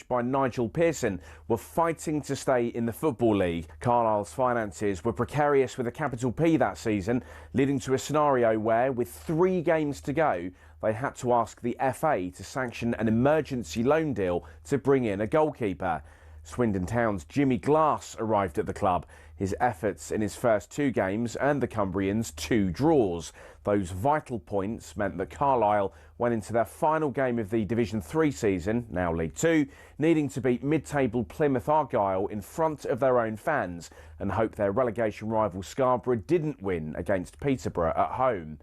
by Nigel Pearson, were fighting to stay in the Football League. Carlisle's finances were precarious with a capital P that season, leading to a scenario where, with 3 games to go, they had to ask the FA to sanction an emergency loan deal to bring in a goalkeeper. Swindon Town's Jimmy Glass arrived at the club. His efforts in his first 2 games earned the Cumbrians 2 draws. Those vital points meant that Carlisle went into their final game of the Division 3 season, now League 2, needing to beat mid-table Plymouth Argyle in front of their own fans and hope their relegation rival Scarborough didn't win against Peterborough at home.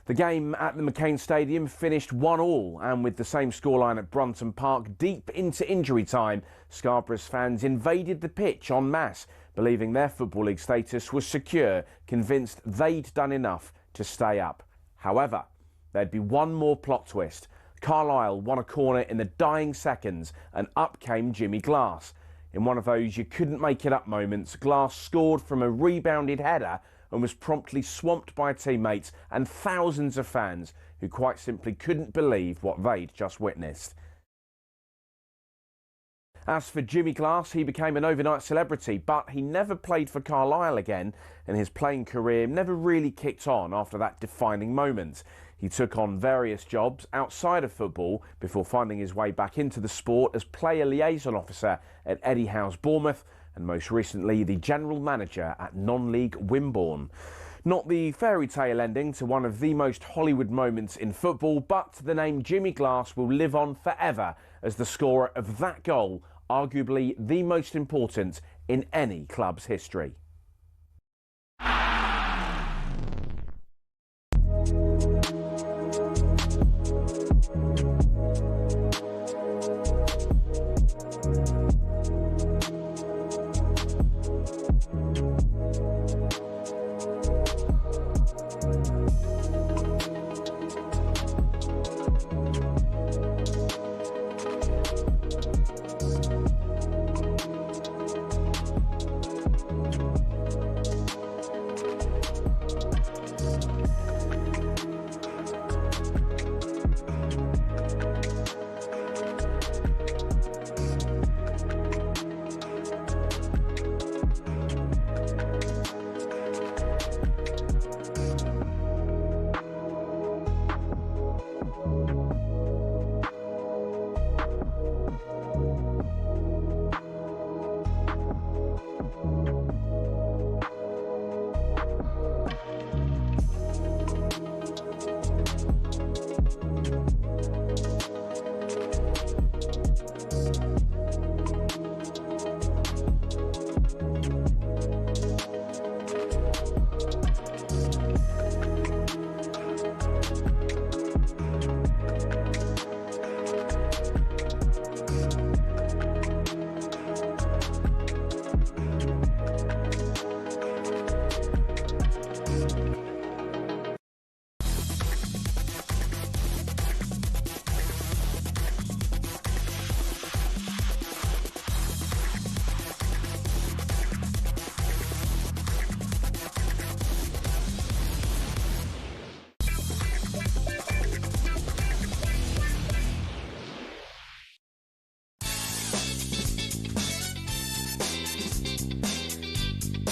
The game at the McCain Stadium finished 1-1, and with the same scoreline at Brunton Park deep into injury time, Scarborough's fans invaded the pitch en masse, believing their Football League status was secure, convinced they'd done enough to stay up. However, there'd be one more plot twist. Carlisle won a corner in the dying seconds, and up came Jimmy Glass. In one of those you couldn't make it up moments, Glass scored from a rebounded header and was promptly swamped by teammates and thousands of fans who quite simply couldn't believe what they'd just witnessed. As for Jimmy Glass, he became an overnight celebrity, but he never played for Carlisle again, and his playing career never really kicked on after that defining moment. He took on various jobs outside of football before finding his way back into the sport as player liaison officer at Eddie Howe's Bournemouth, and most recently the general manager at non-league Wimborne. Not the fairy tale ending to one of the most Hollywood moments in football, but the name Jimmy Glass will live on forever as the scorer of that goal, arguably the most important in any club's history.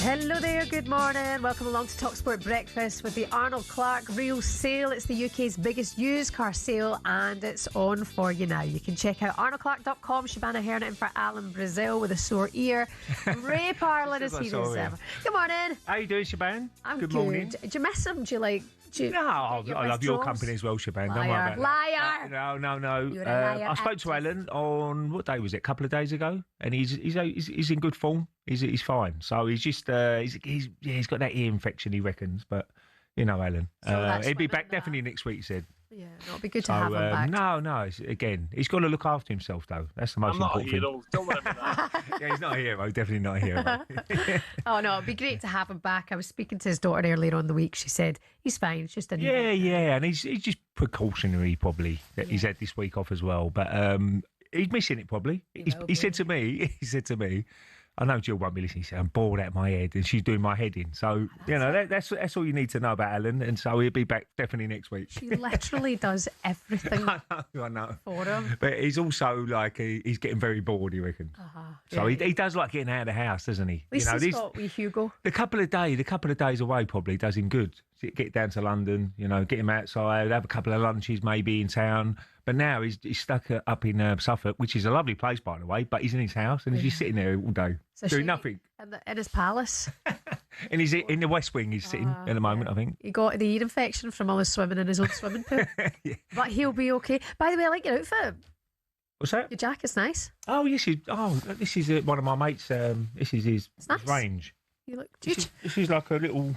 Hello there, good morning. Welcome along to talkSPORT Breakfast with the Arnold Clark Real Sale. It's the UK's biggest used car sale and it's on for you now. You can check out arnoldclark.com. Shabana Herna in for Alan Brazil with a sore ear. Ray Parlin is here as ever. Good morning. How you doing, Shaban? I'm good morning. Do you miss him? Do you like... No, I love your company as well, Shaban. Don't worry about Liar. that. No. You're a liar. I spoke to Alan on, what day was it? A couple of days ago, and he's in good form. He's fine. So he's just he's got that ear infection, he reckons. But you know, Alan, he'll be back definitely next week. He said. Yeah, it'll be good to have him back. No. Again, he's got to look after himself, though. That's the most important thing. Don't worry about that. Yeah, he's not a hero. Definitely not a hero. Oh, no, it'd be great to have him back. I was speaking to his daughter earlier on the week. She said he's fine. It's just a yeah. And he's just precautionary, probably, that he's had this week off as well. But he's missing it, probably. He said to me, I know Jill won't be listening. She said, I'm bored out of my head, and she's doing my head in. So, that's all you need to know about Alan. And so he'll be back definitely next week. She literally does everything I know. for him. But he's also like, he's getting very bored, he reckons. So he does like getting out of the house, doesn't he? At least he's got wee Hugo. The couple of days away probably does him good. Get down to London, get him outside, have a couple of lunches maybe in town. But now he's stuck up in Suffolk, which is a lovely place, by the way, but he's in his house and he's just sitting there all day, doing nothing. In his palace. And he's in the West Wing, he's sitting at the moment, I think. He got the ear infection from all his swimming in his own swimming pool. Yeah. But he'll be okay. By the way, I like your outfit. What's that? Your jacket's nice. Oh, yes. This is one of my mates. This is his range. You look This is like a little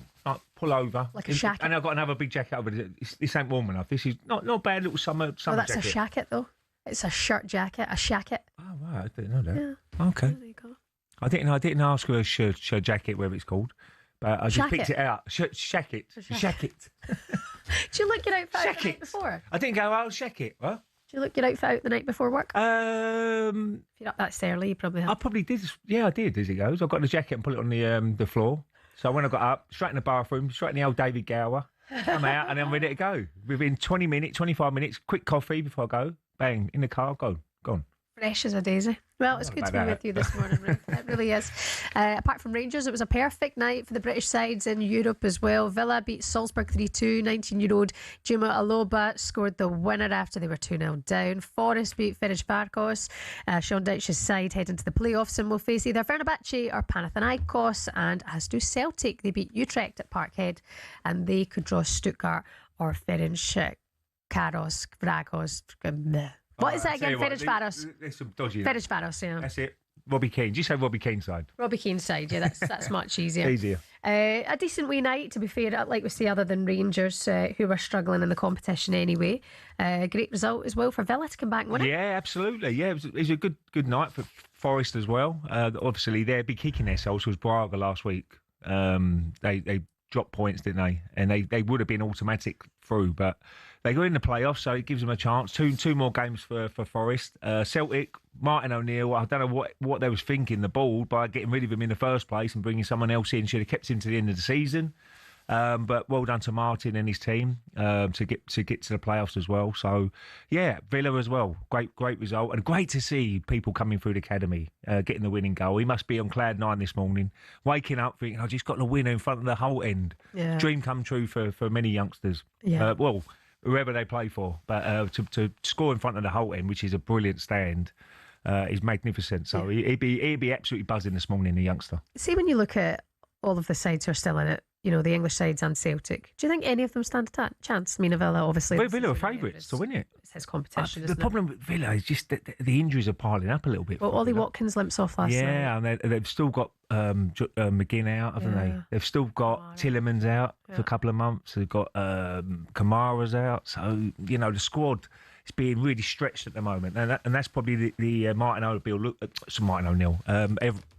pullover. Like a shacket. And I've got another big jacket over it. This ain't warm enough. This is not a bad little summer jacket. Oh, that's a shacket, though. It's a shirt jacket, a shacket. Oh, right. I didn't know that. Yeah. Okay. There you go. I didn't ask her shirt jacket, whatever it's called. But I just picked it out. Shacket. Did you look your outfit out the night before? I didn't go, shacket. What? Did you look your outfit out the night before work? If you're up that early, you probably have. I probably did. Yeah, I did, as it goes. I got the jacket and put it on the floor. So when I got up, straight in the bathroom, straight in the old David Gower, come out and I'm ready to go. Within 25 minutes, quick coffee before I go, bang, in the car, gone. Fresh as a daisy. Well, it's good to be with you this morning, Ruth. It really is. Apart from Rangers, it was a perfect night for the British sides in Europe as well. Villa beat Salzburg 3-2. 19-year-old Juma Aloba scored the winner after they were 2-0 down. Forest beat Ferencváros. Sean Dyche's side head into the playoffs and will face either Fenerbahce or Panathinaikos. And as do Celtic, they beat Utrecht at Parkhead and they could draw Stuttgart or Ferencváros. What is that again? Ferencváros. There's some dodgy. Ferencváros, yeah. That's it. Robbie Keane. Just say Robbie Keane's side. Robbie Keane's side, yeah, that's much easier. Easier. A decent wee night, to be fair, like we say, other than Rangers, who were struggling in the competition anyway. Great result as well for Villa to come back and win it. Yeah, absolutely. Yeah, it was a good night for Forest as well. Obviously, they'd be kicking themselves was Braga last week. They dropped points, didn't they? And they would have been automatic through, but they got in the playoffs, so it gives them a chance. Two more games for Forest. Celtic, Martin O'Neill, I don't know what they was thinking, the board, by getting rid of him in the first place and bringing someone else in. Should have kept him to the end of the season. But well done to Martin and his team to get to the playoffs as well. So, yeah, Villa as well. Great result. And great to see people coming through the academy, getting the winning goal. He must be on cloud nine this morning, waking up thinking, I just got the winner in front of the whole end. Yeah. Dream come true for many youngsters. Yeah. Whoever they play for. But to score in front of the whole end, which is a brilliant stand, is magnificent. So he'd be absolutely buzzing this morning, the youngster. See, when you look at all of the sides who are still in it, the English sides and Celtic, do you think any of them stand a chance? I mean, Villa, obviously. Well, Villa are favourites to win it. It's his competition, The problem with Villa is just that the injuries are piling up a little bit. Well, Ollie Watkins limps off last night. Yeah, and they've still got McGinn out, haven't they? They've still got Tillemans out for a couple of months. They've got Kamara's out. So, the squad is being really stretched at the moment. And that's probably the Martin O'Neill,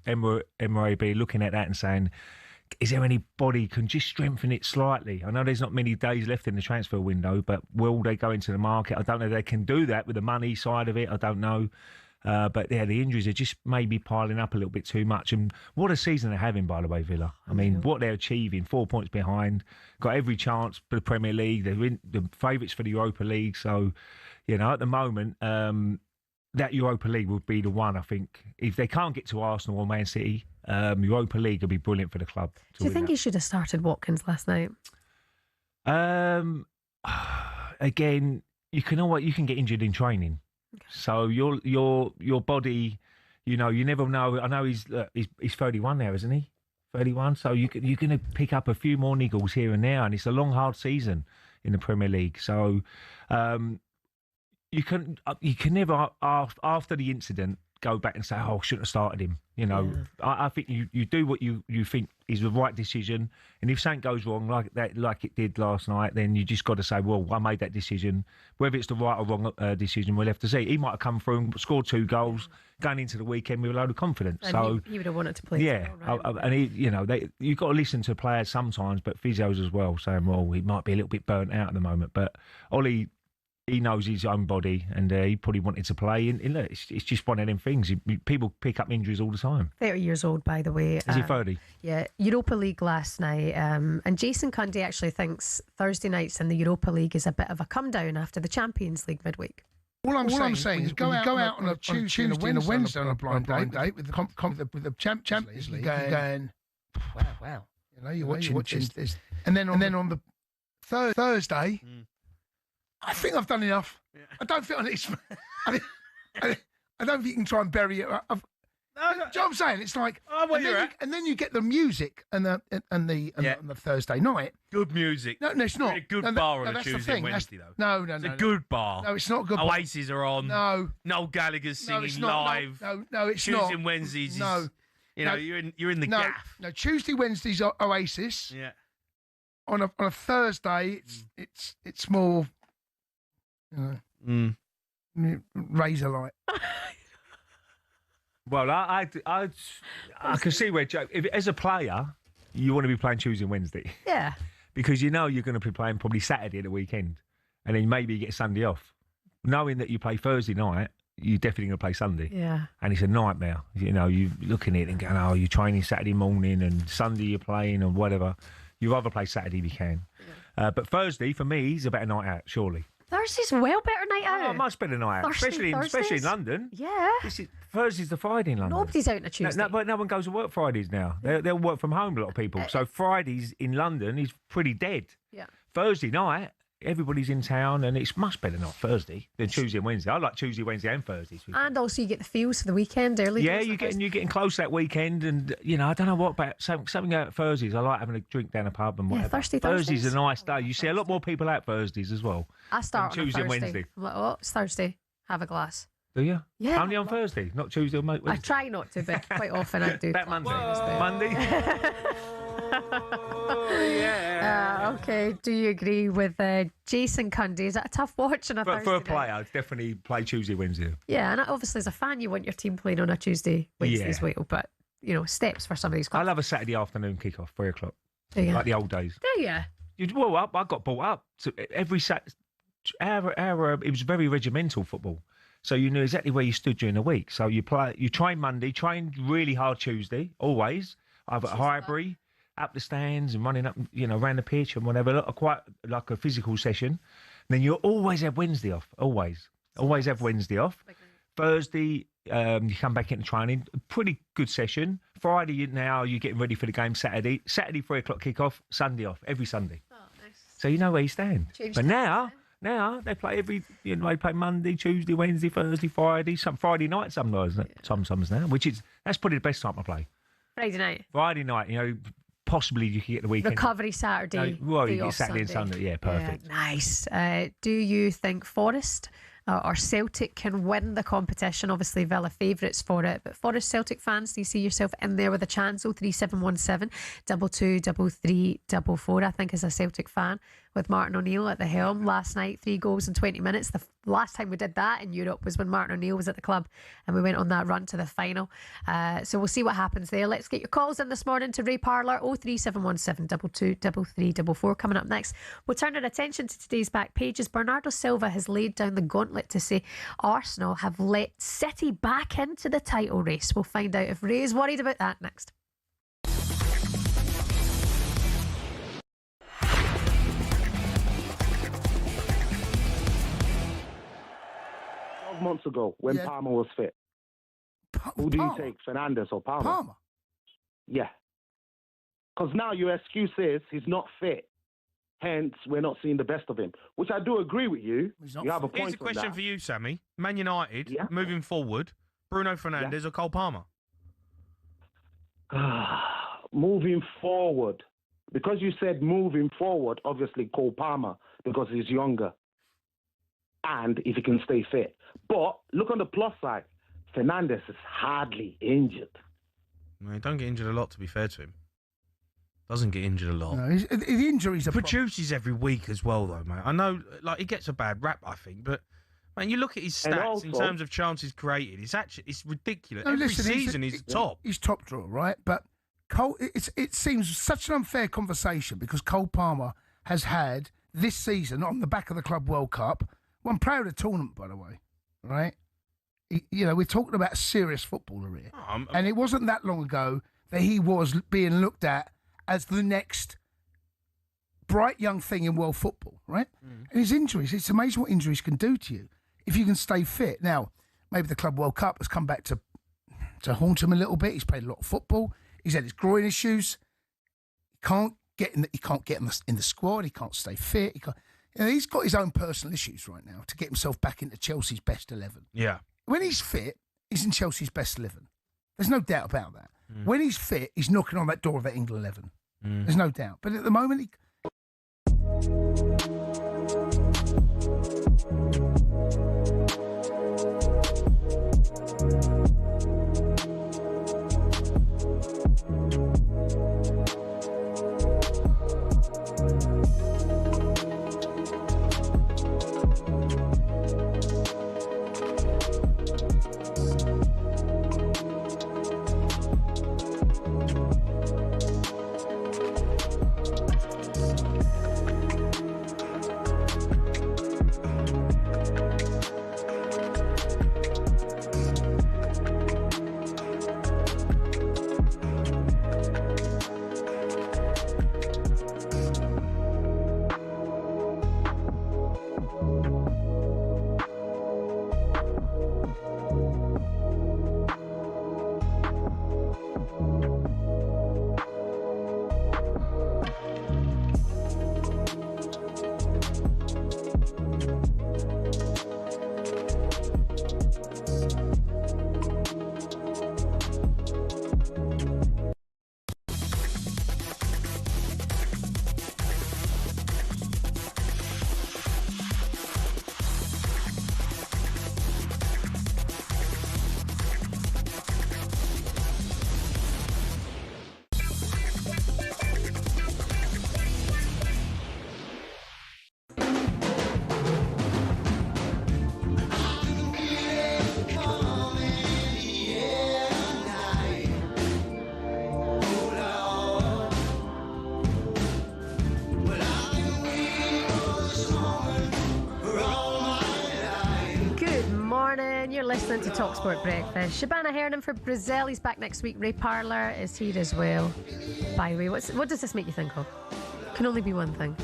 Emre be looking at that and saying, is there anybody who can just strengthen it slightly? I know there's not many days left in the transfer window, but will they go into the market? I don't know if they can do that with the money side of it. I don't know. But yeah, the injuries are just maybe piling up a little bit too much. And what a season they're having, by the way, Villa. I mean, what they're achieving, 4 points behind, got every chance for the Premier League. They're the favourites for the Europa League. So, at the moment, that Europa League would be the one, I think. If they can't get to Arsenal or Man City, Europa League would be brilliant for the club. Do you think he should have started Watkins last night? Again, you can get injured in training. Okay. So your body, you never know. I know he's 31 now, isn't he? 31. So you're going to pick up a few more niggles here and there, and it's a long, hard season in the Premier League. So you can never, after the incident, go back and say, I shouldn't have started him. I think you do what you think is the right decision, and if something goes wrong like it did last night, then you just got to say, well, I made that decision. Whether it's the right or wrong decision, we'll have to see. He might have come through and scored 2 goals going into the weekend with a load of confidence. And so he would have wanted to play. Yeah, well, right? And you've got to listen to players sometimes, but physios as well, saying, well, he might be a little bit burnt out at the moment. But Ollie he knows his own body, and he probably wanted to play. And look, it's just one of them things. People pick up injuries all the time. 30 years old, by the way. Is he 30? Yeah, Europa League last night. And Jason Cundy actually thinks Thursday nights in the Europa League is a bit of a come down after the Champions League midweek. All I'm saying is go out on a Tuesday and a Wednesday on a blind date with the Champions League. You're going, wow. You know, you're watching this. And then on the Thursday, I think I've done enough. Yeah. I don't think I don't think you can try and bury it. Do you know what I'm saying? It's like, and then you get the music and the Thursday night. Good music. No, it's not. A good bar on a Tuesday and Wednesday, though. No. It's a good bar. No, it's not a good bar. Oasis are on. No. Noel Gallagher's singing it's not. live. No, it's Tuesday not. and Wednesdays. No. You're in the gaff. No, Tuesday, Wednesdays are Oasis. Yeah. On a Thursday, it's more, razor light. Well, I can see where Joe. If as a player, you want to be playing Tuesday and Wednesday. Yeah. Because you know you're going to be playing probably Saturday at the weekend, and then maybe you get Sunday off. Knowing that you play Thursday night, you're definitely going to play Sunday. Yeah. And it's a nightmare. You know, you looking at it and going, oh, you're training Saturday morning and Sunday you're playing or whatever. You'd rather play Saturday if you can. Yeah. But Thursday, for me, is a better night out, surely. Thursday's well better night out. Oh, much better night out. Especially in London. Yeah. Thursday's the Friday in London. Nobody's out on a Tuesday. But no one goes to work Fridays now. They'll work from home, a lot of people. So Fridays in London is pretty dead. Yeah. Thursday night, everybody's in town, and it's much better not Thursday than Tuesday and Wednesday. I like Tuesday, Wednesday, and Thursdays. And also, you get the feels for the weekend early. Yeah, you're getting close that weekend, and I don't know what about something out Thursdays. I like having a drink down a pub and whatever. Yeah, Thursdays a nice day. You see a lot more people out Thursdays as well. I start on Tuesday a Thursday. and Wednesday. I'm like, oh, it's Thursday. Have a glass. Do you? Yeah. Only on Thursday, not Tuesday or Wednesday. I try not to, but quite often I do. That Monday. Okay, do you agree with Jason Cundy? Is that a tough watch on a Thursday For a night? player, I'd definitely play Tuesday, Wednesday. Yeah, and obviously as a fan, you want your team playing on a Tuesday, Wednesday as well. But, steps for some of these clubs. I love a Saturday afternoon kick-off, 3 o'clock. Do you? Like the old days. Do you? I got brought up. So every Saturday, it was very regimental football. So you knew exactly where you stood during the week. So you train Monday, train really hard Tuesday, always. Either at Highbury, up the stands and running up, around the pitch and whatever. Quite like a physical session. And then you always have Wednesday off. Always have Wednesday off. Thursday, you come back into training. Pretty good session. Friday, now you're getting ready for the game. Saturday 3 o'clock kickoff. Sunday off. Every Sunday. Oh, nice. So you know where you stand. But now they play they play Monday, Tuesday, Wednesday, Thursday, Friday, some Friday night sometimes now, that's probably the best time to play. Friday night, possibly you can get the weekend. Recovery Saturday. You get Saturday and Sunday. Yeah, perfect. Yeah, nice. Do you think Forest or Celtic can win the competition? Obviously, Villa favourites for it, but Forest Celtic fans, do you see yourself in there with a chance? 03717 22 33 44. I think as a Celtic fan, with Martin O'Neill at the helm last night, 3 goals in 20 minutes. The last time we did that in Europe was when Martin O'Neill was at the club and we went on that run to the final. So we'll see what happens there. Let's get your calls in this morning to Ray Parlour, 03717 22 33 44. Coming up next, we'll turn our attention to today's back pages. Bernardo Silva has laid down the gauntlet to say Arsenal have let City back into the title race. We'll find out if Ray is worried about that next. 12 months ago when Palmer was fit. Who do you take, Fernandes or Palmer? Palmer. Yeah. Because now your excuse is he's not fit. Hence, we're not seeing the best of him, which I do agree with you. You have a point. Here's a question for you, Sammy. Man United, moving forward, Bruno Fernandes or Cole Palmer? Moving forward. Because you said moving forward, obviously Cole Palmer, because he's younger. And if he can stay fit. But look on the plus side. Fernandes is hardly injured. No, he don't get injured a lot, to be fair to him. Doesn't get injured a lot. No, the injuries are produces every week as well, though, mate. I know, he gets a bad rap, I think, but man, you look at his stats also, in terms of chances created. It's ridiculous. No, every season he's top. He's top drawer, right? But Cole, it seems such an unfair conversation because Cole Palmer has had this season on the back of the Club World Cup. Won player of the tournament, by the way, right? We're talking about a serious footballer here. And it wasn't that long ago that he was being looked at as the next bright young thing in world football, right? And his injuries, it's amazing what injuries can do to you if you can stay fit. Now, maybe the Club World Cup has come back to haunt him a little bit. He's played a lot of football. He's had his groin issues. He can't get in the squad. He can't stay fit. He's got his own personal issues right now to get himself back into Chelsea's best 11. Yeah. When he's fit, he's in Chelsea's best 11. There's no doubt about that. When he's fit, he's knocking on that door of that England 11. There's no doubt. But at the moment, you're listening to talkSPORT Breakfast. Shabana Hernan for Brazil. He's back next week. Ray Parlour is here as well. By the way, what does this make you think of? Can only be one thing.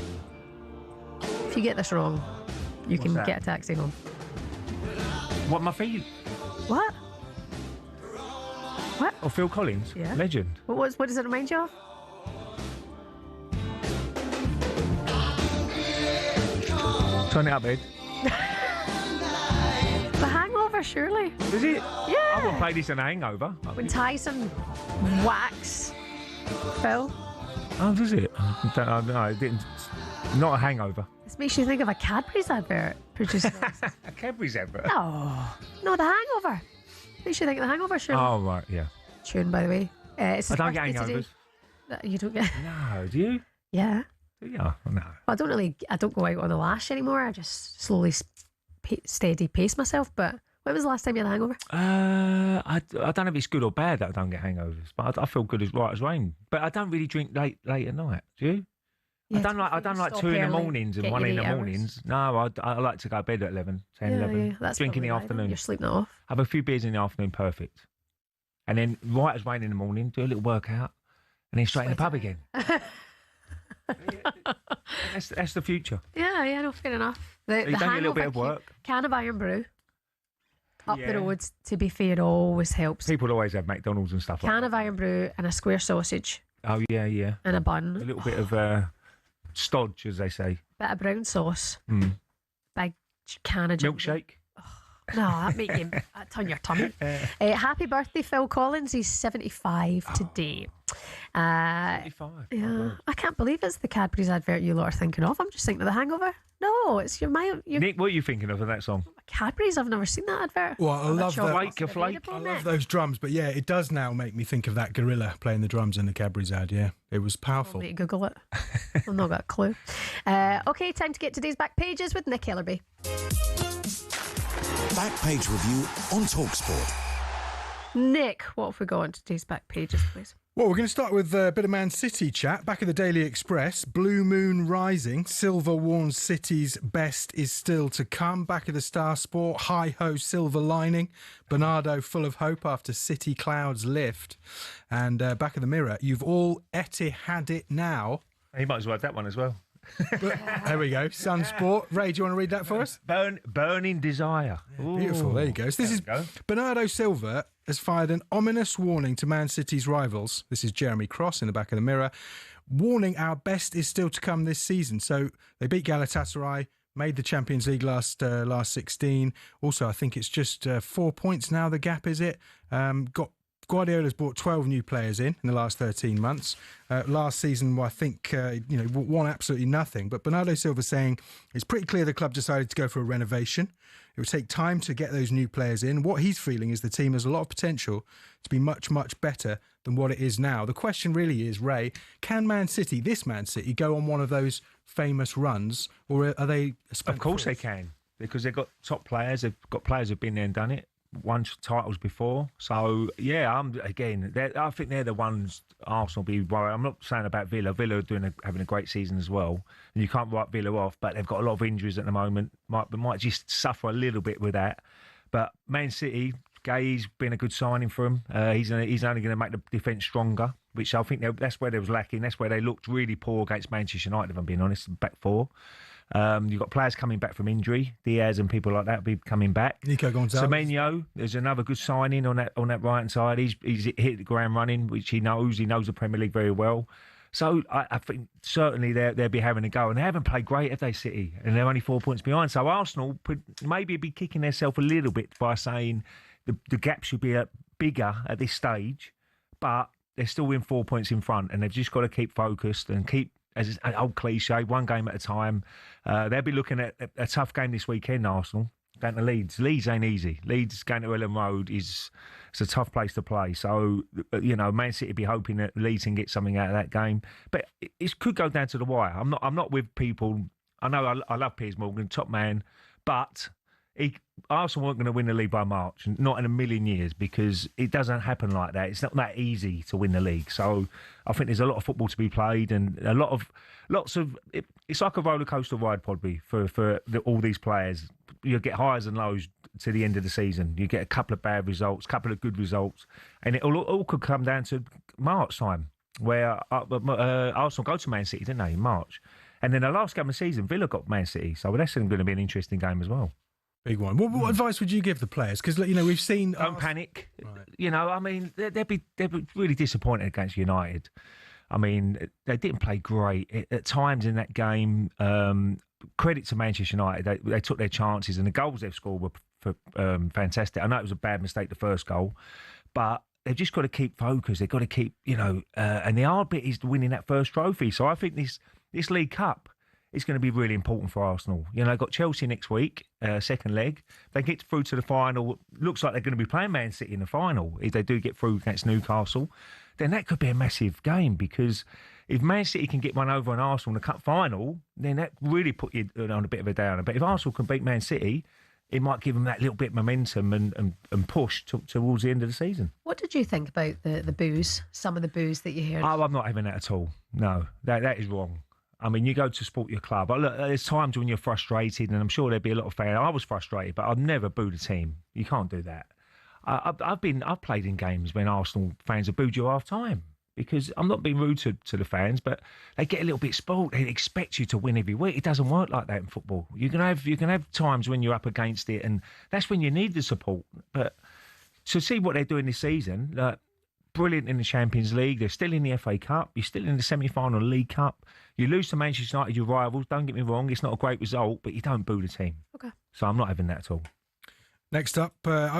If you get this wrong, you can get a taxi home. What, my feet? What? What? Oh, Phil Collins? Yeah. Legend. What does it remind you of? Turn it up, Ed. The Hangover, surely. Is it? Yeah. I wouldn't play this in a hangover. When Tyson whacks Phil. Oh, does it? No, it didn't. Not a hangover. This makes you think of a Cadbury's advert. Produced A Cadbury's advert? No, The Hangover. Makes you think of The Hangover, surely. Oh, right, yeah. Tune, by the way. It's I don't get hangovers. You don't get... No, do you? Yeah. Do you? Oh, no. I don't go out on the lash anymore. I just slowly, steady pace myself. But when was the last time you had a hangover? I don't know if it's good or bad that I don't get hangovers, but I feel good as right as rain. But I don't really drink late at night. Do you? Yeah, I don't like 2 in the mornings and 1 in the mornings. No, I like to go to bed at 11, 10, 11. Yeah, that's drink in the right, afternoon. You're sleeping it off. Have a few beers in the afternoon, perfect. And then right as rain in the morning, do a little workout, and then straight in the pub again. That's the future. Yeah, no, fair enough. The done a little bit of work. Can of Iron Brew up the road, to be fair, always helps. People always have McDonald's and stuff like that. Can of Iron Brew and a square sausage. Oh, yeah. And a bun. A little bit of stodge, as they say. Bit of brown sauce. Big can of milkshake. No, that make you turn your tummy. Happy birthday, Phil Collins. He's 75 today. 75. Yeah, I can't believe it's the Cadbury's advert you lot are thinking of. I'm just thinking of The Hangover. No, it's your Nick, what are you thinking of in that song? Cadbury's. I've never seen that advert. Well, I love that. Flake. I love those drums, but yeah, it does now make me think of that gorilla playing the drums in the Cadbury's ad. Yeah, it was powerful. I'll need to Google it. I've not got a clue. Okay, time to get today's back pages with Nick Ellerby. Back page review on talkSPORT. Nick, what have we got on today's back pages, please? Well, we're going to start with a bit of Man City chat. Back of the Daily Express, Blue Moon rising. Silva warns City's best is still to come. Back of the Star Sport, hi-ho silver lining. Bernardo full of hope after City clouds lift. And back of the Mirror, you've all Etihad it now. He might as well have that one as well. There we go. Sun Sport. Ray, do you want to read that for us? Burning desire. Yeah, beautiful. There you go. So this is Bernardo Silva has fired an ominous warning to Man City's rivals. This is Jeremy Cross in the back of the Mirror, warning our best is still to come this season. So they beat Galatasaray, made the Champions League last 16. Also, I think it's just 4 points now. The gap, is it? Guardiola's brought 12 new players in the last 13 months. Last season, I think, won absolutely nothing. But Bernardo Silva saying it's pretty clear the club decided to go for a renovation. It would take time to get those new players in. What he's feeling is the team has a lot of potential to be much, much better than what it is now. The question really is, Ray, can Man City, go on one of those famous runs, or are they... Of course they can, because they've got top players. They've got players who've been there and done it. Won titles before, so yeah. I think they're the ones Arsenal be worried. I'm not saying about Villa. Villa are having a great season as well, and you can't write Villa off. But they've got a lot of injuries at the moment. Might just suffer a little bit with that. But Man City, Gay's been a good signing for him. He's only going to make the defence stronger, which I think that's where they was lacking. That's where they looked really poor against Manchester United, if I'm being honest, back four. You've got players coming back from injury, Diaz and people like that will be coming back. Nico Gonzalez. Semenyo, there's another good signing on that right hand side. He's hit the ground running, which he knows. He knows the Premier League very well. So I think certainly they'll be having a go, and they haven't played great, have they, City? And they're only 4 points behind. So Arsenal could maybe be kicking themselves a little bit by saying the gap should be bigger at this stage, but they're still in 4 points in front, and they've just got to keep focused and keep. As an old cliche, one game at a time. They'll be looking at a tough game this weekend, Arsenal, going to Leeds. Leeds ain't easy. Leeds going to Ellen Road it's a tough place to play. So, Man City be hoping that Leeds can get something out of that game. But it could go down to the wire. I'm not with people. I know I love Piers Morgan, top man, but Arsenal weren't going to win the league by March, not in a million years, because it doesn't happen like that. It's not that easy to win the league. So I think there's a lot of football to be played, and lots of. It's like a roller coaster ride, probably for all these players. You get highs and lows to the end of the season. You get a couple of bad results, couple of good results, and it all could come down to March time, where Arsenal go to Man City, didn't they, in March? And then the last game of the season, Villa got Man City, so that's going to be an interesting game as well. Big one. What advice would you give the players? Because we've seen. Don't panic. Right. They'd be really disappointed against United. I mean, they didn't play great at times in that game. Credit to Manchester United, they took their chances, and the goals they've scored were fantastic. I know it was a bad mistake, the first goal, but they've just got to keep focused. They've got to keep, and the hard bit is winning that first trophy. So I think this League Cup. It's going to be really important for Arsenal. They've got Chelsea next week, second leg. They get through to the final. Looks like they're going to be playing Man City in the final. If they do get through against Newcastle, then that could be a massive game, because if Man City can get one over on Arsenal in the cup final, then that really put you on a bit of a downer. But if Arsenal can beat Man City, it might give them that little bit of momentum and push towards the end of the season. What did you think about the boos, some of the boos that you heard? Oh, I'm not having that at all. No, that is wrong. I mean, you go to support your club. Look, there's times when you're frustrated, and I'm sure there'd be a lot of fans. I was frustrated, but I've never booed a team. You can't do that. I've played in games when Arsenal fans have booed you half time, because I'm not being rude to the fans, but they get a little bit spoiled. They expect you to win every week. It doesn't work like that in football. You can have times when you're up against it, and that's when you need the support. But to see what they're doing this season, brilliant in the Champions League. They're still in the FA Cup. You're still in the semi-final League Cup. You lose to Manchester United, your rivals. Don't get me wrong, it's not a great result, but you don't boo the team. Okay. So I'm not having that at all. Next up,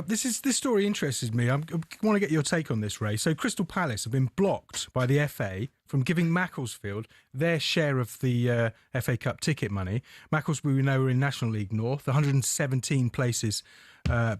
this story interests me. I want to get your take on this, Ray. So Crystal Palace have been blocked by the FA from giving Macclesfield their share of the FA Cup ticket money. Macclesfield, we know, are in National League North, 117 places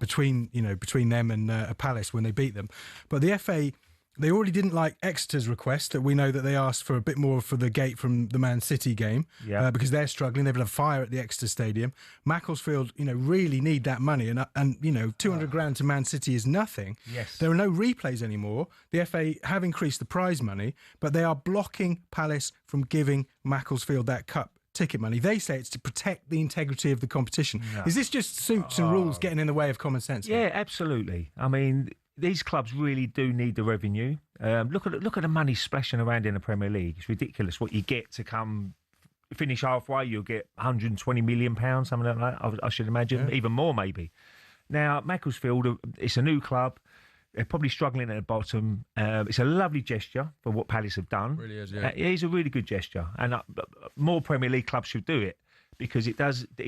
between them and Palace when they beat them. But the FA They already didn't like Exeter's request that we know that they asked for a bit more for the gate from the Man City game because they're struggling. They've had a fire at the Exeter Stadium. Macclesfield, really need that money. And 200 grand to Man City is nothing. Yes. There are no replays anymore. The FA have increased the prize money, but they are blocking Palace from giving Macclesfield that cup ticket money. They say it's to protect the integrity of the competition. No. Is this just suits and rules getting in the way of common sense? Yeah, absolutely. I mean, these clubs really do need the revenue. Look at the money splashing around in the Premier League. It's ridiculous what you get to come finish halfway. You'll get £120 million, something like that. I should imagine, even more maybe. Now, Macclesfield, it's a new club. They're probably struggling at the bottom. It's a lovely gesture for what Palace have done. It really is, yeah. It is a really good gesture, and more Premier League clubs should do it because it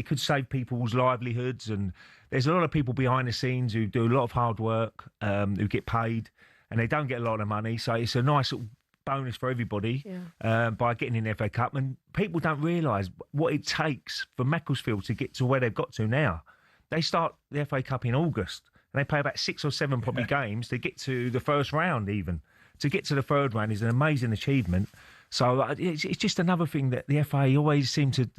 could save people's livelihoods. And there's a lot of people behind the scenes who do a lot of hard work, who get paid, and they don't get a lot of money. So it's a nice little bonus for everybody by getting in the FA Cup. And people don't realise what it takes for Macclesfield to get to where they've got to now. They start the FA Cup in August. They play about 6 or 7 probably games to get to the first round even. To get to the third round is an amazing achievement. So it's just another thing that the FA always seem to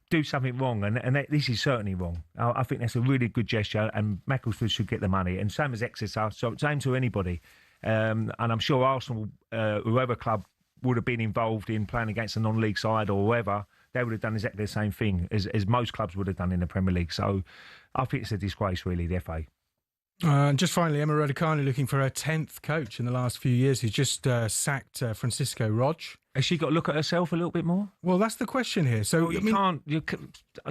do something wrong, and this is certainly wrong. I think that's a really good gesture, and Macclesfield should get the money, and same as Exeter, so same to anybody. And I'm sure Arsenal, whoever club would have been involved in playing against a non-league side or whoever, they would have done exactly the same thing as most clubs would have done in the Premier League. So I think it's a disgrace, really, the FA. And just finally, Emma Raducanu looking for her 10th coach in the last few years. Who's just sacked Francisco Rog. Has she got to look at herself a little bit more? Well, that's the question here. So well,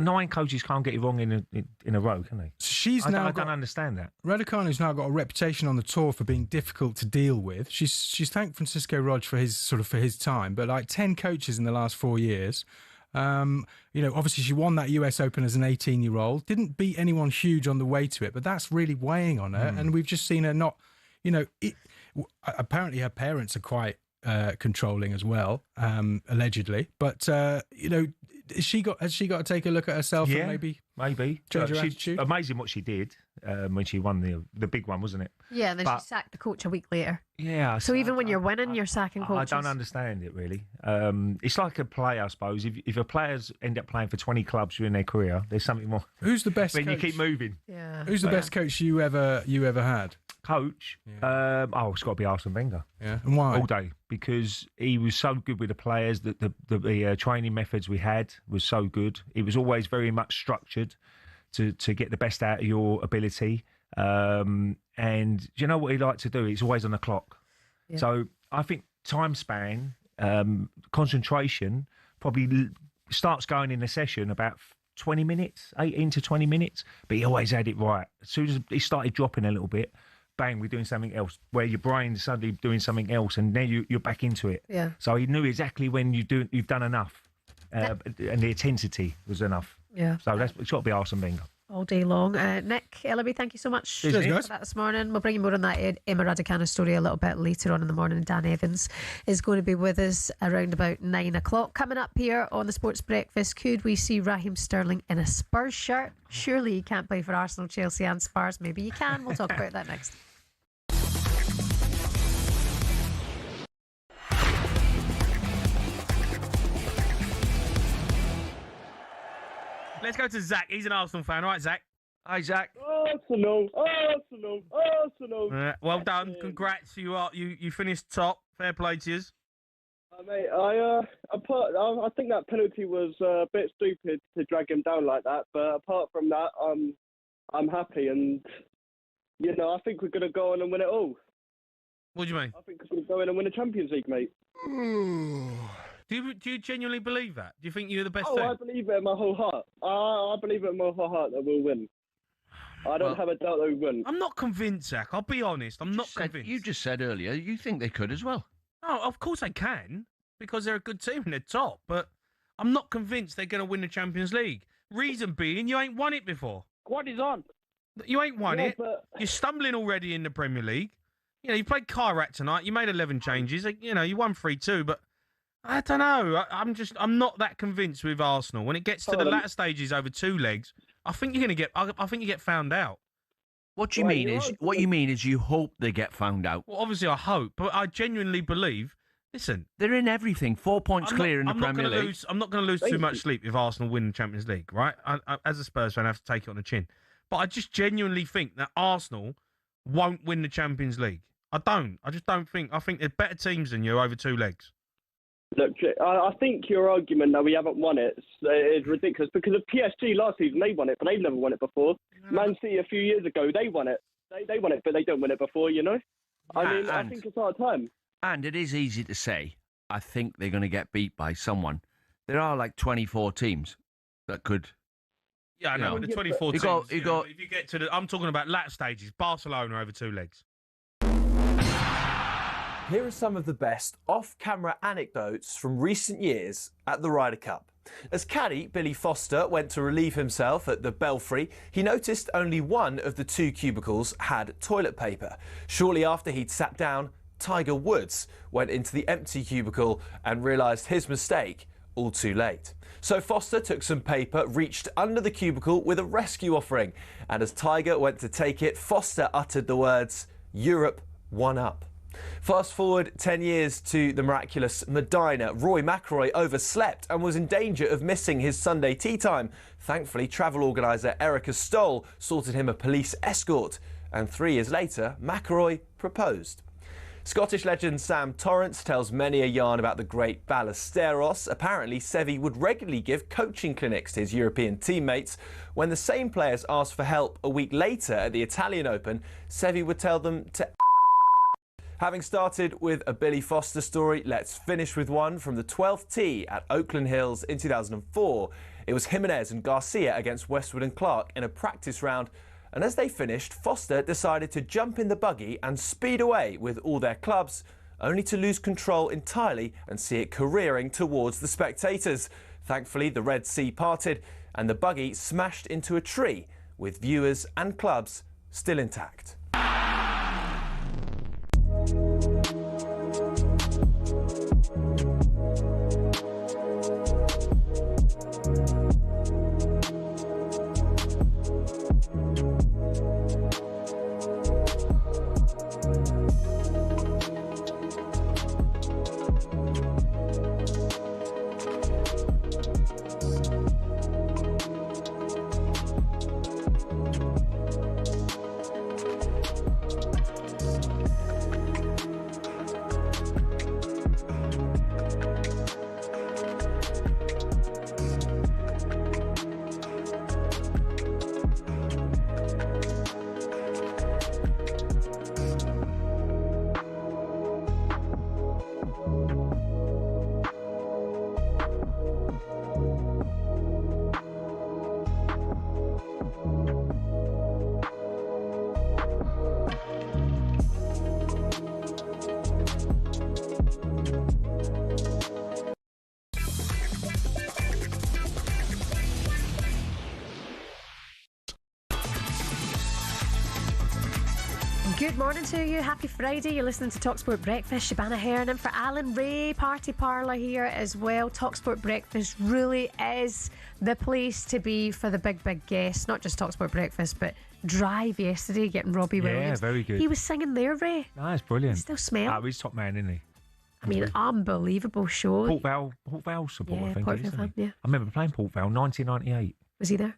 9 coaches can't get it wrong in a row, can they? I don't understand that. Raducanu's now got a reputation on the tour for being difficult to deal with. She's thanked Francisco Rog for his time, but like 10 coaches in the last 4 years. Obviously she won that US Open as an 18-year-old, didn't beat anyone huge on the way to it, but that's really weighing on her. And we've just seen her not, apparently her parents are quite controlling as well, allegedly. But, has she got to take a look at herself and maybe change her attitude? Amazing what she did when she won the big one, wasn't it? Yeah, and then she sacked the coach a week later. Yeah. So even when you're winning, you're sacking coaches. I don't understand it, really. It's like a player, I suppose. If a players end up playing for 20 clubs during their career, there's something more. Who's the best when coach? You keep moving. Yeah. Who's the best coach you ever had? Coach? Yeah. It's got to be Arsene Wenger. Yeah. And why? All day. Because he was so good with the players. The training methods we had was so good. It was always very much structured to get the best out of your ability. And do you know what he liked to do? He's always on the clock. Yeah. So I think time span, concentration probably starts going in a session about 20 minutes, 18 to 20 minutes. But he always had it right. As soon as he started dropping a little bit, bang, we're doing something else, where your brain's suddenly doing something else, and then you're back into it. Yeah. So he knew exactly when you've done enough, and the intensity was enough. Yeah. So it's got to be Arsene Wenger. All day long. Nick Ellaby, thank you so much for that this morning. We'll bring you more on that Emma Raducanu story a little bit later on in the morning. Dan Evans is going to be with us around about 9 o'clock. Coming up here on the Sports Breakfast, could we see Raheem Sterling in a Spurs shirt? Surely he can't play for Arsenal, Chelsea and Spurs. Maybe you can. We'll talk about that next. Let's go to Zach. He's an Arsenal fan, right, Zach? Hi, Zach. Arsenal. Well done. Congrats. You finished top. Fair play to you. Mate, I think that penalty was a bit stupid to drag him down like that. But apart from that, I'm happy, and I think we're going to go on and win it all. What do you mean? I think we're going to go in and win the Champions League, mate. Do you genuinely believe that? Do you think you're the best team? I believe it in my whole heart. I believe it in my whole heart that we'll win. I don't have a doubt that we'll win. I'm not convinced, Zach. I'll be honest. I'm not convinced. You just said earlier you think they could as well. No, of course they can, because they're a good team and they're top. But I'm not convinced they're going to win the Champions League. Reason being, you ain't won it before. What is on? You ain't won it. But... You're stumbling already in the Premier League. You played Carrick tonight. You made 11 changes. You won 3-2, but I don't know. I'm not that convinced with Arsenal. When it gets to the latter stages over 2 legs, I think you get found out. What you mean is you hope they get found out. Well, obviously I hope, but I genuinely believe. Listen, they're in everything. 4 points clear in the Premier League. I'm not going to lose too much sleep if Arsenal win the Champions League, right? I, as a Spurs fan, I have to take it on the chin. But I just genuinely think that Arsenal won't win the Champions League. I just don't think. I think there's better teams than you over 2 legs. Look, I think your argument that we haven't won it is ridiculous because of PSG last season. They won it, but they've never won it before. Man City a few years ago, they won it. They won it, but they don't win it before, you know? I think it's our time. And it is easy to say, I think they're going to get beat by someone. There are like 24 teams that could... Yeah, I know, but the 24 teams, if you get to the... I'm talking about lat stages. Barcelona over 2 legs. Here are some of the best off-camera anecdotes from recent years at the Ryder Cup. As caddy Billy Foster went to relieve himself at the Belfry, he noticed only one of the 2 cubicles had toilet paper. Shortly after he'd sat down, Tiger Woods went into the empty cubicle and realised his mistake all too late. So Foster took some paper, reached under the cubicle with a rescue offering, and as Tiger went to take it, Foster uttered the words, "Europe, 1 up." Fast forward 10 years to the miraculous Medina. Roy McIlroy overslept and was in danger of missing his Sunday tea time. Thankfully, travel organiser Erica Stoll sorted him a police escort. And 3 years later, McIlroy proposed. Scottish legend Sam Torrance tells many a yarn about the great Ballesteros. Apparently, Sevi would regularly give coaching clinics to his European teammates. When the same players asked for help a week later at the Italian Open, Sevi would tell them to... Having started with a Billy Foster story, let's finish with one from the 12th tee at Oakland Hills in 2004. It was Jimenez and Garcia against Westwood and Clark in a practice round. And as they finished, Foster decided to jump in the buggy and speed away with all their clubs, only to lose control entirely and see it careering towards the spectators. Thankfully, the Red Sea parted and the buggy smashed into a tree, with viewers and clubs still intact. Good morning to you. Happy Friday. You're listening to talkSPORT Breakfast. Shabana Heron and for Alan Ray, Party Parlour here as well. talkSPORT Breakfast really is the place to be for the big guests. Not just talkSPORT Breakfast, but Drive yesterday, getting Robbie Williams. Yeah, very good. He was singing there, Ray. Nice, brilliant. Still smell. He's top man, isn't he? I mean, unbelievable show. Port Vale support, yeah, I think. Port Vale, yeah. I remember playing Port Vale, 1998. Was he there?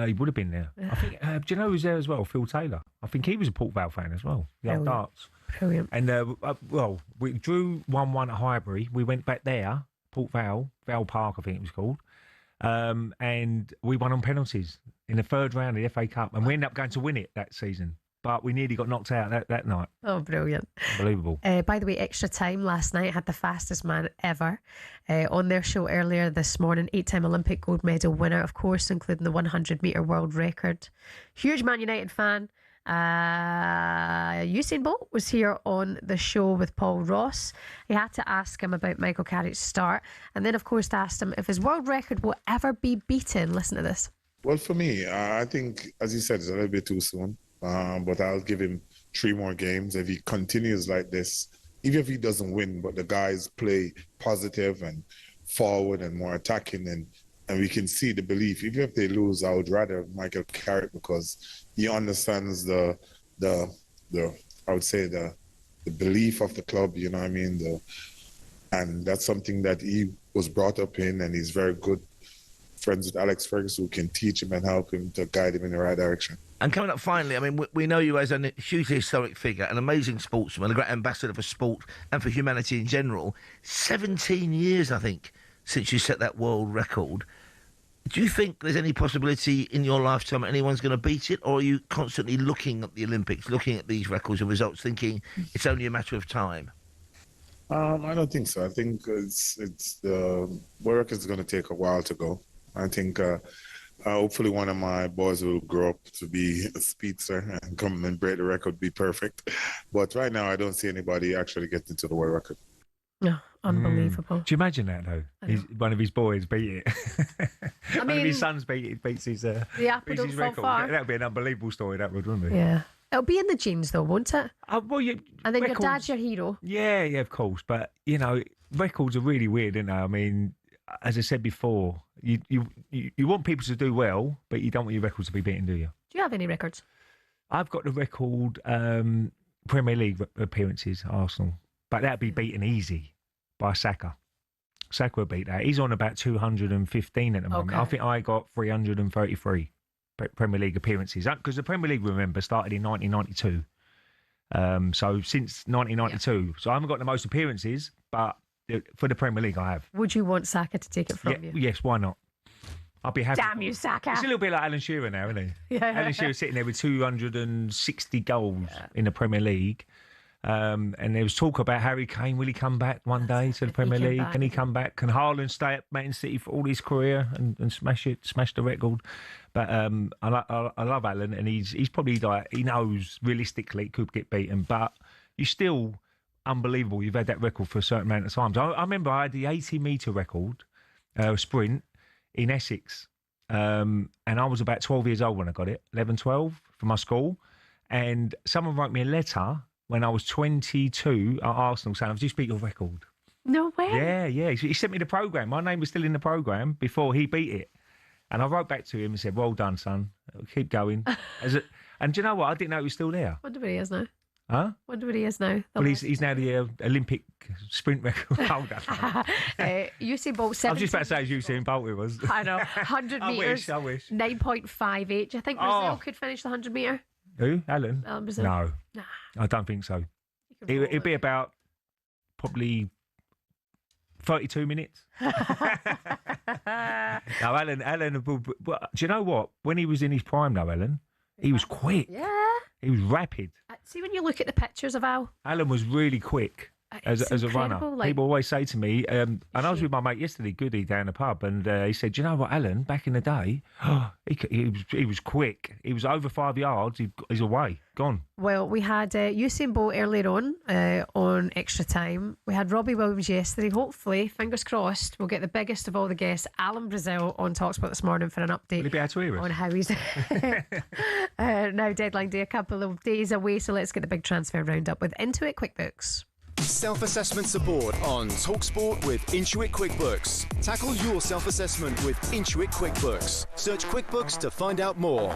He would have been there. I think. Do you know who was there as well? Phil Taylor. I think he was a Port Vale fan as well. The old darts. Brilliant. And we drew 1-1 at Highbury. We went back there, Port Vale, Vale Park, I think it was called, and we won on penalties in the 3rd round of the FA Cup, and we ended up going to win it that season. But we nearly got knocked out that night. Oh, brilliant. Unbelievable. By the way, Extra Time last night had the fastest man ever on their show earlier this morning. 8-time Olympic gold medal winner, of course, including the 100-metre world record. Huge Man United fan. Usain Bolt was here on the show with Paul Ross. He had to ask him about Michael Carrick's start, and then, of course, asked him if his world record will ever be beaten. Listen to this. Well, for me, I think, as you said, it's a little bit too soon. But I'll give him 3 more games. If he continues like this, even if he doesn't win, but the guys play positive and forward and more attacking, then And we can see the belief. Even if they lose, I would rather Michael Carrick because he understands the I would say the belief of the club, you know what I mean? And that's something that he was brought up in, and he's very good friends with Alex Ferguson, who can teach him and help him to guide him in the right direction. And coming up finally, I mean, we know you as a hugely historic figure, an amazing sportsman, a great ambassador for sport and for humanity in general. 17 years, I think, since you set that world record. Do you think there's any possibility in your lifetime anyone's going to beat it, or are you constantly looking at the Olympics, looking at these records and results, thinking it's only a matter of time? I don't think so. I think it's the world record is going to take a while to go. I think hopefully one of my boys will grow up to be a speedster and come and break the record, be perfect. But right now, I don't see anybody actually getting to the world record. No, unbelievable. Do you imagine that though? One of his boys beat it. One of his sons beats his the apple don't fall record. far. That would be an unbelievable story, that would, wouldn't it? Yeah. It'll be in the genes though, won't it? Well, and then records, your dad's your hero. Yeah, of course. But, you know, records are really weird, aren't they? I mean, as I said before, you want people to do well, but you don't want your records to be beaten, do you? Do you have any records? I've got the record Premier League appearances, Arsenal. But that'd be beaten easy by Saka. Saka would beat that. He's on about 215 at the moment. Okay. I think I got 333 Premier League appearances. Because the Premier League, remember, started in 1992. So since 1992. So I haven't got the most appearances, but for the Premier League I have. Would you want Saka to take it from you? Yes, why not? I'd be happy. Damn you, Saka. It's a little bit like Alan Shearer now, isn't he? Yeah. Alan Shearer's sitting there with 260 goals in the Premier League. And there was talk about Harry Kane. Will he come back one day to the Premier League? Can he come back? Can Haaland stay at Man City for all his career and smash the record? But I love Alan, and he's probably like, he knows realistically it could get beaten, but you're still unbelievable. You've had that record for a certain amount of times. I remember I had the 80-metre record sprint in Essex, and I was about 12 years old when I got it, 11, 12, from my school, and someone wrote me a letter when I was 22 at Arsenal saying, I've just beat your record. No way. Yeah. He sent me the programme. My name was still in the programme before he beat it. And I wrote back to him and said, well done, son. Keep going. And do you know what? I didn't know he was still there. Wonder what he is now. Huh? Wonder what he is now. Well, he's now the Olympic sprint record holder. Usain Bolt, 17... I was just about to say as Usain Bolt it was. I know. 100 metres. I wish. 9.58. Do you think Brazil could finish the 100 metre? Who? Alan? Brazil? No. Nah. I don't think so. It'd be about probably 32 minutes. Now, Alan, do you know what? When he was in his prime, though, Alan, he was quick. Yeah. He was rapid. See, when you look at the pictures of Al, Alan was really quick as a runner. Like, people always say to me, and I was with my mate yesterday, Goody, down the pub, and he said, do you know what, Alan, back in the day, he was quick. He was over 5 yards, he's away, gone. Well, we had Usain Bolt earlier on extra time. We had Robbie Williams yesterday. Hopefully, fingers crossed, we'll get the biggest of all the guests, Alan Brazil, on talkSPORT this morning for an update. Will he be able to hear us? On how he's now deadline day, a couple of days away, so let's get the big transfer roundup with Intuit QuickBooks. Self-assessment support on talkSPORT with Intuit QuickBooks. Tackle your self-assessment with Intuit QuickBooks. Search QuickBooks to find out more.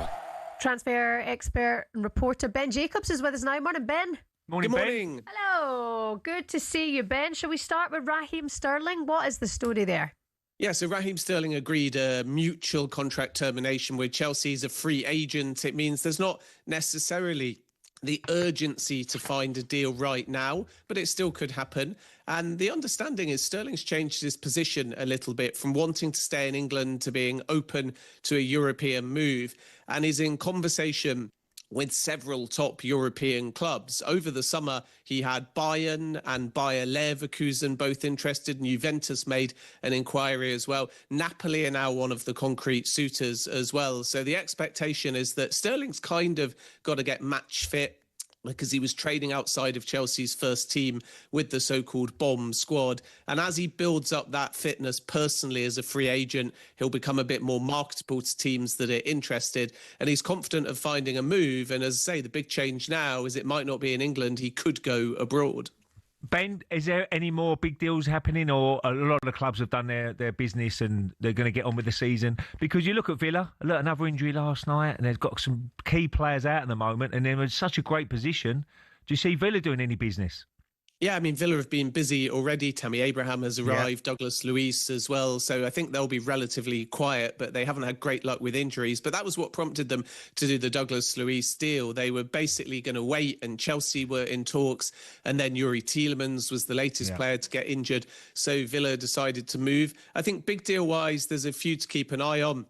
Transfer expert and reporter Ben Jacobs is with us now. Morning, Ben. Morning, Good morning. Ben. Hello. Good to see you, Ben. Shall we start with Raheem Sterling? What is the story there? Yeah, so Raheem Sterling agreed a mutual contract termination with Chelsea as a free agent. It means there's not necessarily the urgency to find a deal right now, but it still could happen. And the understanding is Sterling's changed his position a little bit from wanting to stay in England to being open to a European move, and is in conversation with several top European clubs. Over the summer, he had Bayern and Bayer Leverkusen both interested, and Juventus made an inquiry as well. Napoli are now one of the concrete suitors as well. So the expectation is that Sterling's kind of got to get match fit, because he was training outside of Chelsea's first team with the so-called bomb squad. And as he builds up that fitness personally as a free agent, he'll become a bit more marketable to teams that are interested. And he's confident of finding a move. And as I say, the big change now is it might not be in England. He could go abroad. Ben, is there any more big deals happening, or a lot of the clubs have done their business and they're going to get on with the season? Because you look at Villa, look, another injury last night, and they've got some key players out at the moment, and they're in such a great position. Do you see Villa doing any business? Yeah, I mean, Villa have been busy already. Tammy Abraham has arrived, Douglas Luiz as well. So I think they'll be relatively quiet, but they haven't had great luck with injuries. But that was what prompted them to do the Douglas Luiz deal. They were basically going to wait, and Chelsea were in talks. And then Yuri Tielemans was the latest player to get injured. So Villa decided to move. I think big deal-wise, there's a few to keep an eye on.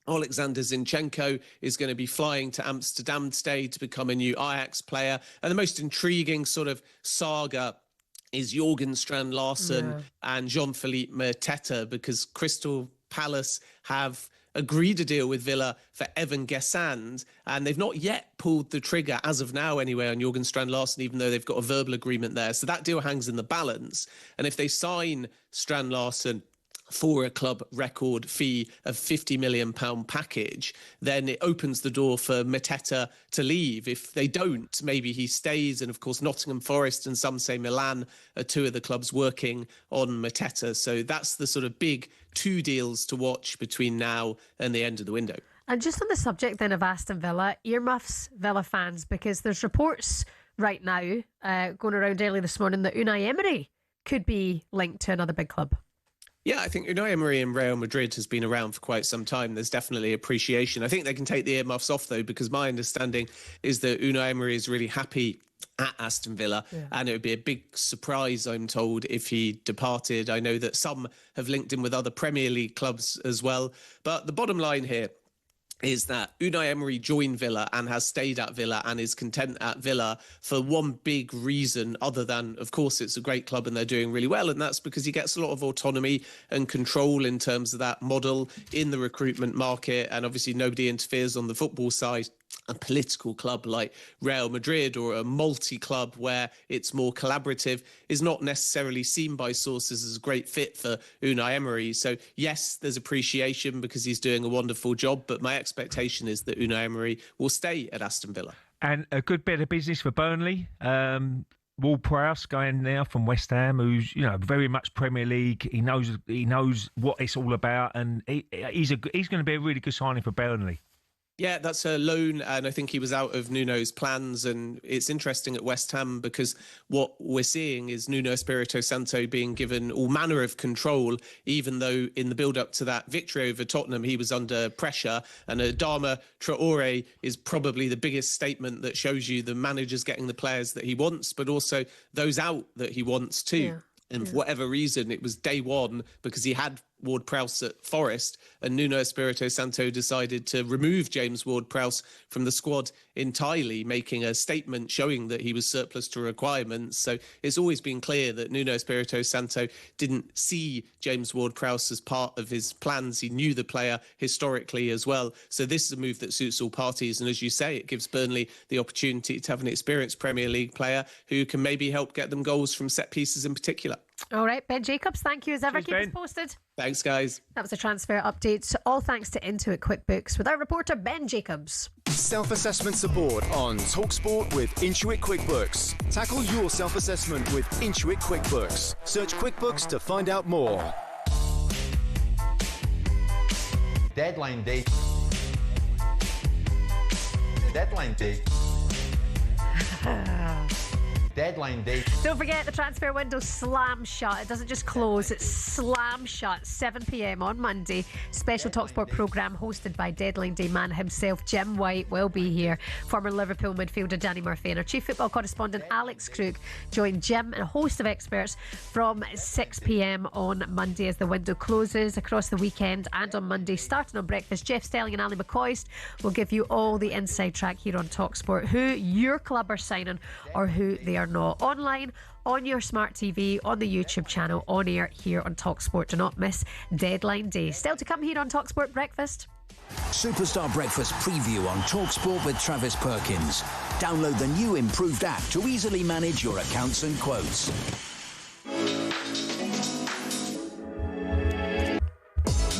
Alexander Zinchenko is going to be flying to Amsterdam today to become a new Ajax player. And the most intriguing sort of saga is Jorgen Strand Larsen and Jean-Philippe Mateta, because Crystal Palace have agreed a deal with Villa for Evan Gessand, and they've not yet pulled the trigger, as of now anyway, on Jorgen Strand Larsen, even though they've got a verbal agreement there. So that deal hangs in the balance. And if they sign Strand Larsen for a club record fee of £50 million package, then it opens the door for Mateta to leave. If they don't, maybe he stays. And of course, Nottingham Forest and some say Milan are two of the clubs working on Mateta. So that's the sort of big two deals to watch between now and the end of the window. And just on the subject then of Aston Villa, earmuffs Villa fans, because there's reports right now going around early this morning that Unai Emery could be linked to another big club. Yeah, I think Unai Emery in Real Madrid has been around for quite some time. There's definitely appreciation. I think they can take the earmuffs off, though, because my understanding is that Unai Emery is really happy at Aston Villa, and it would be a big surprise, I'm told, if he departed. I know that some have linked him with other Premier League clubs as well. But the bottom line here is that Unai Emery joined Villa and has stayed at Villa and is content at Villa for one big reason, other than, of course, it's a great club and they're doing really well, and that's because he gets a lot of autonomy and control in terms of that model in the recruitment market, and obviously nobody interferes on the football side. A political club like Real Madrid or a multi-club where it's more collaborative is not necessarily seen by sources as a great fit for Unai Emery. So yes, there's appreciation because he's doing a wonderful job, but my expectation is that Unai Emery will stay at Aston Villa. And a good bit of business for Burnley. Ward-Prowse going now from West Ham, who's very much Premier League. He knows what it's all about, and he's going to be a really good signing for Burnley. Yeah, that's a loan, and I think he was out of Nuno's plans. And it's interesting at West Ham because what we're seeing is Nuno Espirito Santo being given all manner of control, even though in the build-up to that victory over Tottenham, he was under pressure. And Adama Traore is probably the biggest statement that shows you the manager's getting the players that he wants, but also those out that he wants too. Yeah. And for whatever reason, it was day one because he had Ward-Prowse at Forest, and Nuno Espirito Santo decided to remove James Ward-Prowse from the squad entirely, making a statement showing that he was surplus to requirements. So it's always been clear that Nuno Espirito Santo didn't see James Ward-Prowse as part of his plans. He knew the player historically as well. So this is a move that suits all parties. And as you say, it gives Burnley the opportunity to have an experienced Premier League player who can maybe help get them goals from set pieces in particular. All right, Ben Jacobs, thank you as ever. Cheers, Keep us Ben. posted. Thanks, guys. That was a transfer update. So all thanks to Intuit QuickBooks with our reporter Ben Jacobs. Self-assessment support on talkSPORT with Intuit QuickBooks. Tackle your self-assessment with Intuit QuickBooks. Search QuickBooks to find out more. Deadline day. Deadline day. Deadline day. Don't forget the transfer window slams shut. It doesn't just close, it slams shut. 7 p.m. on Monday. Special talkSPORT programme hosted by Deadline Day man himself, Jim White, will be here. Former Liverpool midfielder Danny Murphy and our chief football correspondent Alex Crook join Jim and a host of experts from 6 p.m. on Monday as the window closes across the weekend and on Monday. Starting on breakfast, Jeff Stelling and Ali McCoist will give you all the inside track here on talkSPORT, who your club are signing or who they are not. Online, on your smart TV, on the YouTube channel, on air here on talkSPORT. Do not miss Deadline Day. Still to come here on talkSPORT Breakfast. Superstar Breakfast preview on talkSPORT with Travis Perkins. Download the new improved app to easily manage your accounts and quotes.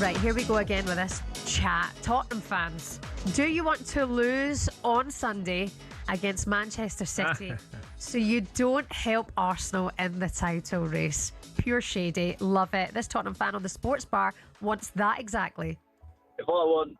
Right, here we go again with this chat. Tottenham fans, do you want to lose on Sunday against Manchester City So you don't help Arsenal in the title race. Pure shady. Love it. This Tottenham fan on the sports bar wants that exactly. If I want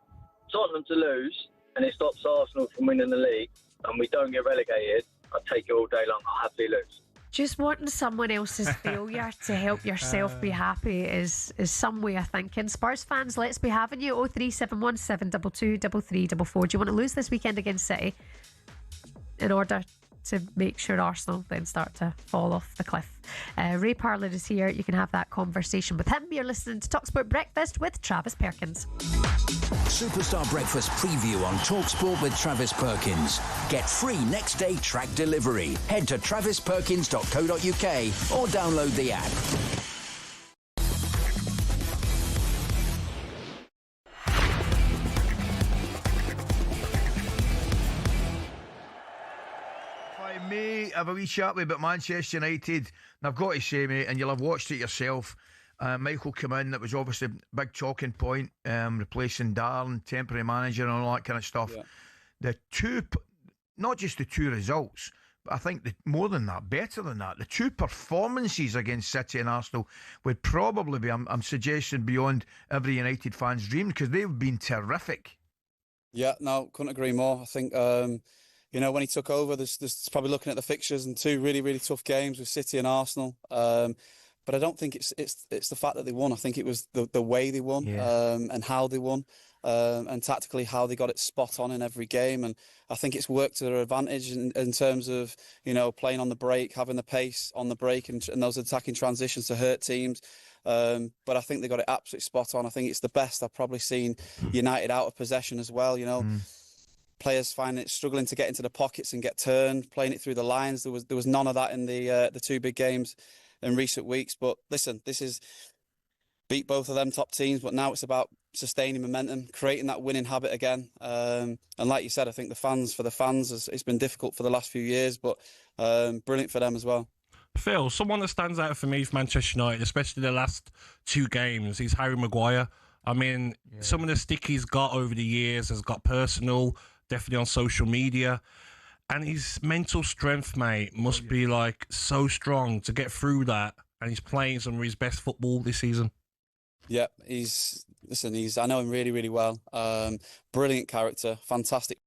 Tottenham to lose and it stops Arsenal from winning the league and we don't get relegated, I'll take it all day long. I'll happily lose. Just wanting someone else's failure to help yourself be happy is some way of thinking. Spurs fans, let's be having you. 0371 722 3344. Do you want to lose this weekend against City in order to make sure Arsenal then start to fall off the cliff? Ray Parlour is here. You can have that conversation with him. You're listening to talkSPORT Breakfast with Travis Perkins. Superstar Breakfast preview on talkSPORT with Travis Perkins. Get free next day track delivery. Head to travisperkins.co.uk or download the app. I may have a wee chat with about Manchester United, and I've got to say, mate, and you'll have watched it yourself. Michael came in, that was obviously a big talking point, replacing Darling, temporary manager and all that kind of stuff. Yeah. The two, not just the two results, but I think more than that, better than that, the two performances against City and Arsenal would probably be, I'm suggesting, beyond every United fan's dream, because they've been terrific. Yeah, no, couldn't agree more. I think, when he took over, there's probably looking at the fixtures and two really, really tough games with City and Arsenal. But I don't think it's the fact that they won. I think it was the way they won, and how they won, and tactically how they got it spot on in every game. And I think it's worked to their advantage in terms of, playing on the break, having the pace on the break and those attacking transitions to hurt teams. But I think they got it absolutely spot on. I think it's the best I've probably seen United out of possession as well. Players find it struggling to get into the pockets and get turned, playing it through the lines. There was none of that in the two big games in recent weeks. But listen, this is beat both of them top teams, but now it's about sustaining momentum, creating that winning habit again. And like you said, I think for the fans, it's been difficult for the last few years, but brilliant for them as well. Phil, someone that stands out for me for Manchester United, especially the last two games, is Harry Maguire. I mean, some of the stick he's got over the years has got personal, definitely on social media. And his mental strength, mate, must be so strong to get through that. And he's playing some of his best football this season. Yeah, I know him really, really well. Brilliant character, fantastic.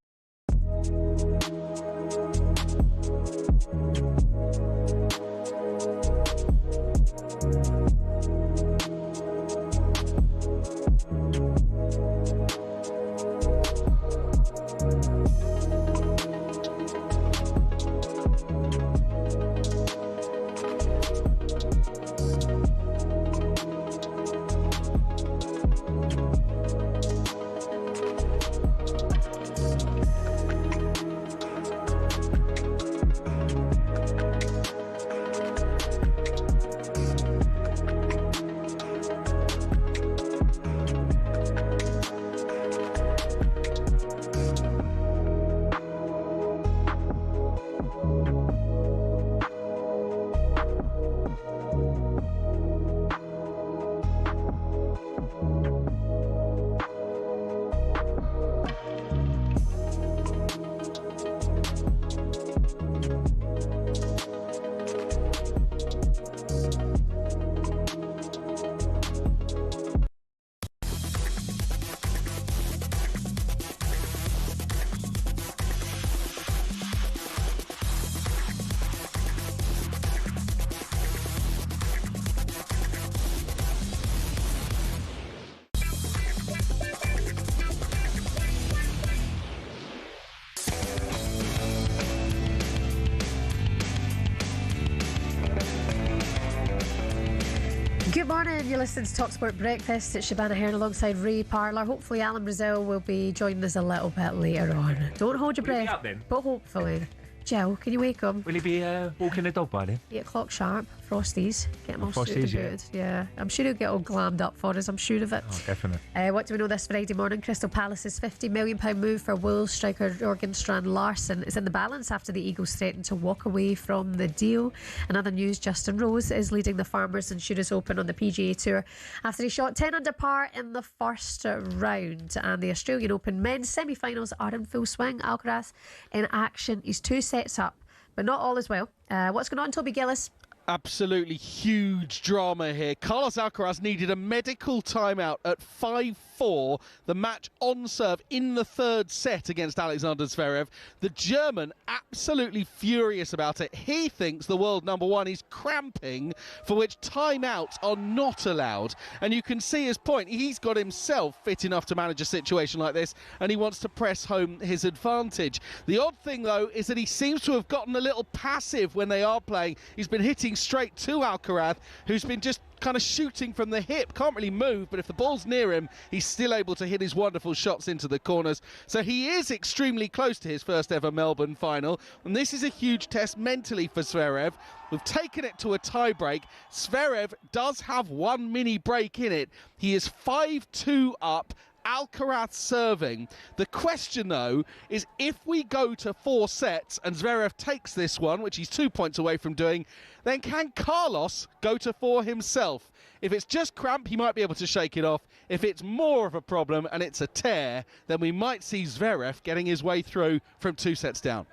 Good morning, you're listening to talkSPORT Breakfast. It's Shabana Hearn alongside Ray Parlour. Hopefully Alan Brazil will be joining us a little bit later on. Don't hold your breath, be up then? But hopefully. Jill, can you wake him? Will he be walking the dog by then? 8 o'clock sharp, Frosties. Get him all Frosties, suited good. Yeah. I'm sure he'll get all glammed up for us, I'm sure of it. Oh, definitely. What do we know this Friday morning? Crystal Palace's £50 million move for Wolves striker Jorgen Strand Larsen is in the balance after the Eagles threatened to walk away from the deal. In other news, Justin Rose is leading the Farmers Insurance Open on the PGA Tour after he shot 10 under par in the first round. And the Australian Open men's semi-finals are in full swing. Alcaraz in action. He's 2 sets up but not all as well. What's going on, Toby Gillis? Absolutely huge drama here. Carlos Alcaraz needed a medical timeout at 5-4, the match on serve in the third set against Alexander Zverev. The German absolutely furious about it. He thinks the world number one is cramping, for which timeouts are not allowed. And you can see his point. He's got himself fit enough to manage a situation like this, and he wants to press home his advantage. The odd thing, though, is that he seems to have gotten a little passive when they are playing. He's been hitting straight to Alcaraz, who's been just kind of shooting from the hip, can't really move, but if the ball's near him, he's still able to hit his wonderful shots into the corners. So he is extremely close to his first ever Melbourne final, and this is a huge test mentally for Zverev. We've taken it to a tie-break. Zverev does have one mini break in it. He is 5-2 up. Alcaraz serving. The question, though, is if we go to 4 sets and Zverev takes this one, which he's 2 points away from doing, then can Carlos go to 4 himself? If it's just cramp, he might be able to shake it off. If it's more of a problem and it's a tear, then we might see Zverev getting his way through from 2 sets down.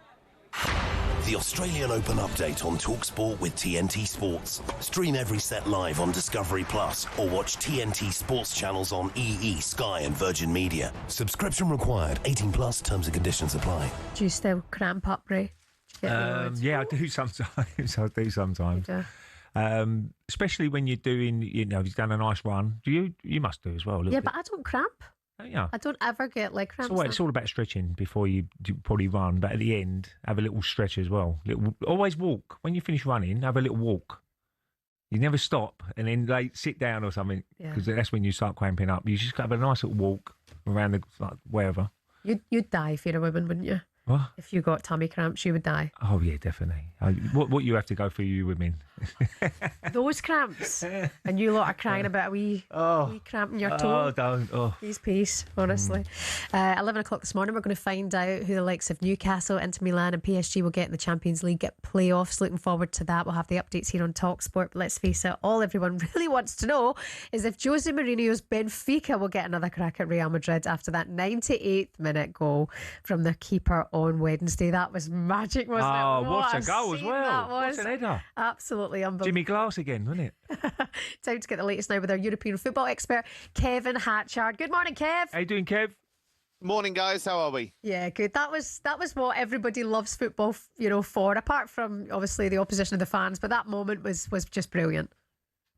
The Australian Open update on talkSPORT with TNT Sports. Stream every set live on Discovery Plus or watch TNT Sports channels on EE, Sky and Virgin Media. Subscription required. 18 plus. Terms and conditions apply. Do you still cramp up, Ray? Yeah, I do sometimes. Especially when you're doing, you've done a nice run. You must do as well. Yeah, but I don't cramp. Yeah. I don't ever get leg cramps. It's all about stretching before you probably run, but at the end, have a little stretch as well. Always walk. When you finish running, have a little walk. You never stop and then sit down or something, because that's when you start cramping up. You just have a nice little walk around wherever. You'd die if you're a woman, wouldn't you? What? If you got tummy cramps, you would die. Oh, yeah, definitely. What you have to go through, you women. Those cramps. And you lot are crying about a wee cramp in your toe. Oh, don't. Oh. Peace, honestly. 11 o'clock this morning, we're going to find out who the likes of Newcastle, Inter Milan and PSG will get in the Champions League playoffs. Looking forward to that. We'll have the updates here on talkSPORT. But let's face it, all everyone really wants to know is if Jose Mourinho's Benfica will get another crack at Real Madrid after that 98th minute goal from the keeper on Wednesday. That was magic, wasn't it? Oh, what a goal as well. That was what an header. Absolutely unbelievable. Jimmy Glass again, wasn't it? Time to get the latest now with our European football expert, Kevin Hatchard. Good morning, Kev. How you doing, Kev? Morning, guys. How are we? Yeah, good. That was what everybody loves football, for, apart from obviously the opposition of the fans. But that moment was just brilliant.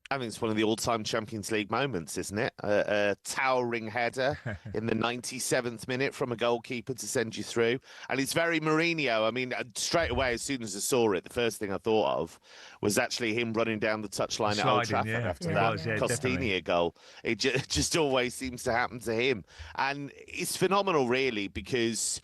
I mean, it's one of the all-time Champions League moments, isn't it? A towering header in the 97th minute from a goalkeeper to send you through. And it's very Mourinho. I mean, straight away, as soon as I saw it, the first thing I thought of was actually him running down the touchline at Old Trafford after that Costinha goal. It just always seems to happen to him. And it's phenomenal, really, because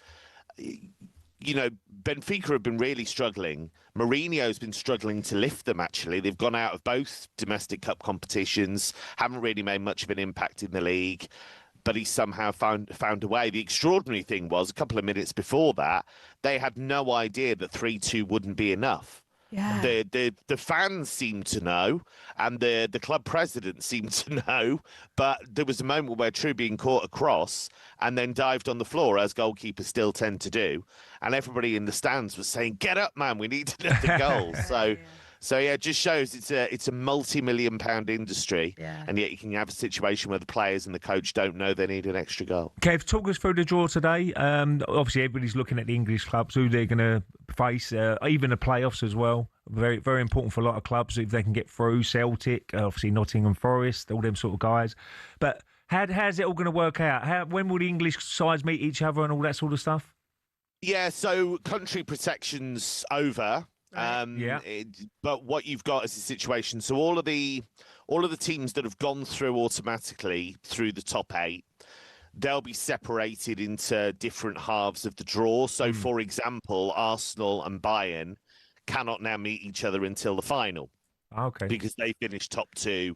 Benfica have been really struggling. Mourinho's been struggling to lift them, actually. They've gone out of both domestic cup competitions, haven't really made much of an impact in the league, but he's somehow found a way. The extraordinary thing was, a couple of minutes before that, they had no idea that 3-2 wouldn't be enough. Yeah. The fans seemed to know, and the club president seemed to know, but there was a moment where Trubin caught a cross and then dived on the floor, as goalkeepers still tend to do, and everybody in the stands was saying, "Get up, man! We need another goal." So yeah, it just shows it's a multi-million-pound industry, and yet you can have a situation where the players and the coach don't know they need an extra goal. Kev, talk us through the draw today. Obviously, everybody's looking at the English clubs, who they're going to face, even the playoffs as well. Very, very important for a lot of clubs if they can get through. Celtic, obviously Nottingham Forest, all them sort of guys. But how's it all going to work out? When will the English sides meet each other and all that sort of stuff? Yeah, so country protection's over. But what you've got is a situation. So all of the teams that have gone through automatically through the top 8, they'll be separated into different halves of the draw. So, for example, Arsenal and Bayern cannot now meet each other until the final. Okay. Because they finished top 2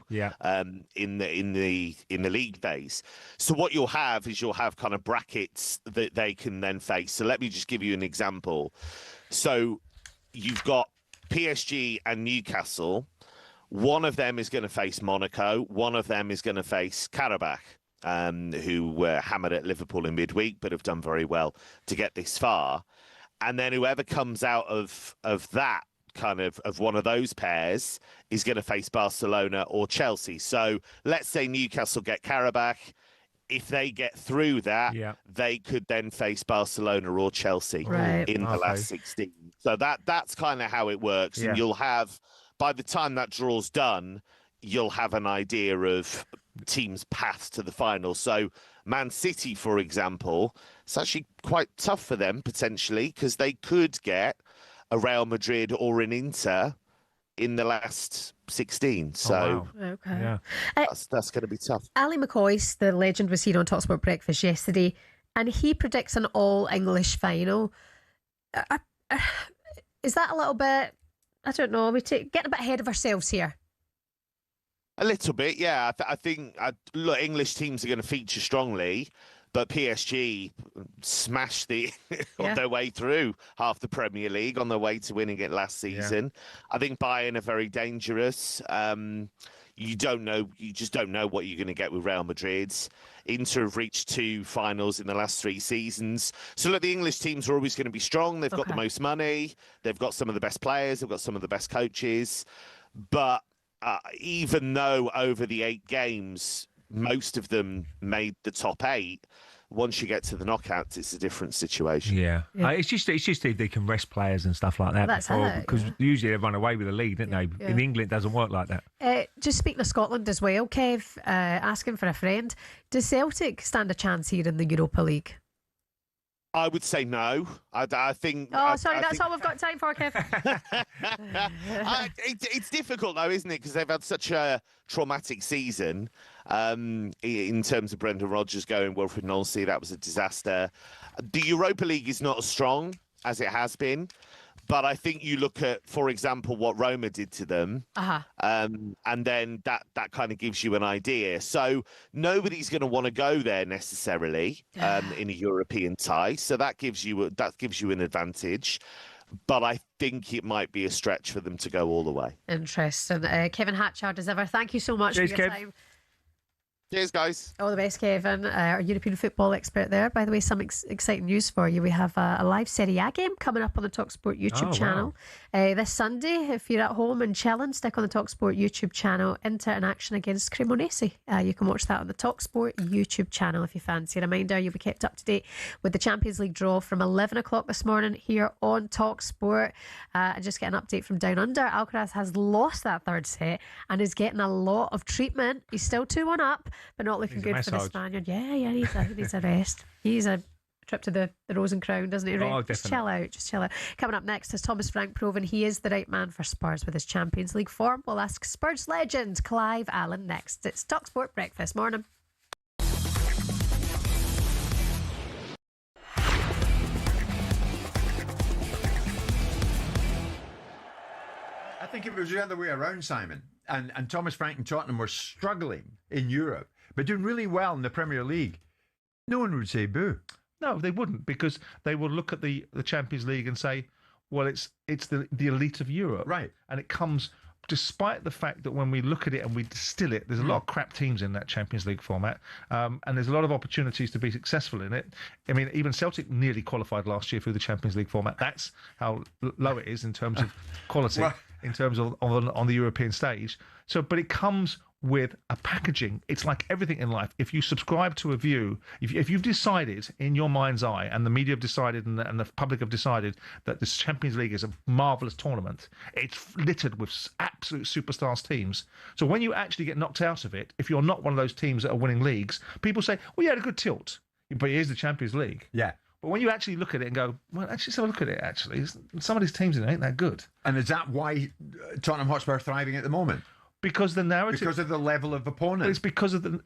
in the league phase. So what you'll have is kind of brackets that they can then face. So let me just give you an example. So you've got PSG and Newcastle. One of them is going to face Monaco. One of them is going to face Karabakh, who were hammered at Liverpool in midweek, but have done very well to get this far. and then whoever comes out of that kind of one of those pairs is going to face Barcelona or Chelsea. So let's say Newcastle get Carrick. If they get through that, they could then face Barcelona or Chelsea in the last 16. So that's kind of how it works. And you'll have, by the time that draw's done, you'll have an idea of teams' paths to the final. So Man City, for example, it's actually quite tough for them potentially, because they could get a Real Madrid or an Inter in the last 16. So that's going to be tough. Ali McCoy, the legend, was here on TalkSport Breakfast yesterday, and he predicts an all-English final. Is that a little bit, I don't know, getting a bit ahead of ourselves here? A little bit, yeah. I think look, English teams are going to feature strongly, but PSG smashed on their way through half the Premier League on their way to winning it last season. I think Bayern are very dangerous. You just don't know what you're going to get with Real Madrid. Inter have reached 2 finals in the last 3 seasons. So look, the English teams are always going to be strong. They've got the most money. They've got some of the best players. They've got some of the best coaches. But even though over the 8 games, most of them made the top 8, once you get to the knockouts, it's a different situation. Yeah. It's just if they can rest players and stuff like that. Because usually they run away with the lead, don't they? In England, it doesn't work like that. Just speaking of Scotland as well, Kev, asking for a friend, does Celtic stand a chance here in the Europa League? I would say no. I think. Oh, sorry, that's all we've got time for, Kev. It's difficult though, isn't it? Because they've had such a traumatic season. In terms of Brendan Rodgers going, Wilfred Knowlesy, that was a disaster. The Europa League is not as strong as it has been. But I think you look at, for example, what Roma did to them, and then that kind of gives you an idea. So nobody's going to want to go there necessarily in a European tie. So that gives you an advantage. But I think it might be a stretch for them to go all the way. Interesting. Kevin Hatchard, as ever, thank you so much for your time. Cheers, guys. All the best, Kevin, our European football expert there. By the way, some exciting news for you. We have a live Serie A game coming up on the talkSPORT YouTube channel this Sunday. If you're at home and chilling, stick on the talkSPORT YouTube channel. Inter in action against Cremonese. You can watch that on the talkSPORT YouTube channel if you fancy. A reminder, you'll be kept up to date with the Champions League draw from 11 o'clock this morning here on talkSPORT. And just get an update from Down Under. Alcaraz has lost that third set and is getting a lot of treatment. He's still 2-1 up, but not looking good for the Spaniard. Yeah, he needs a rest. He needs a trip to the Rose and Crown, doesn't he? Right? Just chill out. Coming up next is Thomas Frank proven he is the right man for Spurs with his Champions League form. We'll ask Spurs legend Clive Allen next. It's talkSPORT Breakfast. Morning. I think it was the other way around, Simon. And Thomas Frank and Tottenham were struggling in Europe, but doing really well in the Premier League. No one would say boo. No, they wouldn't, because they will look at the Champions League and say, well, it's the elite of Europe. Right. And it comes, despite the fact that when we look at it and we distill it, there's a lot of crap teams in that Champions League format, and there's a lot of opportunities to be successful in it. I mean, even Celtic nearly qualified last year through the Champions League format. That's how low it is in terms of quality. In terms of on the European stage. So, but it comes with a packaging. It's like everything in life. If you subscribe to a view, if you've decided in your mind's eye, and the media have decided and the public have decided that this Champions League is a marvellous tournament, it's littered with absolute superstars teams. So when you actually get knocked out of it, if you're not one of those teams that are winning leagues, people say, well, you had a good tilt, but here's the Champions League. Yeah. But when you actually look at it and go, well, actually, so look at it, actually, some of these teams ain't that good. And is that why Tottenham Hotspur are thriving at the moment? Because the narrative... Because of the level of opponent. It's because of the...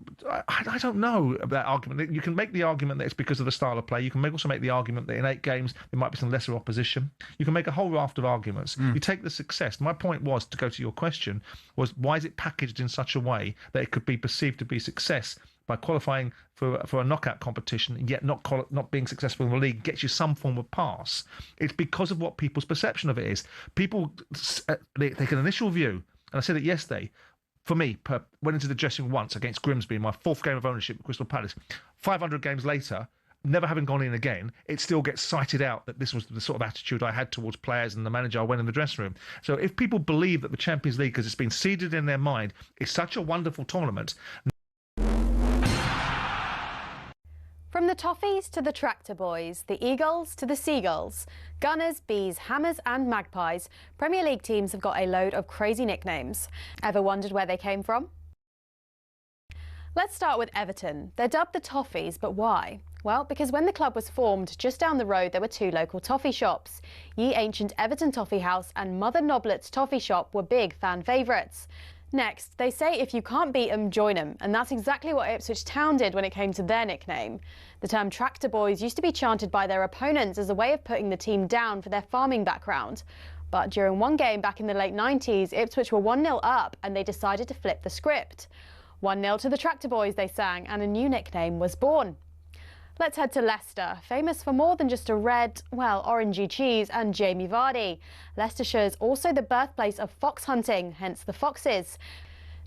I don't know that argument. You can make the argument that it's because of the style of play. You can also make the argument that in 8 games, there might be some lesser opposition. You can make a whole raft of arguments. You take the success. My point was, to go to your question, was why is it packaged in such a way that it could be perceived to be success by qualifying for a knockout competition and yet not being successful in the league gets you some form of pass? It's because of what people's perception of it is. People take an initial view, and I said it yesterday, for me, went into the dressing room once against Grimsby in my 4th game of ownership at Crystal Palace. 500 games later, never having gone in again, it still gets cited out that this was the sort of attitude I had towards players and the manager I went in the dressing room. So if people believe that the Champions League, because it's been seeded in their mind, is such a wonderful tournament. From the Toffees to the Tractor Boys, the Eagles to the Seagulls, Gunners, Bees, Hammers and Magpies, Premier League teams have got a load of crazy nicknames. Ever wondered where they came from? Let's start with Everton. They're dubbed the Toffees, but why? Well, because when the club was formed, just down the road there were two local toffee shops. Ye Ancient Everton Toffee House and Mother Noblet's Toffee Shop were big fan favourites. Next, they say if you can't beat 'em, join 'em, and that's exactly what Ipswich Town did when it came to their nickname. The term Tractor Boys used to be chanted by their opponents as a way of putting the team down for their farming background. But during one game back in the late 90s, Ipswich were 1-0 up and they decided to flip the script. 1-0 to the Tractor Boys, they sang, and a new nickname was born. Let's head to Leicester, famous for more than just a red, well, orangey cheese and Jamie Vardy. Leicestershire is also the birthplace of fox hunting, hence the Foxes.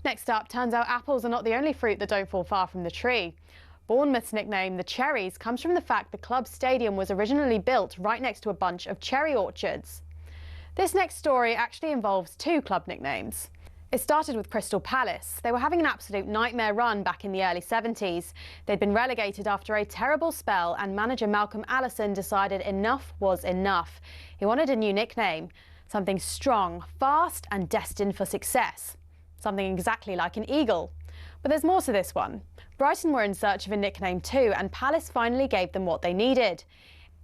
Next up, turns out apples are not the only fruit that don't fall far from the tree. Bournemouth's nickname, the Cherries, comes from the fact the club's stadium was originally built right next to a bunch of cherry orchards. This next story actually involves two club nicknames. It started with Crystal Palace. They were having an absolute nightmare run back in the early 70s. They'd been relegated after a terrible spell and manager Malcolm Allison decided enough was enough. He wanted a new nickname, something strong, fast and destined for success. Something exactly like an eagle. But there's more to this one. Brighton were in search of a nickname too, and Palace finally gave them what they needed.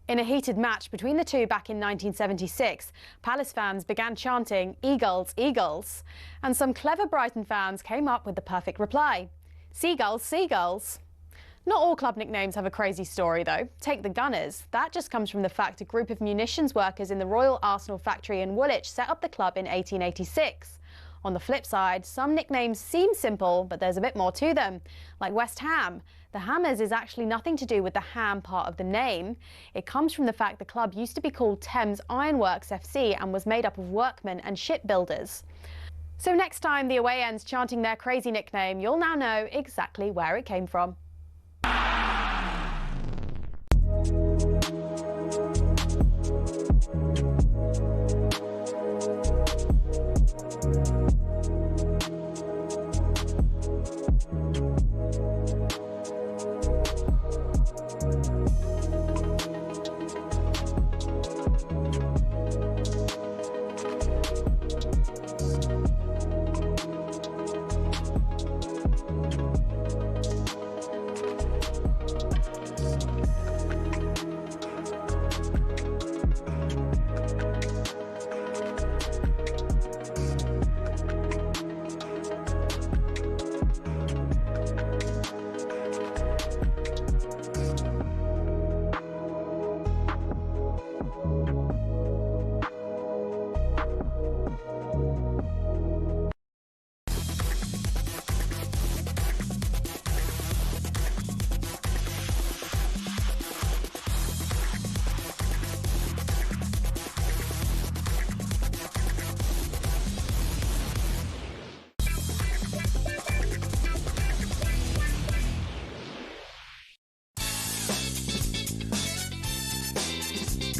In a heated match between the two back in 1976, Palace fans began chanting, "Eagles, Eagles." And some clever Brighton fans came up with the perfect reply, "Seagulls, Seagulls." Not all club nicknames have a crazy story though. Take the Gunners. That just comes from the fact a group of munitions workers in the Royal Arsenal factory in Woolwich set up the club in 1886. On the flip side, some nicknames seem simple, but there's a bit more to them. Like West Ham. The Hammers is actually nothing to do with the ham part of the name. It comes from the fact the club used to be called Thames Ironworks FC and was made up of workmen and shipbuilders. So next time the away end's chanting their crazy nickname, you'll now know exactly where it came from.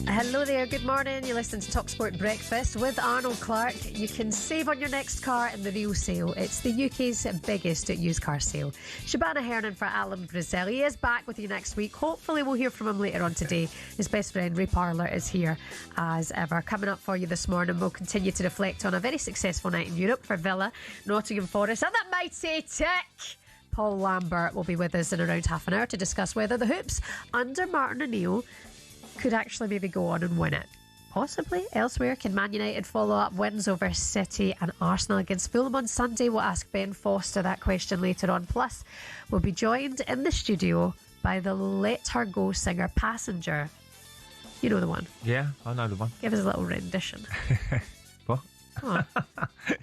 Hello there, good morning. You listen to talkSPORT Breakfast with Arnold Clark. You can save on your next car in the real sale. It's the UK's biggest used car sale. Shabana Hernan for Alan Brazil. He is back with you next week. Hopefully we'll hear from him later on today. His best friend Ray Parlour is here as ever. Coming up for you this morning, we'll continue to reflect on a very successful night in Europe for Villa, Nottingham Forest and the mighty Tick. Paul Lambert will be with us in around half an hour to discuss whether the Hoops under Martin O'Neill could actually maybe go on and win it. Possibly. Elsewhere, can Man United follow up wins over City and Arsenal against Fulham on Sunday? We'll ask Ben Foster that question later on. Plus, we'll be joined in the studio by the Let Her Go singer Passenger. You know the one. Yeah, I know the one. Give us a little rendition. What? Come on.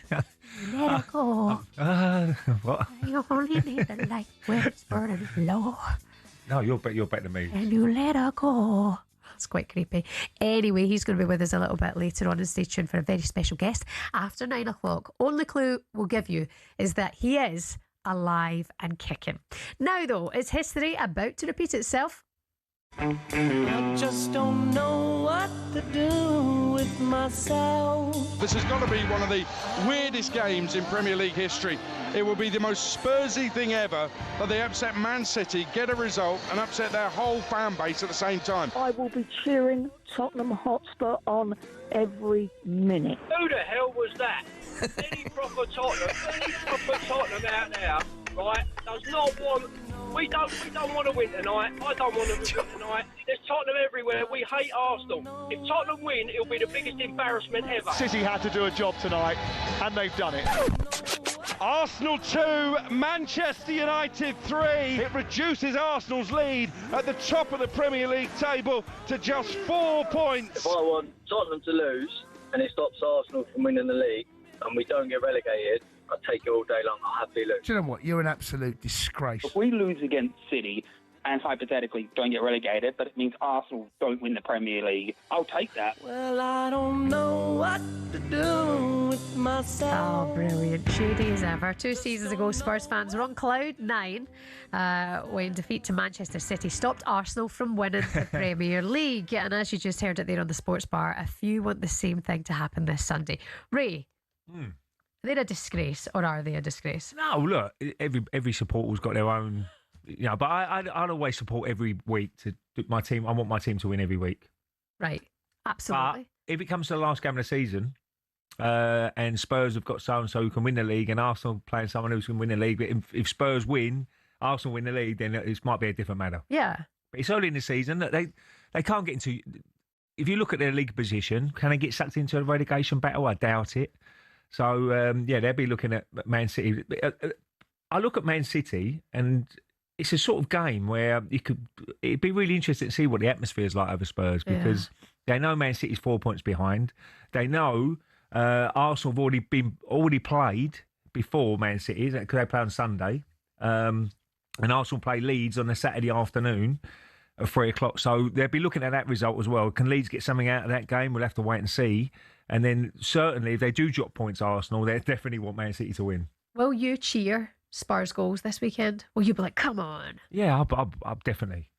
Let her go. What? You only need the light whisper and low. No, you're better than me. And you let her go. It's quite creepy. Anyway, he's going to be with us a little bit later on, and stay tuned for a very special guest after 9 o'clock. Only clue we'll give you is that he is alive and kicking. Now, though, is history about to repeat itself? I just don't know what to do with myself. This has got to be one of the weirdest games in Premier League history. It will be the most Spursy thing ever that they upset Man City, get a result, and upset their whole fan base at the same time. I will be cheering Tottenham Hotspur on every minute. Who the hell was that? Any proper Tottenham out there, right, does not want... We don't want to win tonight. I don't want to win tonight. There's Tottenham everywhere. We hate Arsenal. If Tottenham win, it'll be the biggest embarrassment ever. City had to do a job tonight, and they've done it. Arsenal 2, Manchester United 3. It reduces Arsenal's lead at the top of the Premier League table to just 4 points. If I want Tottenham to lose and it stops Arsenal from winning the league and we don't get relegated, I'll take it all day long. I'll happily lose. Do you know what? You're an absolute disgrace. If we lose against City and hypothetically don't get relegated, but it means Arsenal don't win the Premier League, I'll take that. Well, I don't know what to do with myself. Oh, brilliant. Shady as ever. 2 seasons ago, Spurs fans were on cloud 9 when defeat to Manchester City stopped Arsenal from winning the Premier League. And as you just heard it there on the Sports Bar, a few want the same thing to happen this Sunday. Ray, are they a disgrace or are they a disgrace? No, look, every supporter's got their own, but I'd always support every week to my team. I want my team to win every week. Right, absolutely. But if it comes to the last game of the season, and Spurs have got so-and-so who can win the league and Arsenal playing someone who can win the league, but if Spurs win, Arsenal win the league, then it might be a different matter. Yeah. But it's early in the season that they can't get into... If you look at their league position, can they get sucked into a relegation battle? I doubt it. So, they'll be looking at Man City. I look at Man City and it's a sort of game where it'd be really interesting to see what the atmosphere is like over Spurs because they know Man City's 4 points behind. They know Arsenal have already played before Man City because they play on Sunday. And Arsenal play Leeds on a Saturday afternoon at 3 o'clock. So they'll be looking at that result as well. Can Leeds get something out of that game? We'll have to wait and see. And then certainly if they do drop points Arsenal, they definitely want Man City to win. Will you cheer Spurs goals this weekend? Will you be like, come on? Yeah, I'll definitely.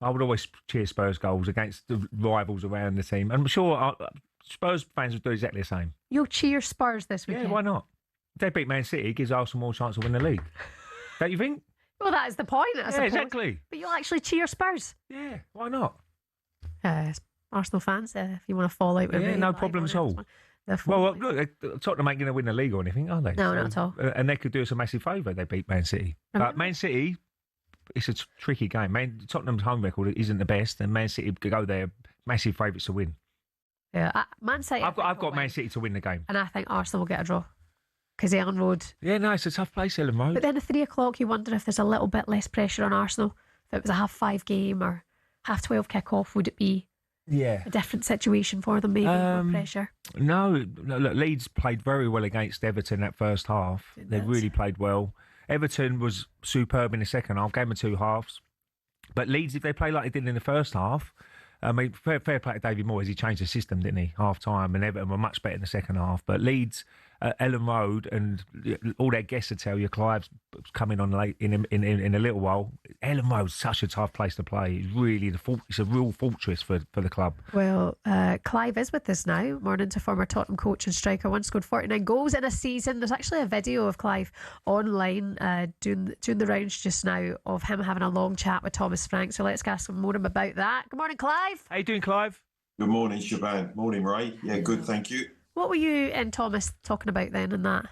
I would always cheer Spurs goals against the rivals around the team. I'm sure Spurs fans would do exactly the same. You'll cheer Spurs this weekend? Yeah, why not? If they beat Man City, it gives Arsenal more chance to win the league. Don't you think? Well, that is the point, I suppose. Exactly. But you'll actually cheer Spurs? Yeah, why not? Arsenal fans, if you want to fall out with me. No problem at all. Well, look, Tottenham ain't going to win the league or anything, are they? No, not at all. And they could do us a massive favour if they beat Man City. But Man City, it's a tricky game. Tottenham's home record isn't the best, and Man City could go there, massive favourites to win. Yeah, Man City. I've got Man City to win the game. And I think Arsenal will get a draw. Because Ellen Road. Yeah, no, it's a tough place, Ellen Road. But then at 3 o'clock, you wonder if there's a little bit less pressure on Arsenal. If it was a 5:30 game or 12:30 kick-off, would it be a different situation for them, maybe, more pressure? No, look, Leeds played very well against Everton that first half. They really played well. Everton was superb in the second half, game of 2 halves. But Leeds, if they play like they did in the first half, I mean, fair play to David Moyes, he changed the system, didn't he, half-time, and Everton were much better in the second half. But Leeds, Ellen Road, and all their guests will tell you, Clive's coming on late in a little while. Ellen Road's such a tough place to play. It's really it's a real fortress for the club. Well, Clive is with us now. Morning to former Tottenham coach and striker. Once scored 49 goals in a season. There's actually a video of Clive online doing the rounds just now of him having a long chat with Thomas Frank. So let's ask him more about that. Good morning, Clive. How you doing, Clive? Good morning, Shaban. Morning, Ray. Yeah, good, thank you. What were you and Thomas talking about then in that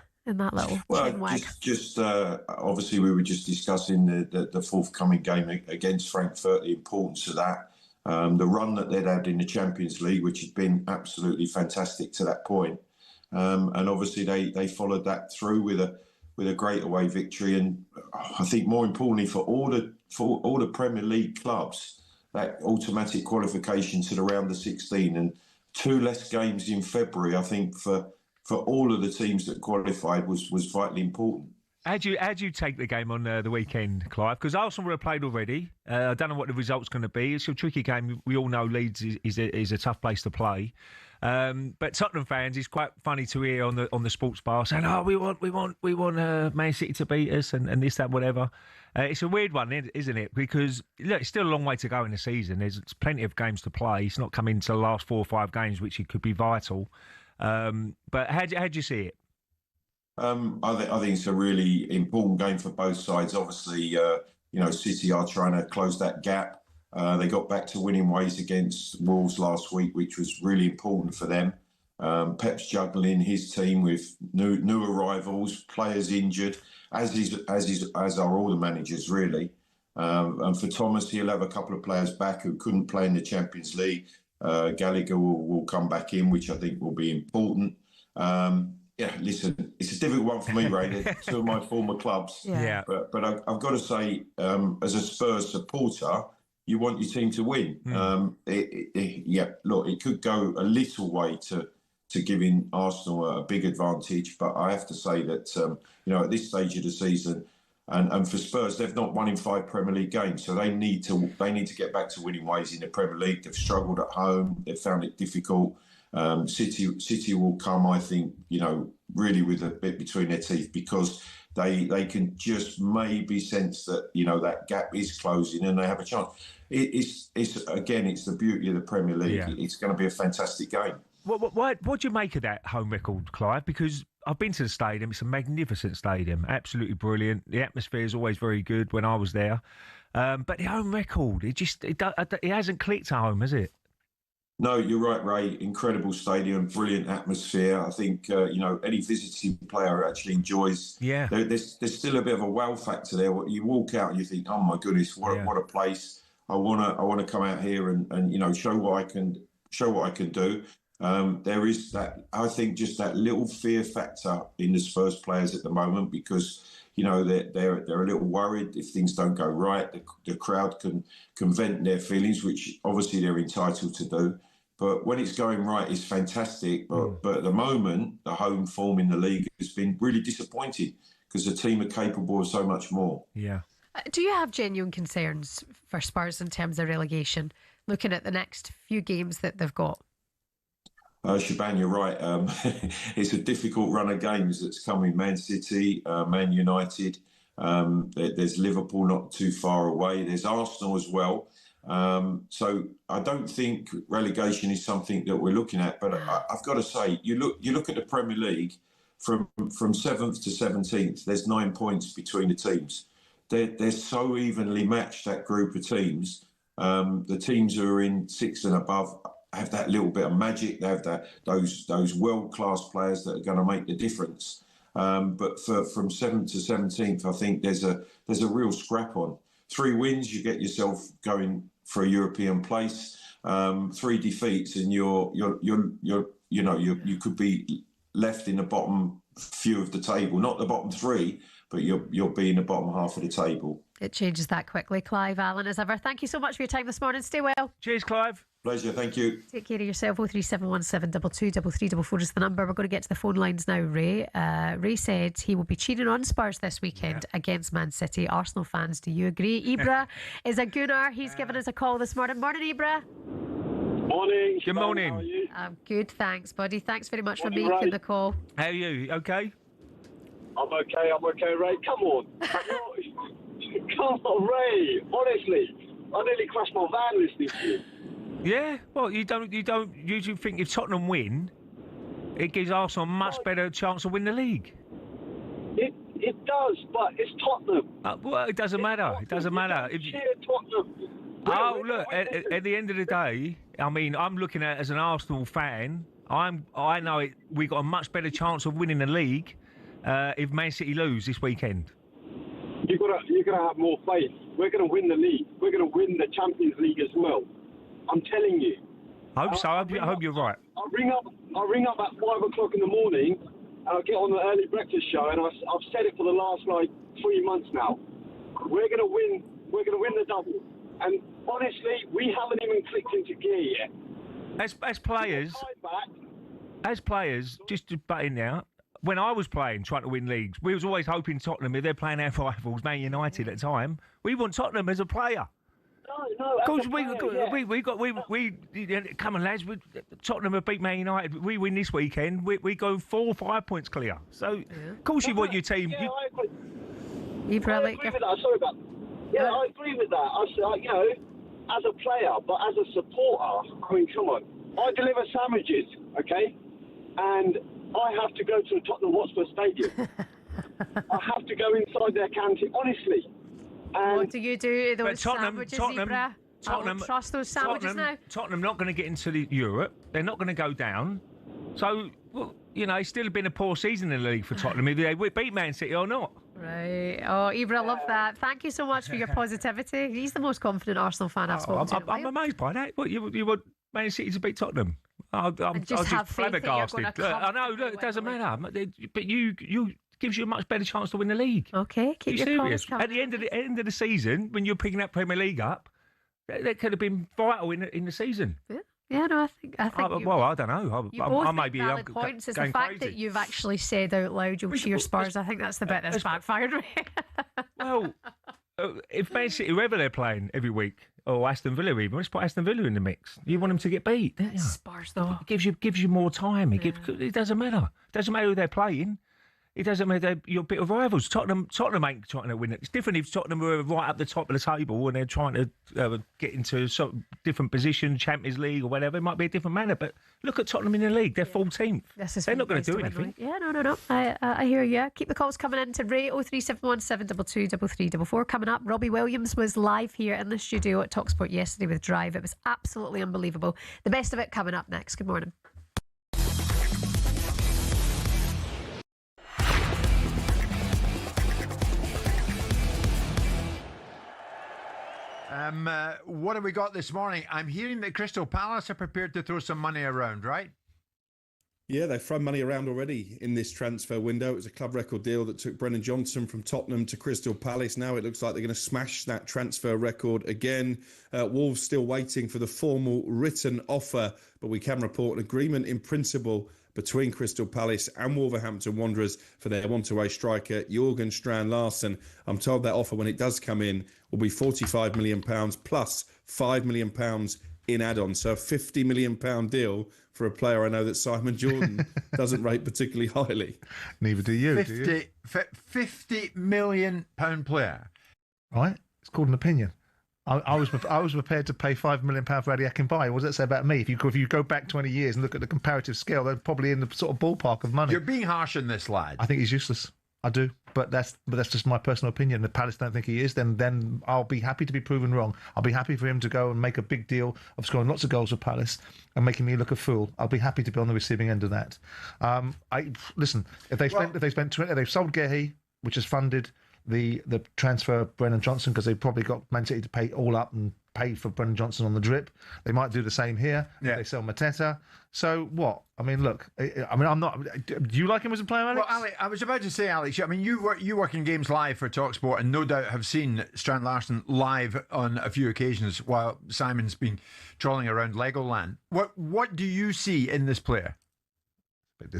little chinwag? Just obviously we were just discussing the forthcoming game against Frankfurt, the importance of that, the run that they'd had in the Champions League, which had been absolutely fantastic to that point, and obviously they followed that through with a great away victory, and I think more importantly for all the Premier League clubs, that automatic qualification to the round of 16 and 2 less games in February, I think for all of the teams that qualified was vitally important. How do you take the game on the weekend, Clive? Because Arsenal would have played already. I don't know what the result's going to be. It's a tricky game. We all know Leeds is a tough place to play. But Tottenham fans, it's quite funny to hear on the sports bar saying, "Oh, we want Man City to beat us and this, that, whatever." It's a weird one, isn't it? Because look, it's still a long way to go in the season. There's plenty of games to play. It's not coming to the last 4 or 5 games, which it could be vital. But how do you see it? I think it's a really important game for both sides. Obviously, City are trying to close that gap. They got back to winning ways against Wolves last week, which was really important for them. Pep's juggling his team with new arrivals, players injured, as are all the managers really. And for Thomas, he'll have a couple of players back who couldn't play in the Champions League. Gallagher will come back in, which I think will be important. Listen, it's a difficult one for me, Ray. They're 2 of my former clubs. Yeah. But I've got to say, as a Spurs supporter, you want your team to win. Look, it could go a little way to giving Arsenal a big advantage, but I have to say that at this stage of the season, and for Spurs, they've not won in 5 Premier League games, so they need to get back to winning ways in the Premier League. They've struggled at home; they've found it difficult. City will come, I think, really with a bit between their teeth, because they can just maybe sense that that gap is closing and they have a chance. It's the beauty of the Premier League. Yeah. It's going to be a fantastic game. What do you make of that home record, Clive? Because I've been to the stadium. It's a magnificent stadium, absolutely brilliant. The atmosphere is always very good when I was there. But the home record, it hasn't clicked at home, has it? No, you're right, Ray. Incredible stadium, brilliant atmosphere. I think any visiting player actually enjoys. Yeah. There's still a bit of a wow factor there. You walk out and you think, oh my goodness, what a place! I wanna come out here and show what I can do. There is that, I think, just that little fear factor in the Spurs players at the moment, because they're a little worried if things don't go right. The crowd can vent their feelings, which obviously they're entitled to do. But when it's going right, it's fantastic. But at the moment, the home form in the league has been really disappointing, because the team are capable of so much more. Yeah. Do you have genuine concerns for Spurs in terms of relegation, looking at the next few games that they've got? Shaban, you're right. It's a difficult run of games that's coming. Man City, Man United. There's Liverpool not too far away. There's Arsenal as well. So I don't think relegation is something that we're looking at. But I've got to say, you look at the Premier League from 7th to 17th. There's 9 points between the teams. They're so evenly matched, that group of teams. The teams who are in 6th and above have that little bit of magic. They have those world-class players that are going to make the difference. But from 7th to 17th, I think there's a real scrap on. 3 wins, you get yourself going for a European place. 3 defeats, and you could be left in the bottom few of the table, not the bottom 3, but you'll be in the bottom half of the table. It changes that quickly. Clive Allen, as ever, thank you so much for your time this morning. Stay well. Cheers, Clive. Pleasure, thank you. Take care of yourself. 03717 223344 is the number. We're going to get to the phone lines now, Ray. Ray said he will be cheering on Spurs this weekend against Man City. Arsenal fans, do you agree? Ibra is a gooner. He's given us a call this morning. Morning, Ibra. Morning. Good morning. How are you? I'm good, thanks, buddy. Thanks very much Morning, for making Ray. the call. How are you? Okay? I'm okay, Ray. Come on. Come on, Ray. Honestly, I nearly crashed my van listening to you. Yeah? Well, you don't usually think if Tottenham win, it gives Arsenal a much better chance to win the league? It does, but it's Tottenham. Well, it doesn't matter. It doesn't matter. Cheer Tottenham. Oh, look, at the end of the day, I mean, I'm looking at it as an Arsenal fan. I know we got a much better chance of winning the league if Man City lose this weekend. You're gonna have more faith. We're gonna win the league. We're gonna win the Champions League as well. I'm telling you. I hope so. I hope you're right. I'll ring up at 5 o'clock in the morning, and I'll get on the early breakfast show, and I've said it for the last 3 months now. We're gonna win. We're gonna win the double. And honestly, we haven't even clicked into gear yet. As players, just to butt in there, when I was playing, trying to win leagues, we was always hoping Tottenham, if they're playing our rivals, Man United at the time, we want Tottenham as a player. No. Of course, come on, lads. Tottenham have beat Man United. We win this weekend. We go 4 or 5 points clear. So, of course, you want your team. Yeah, I agree. You probably. I agree with that. Sorry about. Yeah, I agree with that. You know, as a player, but as a supporter, I mean, come on. I deliver sandwiches, okay, and I have to go to the Tottenham Hotspur Stadium. I have to go inside their canteen, honestly. And what do you do to those sandwiches, Zebra? I Tottenham, don't trust those sandwiches now. Tottenham not going to get into Europe. They're not going to go down. So, well, you know, it's still been a poor season in the league for Tottenham. Either they beat Man City or not. Right. Oh, Ibra, I love that. Thank you so much for your positivity. He's the most confident Arsenal fan I've spoken to. I'm amazed by that. What, you want Man City to beat Tottenham? I'm just flabbergasted. I know. Look, it doesn't matter. But you gives you a much better chance to win the league. Okay, keep your comments coming. At the end of the season, when you're picking that Premier League up, that could have been vital in the season. Yeah, no, I think. Well, I don't know. I may be valid points. It's the fact that you've actually said out loud you'll cheer Spurs. I think that's the bit that's backfired. Well, if Man City, whoever they're playing every week, or Aston Villa even, let's put Aston Villa in the mix. You want them to get beat. Spurs, though. It gives you more time. It doesn't matter. It doesn't matter who they're playing. It doesn't matter. You're a bit of rivals. Tottenham ain't trying to win it. It's different if Tottenham were right up the top of the table and they're trying to get into some different position, Champions League or whatever. It might be a different manner. But look at Tottenham in the league. They're 14th. They're not going to do anything. Yeah, no. I hear you. Keep the calls coming in to Ray 03717223344. Coming up, Robbie Williams was live here in the studio at talkSPORT yesterday with Drive. It was absolutely unbelievable. The best of it coming up next. Good morning. What have we got this morning? I'm hearing that Crystal Palace are prepared to throw some money around, right? Yeah, they've thrown money around already in this transfer window. It was a club record deal that took Brennan Johnson from Tottenham to Crystal Palace. Now it looks like they're going to smash that transfer record again. Wolves still waiting for the formal written offer, but we can report an agreement in principle between Crystal Palace and Wolverhampton Wanderers for their one-to-way striker, Jorgen Strand Larsen. I'm told that offer, when it does come in, will be £45 million plus £5 million in add-ons. So a £50 million deal for a player I know that Simon Jordan doesn't rate particularly highly. Neither do you. £50 million player. Right? It's called an opinion. I was prepared to pay £5 million for Raducanu. What does that say about me? If you go back 20 years and look at the comparative scale, they're probably in the sort of ballpark of money. You're being harsh on this lad. I think he's useless. I do, but that's just my personal opinion. If Palace don't think he is, then I'll be happy to be proven wrong. I'll be happy for him to go and make a big deal of scoring lots of goals for Palace and making me look a fool. I'll be happy to be on the receiving end of that. Listen, if they've sold Gehi, which has funded the transfer of Brennan Johnson, because they've probably got Man City to pay all up and pay for Brennan Johnson on the drip. They might do the same here. Yeah. They sell Mateta. So what? I mean, look. I'm not. Do you like him as a player, Alex? Well, Alex, I was about to say, Alex. I mean, you work in games live for talkSPORT, and no doubt have seen Strand Larsen live on a few occasions while Simon's been trolling around Legoland. What do you see in this player?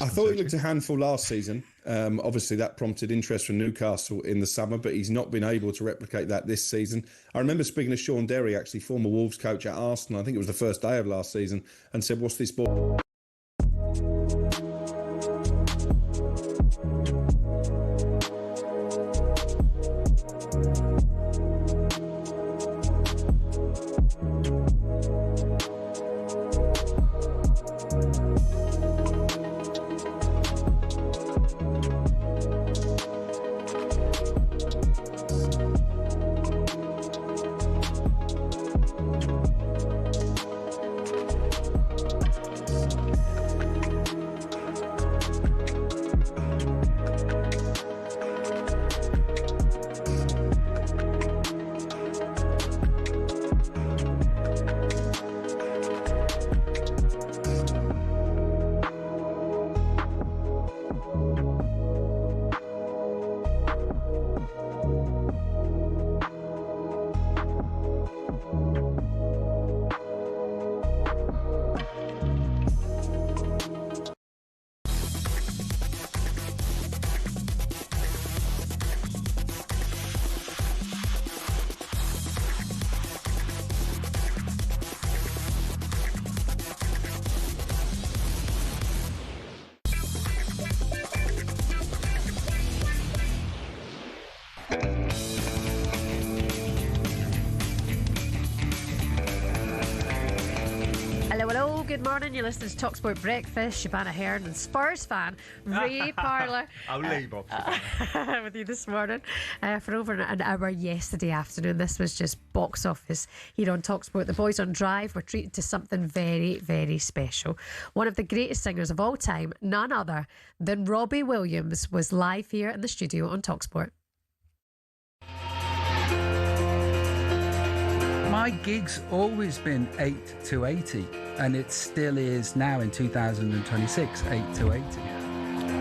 I thought he looked a handful last season. Obviously, that prompted interest from Newcastle in the summer, but he's not been able to replicate that this season. I remember speaking to Sean Derry, actually, former Wolves coach at Arsenal. I think it was the first day of last season, and said, "What's this ball?" Good morning. You're listening to talkSPORT Breakfast. Shabana Hearn and Spurs fan Ray Parlour I'll leave off with you this morning for over an hour yesterday afternoon. This was just box office here on talkSPORT. The boys on Drive were treated to something very, very special. One of the greatest singers of all time, none other than Robbie Williams, was live here in the studio on talkSPORT. My gig's always been 8 to 80, and it still is now in 2026, 8 to 80.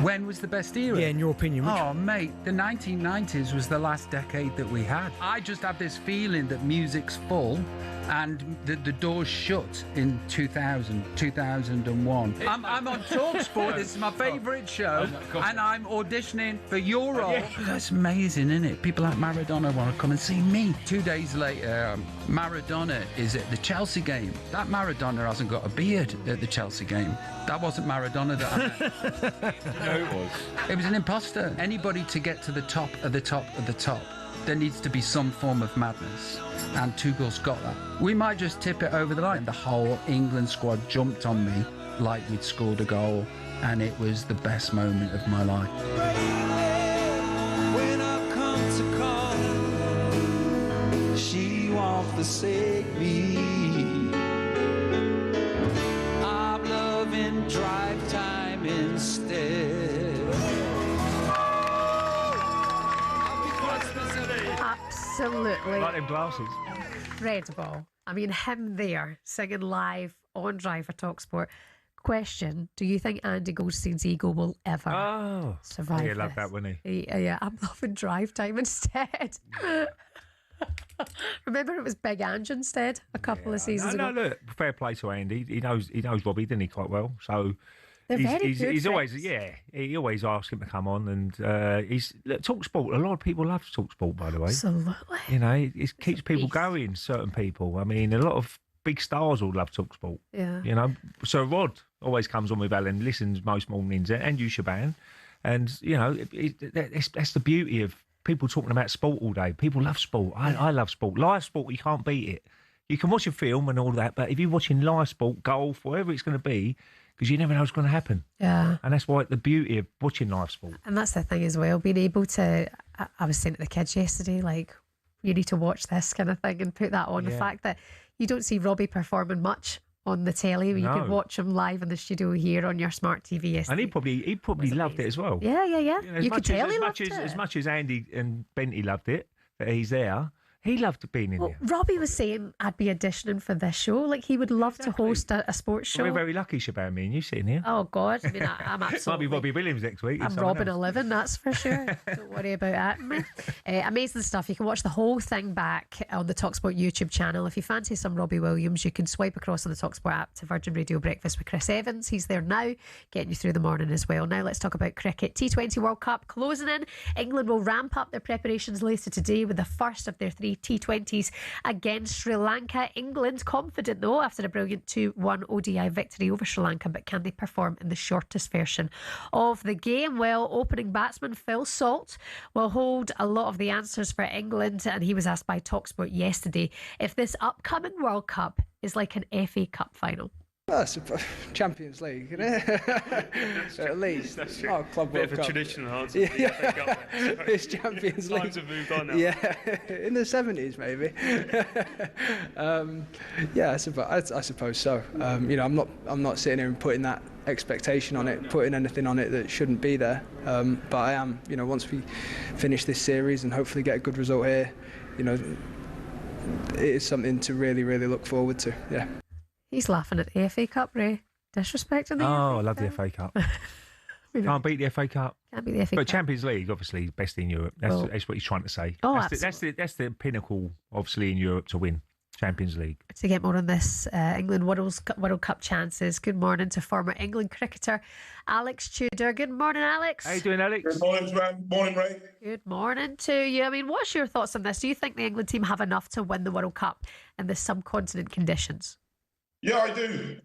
When was the best era? Yeah, in your opinion. Oh, mate, the 1990s was the last decade that we had. I just have this feeling that music's full and the doors shut in 2000, 2001. I'm on talkSPORT. This is my favourite show, and I'm auditioning for your role. That's amazing, isn't it? People like Maradona want to come and see me. 2 days later, Maradona is at the Chelsea game. That Maradona hasn't got a beard at the Chelsea game. That wasn't Maradona that I met. No, it was. It was an imposter. Anybody to get to the top of the top of the top, there needs to be some form of madness. And Tuchel's got that. We might just tip it over the line. The whole England squad jumped on me like we'd scored a goal, and it was the best moment of my life. When I come to call, she won't forsake me. I'm loving drive time instead. Absolutely. Like them glasses. Incredible. I mean, him there singing live on Drive for talkSPORT. Question: do you think Andy Goldstein's ego will ever survive? Yeah, love that, wouldn't he? Yeah, I'm loving Drive Time instead. Remember, it was Big Ange instead a couple of seasons ago. No, look, fair play to Andy. He knows Robbie, didn't he, quite well? So They're very good he's always, friends. he always asks him to come on, and he's look, talkSPORT. A lot of people love talkSPORT, by the way. Absolutely. You know, it keeps people going. Certain people. I mean, a lot of big stars all love talkSPORT. Yeah. You know, so Rod always comes on with Alan, listens most mornings, and you, Shaban, and you know, that's the beauty of people talking about sport all day. People love sport. I love sport. Live sport, you can't beat it. You can watch a film and all that, but if you're watching live sport, golf, whatever it's going to be, because you never know what's going to happen. Yeah. And that's why the beauty of watching live sport. And that's the thing as well, being able to, I was saying to the kids yesterday, like, you need to watch this kind of thing and put that on. The fact that you don't see Robbie performing much on the telly, you could watch him live in the studio here on your smart TV yesterday. And he probably loved it as well. Yeah. You could tell he loved it. As much as Andy and Benty loved it, that he's there, he loved being in there. Robbie was saying I'd be auditioning for this show. Like, he would love to host a sports show. We're very lucky, Shaban, me and you sitting here. Oh, God. I mean, I'm absolutely... Might be Robbie Williams next week. I'm robbing a living, that's for sure. Don't worry about that. Amazing stuff. You can watch the whole thing back on the talkSPORT YouTube channel. If you fancy some Robbie Williams, you can swipe across on the talkSPORT app to Virgin Radio Breakfast with Chris Evans. He's there now, getting you through the morning as well. Now let's talk about cricket. T20 World Cup closing in. England will ramp up their preparations later today with the first of their 3 T20s against Sri Lanka. England confident though after a brilliant 2-1 ODI victory over Sri Lanka, but can they perform in the shortest version of the game? Well, opening batsman Phil Salt will hold a lot of the answers for England, and he was asked by talkSPORT yesterday if this upcoming World Cup is like an FA Cup final. Well, it's a Champions League, isn't it? At least. That's true. Oh, Club Bit World of a Cup. traditional answer. Yeah. It's Champions League. Times have moved on now. Yeah, in the 70s maybe. Yeah, I suppose so. You know, I'm not sitting here and putting that expectation on it, putting anything on it that shouldn't be there. But I am. You know, once we finish this series and hopefully get a good result here, you know, it is something to really, really look forward to. Yeah. He's laughing at the FA Cup, Ray. Disrespecting the FA I love the FA Cup. Can't beat the FA Cup. Can't beat the FA But Cup. Champions League, obviously, best in Europe. That's what he's trying to say. Oh, that's the pinnacle, obviously, in Europe to win Champions League. To get more on this England World Cup chances, good morning to former England cricketer Alex Tudor. Good morning, Alex. How you doing, Alex? Good morning, Ram. Morning, Ray. Good morning to you. I mean, what's your thoughts on this? Do you think the England team have enough to win the World Cup in the subcontinent conditions? Yeah, I do.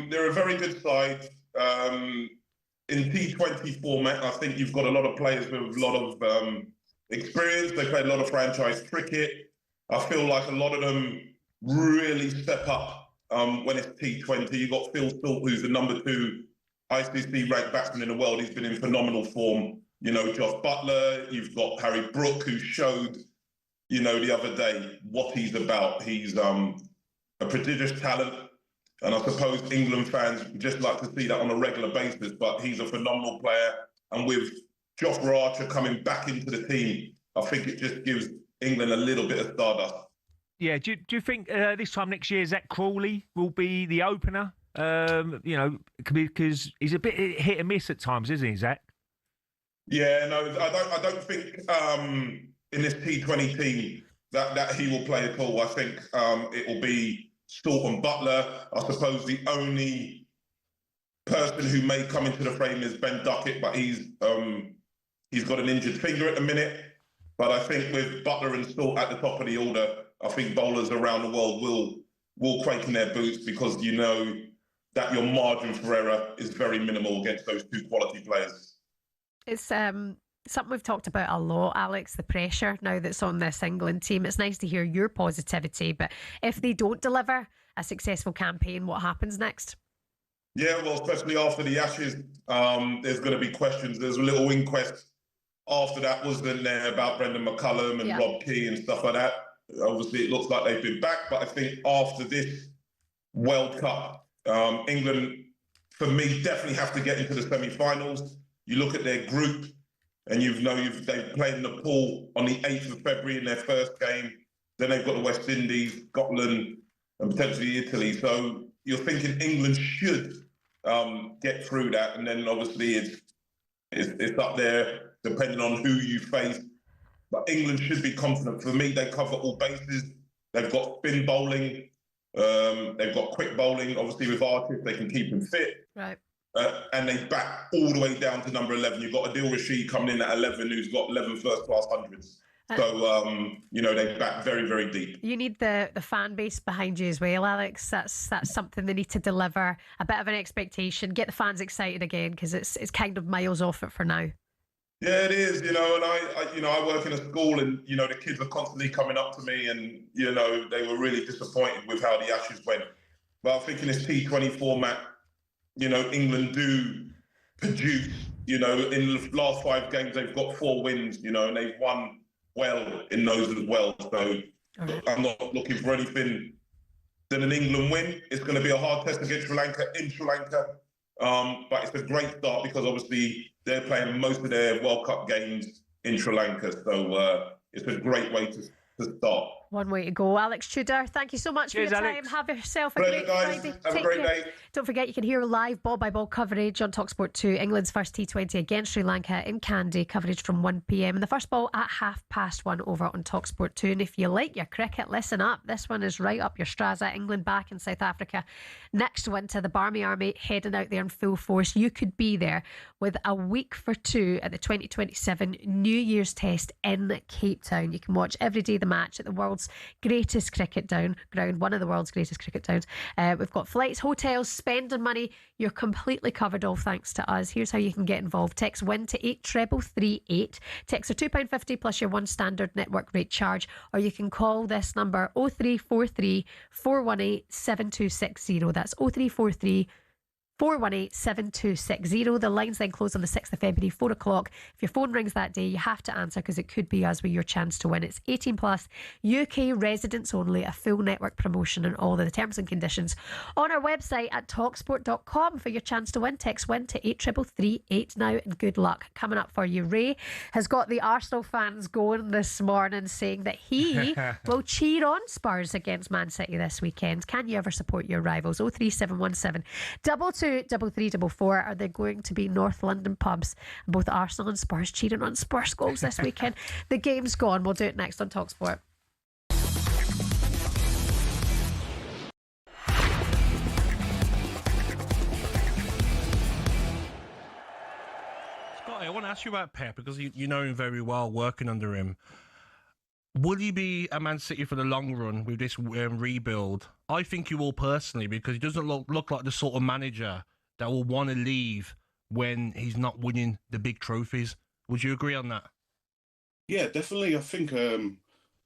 They're a very good side. In T20 format, I think you've got a lot of players with a lot of experience. They play a lot of franchise cricket. I feel like a lot of them really step up when it's T20. You've got Phil Salt, who's the number 2 ICC ranked batsman in the world. He's been in phenomenal form. You know, Josh Butler. You've got Harry Brook, who showed, you know, the other day what he's about. He's a prodigious talent. And I suppose England fans just like to see that on a regular basis, but he's a phenomenal player. And with Jofra Archer coming back into the team, I think it just gives England a little bit of stardust. Yeah, do you think this time next year Zach Crawley will be the opener? You know, because he's a bit hit and miss at times, isn't he, Zach? Yeah, no, I don't think in this T20 team that he will play at all. I think it will be Salt and Butler. I suppose the only person who may come into the frame is Ben Duckett, but he's got an injured finger at the minute. But I think with Butler and Salt at the top of the order, I think bowlers around the world will quake in their boots, because you know that your margin for error is very minimal against those 2 quality players. It's something we've talked about a lot, Alex, the pressure now that's on this England team. It's nice to hear your positivity, but if they don't deliver a successful campaign, what happens next? Yeah, well, especially after the Ashes, there's going to be questions. There's a little inquest after that, wasn't there, about Brendan McCullum and Rob Key and stuff like that. Obviously, it looks like they've been back, but I think after this World Cup, England, for me, definitely have to get into the semi-finals. You look at their group, and they've played Nepal on the 8th of February in their first game. Then they've got the West Indies, Scotland, and potentially Italy. So you're thinking England should get through that, and then obviously it's up there depending on who you face. But England should be confident. For me, they cover all bases. They've got spin bowling. They've got quick bowling. Obviously, with Archer, if they can keep him fit. Right. And they back all the way down to number 11. You've got Adil Rashid coming in at 11, who's got 11 first-class hundreds. So, you know, they back very, very deep. You need the fan base behind you as well, Alex. That's something they need to deliver. A bit of an expectation. Get the fans excited again, because it's kind of miles off it for now. Yeah, it is, you know, and I work in a school, and, you know, the kids are constantly coming up to me, and, you know, they were really disappointed with how the Ashes went. But I think in this T20 format, you know, England do produce, you know, in the last 5 games, they've got 4 wins, you know, and they've won well in those as well. So I'm not looking for anything than an England win. It's going to be a hard test against Sri Lanka in Sri Lanka. But it's a great start, because obviously they're playing most of their World Cup games in Sri Lanka. So it's a great way to start. One way to go. Alex Tudor, thank you so much for your time. Alex. Have yourself a Pleasure, great guys. Friday. Have a great day. Don't forget, you can hear live ball-by-ball coverage on talkSPORT 2, England's first T20 against Sri Lanka in Kandy, coverage from 1 p.m. and the first ball at 1:30 over on talkSPORT 2. And if you like your cricket, listen up. This one is right up your straza. England back in South Africa next winter. The Barmy Army heading out there in full force. You could be there with a week for 2 at the 2027 New Year's Test in Cape Town. You can watch every day the match at the world's greatest cricket ground, one of the world's greatest cricket grounds. We've got flights, hotels, spending money. You're completely covered, all thanks to us. Here's how you can get involved. Text WIN to 83338. Texts are £2.50 plus your one standard network rate charge, or you can call this number 0343 418 7260. That's 0343 418 7260. The lines then close on the 6th of February, 4 o'clock. If your phone rings that day, you have to answer, because it could be us with your chance to win. It's 18 plus, UK residents only, a full network promotion, and all the terms and conditions on our website at talksport.com for your chance to win. Text WIN to 83338 now, and good luck. Coming up for you, Ray has got the Arsenal fans going this morning, saying that he will cheer on Spurs against Man City this weekend. Can you ever support your rivals? 03717 22344. Are there going to be North London pubs, both Arsenal and Spurs, cheering on Spurs goals this weekend? The game's gone. We'll do it next on talkSPORT. Scotty, I want to ask you about Pep, because you know him very well, working under him. Will he be a Man City for the long run with this rebuild? I think you will personally, because he doesn't look like the sort of manager that will want to leave when he's not winning the big trophies. Would you agree on that? Yeah, definitely. I think,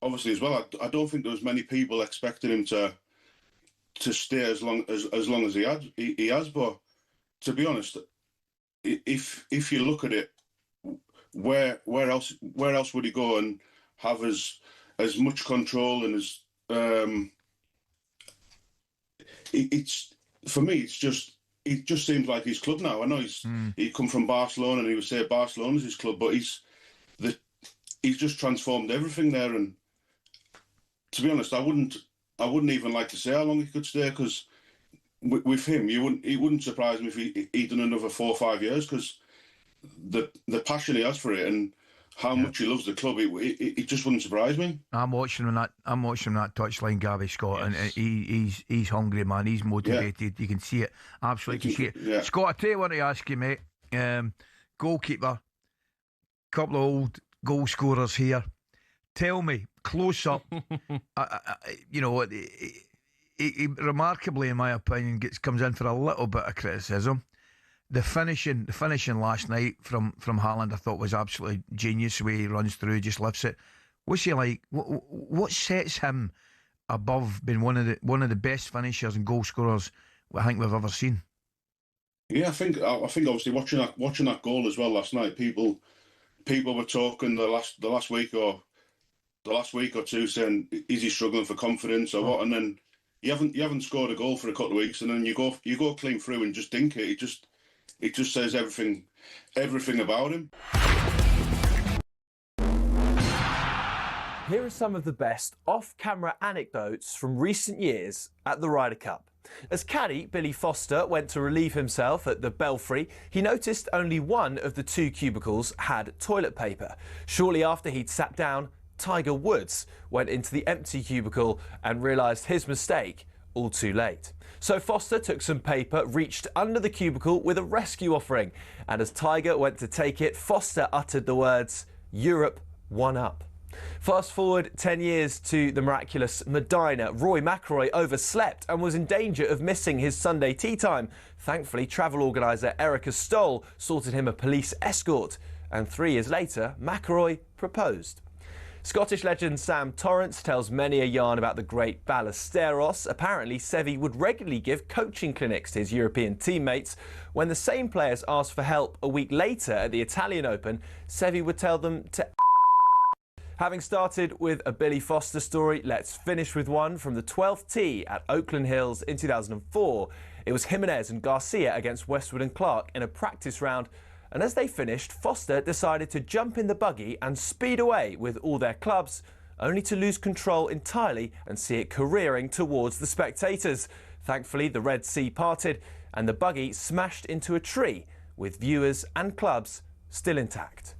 obviously as well, I don't think there was many people expecting him to to stay as long as he has. But to be honest, if you look at it, where else would he go and have as much control and as it's for me, it just seems like his club now. I know he come from Barcelona and he would say Barcelona's his club, but he's just transformed everything there. And to be honest, I wouldn't even like to say how long he could stay, because with him, it wouldn't surprise me if he'd done another 4 or 5 years, because the passion he has for it and how much he loves the club, it just wouldn't surprise me. I'm watching him that touchline, Gabby Scott, and he's hungry, man. He's motivated. You can see it. Absolutely can see it. Yeah. Scott, I tell you what to ask you, mate. Goalkeeper, couple of old goal scorers here. Tell me, close up. He remarkably, in my opinion, comes in for a little bit of criticism. The finishing last night from Haaland, I thought was absolutely genius. The way he runs through, just lifts it. What's he like? What sets him above being one of the best finishers and goal scorers I think we've ever seen? Yeah, I think obviously watching that goal as well last night, people were talking the last week or two, saying, is he struggling for confidence or what? And then you haven't scored a goal for a couple of weeks, and then you go clean through and just dink it. It just says everything about him. Here are some of the best off-camera anecdotes from recent years at the Ryder Cup. As caddy Billy Foster went to relieve himself at the Belfry, he noticed only one of the 2 cubicles had toilet paper. Shortly after he'd sat down, Tiger Woods went into the empty cubicle and realised his mistake all too late. So Foster took some paper, reached under the cubicle with a rescue offering, and as Tiger went to take it, Foster uttered the words, "Europe, one up." Fast forward 10 years to the miraculous Medina. Rory McIlroy overslept and was in danger of missing his Sunday tea time. Thankfully, travel organiser Erica Stoll sorted him a police escort, and 3 years later, McIlroy proposed. Scottish legend Sam Torrance tells many a yarn about the great Ballesteros. Apparently, Seve would regularly give coaching clinics to his European teammates. When the same players asked for help a week later at the Italian Open, Seve would tell them to Having started with a Billy Foster story, let's finish with one from the 12th tee at Oakland Hills in 2004. It was Jimenez and Garcia against Westwood and Clark in a practice round, and as they finished, Foster decided to jump in the buggy and speed away with all their clubs, only to lose control entirely and see it careering towards the spectators. Thankfully, the Red Sea parted and the buggy smashed into a tree, with viewers and clubs still intact.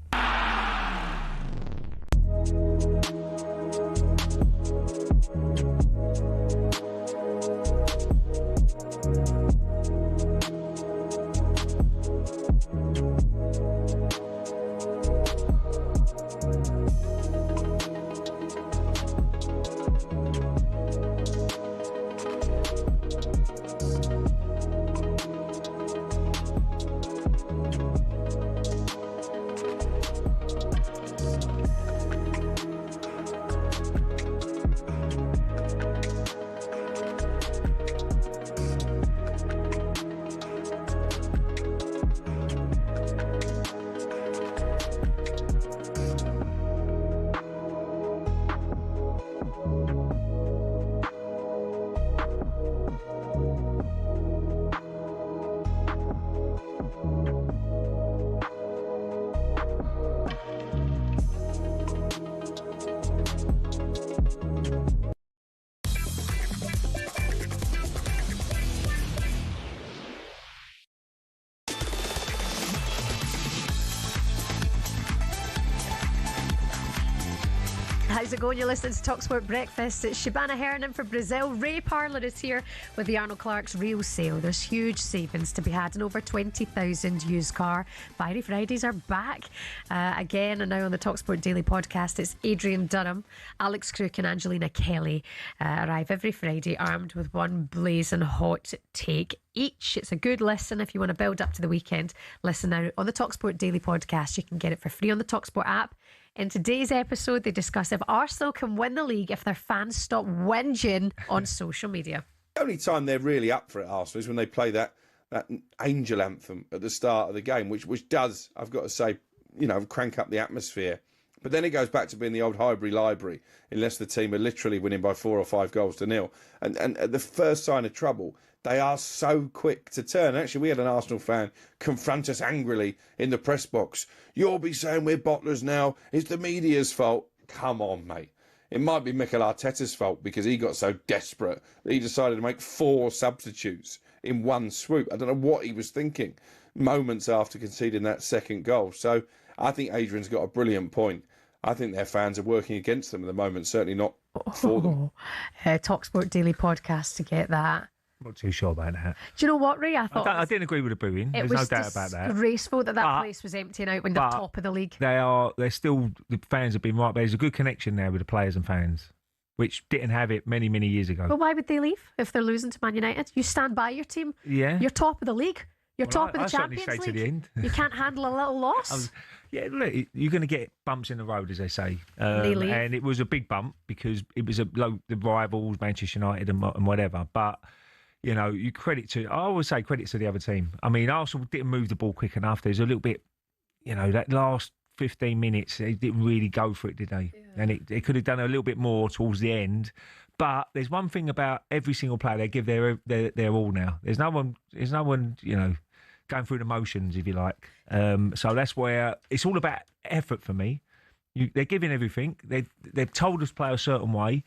How's it going? You're listening to talkSPORT Breakfast. It's Shabana Hernan for Brazil. Ray Parlour is here with the Arnold Clark's Real Sale. There's huge savings to be had, and over 20,000 used car Fiery Fridays are back again. And now on the talkSPORT Daily podcast, it's Adrian Durham, Alex Crook and Angelina Kelly arrive every Friday armed with one blazing hot take each. It's a good listen if you want to build up to the weekend. Listen now on the talkSPORT Daily podcast. You can get it for free on the talkSPORT app. In today's episode, they discuss if Arsenal can win the league if their fans stop whinging on social media. The only time they're really up for it, Arsenal, is when they play that angel anthem at the start of the game, which does, I've got to say, crank up the atmosphere. But then it goes back to being the old Highbury Library, unless the team are literally winning by 4 or 5 goals to nil. And at the first sign of trouble, they are so quick to turn. Actually, we had an Arsenal fan confront us angrily in the press box. You'll be saying we're bottlers now. It's the media's fault. Come on, mate. It might be Mikel Arteta's fault because he got so desperate that he decided to make 4 substitutes in one swoop. I don't know what he was thinking moments after conceding that second goal. So I think Adrian's got a brilliant point. I think their fans are working against them at the moment, certainly not for them. talkSPORT Daily Podcast to get that. Not too sure about that. Do you know what, Ray? I didn't agree with the booing. There's no doubt about that. It was disgraceful that place was emptying out when they're top of the league. They're still, the fans have been right. There's a good connection there with the players and fans, which didn't have it many, many years ago. But why would they leave if they're losing to Man United? You stand by your team. Yeah. You're top of the league. You're top of the Champions League. To the end. You can't handle a little loss. Look, you're going to get bumps in the road, as they say. And it was a big bump because it was the rivals, Manchester United and whatever. But, I always say credit to the other team. I mean, Arsenal didn't move the ball quick enough. There's a little bit, that last 15 minutes, they didn't really go for it, did they? Yeah. And they could have done a little bit more towards the end. But there's one thing about every single player, they give their all now. There's no one, going through the motions, if you like. So that's where it's all about effort for me. They're giving everything. They've told us to play a certain way.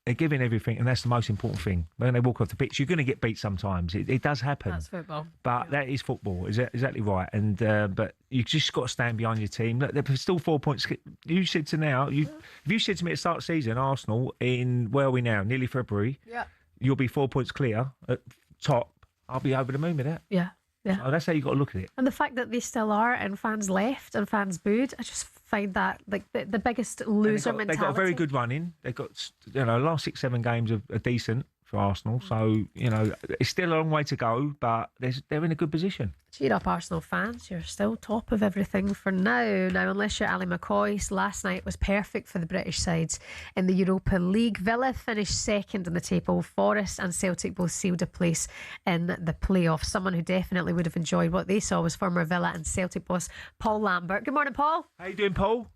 They're giving everything, and that's the most important thing. When they walk off the pitch, you're going to get beat sometimes. It does happen. That's football. But that is football. Is exactly right. And but you just got to stand behind your team. Look, there's still 4 points. You said to now, if you said to me at the start of the season, Arsenal where are we now? Nearly February. Yeah. You'll be 4 points clear at top. I'll be over the moon with that. Yeah. Yeah. So that's how you got to look at it. And the fact that they still are, and fans left and fans booed, I just find that like the biggest loser mentality. They've got a very good run in. They've got last 6-7 games are decent for Arsenal. So it's still a long way to go, but they're in a good position. Cheer up, Arsenal fans. You're still top of everything for now. Now, unless you're Ali McCoy, last night was perfect for the British sides in the Europa League. Villa finished second in the table. Forest and Celtic both sealed a place in the playoffs. Someone who definitely would have enjoyed what they saw was former Villa and Celtic boss Paul Lambert. Good morning, Paul. How you doing, Paul?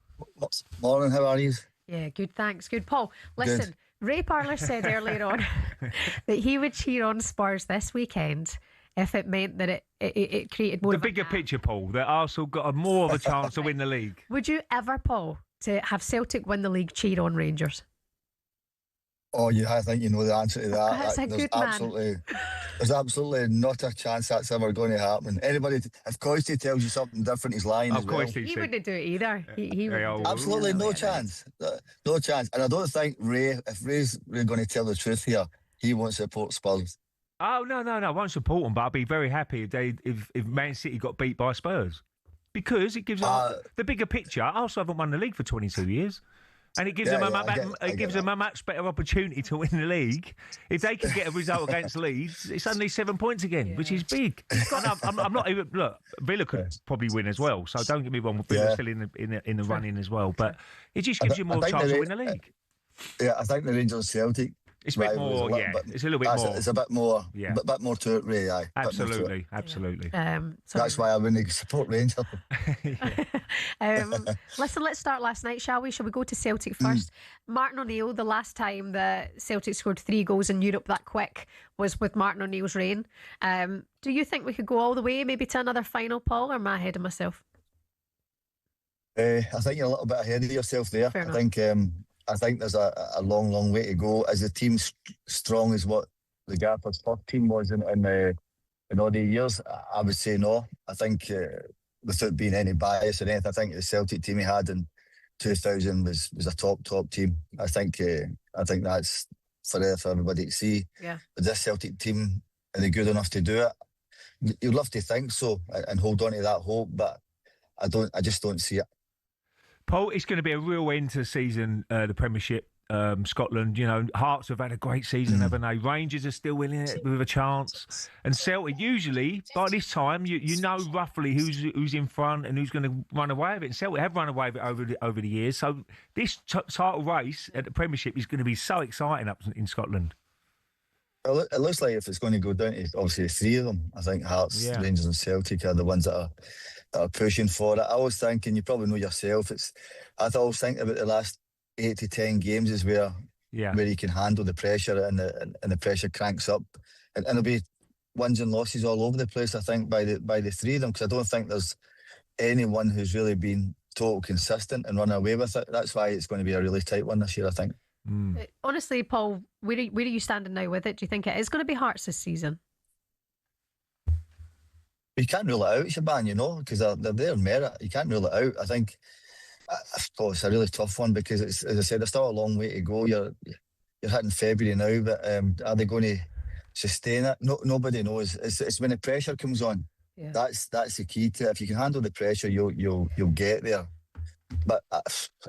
Morning, how are you? Yeah, good, thanks. Good, Paul. Listen, good. Ray Parlour said earlier on that he would cheer on Spurs this weekend if it meant that it created more the bigger picture, Paul, that Arsenal got more of a chance to win the league. Would you ever, Paul, to have Celtic win the league, cheer on Rangers? Oh, yeah, I think you know the answer to that. That's a good man. There's absolutely not a chance that's ever going to happen. Anybody, if Coisty tells you something different, he's lying as well. He wouldn't do it either. He would absolutely no chance. No chance. And I don't think if Ray's really going to tell the truth here, he won't support Spurs. Oh, no. I won't support them, but I'd be very happy if Man City got beat by Spurs. Because it gives the bigger picture. Arsenal haven't won the league for 22 years. And it gives them a much better opportunity to win the league. If they can get a result against Leeds, it's only 7 points again, which is big. And I'm not even look. Villa could probably win as well. So don't get me wrong, Villa's still in the running as well. But it just gives you more chance to win the league. Yeah, I think the Rangers Celtic. It's a bit more, it's a little bit more. It's a bit more, a bit more to it, Ray. Absolutely. That's why I wouldn't support Rangers. Listen, let's start last night, shall we? Shall we go to Celtic first? Martin O'Neill, the last time that Celtic scored 3 goals in Europe that quick was with Martin O'Neill's reign. Do you think we could go all the way, maybe to another final, Paul, or am I ahead of myself? I think you're a little bit ahead of yourself there. I think there's a long, long way to go. Is the team strong as what the Gaffer's first team was in all the years? I would say no. I think without being any bias or anything, I think the Celtic team he had in 2000 was a top team. I think that's for everybody to see. Yeah. But this Celtic team, are they good enough to do it? You'd love to think so and hold on to that hope, but I just don't see it. Paul, it's going to be a real end to the season, the Premiership, Scotland. Hearts have had a great season, haven't they? Rangers are still in it with a chance. And Celtic, usually, by this time, you know roughly who's in front and who's going to run away with it. And Celtic have run away with it over the years. So this title race at the Premiership is going to be so exciting up in Scotland. Well, it looks like if it's going to go down to obviously the three of them, I think Hearts, Rangers and Celtic are the ones that are pushing for it. I was thinking, you probably know yourself, I always think about the last 8 to 10 games is where you can handle the pressure and the pressure cranks up. And it'll be wins and losses all over the place, I think, by the three of them, because I don't think there's anyone who's really been total consistent and run away with it. That's why it's going to be a really tight one this year, I think. Honestly, Paul, where are you standing now with it? Do you think it is going to be Hearts this season? You can't rule it out, Shaban, because they're there in merit. You can't rule it out. I think it's a really tough one because, as I said, there's still a long way to go. You're hitting February now, but are they going to sustain it? Nobody knows. It's when the pressure comes on. Yeah. That's the key to it. If you can handle the pressure, you'll get there. But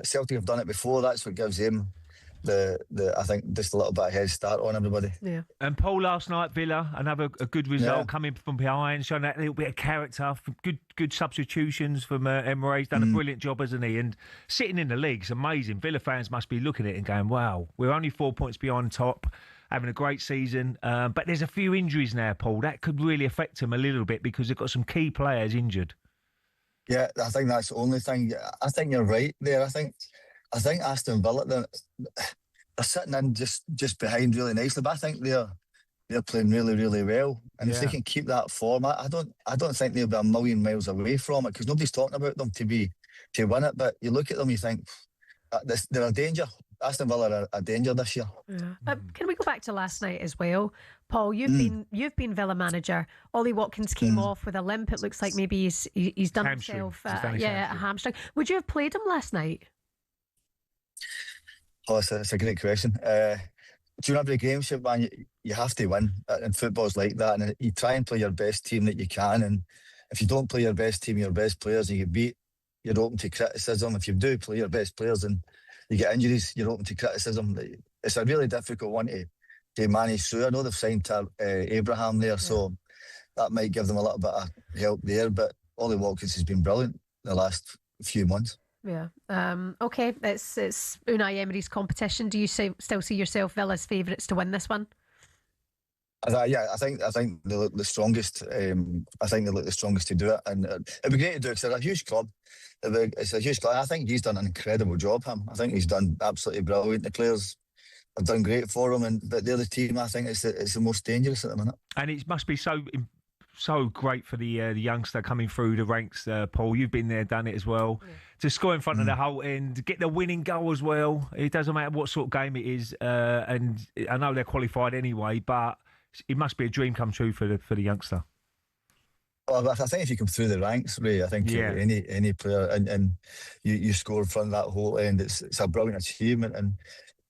Celtic have done it before. That's what gives them I think just a little bit of head start on everybody. Yeah. And Paul, last night, Villa, another a good result coming from behind, showing that little bit of character, good substitutions from Emery. He's done a brilliant job, hasn't he? And sitting in the league's amazing. Villa fans must be looking at it and going, wow, we're only 4 points behind top, having a great season. But there's a few injuries now, Paul. That could really affect them a little bit because they've got some key players injured. Yeah, I think that's the only thing. I think you're right there. I think Aston Villa, they're sitting in just behind really nicely, but I think they're playing really, really well. And if they can keep that form, I don't think they'll be a million miles away from it because nobody's talking about them to win it. But you look at them, you think they're a danger. Aston Villa are a danger this year. Yeah. Can we go back to last night as well, Paul? You've been Villa manager. Ollie Watkins came off with a limp. It looks like maybe he's done himself a hamstring. Would you have played him last night? Oh, it's a great question. During every game, man, you have to win. And football's like that. And you try and play your best team that you can. And if you don't play your best team, your best players, and you get beat, you're open to criticism. If you do play your best players and you get injuries, you're open to criticism. It's a really difficult one to manage through. I know they've signed Abraham there, so that might give them a little bit of help there. But Ollie Watkins has been brilliant the last few months. Yeah. Okay. It's Unai Emery's competition. Do you still see yourself Villa's favourites to win this one? Yeah, I think they look the strongest. I think they look the strongest to do it, and it'd be great to do it because they're a huge club. It's a huge club. I think he's done an incredible job. I think he's done absolutely brilliant. The players have done great for him, but they're the team. I think it's the most dangerous at the minute. And it must be so great for the youngster coming through the ranks, Paul. You've been there, done it as well. Yeah. To score in front of the whole end, get the winning goal as well. It doesn't matter what sort of game it is, and I know they're qualified anyway, but it must be a dream come true for the youngster. Well, I think if you come through the ranks, Ray, I think any player and you score in front of that whole end, it's a brilliant achievement, and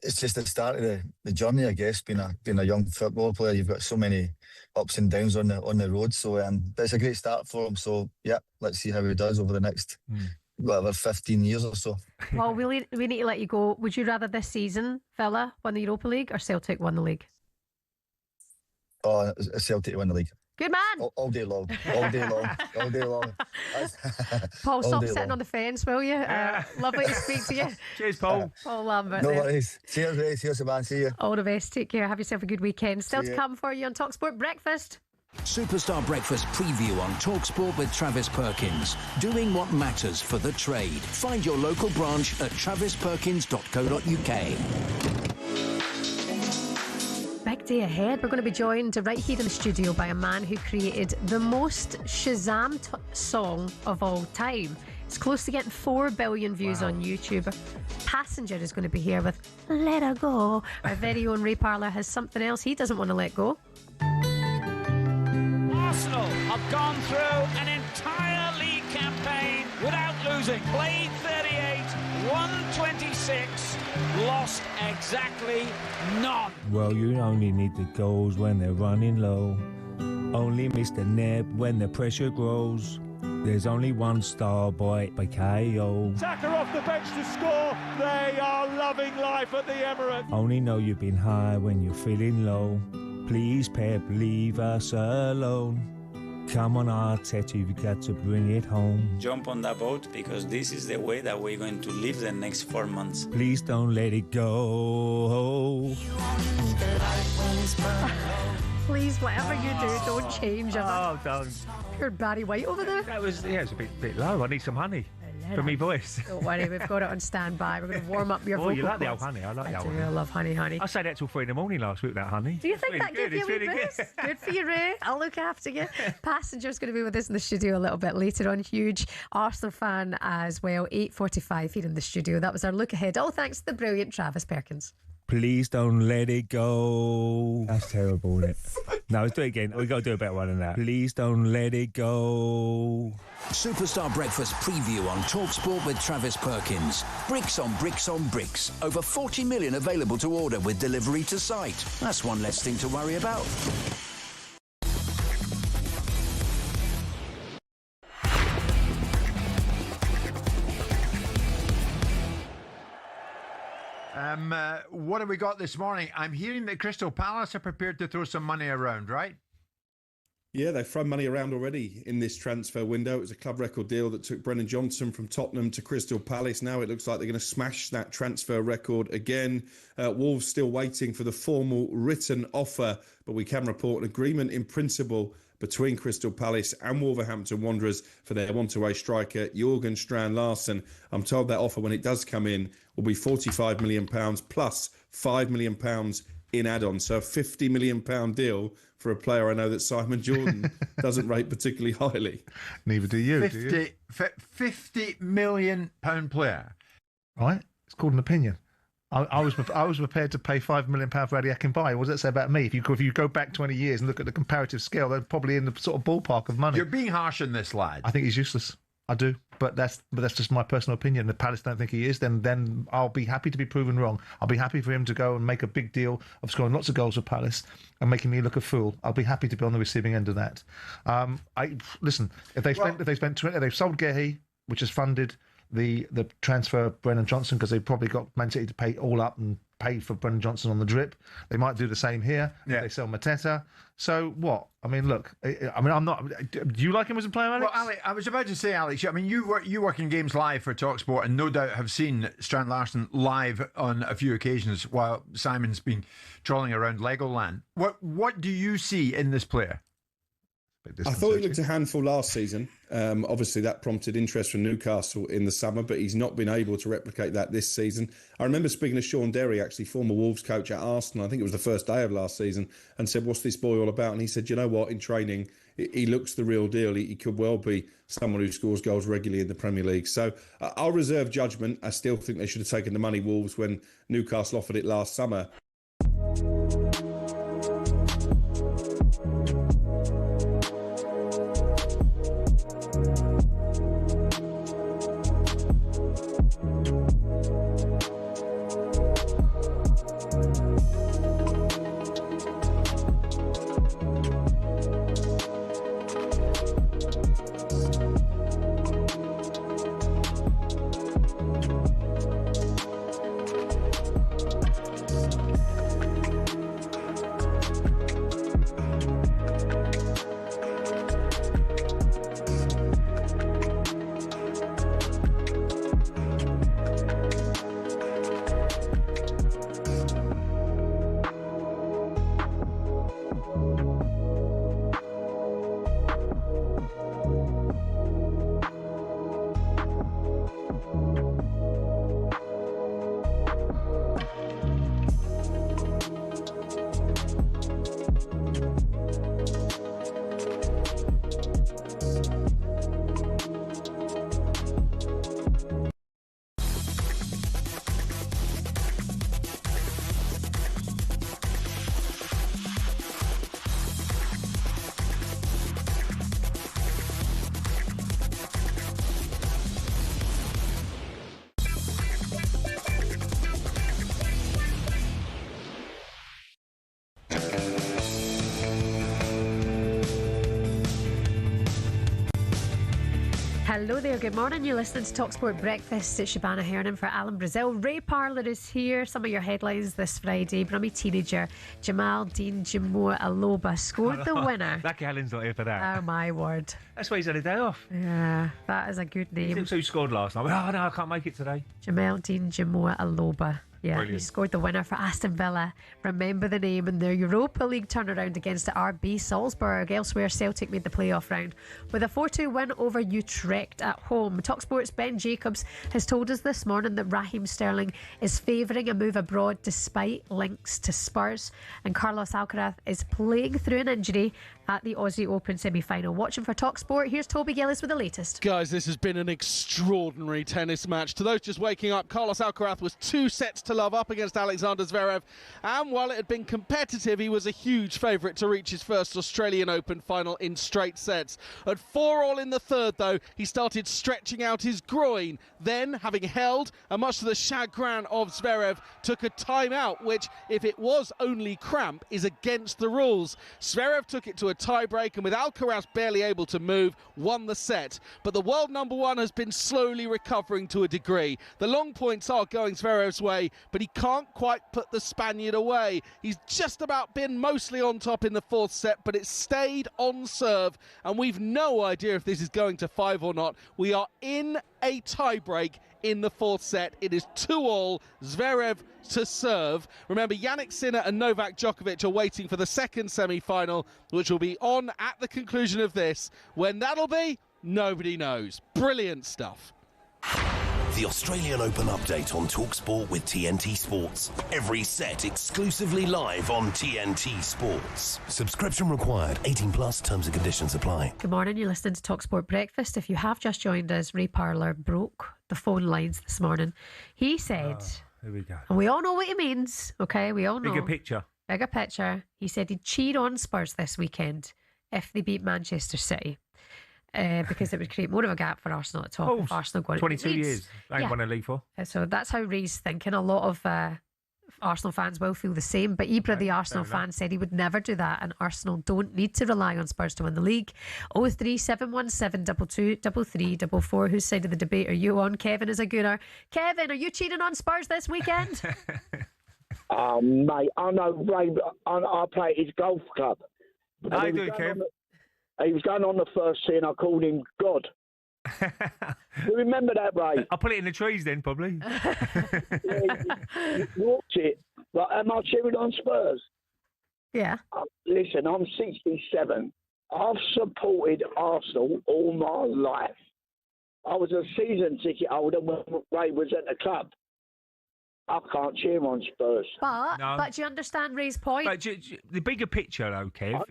it's just the start of the journey, I guess. Being a young football player, you've got so many ups and downs on the road. So, but it's a great start for him. So, yeah, let's see how he does over the next 15 years or so. Well, we need to let you go. Would you rather this season Villa win the Europa League or Celtic win the league? Oh, Celtic win the league. Good man. All day long. All day long. All day long. Paul, stop sitting on the fence, will you? Lovely to speak to you. Cheers, Paul. Paul Lambert. No worries. Cheers, Ray. Cheers, man. See you. All the best. Take care. Have yourself a good weekend. Still to come for you on talkSPORT Breakfast. Superstar Breakfast preview on talkSPORT with Travis Perkins. Doing what matters for the trade. Find your local branch at travisperkins.co.uk. Big day ahead. We're going to be joined right here in the studio by a man who created the most Shazam song of all time. It's close to getting 4 billion views on YouTube. Passenger is going to be here with Let Her Go. Our very own Ray Parlour has something else he doesn't want to let go. Arsenal have gone through an entire league campaign without losing. Played 38, won 26, lost exactly none. Well, you only need the goals when they're running low. Only miss the net when the pressure grows. There's only one star by KO. Saka off the bench to score. They are loving life at the Emirates. Only know you've been high when you're feeling low. Please, Pep, leave us alone. Come on, Arteta, you've got to bring it home. Jump on that boat because this is the way that we're going to live the next 4 months. Please don't let it go. Please, whatever you do, don't change it. Oh, don't. You're Barry White over there. That was, yeah, it's a bit low. I need some honey for me voice. Don't worry, we've got it on standby. We're going to warm up your vocal Oh, you like the old cords. honey? I like the old I do. honey. I love honey. I say that till 3 a.m. last week, that honey. Do you think that gave you a wee boost? Good for you, Ray. I'll look after you. Passenger's going to be with us in the studio a little bit later on. Huge Arsenal fan as well. 8:45 here in the studio. That was our look ahead. All thanks to the brilliant Travis Perkins. Please don't let it go. That's terrible, isn't it? No, let's do it again. We've got to do a better one than that. Please don't let it go. Superstar Breakfast preview on talkSPORT with Travis Perkins. Bricks on bricks on bricks. Over 40 million available to order with delivery to site. That's one less thing to worry about. What have we got this morning? I'm hearing that Crystal Palace are prepared to throw some money around, right? Yeah, they've thrown money around already in this transfer window. It was a club record deal that took Brennan Johnson from Tottenham to Crystal Palace. Now it looks like they're going to smash that transfer record again. Wolves still waiting for the formal written offer, but we can report an agreement in principle between Crystal Palace and Wolverhampton Wanderers for their one-to-way striker, Jorgen Strand Larsen. I'm told that offer, when it does come in, will be £45 million plus £5 million in add-ons. So a £50 million deal for a player I know that Simon Jordan doesn't rate particularly highly. Neither do you, do you? £50 million player. Right? It's called an opinion. I was prepared to pay £5 million for Raducanu. What does that say about me? If you go back 20 years and look at the comparative scale, they're probably in the sort of ballpark of money. You're being harsh on this lad. I think he's useless. I do, but that's just my personal opinion. The Palace don't think he is, then I'll be happy to be proven wrong. I'll be happy for him to go and make a big deal of scoring lots of goals for Palace and making me look a fool. I'll be happy to be on the receiving end of that. Listen, if they've sold Gehi, which has funded the transfer of Brennan Johnson, because they've probably got Man City to pay all up and pay for Brennan Johnson on the drip. They might do the same here. Yeah. They sell Mateta. So what? I mean, look. I'm not. Do you like him as a player, Alex? Well, Alex, I was about to say, Alex. I mean, you work in games live for talkSPORT, and no doubt have seen Strand Larsen live on a few occasions while Simon's been trolling around Legoland. What do you see in this player? I thought he looked a handful last season. Obviously, that prompted interest from Newcastle in the summer, but he's not been able to replicate that this season. I remember speaking to Sean Derry, actually, former Wolves coach at Arsenal. I think it was the first day of last season, and said, "What's this boy all about?" And he said, "You know what? In training, he looks the real deal. He could well be someone who scores goals regularly in the Premier League." So I'll reserve judgment. I still think they should have taken the money, Wolves, when Newcastle offered it last summer. Hello there, good morning. You're listening to TalkSport Breakfast. It's Shabana Hernan for Alan Brazil. Ray Parlour is here. Some of your headlines this Friday. Brummy teenager Jamal Dean Jimoh Aloba scored the winner. Lucky Alan's not here for that. Oh my word. That's why he's had a day off. Yeah, that is a good name. Who scored last night? Oh no, I can't make it today. Jamal Dean Jimoh Aloba. Yeah, Brilliant. He scored the winner for Aston Villa. Remember the name in their Europa League turnaround against the RB Salzburg. Elsewhere, Celtic made the playoff round with a 4-2 win over Utrecht at home. TalkSport's Ben Jacobs has told us this morning that Raheem Sterling is favouring a move abroad despite links to Spurs. And Carlos Alcaraz is playing through an injury at the Aussie Open semi-final. Watching for TalkSport, here's Toby Gillis with the latest. Guys, this has been an extraordinary tennis match. To those just waking up, Carlos Alcaraz was 2 sets to love up against Alexander Zverev, and while it had been competitive, he was a huge favourite to reach his first Australian Open final in straight sets. At 4-all in the third, though, he started stretching out his groin. Then, having held, and much to the chagrin of Zverev, took a timeout, which, if it was only cramp, is against the rules. Zverev took it to a tie-break, and with Alcaraz barely able to move, won the set. But the world number one has been slowly recovering to a degree. The long points are going Zverev's way, but he can't quite put the Spaniard away. He's just about been mostly on top in the fourth set, but it stayed on serve, and we've no idea if this is going to 5 or not. We are in a tie-break in the fourth set. It is 2-all, Zverev to serve. Remember, Jannik Sinner and Novak Djokovic are waiting for the second semi-final, which will be on at the conclusion of this. When that'll be, nobody knows. Brilliant stuff. The Australian Open update on talkSPORT with TNT Sports. Every set exclusively live on TNT Sports. Subscription required. 18 plus. Terms and conditions apply. Good morning, you're listening to TalkSport Breakfast. If you have just joined us, Ray Parlour broke the phone lines this morning. He said, Here we go. and we all know what he means, okay? We all know. Bigger picture. Bigger picture. He said he'd cheer on Spurs this weekend if they beat Manchester City. Because it would create more of a gap for Arsenal at top if Arsenal go 22 years. I ain't won a league for. So that's how Ray's thinking. A lot of Arsenal fans will feel the same. But Ibra, the Arsenal fan, said he would never do that, and Arsenal don't need to rely on Spurs to win the league. 03717 223344. Whose side of the debate are you on? Kevin is a gooner. Kevin, are you cheating on Spurs this weekend? Oh, mate, I know Ray. I play at his golf club. I do, Kev. He was going on the first tee and I called him God. You remember that, Ray? I'll put it in the trees then, probably. You walked it. Like, am I cheering on Spurs? Yeah. Listen, I'm 67. I've supported Arsenal all my life. I was a season ticket holder when Ray was at the club. I can't cheer on Spurs. But do you understand Ray's point? But the bigger picture, though, Kev,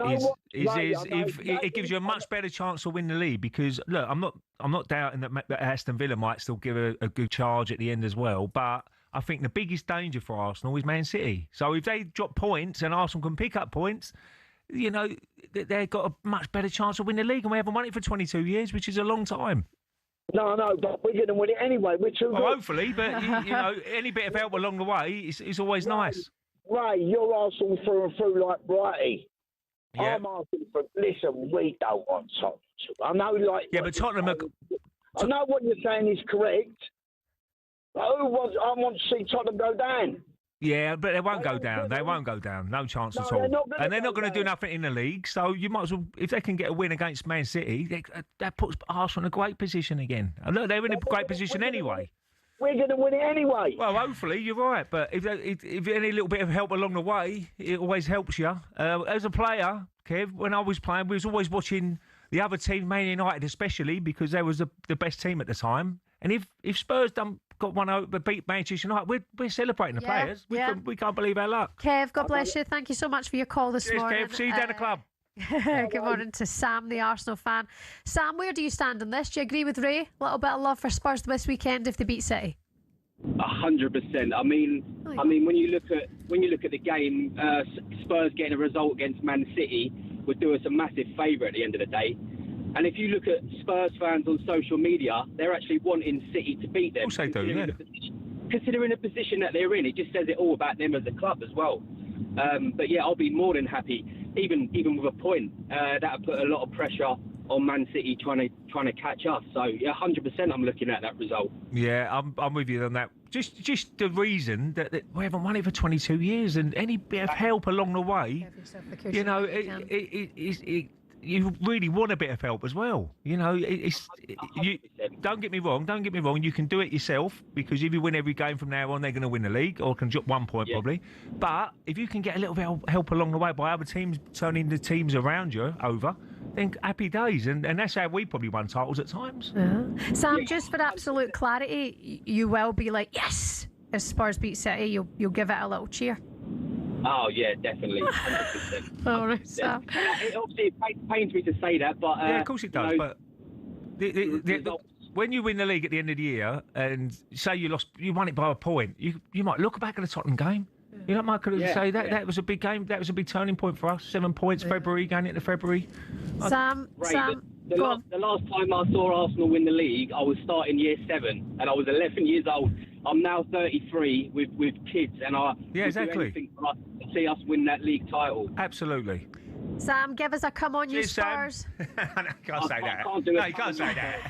is if it gives you a much better chance to win the league. Because look, I'm not doubting that Aston Villa might still give a good charge at the end as well. But I think the biggest danger for Arsenal is Man City. So if they drop points and Arsenal can pick up points, you know, they've got a much better chance to win the league. And we haven't won it for 22 years, which is a long time. No, but we're going to win it anyway. We're too good. Hopefully, but you know, any bit of help along the way is always nice. Ray, you're Arsenal through and through like Brighty. Yeah. I'm Arsenal through. Listen, we don't want Tottenham. I know, like... Yeah, but Tottenham... I know what you're saying is correct. But I want to see Tottenham go down. Yeah, but they won't go down. They won't go down. No chance at all. They're not going to do nothing in the league. So you might as well, if they can get a win against Man City, that puts Arsenal in a great position again. And look, they're in a great position anyway. We're going to win it anyway. Well, hopefully, you're right. But if any little bit of help along the way, it always helps you. As a player, Kev, when I was playing, we was always watching the other team, Man United especially, because they was the best team at the time. And if Spurs got one out, but beat Manchester United, we're celebrating the players. We can't believe our luck. Kev, God bless you. Thank you so much for your call this morning. Kev. See you down the club. Good morning to Sam, the Arsenal fan. Sam, where do you stand on this? Do you agree with Ray? A little bit of love for Spurs this weekend if they beat City. 100%. I mean, when you look at the game, Spurs getting a result against Man City would do us a massive favour at the end of the day. And if you look at Spurs fans on social media, they're actually wanting City to beat them. Of course they do, yeah. Considering the position that they're in, it just says it all about them as a club as well. But yeah, I'll be more than happy, even with a point. That'll put a lot of pressure on Man City trying to catch us. So yeah, 100% I'm looking at that result. Yeah, I'm with you on that. Just the reason that we haven't won it for 22 years, and any bit of help along the way, you know, you really want a bit of help as well. You know, don't get me wrong. You can do it yourself, because if you win every game from now on, they're going to win the league, or can drop 1 point probably. But if you can get a little bit of help along the way by other teams turning the teams around you over, then happy days. And that's how we probably won titles at times. Yeah. Sam, just for absolute clarity, you will be like, yes, if Spurs beat City, you'll give it a little cheer. Oh yeah, definitely, 100%. All right, Sam. Obviously, it pains me to say that, but yeah, of course it does. But when you win the league at the end of the year, and say you won it by a point, you might look back at the Tottenham game. You know, Michael, say that was a big game. That was a big turning point for us. 7 points, February, going into February. Sam, the last time I saw Arsenal win the league, I was starting year 7, and I was 11 years old. I'm now 33 with kids, and I would do anything for us to see us win that league title. Absolutely. Sam, give us a come on, you Spurs. No, you can't say that. No, you can't say that.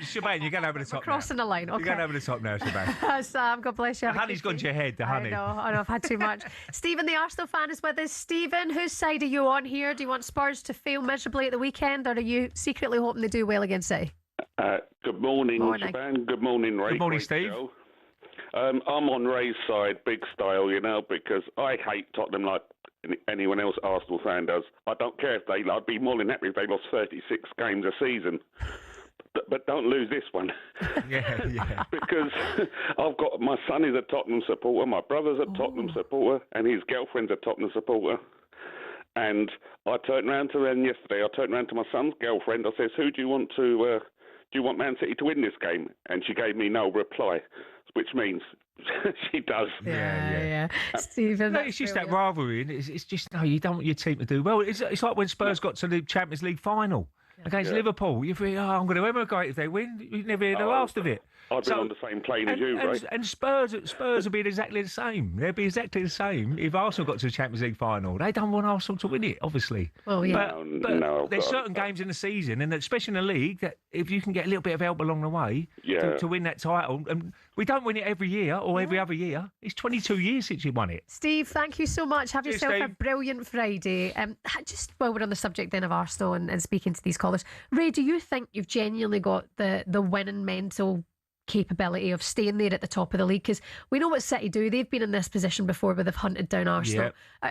Siobhan, you're going over the top. We're crossing the line. Okay. You're going over the top now, Siobhan. Sam, God bless you. The honey's gone to your head, the honey. I know, I've had too much. Stephen, the Arsenal fan, is with us. Stephen, whose side are you on here? Do you want Spurs to fail miserably at the weekend, or are you secretly hoping they do well against City? Good morning, Siobhan. Good morning, Ray. Good morning, Steve. I'm on Ray's side, big style, you know, because I hate Tottenham like anyone else Arsenal fan does. I don't care if I'd be more than happy if they lost 36 games a season. But don't lose this one. Yeah. Because my son is a Tottenham supporter, my brother's a Tottenham supporter, and his girlfriend's a Tottenham supporter. And I turned around to them yesterday. I turned around to my son's girlfriend. I says, "Who do you want do you want Man City to win this game?" And she gave me no reply, which means she does. Yeah. Stephen, it's just that rivalry. It's just, no, you don't want your team to do well. It's like when Spurs got to the Champions League final against Liverpool. You think, I'm going to emigrate if they win. You never hear the last of it. I've been on the same plane as you, right? And Spurs will be exactly the same. They'll be exactly the same if Arsenal got to the Champions League final. They don't want Arsenal to win it, obviously. Well, yeah. But there's certain games in the season, and especially in the league, that if you can get a little bit of help along the way to win that title, and we don't win it every year or every other year. It's 22 years since you won it. Steve, thank you so much. Have yourself Steve. A brilliant Friday. Just while we're on the subject then of Arsenal and speaking to these callers, Ray, do you think you've genuinely got the winning mental capability of staying there at the top of the league? Because we know what City do. They've been in this position before where they've hunted down Arsenal.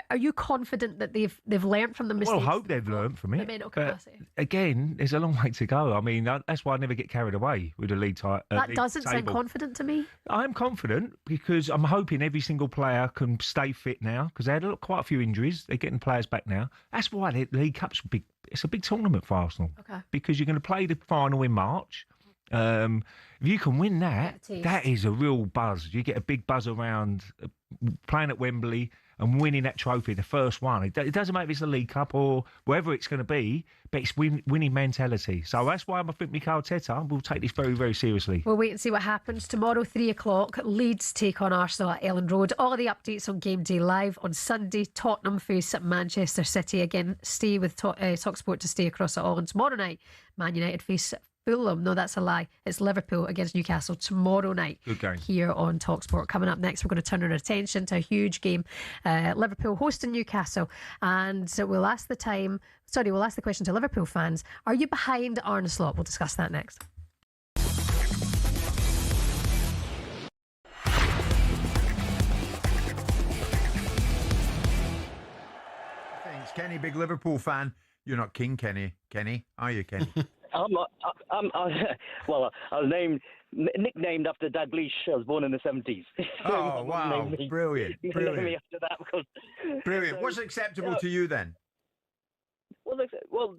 Are you confident that they've learned from the mistakes? Well, I hope they've learned from it. The mental capacity. Again, there's a long way to go. I mean, that's why I never get carried away with the league title. That doesn't sound confident to me. I'm confident because I'm hoping every single player can stay fit now, because they had quite a few injuries. They're getting players back now. That's why the League Cup's big. It's a big tournament for Arsenal. Okay. Because you're going to play the final in March. If you can win that is a real buzz. You get a big buzz around playing at Wembley and winning that trophy, the first one. It doesn't matter if it's a League Cup or wherever it's going to be, but it's winning mentality. So that's why I think Mikel Arteta will take this very, very seriously. We'll wait and see what happens. Tomorrow, 3:00, Leeds take on Arsenal at Ellen Road. All the updates on Game Day Live. On Sunday, Tottenham face Manchester City. Again, stay with talkSPORT to stay across it all. And tomorrow night, Man United face Fulham. No, that's a lie. It's Liverpool against Newcastle tomorrow night. Good game. Here on talkSPORT. Coming up next, we're going to turn our attention to a huge game. Liverpool hosting Newcastle. And we'll ask the question to Liverpool fans. Are you behind Arne Slot? We'll discuss that next. Thanks, Kenny. Big Liverpool fan. You're not King Kenny, are you, Kenny? I was nicknamed after Dad Bleach. I was born in the 70s. Oh, wow. Brilliant. Me after that because, Brilliant. What's acceptable to you then? Well,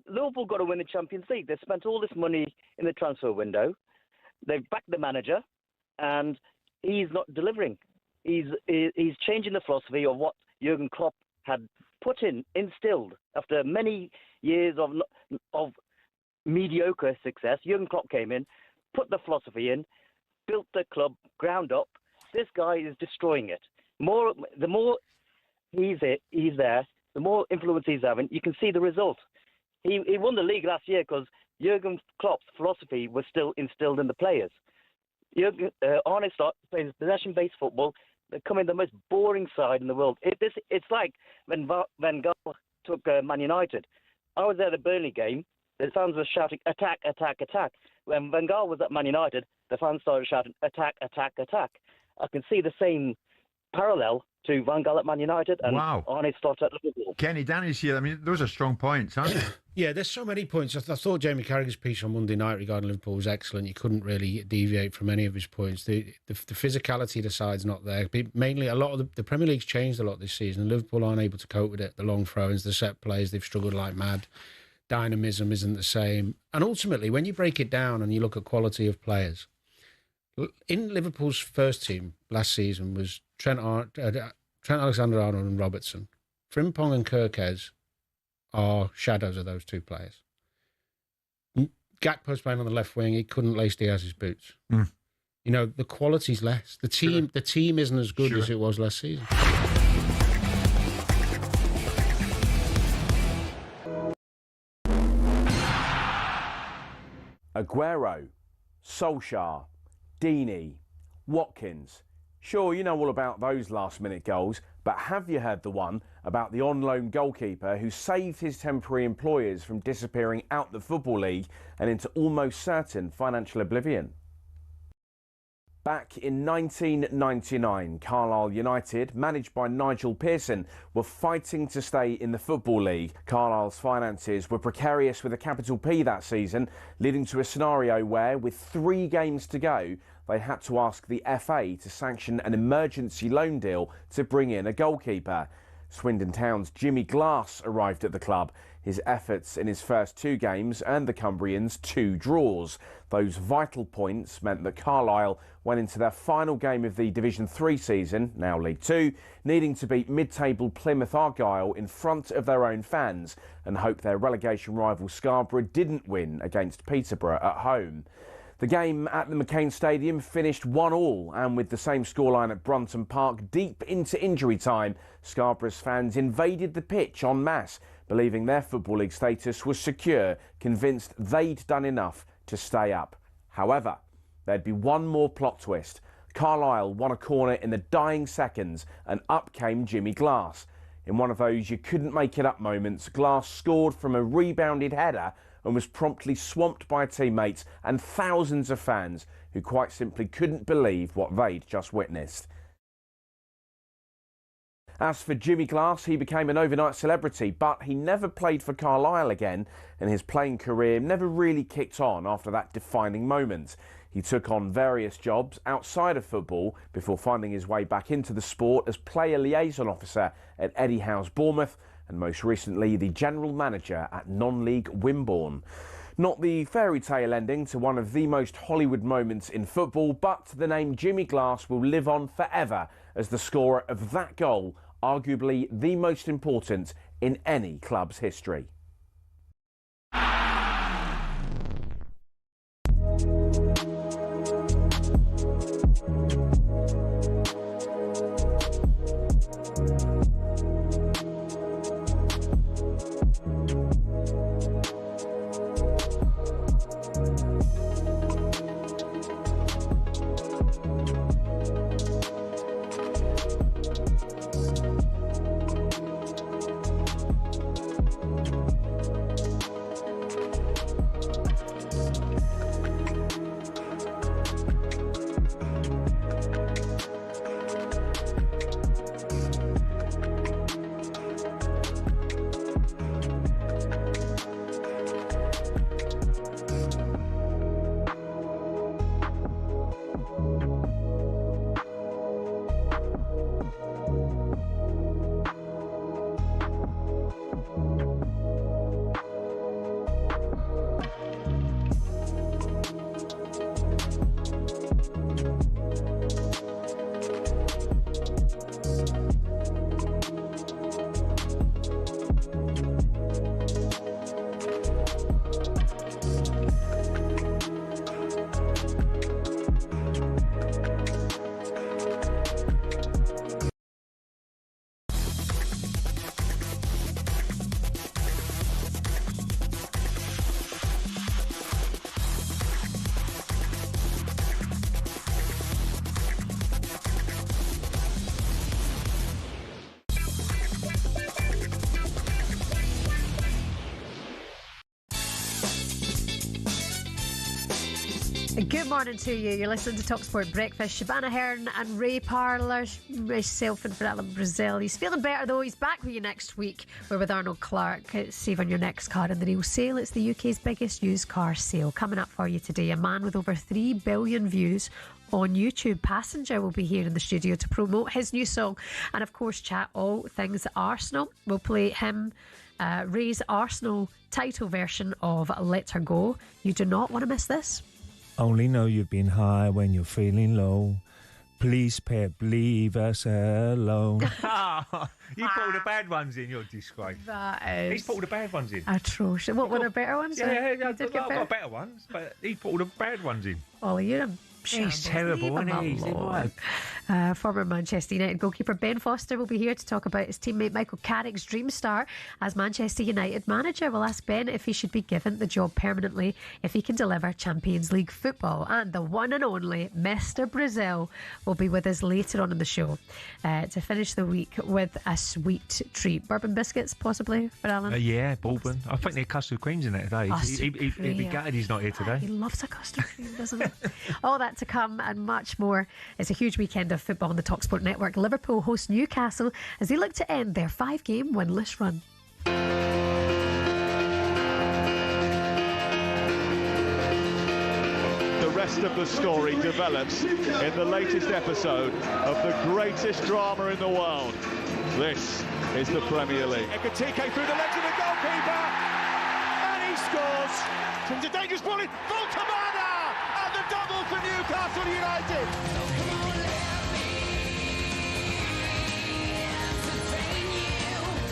Liverpool got to win the Champions League. They spent all this money in the transfer window. They've backed the manager, and he's not delivering. He's changing the philosophy of what Jurgen Klopp had instilled after many years of mediocre success. Jurgen Klopp came in, put the philosophy in, built the club ground up. This guy is destroying it. The more he's there, the more influence he's having. You can see the result. He won the league last year because Jurgen Klopp's philosophy was still instilled in the players. Arne Slot plays possession-based football. They're coming the most boring side in the world. It's like when Van Gaal took Man United. I was at the Burnley game. The fans were shouting, attack, attack, attack. When Van Gaal was at Man United, the fans started shouting, attack, attack, attack. I can see the same parallel to Van Gaal at Man United and Arne Slot at Liverpool. Kenny, Danny's here. I mean, those are strong points, aren't they? Yeah, there's so many points. I thought Jamie Carragher's piece on Monday night regarding Liverpool was excellent. You couldn't really deviate from any of his points. The physicality of the side's not there. Mainly, a lot of the Premier League's changed a lot this season. Liverpool aren't able to cope with it. The long throw-ins, the set plays, they've struggled like mad. Dynamism isn't the same. And ultimately, when you break it down and you look at quality of players, in Liverpool's first team last season was Trent Alexander-Arnold and Robertson. Frimpong and Kirkez are shadows of those two players. Gakpo's playing on the left wing. He couldn't lace Diaz's boots. You know, the quality's less. The team isn't as good as it was last season. Aguero, Solskjaer, Deeney, Watkins. Sure, you know all about those last-minute goals, but have you heard the one about the on-loan goalkeeper who saved his temporary employers from disappearing out the Football League and into almost certain financial oblivion? Back in 1999, Carlisle United, managed by Nigel Pearson, were fighting to stay in the Football League. Carlisle's finances were precarious with a capital P that season, leading to a scenario where, with 3 games to go, they had to ask the FA to sanction an emergency loan deal to bring in a goalkeeper. Swindon Town's Jimmy Glass arrived at the club. His efforts in his first 2 games earned the Cumbrians 2 draws. Those vital points meant that Carlisle went into their final game of the Division 3 season, now League 2, needing to beat mid-table Plymouth Argyle in front of their own fans and hope their relegation rival Scarborough didn't win against Peterborough at home. The game at the McCain Stadium finished 1-1, and with the same scoreline at Brunton Park deep into injury time, Scarborough's fans invaded the pitch en masse, believing their Football League status was secure, convinced they'd done enough to stay up. However, there'd be one more plot twist. Carlisle won a corner in the dying seconds, and up came Jimmy Glass. In one of those you couldn't make it up moments, Glass scored from a rebounded header and was promptly swamped by teammates and thousands of fans who quite simply couldn't believe what they'd just witnessed. As for Jimmy Glass, he became an overnight celebrity, but he never played for Carlisle again, and his playing career never really kicked on after that defining moment. He took on various jobs outside of football before finding his way back into the sport as player liaison officer at Eddie Howe's Bournemouth, and most recently the general manager at non-league Wimborne. Not the fairy tale ending to one of the most Hollywood moments in football, but the name Jimmy Glass will live on forever as the scorer of that goal, arguably the most important in any club's history. Good morning to you. You're listening to talkSPORT Breakfast. Shabana Hearn and Ray Parlour, myself and Fernando Brazil. He's feeling better though. He's back with you next week. We're with Arnold Clark. Save on your next car in the real sale. It's the UK's biggest used car sale. Coming up for you today, a man with over 3 billion views on YouTube. Passenger will be here in the studio to promote his new song and of course chat all things Arsenal. We'll play him Ray's Arsenal title version of Let Her Go. You do not want to miss this. Only know you've been high when you're feeling low. Please, Pep, leave us alone. You put all the bad ones in, you're disgrace. That is... He's put all the bad ones in. Atrocious. What were the better ones? Yeah, I've got better ones, but he put all the bad ones in. Ollie, you're a He's terrible, isn't he? Former Manchester United goalkeeper Ben Foster will be here to talk about his teammate Michael Carrick's dream start as Manchester United manager. We'll ask Ben if he should be given the job permanently if he can deliver Champions League football. And the one and only Mr. Brazil will be with us later on in the show to finish the week with a sweet treat. Bourbon biscuits, possibly, for Alan? Yeah, bourbon. I think they're custard creams in it today. He'd be gutted he's not here today. He loves a custard cream, doesn't he? All that to come and much more. It's a huge weekend of football on the talkSPORT network. Liverpool host Newcastle as they look to end their 5-game winless run. The rest of the story develops in the latest episode of the greatest drama in the world. This is the Premier League. Ekatike through the legs of the goalkeeper, and he scores. It's a dangerous ball in. Voltamada! And the double for Newcastle United.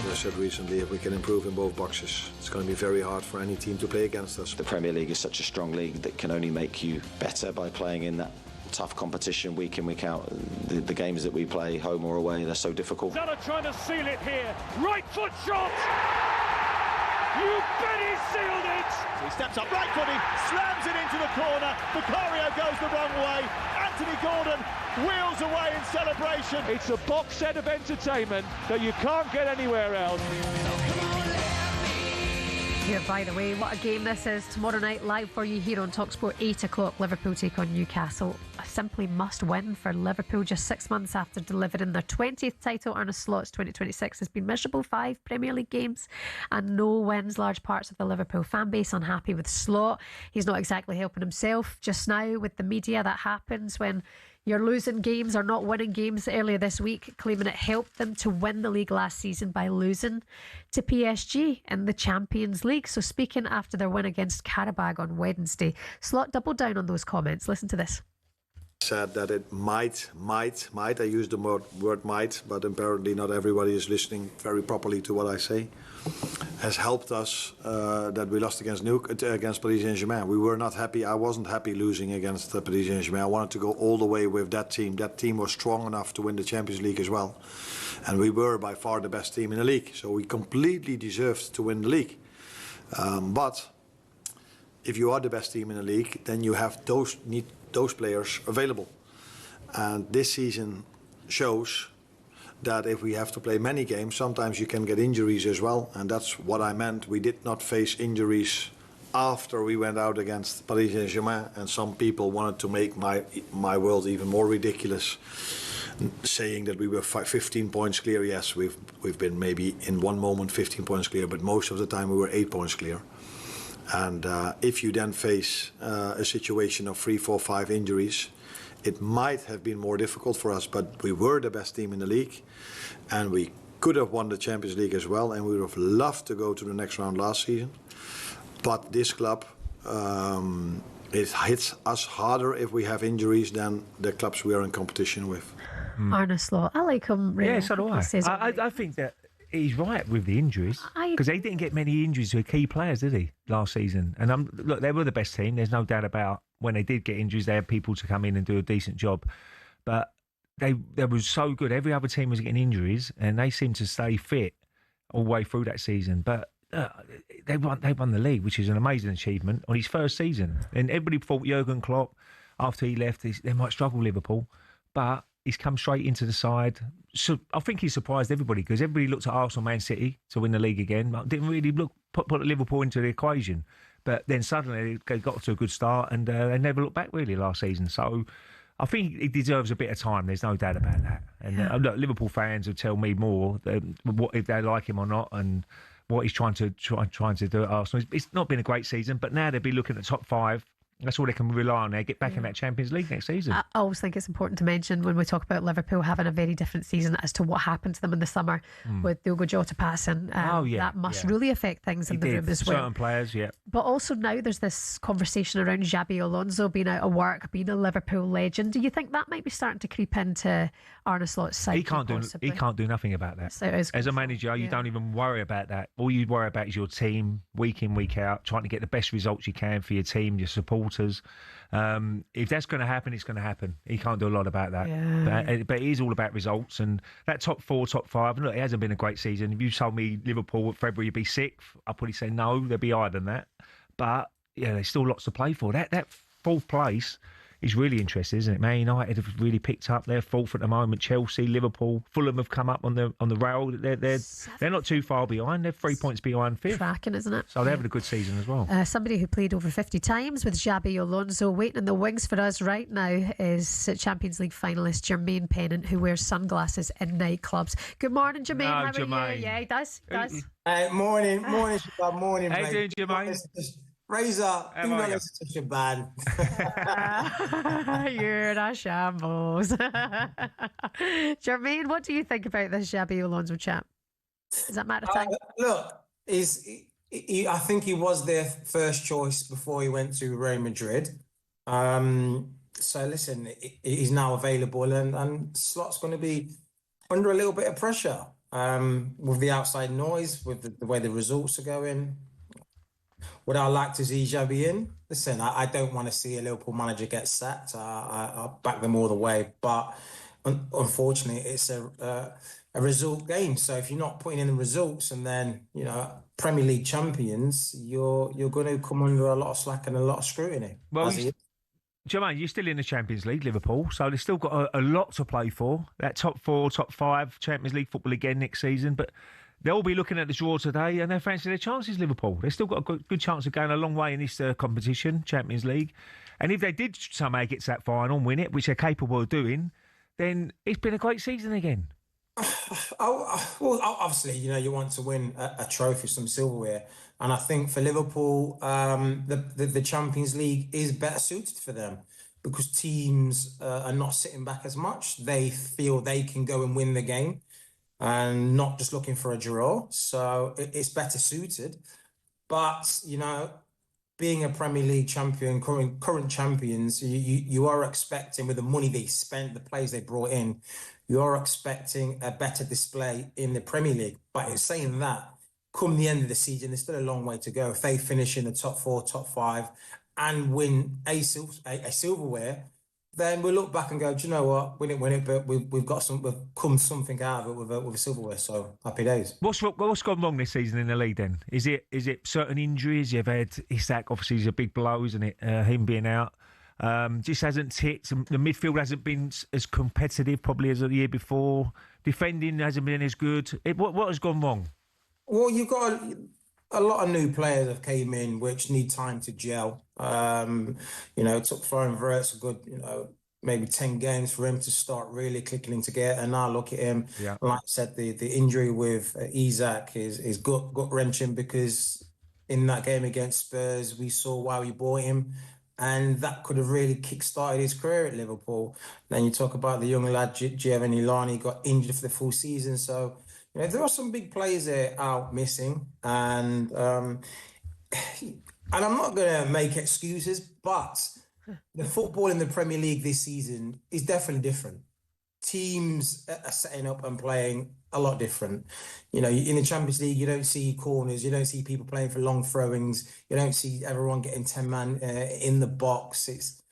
I said recently, if we can improve in both boxes, it's going to be very hard for any team to play against us. The Premier League is such a strong league that can only make you better by playing in that tough competition week in, week out. The games that we play, home or away, they're so difficult. Zara trying to seal it here. Right foot shot. You bet he sealed it. He steps up, right footed, slams it into the corner. Vicario goes the wrong way. Anthony Gordon wheels away in celebration. It's a box set of entertainment that you can't get anywhere else. Yeah, by the way, what a game this is. Tomorrow night, live for you here on talkSPORT, 8 o'clock, Liverpool take on Newcastle. A simply must win for Liverpool just 6 months after delivering their 20th title. Ernest Slott's 2026 has been miserable. 5 Premier League games and no wins. Large parts of the Liverpool fan base unhappy with Slot. He's not exactly helping himself just now with the media. That happens when you're losing games or not winning games. Earlier this week, claiming it helped them to win the league last season by losing to PSG in the Champions League. So speaking after their win against Karabag on Wednesday, Slot doubled down on those comments. Listen to this. Said that it might, I use the word might, but apparently not everybody is listening very properly to what I say, has helped us that we lost against Paris Saint-Germain. We were not happy. I wasn't happy losing against Paris Saint-Germain. I wanted to go all the way with that team. That team was strong enough to win the Champions League as well. And we were by far the best team in the league. So we completely deserved to win the league. But if you are the best team in the league, then you have need those players available. And this season shows that if we have to play many games, sometimes you can get injuries as well. And that's what I meant. We did not face injuries after we went out against Paris Saint-Germain. And some people wanted to make my world even more ridiculous, saying that we were 15 points clear. Yes, we've been maybe in one moment 15 points clear, but most of the time we were 8 points clear. And if you then face a situation of 3, 4, 5 injuries, it might have been more difficult for us, but we were the best team in the league and we could have won the Champions League as well, and we would have loved to go to the next round last season. But this club, it hits us harder if we have injuries than the clubs we are in competition with. Arne Slot, I like him. Really. Yeah, so do I. I think that he's right with the injuries, because he didn't get many injuries to key players, did he, last season? And look, they were the best team. There's no doubt about when they did get injuries, they had people to come in and do a decent job. But they were so good. Every other team was getting injuries, and they seemed to stay fit all the way through that season. But they won the league, which is an amazing achievement on his first season. And everybody thought Jurgen Klopp, after he left, they might struggle Liverpool, but he's come straight into the side. So I think he surprised everybody, because everybody looked at Arsenal, Man City to win the league again. Didn't really put Liverpool into the equation. But then suddenly they got to a good start and they never looked back really last season. So I think he deserves a bit of time. There's no doubt about that. And look, Liverpool fans will tell me more what if they like him or not and what he's trying to do at Arsenal. It's not been a great season, but now they'll be looking at the top 5. That's all they can rely on. They get back in that Champions League next season. I always think it's important to mention when we talk about Liverpool having a very different season as to what happened to them in the summer with Diogo Jota passing. That must really affect things in the room as well. Certain players, But also now there's this conversation around Jabi Alonzo being out of work, being a Liverpool legend. Do you think that might be starting to creep into Arne Slot's side? He can't do nothing about that. So as a manager, you don't even worry about that. All you worry about is your team, week in, week out, trying to get the best results you can for your team, your supporters. If that's going to happen, it's going to happen. He can't do a lot about that. But it is all about results. And that top 4, top 5, look, it hasn't been a great season. If you told me Liverpool at February would be 6th, I'd probably say no, they'd be higher than that. But there's still lots to play for. That 4th place is really interesting, isn't it? Man United have really picked up. They're 4th at the moment. Chelsea, Liverpool, Fulham have come up on the rail. They're not too far behind. They're 3 points behind 5th. Cracking, isn't it? So they're having a good season as well. Somebody who played over 50 times with Jabi Alonzo waiting in the wings for us right now is Champions League finalist Jermaine Pennant, who wears sunglasses in nightclubs. Good morning, Jermaine. How are Jermaine. you? Yeah, he does. Morning, Shabab, morning. How you doing, Jermaine? Razor, do not listen to Shaban. You're a shambles. Jermaine, what do you think about this Jabi Alonso chap? Is that matter of time? Look, I think he was their first choice before he went to Real Madrid. So listen, he's now available and Slot's going to be under a little bit of pressure with the outside noise, with the way the results are going. Would I like to see Jabi in? Listen, I don't want to see a Liverpool manager get sacked. I'll back them all the way. But unfortunately, it's a result game. So if you're not putting in the results and then, Premier League champions, you're going to come under a lot of slack and a lot of scrutiny. Well, Jermaine, you're still in the Champions League, Liverpool, so they've still got a lot to play for. That top 4, top 5, Champions League football again next season. But they'll be looking at the draw today and they fancy their chances, Liverpool. They've still got a good chance of going a long way in this competition, Champions League. And if they did somehow get to that final and win it, which they're capable of doing, then it's been a great season again. Well, obviously, you want to win a trophy, some silverware. And I think for Liverpool, the Champions League is better suited for them because teams are not sitting back as much. They feel they can go and win the game and not just looking for a draw. So it's better suited. But, being a Premier League champion, current champions, you are expecting, with the money they spent, the players they brought in, you are expecting a better display in the Premier League. But in saying that, come the end of the season, there's still a long way to go. If they finish in the top 4, top 5 and win a silverware, then we'll look back and go, do you know what? We didn't win it, but we've come something out of it with a silverware. So happy days. What's gone wrong this season in the league then? Is it certain injuries? You've had Isak, obviously, is a big blow, isn't it? Him being out. Just hasn't ticked. The midfield hasn't been as competitive probably as the year before. Defending hasn't been as good. What has gone wrong? Well, you've got a lot of new players that came in which need time to gel. It took Florian Wirtz a good, maybe 10 games for him to start really clicking into gear. And now look at him. Yeah. Like I said, the injury with Isak is gut-wrenching because in that game against Spurs, we saw why we bought him. And that could have really kick-started his career at Liverpool. Then you talk about the young lad, Giovanni Lani, got injured for the full season. So, there are some big players there out missing. And I'm not going to make excuses, but the football in the Premier League this season is definitely different. Teams are setting up and playing a lot different. In the Champions League, you don't see corners, you don't see people playing for long throwings, you don't see everyone getting 10-man in the box. It's,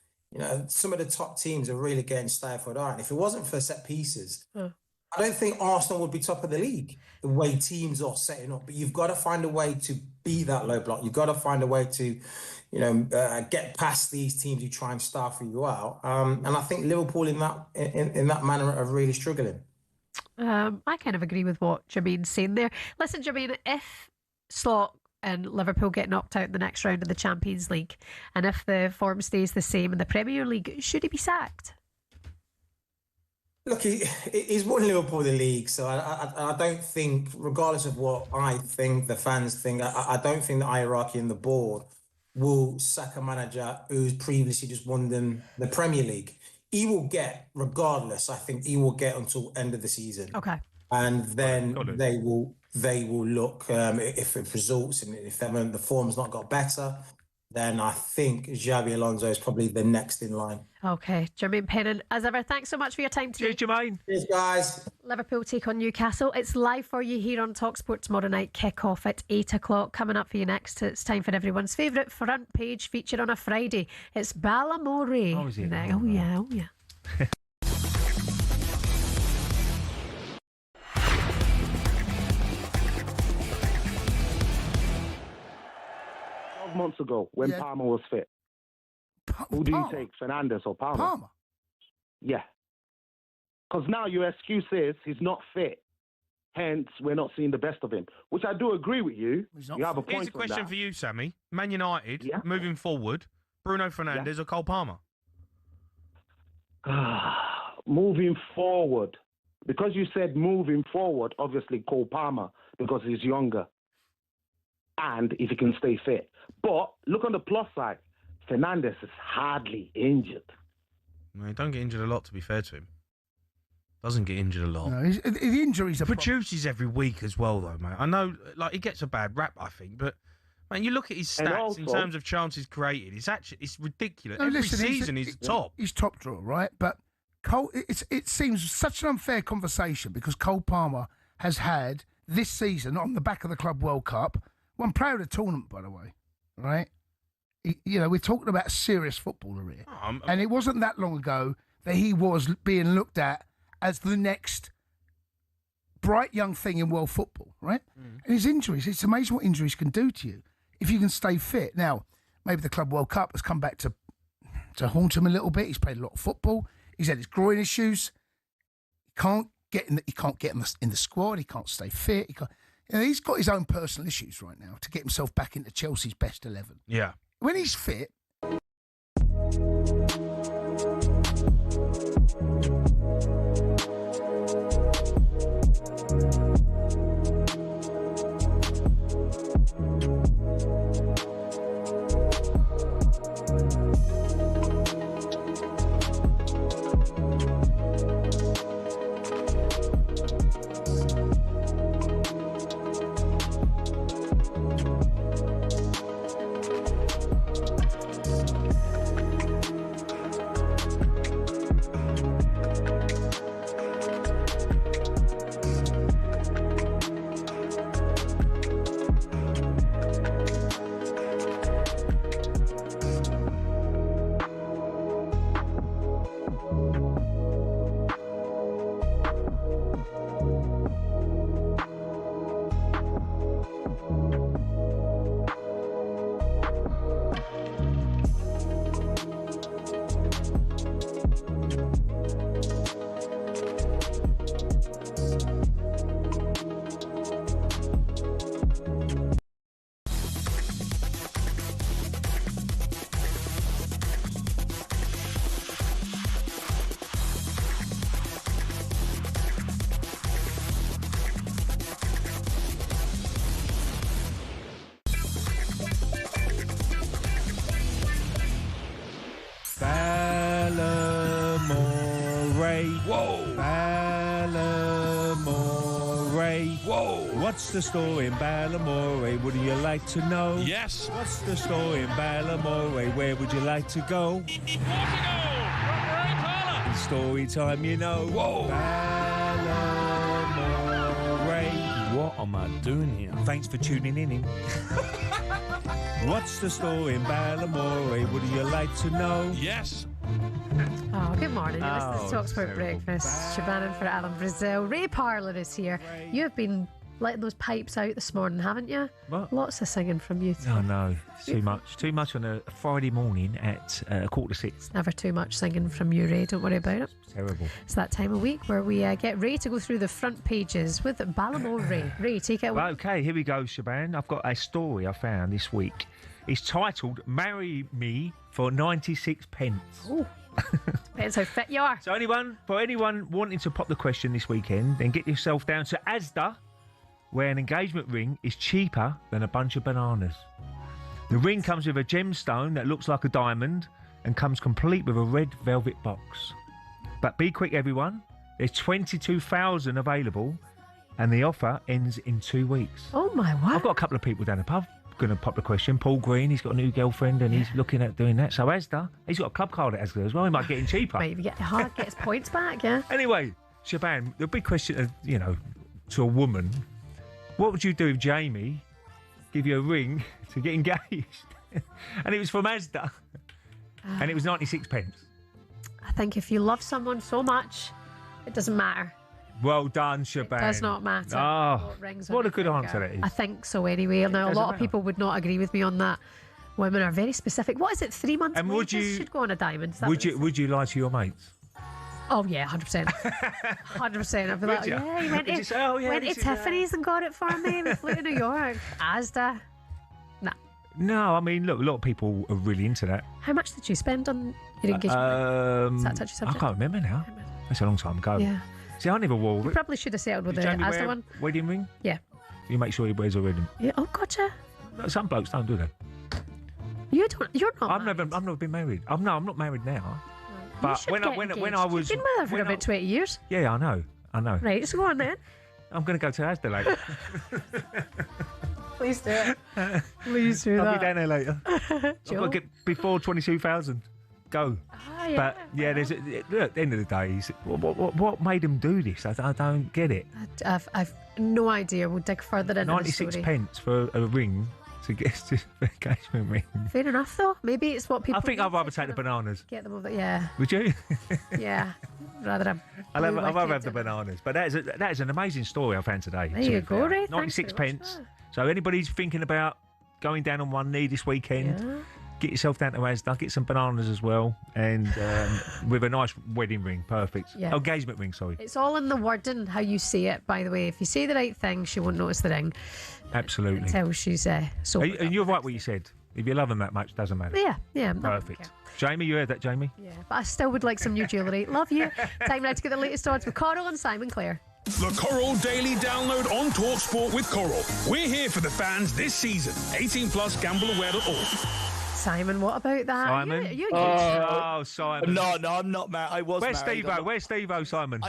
some of the top teams are really getting stifled out. If it wasn't for set pieces, I don't think Arsenal would be top of the league, the way teams are setting up. But you've got to find a way to beat that low block. You've got to find a way to, get past these teams who try and stifle you out. And I think Liverpool in that manner are really struggling. I kind of agree with what Jermaine's saying there. Listen, Jermaine, if Slot and Liverpool get knocked out in the next round of the Champions League? And if the form stays the same in the Premier League, should he be sacked? Look, he's won Liverpool the league, so I don't think, regardless of what I think, the fans think, I don't think the hierarchy in the board will sack a manager who's previously just won them the Premier League. He will get, regardless, I think he will get until end of the season. Okay. And then they will look, if it results and if the form's not got better, then I think Jabi Alonzo is probably the next in line. Okay, Jermaine Pennant, as ever, thanks so much for your time today. Cheers, Jermaine. Cheers, guys. Liverpool take on Newcastle. It's live for you here on talkSPORT tomorrow night, kick-off at 8 o'clock. Coming up for you next, it's time for everyone's favourite front page feature on a Friday. It's Balamore. Oh, is it? Oh, yeah. 12 months ago, when Palmer was fit. Who do you take, Fernandes or Palmer? Palmer? Yeah. Because now your excuse is he's not fit. Hence, we're not seeing the best of him, which I do agree with you. You have a point. Here's a question for you, Sammy. Man United, moving forward, Bruno Fernandes or Cole Palmer? Moving forward. Because you said moving forward, obviously Cole Palmer, because he's younger. And if he can stay fit. But look on the plus side. Fernandes is hardly injured. No, he don't get injured a lot, to be fair to him. Doesn't get injured a lot. No, the injuries are... Produces every week as well, though, mate. I know, like, he gets a bad rap, I think, but... Man, you look at his stats in terms of chances created. It's ridiculous. No, Every listen, season he's top. He's top drawer, right? But Cole, it seems such an unfair conversation because Cole Palmer has had this season on the back of the Club World Cup, won player of the tournament, by the way, right? We're talking about a serious footballer here, and it wasn't that long ago that he was being looked at as the next bright young thing in world football, right? And his injuries, it's amazing what injuries can do to you if you can stay fit. Now, maybe the Club World Cup has come back to haunt him a little bit. He's played a lot of football. He's had his groin issues. He can't get in the squad. He can't stay fit. He's got his own personal issues right now to get himself back into Chelsea's best 11. Yeah. When he's fit... What's the story in Balamore? Would you like to know? Yes. What's the story in Balamore? Where would you like to go? Story time, you know. Whoa. Balamore. What am I doing here? Thanks for tuning in. What's the story in Balamore? Would you like to know? Yes. Oh, good morning. This is talkSPORT Breakfast. Shabana for Alan Brazil. Ray Parlour is here. You have been letting those pipes out this morning, haven't you? What? Lots of singing from you. Oh, no, it's too much. Too much on a Friday morning at 5:45. Never too much singing from you, Ray. Don't worry about it. It's terrible. It's that time of week where we get Ray to go through the front pages with Ballamore Ray. Ray, take it away. Well, okay, here we go, Shaban. I've got a story I found this week. It's titled "Marry Me for 96 pence." Oh, depends how fit you are. So for anyone wanting to pop the question this weekend, then get yourself down to Asda, where an engagement ring is cheaper than a bunch of bananas. The ring comes with a gemstone that looks like a diamond and comes complete with a red velvet box. But be quick, everyone. There's 22,000 available, and the offer ends in 2 weeks. Oh, my word. I've got a couple of people down the pub going to pop the question. Paul Green, he's got a new girlfriend and he's looking at doing that. So Asda, he's got a club card at Asda as well. He might get in cheaper. Maybe get his points back, yeah. Anyway, Shaban, the big question, to a woman, what would you do if Jamie give you a ring to get engaged? And it was from Asda. And it was 96 pence. I think if you love someone so much, it doesn't matter. Well done, Shaban. It does not matter. Oh, rings what a good answer that is. I think so anyway. Now, a lot of people would not agree with me on that. Women are very specific. What is it, 3 months and wages should go on a diamond? Would you lie to your mates? Oh, yeah, 100%. 100%. I'd be like, yeah, he went to Tiffany's and got it for me. We flew to New York. Asda. Nah. No, I mean, look, a lot of people are really into that. How much did you spend on your engagement? Is that a touchy subject? I can't remember now. That's a long time ago. Yeah. See, I never wore. You probably should have settled with the Asda one. Wedding ring? Yeah. You make sure he wears a wedding. Yeah. Oh, gotcha. No, some blokes don't do that. You don't. You're not. I've never been married. I'm not married now. But when I was, you've been with her for about 20 years. Yeah, I know. Right, so go on then. I'm going to go to Asda later. Please do it. Please do that. I'll be down there later. I've got to get before 22,000. Go. Yeah, but yeah, look, at the end of the day, what made them do this? I don't get it. I've no idea. We'll dig further into 96 the story. pence for a ring to get to an engagement ring. Fair enough, though. Maybe it's what people. I think I'd rather take the bananas. Get them over. Yeah. Would you? Yeah. Rather I'd rather have the bananas. But that is an amazing story I found today. There you go, Ray. 96 pence. So anybody's thinking about going down on one knee this weekend, get yourself down to Asda, get some bananas as well, and with a nice wedding ring, perfect. Yeah. Engagement ring, sorry. It's all in the wording, how you say it, by the way. If you say the right thing, she won't notice the ring. Absolutely. Until she's so. And you're right what you said. If you love them that much, doesn't matter. Yeah. Perfect. Jamie, you heard that, Jamie? Yeah, but I still would like some new jewellery. Love you. Time now to get the latest odds with Coral and Simon Clare. The Coral Daily Download on talkSPORT with Coral. We're here for the fans this season. 18 plus gambleaware.org. Simon, what about that? Simon? You Simon. No, I'm not married. I was Where's married. Steve-O? Where's Steve-O, Simon?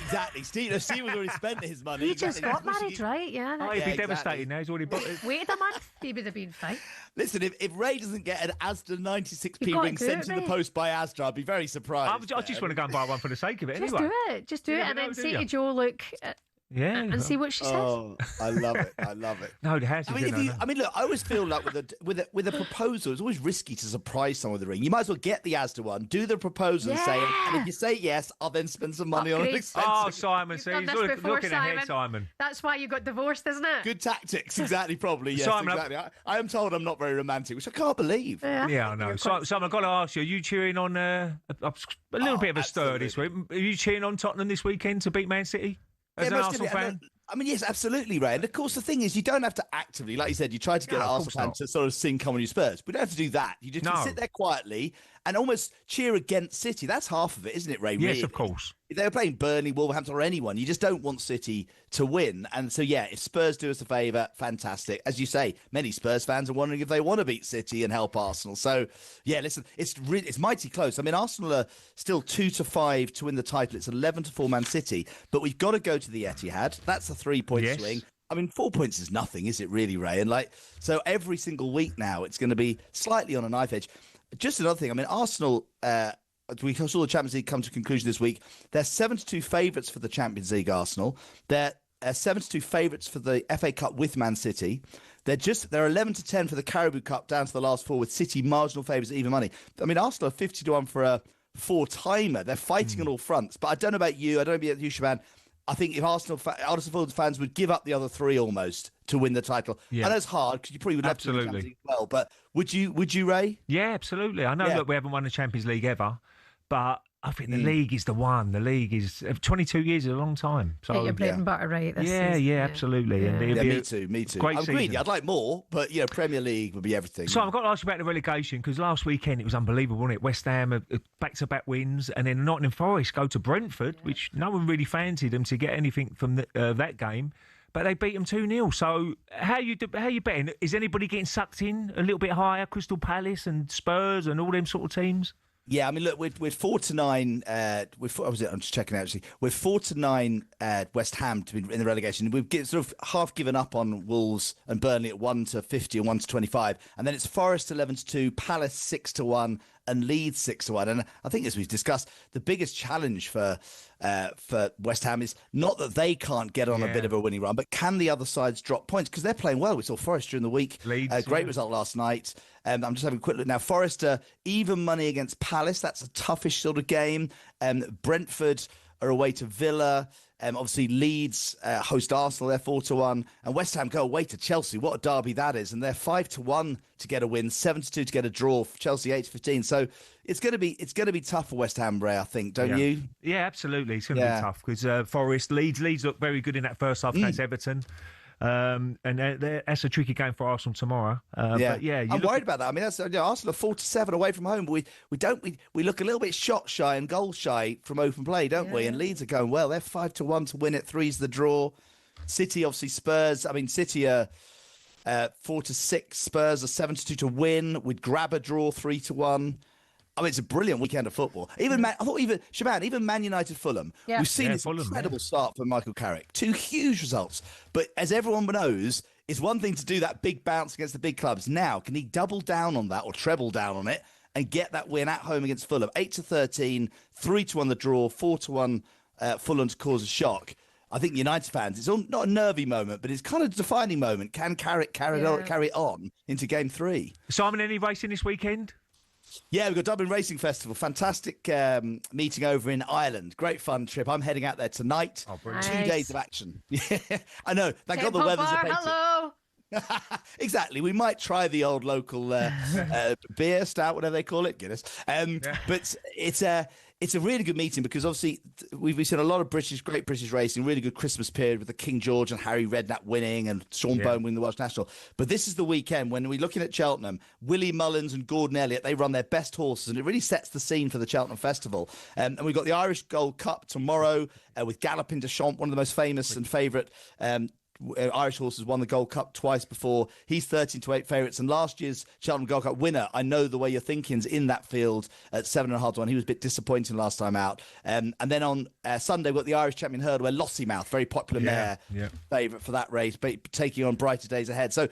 Exactly. Steve was already spent his money. He just got married, right? Yeah. Oh, he'd be devastated now. He's already bought it. Waited a month, he would have been fine. Listen, if Ray doesn't get an Asda 96p ring sent in the post by Asda, I'd be very surprised. I just want to go and buy one for the sake of it Just anyway. Just do it, and then say to Joe, look, and see what she says. Oh, I love it. No, the house is look, I always feel like with a proposal, it's always risky to surprise someone with a ring. You might as well get the Asda one, do the proposal, and say, and if you say yes, I'll then spend some money on an expensive. Oh, Simon, see, he's looking ahead, Simon. That's why you got divorced, isn't it? Good tactics, exactly, probably. Yes, Simon, exactly. I am told I'm not very romantic, which I can't believe. Yeah, I know. Simon, I've got to ask you, are you cheering on a little bit of a stir this week? Are you cheering on Tottenham this weekend to beat Man City? As an Arsenal fan? I mean, yes, absolutely, Ray. And of course, the thing is, you don't have to actively, like you said, you try to get an Arsenal fan to sort of sing "Come on, you Spurs." We don't have to do that. You just sit there quietly and almost cheer against City. That's half of it, isn't it, Ray? Yes, really? of course. If they were playing Burnley, Wolverhampton, or anyone, you just don't want City to win. And so, yeah, if Spurs do us a favour, fantastic. As you say, many Spurs fans are wondering if they want to beat City and help Arsenal. So, yeah, listen, it's mighty close. I mean, Arsenal are still 2-5 to win the title. It's 11-4 Man City. But we've got to go to the Etihad. That's a 3-point swing. I mean, 4 points is nothing, is it really, Ray? And so every single week now, it's going to be slightly on a knife edge. Just another thing. I mean, Arsenal, we saw the Champions League come to conclusion this week. They're 7-2 favourites for the Champions League, Arsenal. They're 7-2 favourites for the FA Cup with Man City. They're 11-10 for the Caribou Cup down to the last four, with City marginal favourites at even money. I mean, Arsenal are 50-1 for a four-timer. They're fighting on all fronts. But I don't know about you. I don't know about you, Shaban. I think if Arsenal fans would give up the other 3 almost to win the title. Yeah. I know it's hard because you probably would love to win the Champions League as well. But would you, Ray? Yeah, absolutely. I know that we haven't won the Champions League ever, but I think the league is the one. The league is 22 years is a long time. So get your bread and butter right. This yeah, season. absolutely. Yeah. And Me too. Great I'm greedy. season. I'd like more, but Premier League would be everything. So I've got to ask you about the relegation because last weekend it was unbelievable, wasn't it? West Ham back-to-back wins, and then Nottingham Forest go to Brentford, which no one really fancied them to get anything from that game. But they beat them 2-0. So how you betting? Is anybody getting sucked in a little bit higher? Crystal Palace and Spurs and all them sort of teams? Yeah, I mean, look, we're 4-9. I'm just checking out, actually. We're 4-9 West Ham to be in the relegation. We've sort of half given up on Wolves and Burnley at 1-50 and 1-25, and then it's Forest 11-2, Palace 6-1, and Leeds 6-1. And I think, as we've discussed, the biggest challenge for West Ham is not that they can't get on a bit of a winning run, but can the other sides drop points? Because they're playing well. We saw Forest during the week. Leeds, great result last night. I'm just having a quick look now. Forest even money against Palace. That's a toughish sort of game. Brentford are away to Villa. Obviously, Leeds host Arsenal. They're 4-1, and West Ham go away to Chelsea. What a derby that is! And they're 5-1 to get a win, 7-2 to get a draw. Chelsea 8-15. So it's going to be tough for West Ham, Ray. I think, don't you? Yeah, absolutely. It's going to be tough because Forest, Leeds look very good in that first half against Everton. And that's a tricky game for Arsenal tomorrow. But I'm worried about that. I mean, that's Arsenal are 4-7 away from home, but we look a little bit shot shy and goal shy from open play, don't we? And Leeds are going well. They're 5-1 to win it. 3's the draw. City, obviously Spurs. I mean, City are 4-6. Spurs are 7-2 to win. We'd grab a draw 3-1. I mean, it's a brilliant weekend of football. Even Man United Fulham. Yeah. We've seen this incredible start from Michael Carrick. 2 huge results. But as everyone knows, it's one thing to do that big bounce against the big clubs. Now, can he double down on that or treble down on it and get that win at home against Fulham? 8-13, 3-1 the draw, 4-1 Fulham to cause a shock. I think United fans, it's not a nervy moment, but it's kind of a defining moment. Can Carrick carry on into Game 3? Simon, any racing this weekend? Yeah, we've got Dublin Racing Festival. Fantastic meeting over in Ireland. Great fun trip. I'm heading out there tonight. Oh, brilliant. 2 days of action. Yeah, I know. Thank God the weather's abated. Hello. Exactly. We might try the old local beer, stout, whatever they call it, Guinness. But it's a really good meeting because obviously we've seen a lot of great British racing, really good Christmas period with the King George and Harry Redknapp winning and Sean Bone winning the Welsh National. But this is the weekend when we're looking at Cheltenham. Willie Mullins and Gordon Elliott, they run their best horses and it really sets the scene for the Cheltenham Festival. And we've got the Irish Gold Cup tomorrow with Galloping Deschamps, one of the most famous and favourite Irish horses, won the Gold Cup twice before. He's 13-8 favourites, and last year's Cheltenham Gold Cup winner, I know the way you're thinking's in that field at 7.5-1. He was a bit disappointing last time out. And then on Sunday, we've got the Irish Champion Hurdle, where Lossiemouth, very popular mare, favourite for that race, taking on brighter days ahead. So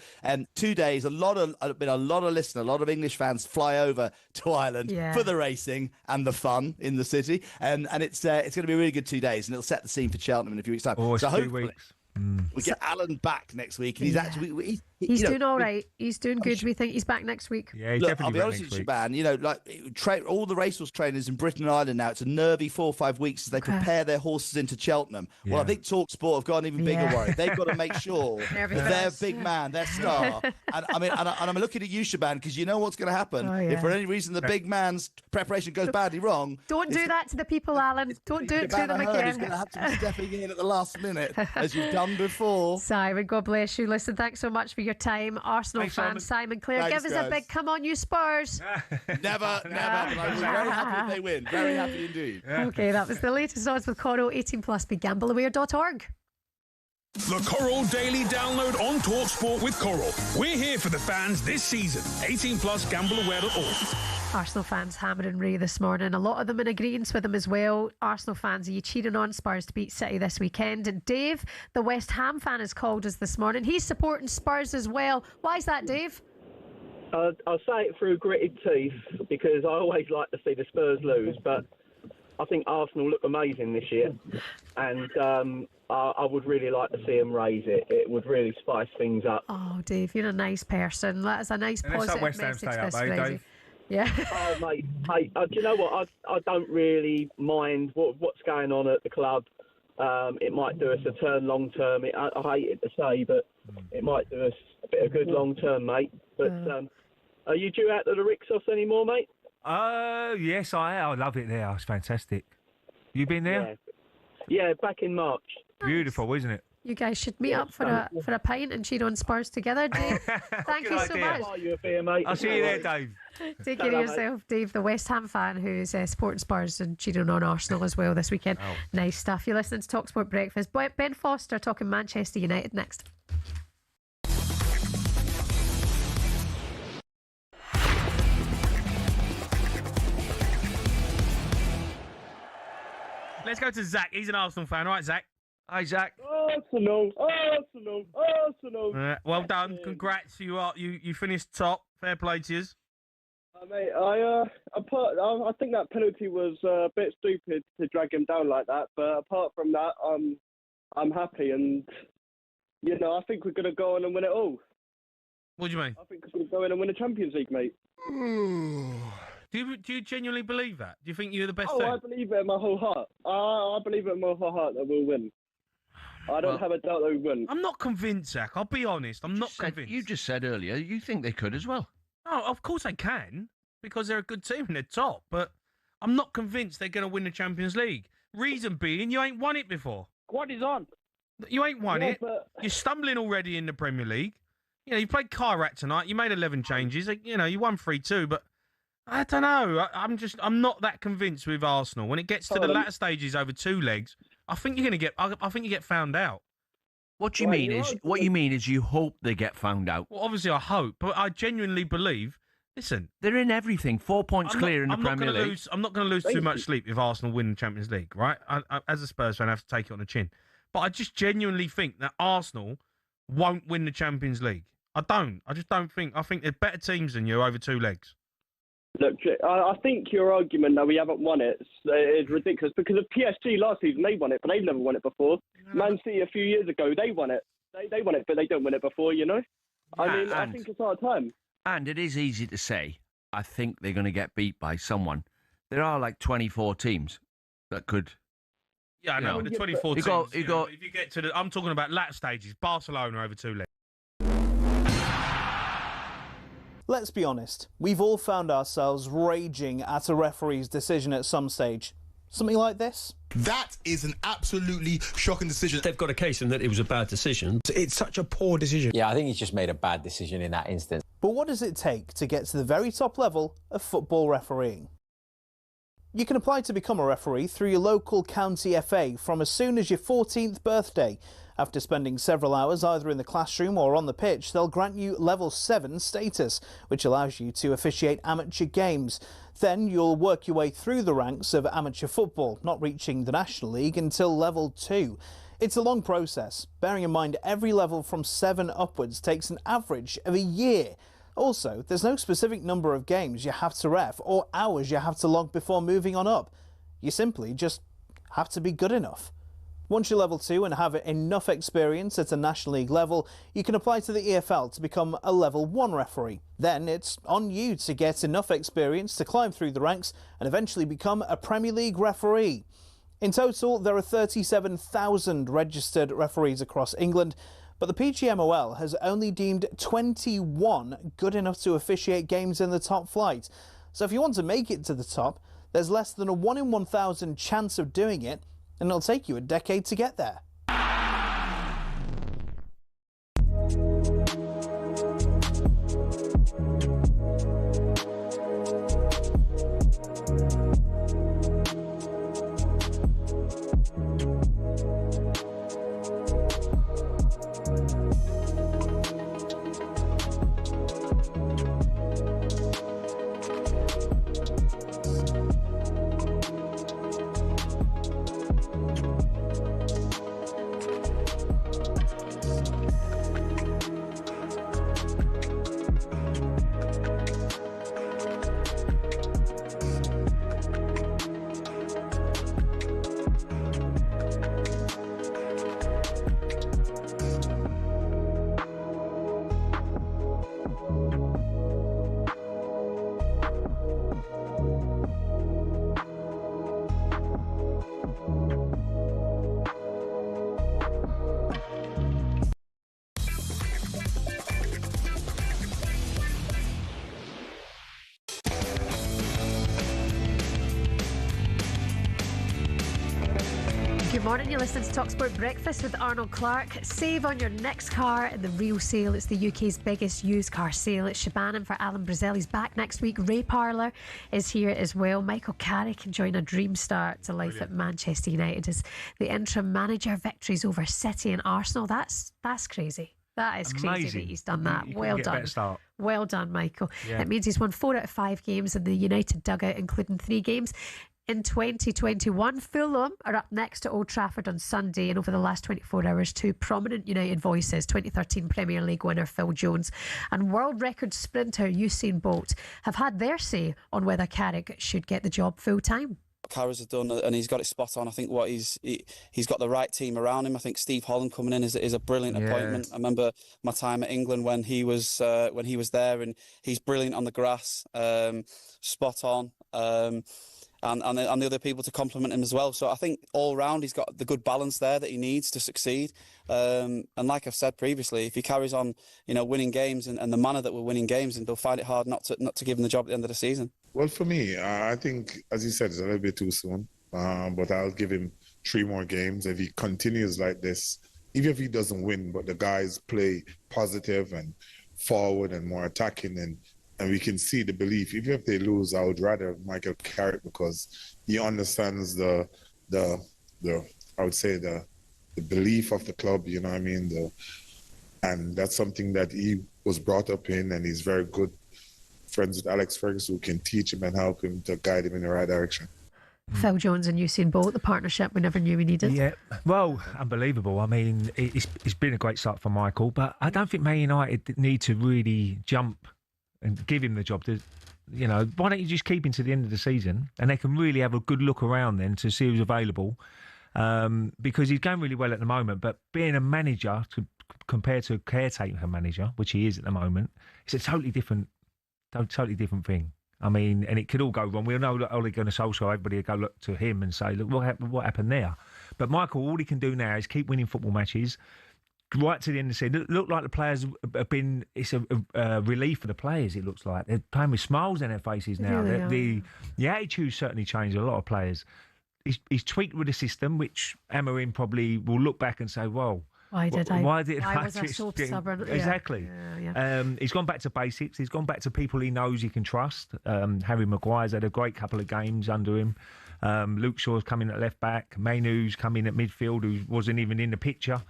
2 days, a lot of listeners, a lot of English fans fly over to Ireland for the racing and the fun in the city, and it's going to be a really good 2 days, and it'll set the scene for Cheltenham in a few weeks' time. So 2 weeks. We get Alan back next week. And he's actually he's doing all right. He's doing good. We think he's back next week. Yeah, he's Look, definitely I'll be honest with you, man. All the racehorse trainers in Britain and Ireland now, it's a nervy 4 or 5 weeks as they prepare their horses into Cheltenham. Well, I think talkSPORT have got an even bigger worry. They've got to make sure their big man, their star. And I'm looking at you, Shaban, because you know what's going to happen. If for any reason the big man's preparation goes badly wrong. Don't do that to the people, Alan. Don't do it to them again. He's going to have to be stepping in at the last minute, as you've done before. Simon, God bless you. Listen, thanks so much for your time. Arsenal fan Simon Clare, give us a big come on, you Spurs. Never. But I was very happy if they win. Very happy indeed. Okay, that was the latest odds with Coral. 18+, begambleaware.org. The Coral Daily Download on talkSPORT with Coral. We're here for the fans this season. 18+, gambleaware.org. Arsenal fans hammering Ray this morning. A lot of them in agreement with him as well. Arsenal fans, are you cheating on Spurs to beat City this weekend? And Dave, the West Ham fan, has called us this morning. He's supporting Spurs as well. Why is that, Dave? I'll say it through gritted teeth because I always like to see the Spurs lose, but I think Arsenal look amazing this year, and I would really like to see them raise it. It would really spice things up. Oh, Dave, you're a nice person. That is a nice positive message this Friday. Yeah. Oh, mate, do you know what? I don't really mind what's going on at the club. It might do us a turn long term. I hate it to say, but it might do us a bit of good long term, mate. But are you due out to the Rixos anymore, mate? Yes, I love it there. It's fantastic. You been there? Yeah, back in March. Beautiful, isn't it? You guys should meet up for a pint and cheer on Spurs together, Dave. Thank you so much. I'll see you there, Dave. Take care of yourself, Dave, the West Ham fan who's supporting Spurs and cheering on Arsenal as well this weekend. Oh. Nice stuff. You're listening to TalkSport Breakfast. Ben Foster talking Manchester United next. Let's go to Zach. He's an Arsenal fan, right, Zach? Hi, Zach. Arsenal. Well done. Congrats. You finished top. Fair play to you. Mate, I think that penalty was a bit stupid to drag him down like that. But apart from that, I'm happy, and I think we're gonna go on and win it all. What do you mean? I think we're gonna go in and win the Champions League, mate. Do you genuinely believe that? Do you think you're the best Oh, team? I believe it in my whole heart. I believe it in my whole heart that we'll win. I don't have a doubt that we win. I'm not convinced, Zach. I'll be honest. I'm not convinced. You just said earlier you think they could as well. Oh, of course they can, because they're a good team and they're top. But I'm not convinced they're going to win the Champions League. Reason being, you ain't won it before. What is on? You ain't won Yeah, it. but- You're stumbling already in the Premier League. You played Carrick tonight. You made 11 changes. You won 3-2, but I don't know. I'm not that convinced with Arsenal. When it gets to the latter stages over 2 legs, I think you get found out. What you mean is you hope they get found out. Well, obviously I hope, but I genuinely believe. Listen, they're in everything. 4 points clear in the Premier League. I'm not going to lose too much sleep if Arsenal win the Champions League, right? I, as a Spurs fan, I have to take it on the chin. But I just genuinely think that Arsenal won't win the Champions League. I don't. I just don't think. I think they're better teams than you over 2 legs. Look, I think your argument that we haven't won it is ridiculous because of PSG last season. They won it, but they've never won it before. Man City a few years ago, they won it. They won it, but they don't win it before, I think it's our time. And it is easy to say, I think they're going to get beat by someone. There are like 24 teams that could... Yeah, I know. The 24 teams. If you get to I'm talking about latter stages. Barcelona over 2 legs. Let's be honest, we've all found ourselves raging at a referee's decision at some stage. Something like this? That is an absolutely shocking decision. They've got a case in that it was a bad decision. It's such a poor decision. Yeah, I think he's just made a bad decision in that instance. But what does it take to get to the very top level of football refereeing? You can apply to become a referee through your local county FA from as soon as your 14th birthday. After spending several hours either in the classroom or on the pitch, they'll grant you Level 7 status, which allows you to officiate amateur games. Then you'll work your way through the ranks of amateur football, not reaching the National League until Level 2. It's a long process, bearing in mind every level from 7 upwards takes an average of a year. Also, there's no specific number of games you have to ref or hours you have to log before moving on up. You simply just have to be good enough. Once you're Level 2 and have enough experience at a National League level, you can apply to the EFL to become a Level 1 referee. Then it's on you to get enough experience to climb through the ranks and eventually become a Premier League referee. In total, there are 37,000 registered referees across England, but the PGMOL has only deemed 21 good enough to officiate games in the top flight. So if you want to make it to the top, there's less than a 1 in 1,000 chance of doing it, and it'll take you a decade to get there. Morning, you're listening to talkSPORT Breakfast with Arnold Clark. Save on your next car in the real sale. It's the UK's biggest used car sale. It's Shabana for Alan Brazil. He's back next week. Ray Parlour is here as well. Michael Carrick enjoying a dream start to life at Manchester United as the interim manager. Victories over City and Arsenal. That's crazy. That is crazy. Amazing. That he's done that. You Well get a done. better start. Well done, Michael. Yeah. It means he's won 4 out of 5 games in the United dugout, including 3 games in 2021. Fulham are up next to Old Trafford on Sunday, and over the last 24 hours, 2 prominent United voices, 2013 Premier League winner Phil Jones and world record sprinter Usain Bolt, have had their say on whether Carrick should get the job full time. Carrick has done, and he's got it spot on. I think he's got the right team around him. I think Steve Holland coming in is a brilliant appointment. I remember my time at England when he was there, and he's brilliant on the grass, spot on. And the other people to complement him as well. So I think all round he's got the good balance there that he needs to succeed. And like I've said previously, if he carries on, winning games and the manner that we're winning games, and they'll find it hard not to give him the job at the end of the season. Well, for me, I think, as you said, it's a little bit too soon. But I'll give him 3 more games. If he continues like this, even if he doesn't win, but the guys play positive and forward and more attacking, and we can see the belief. Even if they lose, I would rather Michael Carrick, because he understands the belief of the club. You know what I mean? And that's something that he was brought up in, and he's very good friends with Alex Ferguson, who can teach him and help him to guide him in the right direction. Phil Jones and Usain Bolt, the partnership we never knew we needed. Yeah, well, unbelievable. I mean, it's been a great start for Michael, but I don't think Man United need to really jump and give him the job. Why don't you just keep him to the end of the season, and they can really have a good look around then to see who's available, because he's going really well at the moment, but being a manager compared to a caretaker manager, which he is at the moment, it's a totally different thing. I mean, and it could all go wrong. We know that Ole Gunnar Solskjaer, everybody will go look to him and say, look, what happened there? But Michael, all he can do now is keep winning football matches right to the end of the season. Look like the players have been, it's a relief for the players, it looks like. They're playing with smiles on their faces now. Really the attitude certainly changed a lot of players. He's tweaked with the system, which Amorim probably will look back and say, well, Why was I just so stubborn? Exactly. He's gone back to basics. He's gone back to people he knows he can trust. Harry Maguire's had a great couple of games under him. Luke Shaw's coming at left back. Mainoo's coming at midfield, who wasn't even in the picture.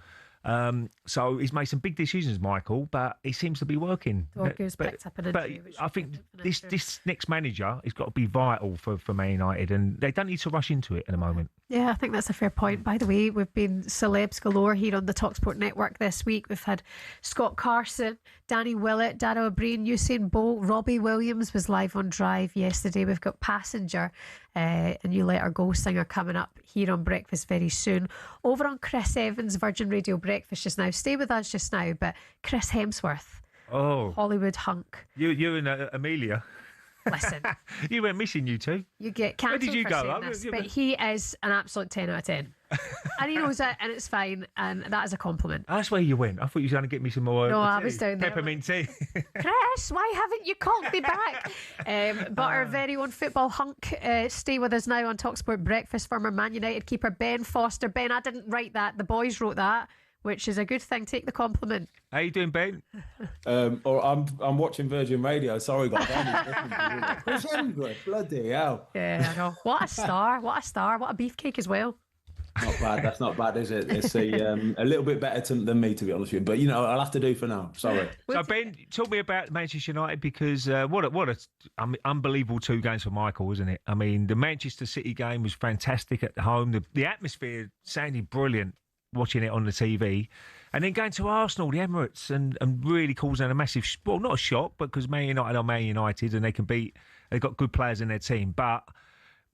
So he's made some big decisions, Michael, but he seems to be working. Picked up an injury, I think this next manager has got to be vital for Man United, and they don't need to rush into it at the moment. Yeah, I think that's a fair point. By the way, we've been celebs galore here on the talkSPORT network this week. We've had Scott Carson, Danny Willett, Dara O'Brien, Usain Bolt, Robbie Williams was live on Drive yesterday. We've got Passenger, a new Let Her Go singer, coming up here on Breakfast very soon. Over on Chris Evans' Virgin Radio Breakfast just now. Stay with us just now, but Chris Hemsworth, Hollywood hunk. You and Amelia. Listen, you went missing, you two. You get cancelled. Where did you for go? saying this, but he is an absolute 10 out of 10. And he knows it, and it's fine, and that is a compliment. That's where you went. I thought you were going to get me some more. No, I was down there. Peppermint tea. Chris, why haven't you called me back? But our very own football hunk, stay with us now on talkSPORT Breakfast. Former Man United keeper Ben Foster. Ben, I didn't write that. The boys wrote that, which is a good thing. Take the compliment. How you doing, Ben? Or I'm watching Virgin Radio. Sorry, guys. Chris Hemsworth, bloody hell. Yeah, I know. What a star. What a star. What a beefcake as well. Not bad. That's not bad, is it? It's a little bit better than me, to be honest with you. But, I'll have to do for now. Sorry. So, Ben, talk me about Manchester United, because what a unbelievable 2 games for Michael, isn't it? I mean, the Manchester City game was fantastic at home. The atmosphere sounded brilliant watching it on the TV. And then going to Arsenal, the Emirates, and really causing a massive, well, not a shock, but because Man United are Man United and they've got good players in their team. But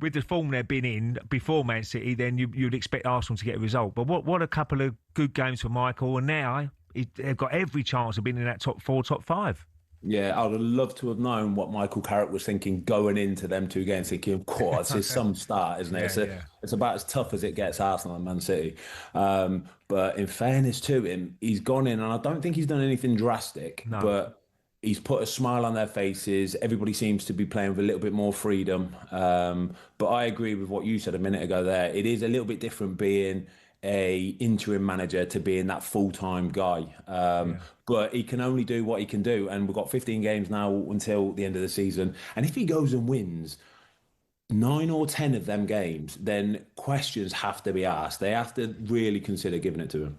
with the form they've been in before Man City, then you'd expect Arsenal to get a result. But what a couple of good games for Michael, and now they've got every chance of being in that top 4, top 5. Yeah, I'd have loved to have known what Michael Carrick was thinking going into them 2 games, thinking, of course, it's some start, isn't it? It's about as tough as it gets, Arsenal and Man City. But in fairness to him, he's gone in, and I don't think he's done anything drastic, but He's put a smile on their faces. Everybody seems to be playing with a little bit more freedom. But I agree with what you said a minute ago there. It is a little bit different being a interim manager to being that full-time guy. But he can only do what he can do. And we've got 15 games now until the end of the season. And if he goes and wins 9 or 10 of them games, then questions have to be asked. They have to really consider giving it to him.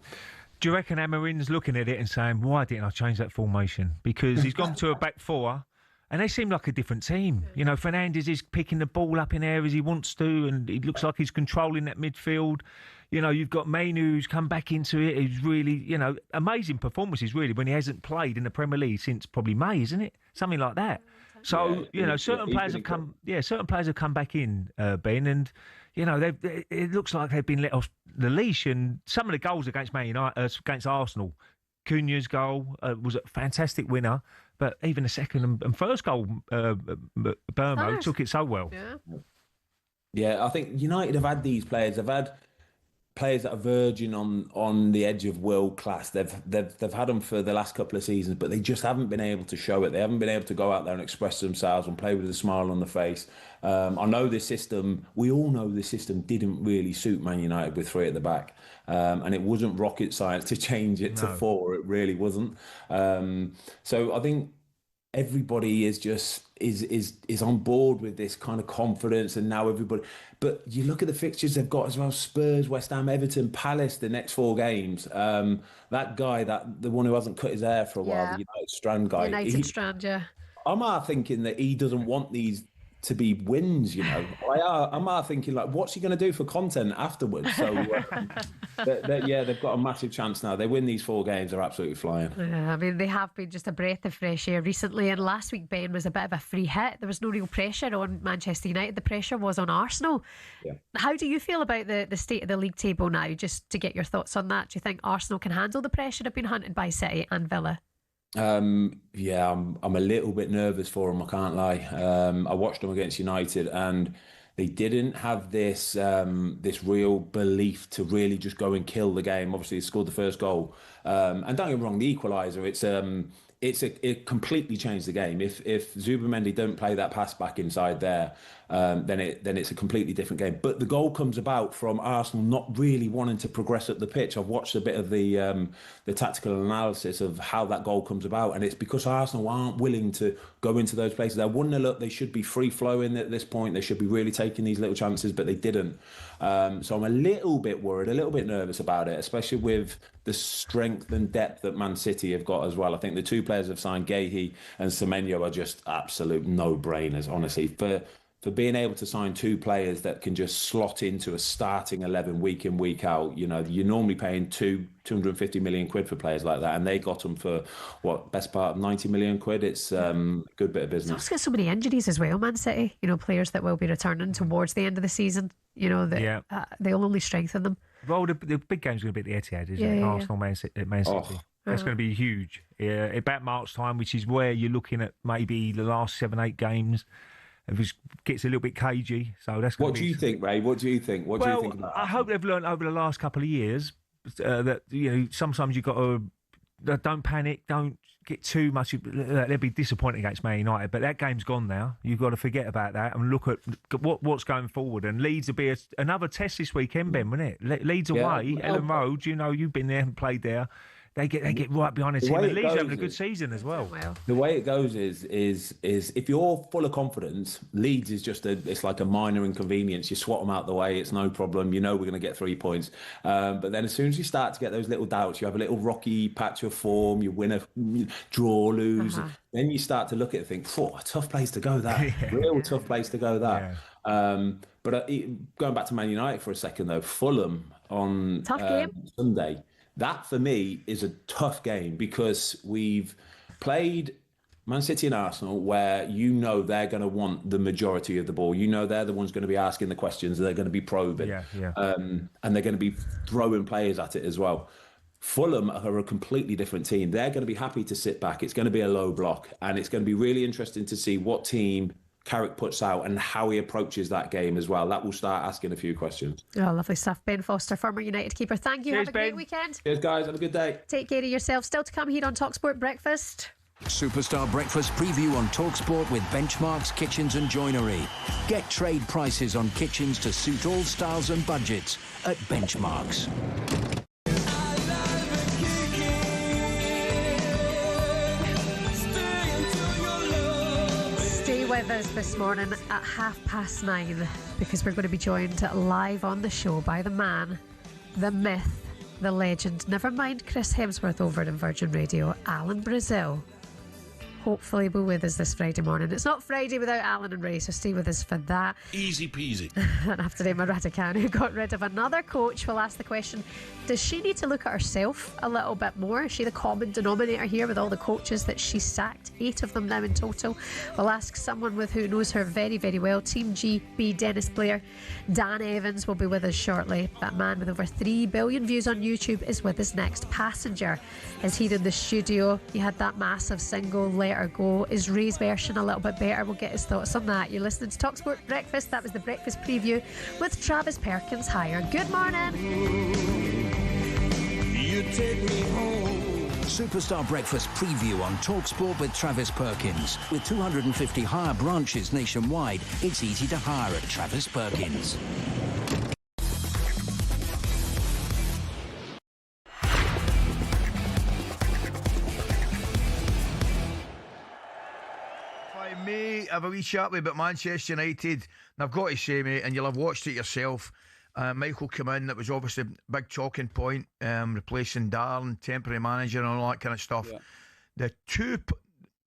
Do you reckon Amarin's looking at it and saying, why didn't I change that formation? Because he's gone to a back four and they seem like a different team. You know, Fernandes is picking the ball up in air as he wants to, and it looks like he's controlling that midfield. You know, you've got Mainu who's come back into it. He's really, you know, amazing performances really when he hasn't played in the Premier League since probably May, isn't it? Something like that. So, you know, certain players have come back in, Ben, and you know, it looks like they've been let off the leash. And some of the goals against Man United, against Arsenal, Cunha's goal was a fantastic winner, but even the second and first goal, Burmo took it so well. Yeah, I think United have had these players. They've had players that are verging on the edge of world class. They've had them for the last couple of seasons, but they just haven't been able to show it. They haven't been able to go out there and express themselves and play with a smile on the face. I know this system. We all know this system didn't really suit Man United with 3 at the back, and it wasn't rocket science to change it to 4. It really wasn't. So I think everybody is just is on board with this kind of confidence, and now everybody. But you look at the fixtures they've got as well: Spurs, West Ham, Everton, Palace. The next 4 games. That guy, the one who hasn't cut his hair for a while, the United Strand guy. Strand, yeah. I'm thinking that he doesn't want these to be wins, you know. I'm thinking, like, what's he going to do for content afterwards? So, they've got a massive chance now. They win these 4 games, they're absolutely flying. Yeah, I mean, they have been just a breath of fresh air recently. And last week, Ben, was a bit of a free hit. There was no real pressure on Manchester United. The pressure was on Arsenal. Yeah. How do you feel about the state of the league table now? Just to get your thoughts on that. Do you think Arsenal can handle the pressure of being hunted by City and Villa? I'm a little bit nervous for them, I can't lie. I watched them against United and they didn't have this real belief to really just go and kill the game. Obviously, they scored the first goal. And don't get me wrong, the equaliser, it completely changed the game. If Zubimendi don't play that pass back inside there, then it's a completely different game. But the goal comes about from Arsenal not really wanting to progress up the pitch. I've watched a bit of the tactical analysis of how that goal comes about, and it's because Arsenal aren't willing to go into those places. They're 1-0 up. They should be free flowing at this point. They should be really taking these little chances, but they didn't. So I'm a little bit worried, a little bit nervous about it, especially with the strength and depth that Man City have got as well. I think the 2 players have signed, Guehi and Semenyo, are just absolute no-brainers, honestly. For being able to sign 2 players that can just slot into a starting 11 week in, week out, you know, you're normally paying 250 million quid for players like that, and they got them for, best part of 90 million quid. It's a good bit of business. It's also got so many injuries as well, Man City. You know, players that will be returning towards the end of the season. You know, they'll only strengthen them. Well, the big game's going to be at the Etihad, isn't it? Arsenal, Man City. That's going to be huge. Yeah, about March time, which is where you're looking at maybe the last 7-8 games. If it gets a little bit cagey, so that's. What do you think, Ray? What do you think? What do you think about that? I hope they've learned over the last couple of years that, you know, sometimes you've got to don't panic, don't get too much. They'll be disappointed against Man United, but that game's gone now. You've got to forget about that and look at what's going forward. And Leeds will be another test this weekend, Ben, won't it? Leeds away, Ellen Road. You know, you've been there and played there. They get right behind the team. And Leeds are having a good season as well. The way it goes is if you're full of confidence, Leeds is it's like a minor inconvenience. You swat them out the way, it's no problem. You know we're going to get 3 points. But then as soon as you start to get those little doubts, you have a little rocky patch of form, you win draw, lose. Then you start to look at it and think, a tough place to go that. Real tough place to go that. But going back to Man United for a second though, Fulham on Sunday. That, for me, is a tough game because we've played Man City and Arsenal where you know they're going to want the majority of the ball. You know they're the ones going to be asking the questions. They're going to be probing. And they're going to be throwing players at it as well. Fulham are a completely different team. They're going to be happy to sit back. It's going to be a low block. And it's going to be really interesting to see what team Carrick puts out and how he approaches that game as well. That will start asking a few questions. Oh, lovely stuff. Ben Foster, former United keeper. Thank you. Cheers, have a great weekend. Cheers, guys. Have a good day. Take care of yourself. Still to come here on talkSPORT Breakfast. Superstar Breakfast preview on talkSPORT with Benchmarks Kitchens and Joinery. Get trade prices on kitchens to suit all styles and budgets at Benchmarks. Stay with us this morning at 9:30 because we're going to be joined live on the show by the man, the myth, the legend, never mind Chris Hemsworth over in Virgin Radio, Alan Brazil. Hopefully be with us this Friday morning. It's not Friday without Alan and Ray, so stay with us for that. Easy peasy. And after them, Raducanu got rid of another coach. We'll ask the question, does she need to look at herself a little bit more? Is she the common denominator here with all the coaches that she sacked? 8 of them now in total. We'll ask someone who knows her very, very well. Team GB Dennis Blair. Dan Evans will be with us shortly. That man with over 3 billion views on YouTube is with us next. Passenger is here in the studio. You had that massive single, Let Her Go. Is Ray's version a little bit better? We'll get his thoughts on that. You're listening to talkSPORT Breakfast. That was the breakfast preview with Travis Perkins Higher. Good morning. You take me home. Superstar Breakfast preview on talkSPORT with Travis Perkins. With 250 hire branches nationwide, it's easy to hire at Travis Perkins. Have a wee chat with about Manchester United, and I've got to say, mate, and you'll have watched it yourself, Michael came in, that was obviously a big talking point, replacing Darren, temporary manager and all that kind of stuff. Yeah. The two,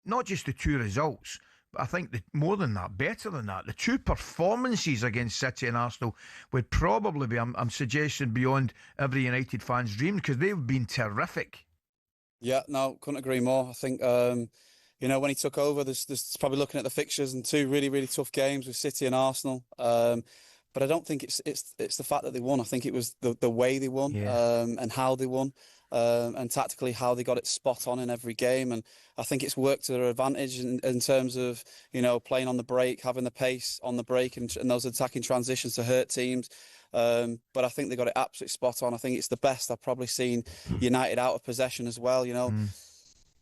not just the 2 results, but I think more than that, better than that, the 2 performances against City and Arsenal would probably be, I'm suggesting, beyond every United fan's dream, because they've been terrific. Yeah, no, couldn't agree more. I think you know, when he took over, there's probably looking at the fixtures and 2 really, really tough games with City and Arsenal. But I don't think it's the fact that they won. I think it was the way they won, and how they won, and tactically how they got it spot on in every game. And I think it's worked to their advantage in terms of, you know, playing on the break, having the pace on the break, and those attacking transitions to hurt teams. But I think they got it absolutely spot on. I think it's the best I've probably seen United out of possession as well. You know.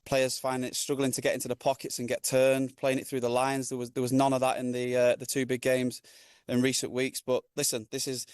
Players find it struggling to get into the pockets and get turned, playing it through the lines. There was none of that in the 2 big games in recent weeks. But listen, this is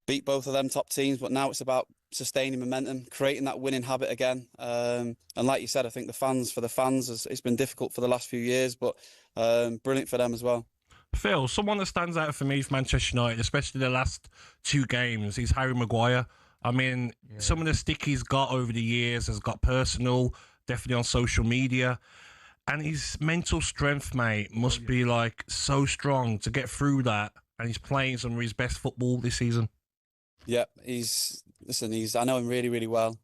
beat both of them top teams, but now it's about sustaining momentum, creating that winning habit again. And like you said, I think for the fans, it's been difficult for the last few years, but brilliant for them as well. Phil, someone that stands out for me for Manchester United, especially the last 2 games, is Harry Maguire. I mean, some of the stick he's got over the years has got personal, definitely on social media, and his mental strength, mate, must be like so strong to get through that, and he's playing some of his best football this season. Yeah, I know him really, really well.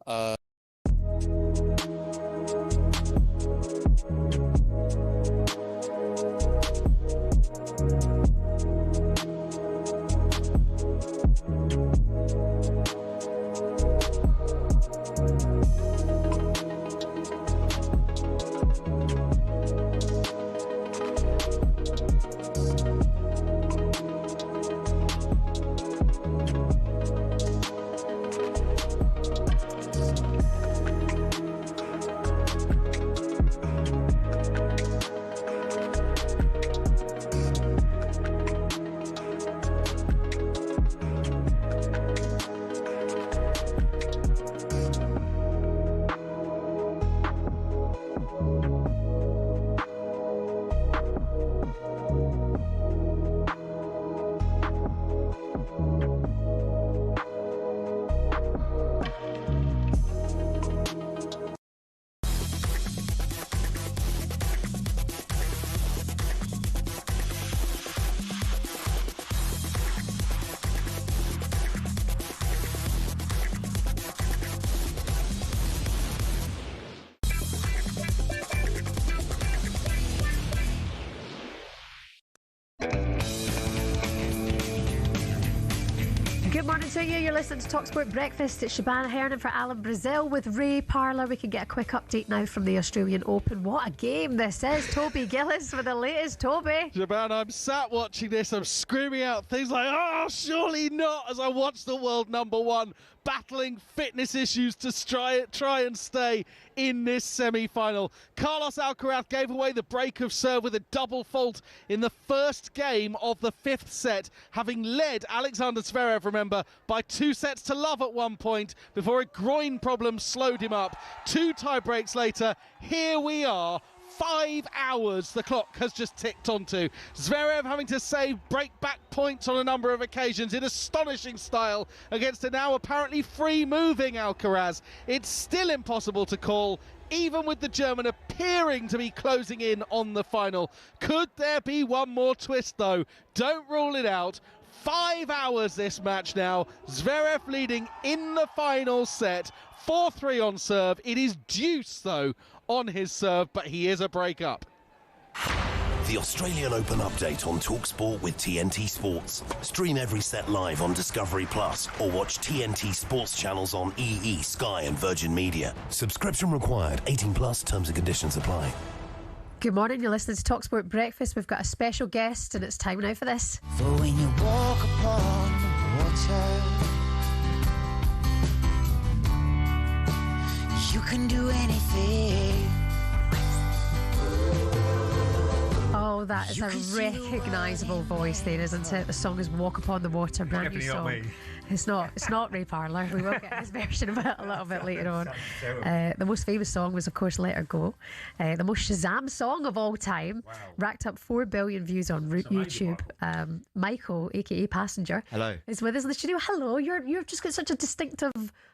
Good morning to you. You're listening to talkSPORT Breakfast. It's Shabana Hernan for Alan Brazil with Ray Parlour. We can get a quick update now from the Australian Open. What a game this is. Toby Gillis with the latest. Toby. Shabana, I'm sat watching this. I'm screaming out things like, oh, surely not, as I watch the world #1 battling fitness issues to try and stay in this semi-final. Carlos Alcaraz gave away the break of serve with a double fault in the first game of the 5th set, having led Alexander Zverev, remember, by 2-0 at one point before a groin problem slowed him up. 2 tie breaks later, here we are. 5 hours the clock has just ticked onto. Zverev having to save break-back points on a number of occasions in astonishing style against a now apparently free-moving Alcaraz. It's still impossible to call, even with the German appearing to be closing in on the final. Could there be one more twist, though? Don't rule it out. 5 hours this match now. Zverev leading in the final set. 4-3 on serve. It is deuce, though, on his serve, but he is a break-up. The Australian Open update on talkSPORT with TNT Sports. Stream every set live on Discovery Plus or watch TNT Sports channels on EE, Sky and Virgin Media. Subscription required. 18 plus. Terms and conditions apply. Good morning, you're listening to talkSPORT Breakfast. We've got a special guest and it's time now for this. For when you walk upon the water, you can do anything. Oh, that is a recognisable voice there, isn't it? The song is Walk Upon the Water, brand new song. It's not Ray Parlour. We will get his version of it a little bit later on. The most famous song was, of course, Let Her Go. The most Shazam song of all time. Wow. Racked up 4 billion views on YouTube. Michael, a.k.a. Passenger, hello, is with us in the studio. Hello, you've just got such a distinctive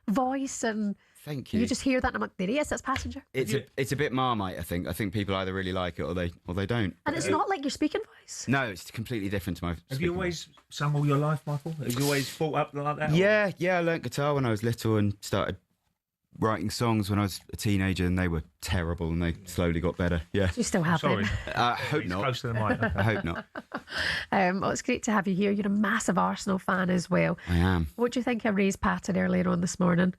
voice, and thank you. You just hear that and I'm like, there he is, that's Passenger. It's a bit Marmite, I think. I think people either really like it or they don't. And it's not like your speaking voice. No, it's completely different to my Have you always sung all your life, Michael? Have you always thought up like that? Yeah, I learnt guitar when I was little and started writing songs when I was a teenager, and they were terrible, and they slowly got better. Yeah. You still have them. I hope not. Close to the mic. I hope not. Well, it's great to have you here. You're a massive Arsenal fan as well. I am. What do you think of Ray's pattern earlier on this morning?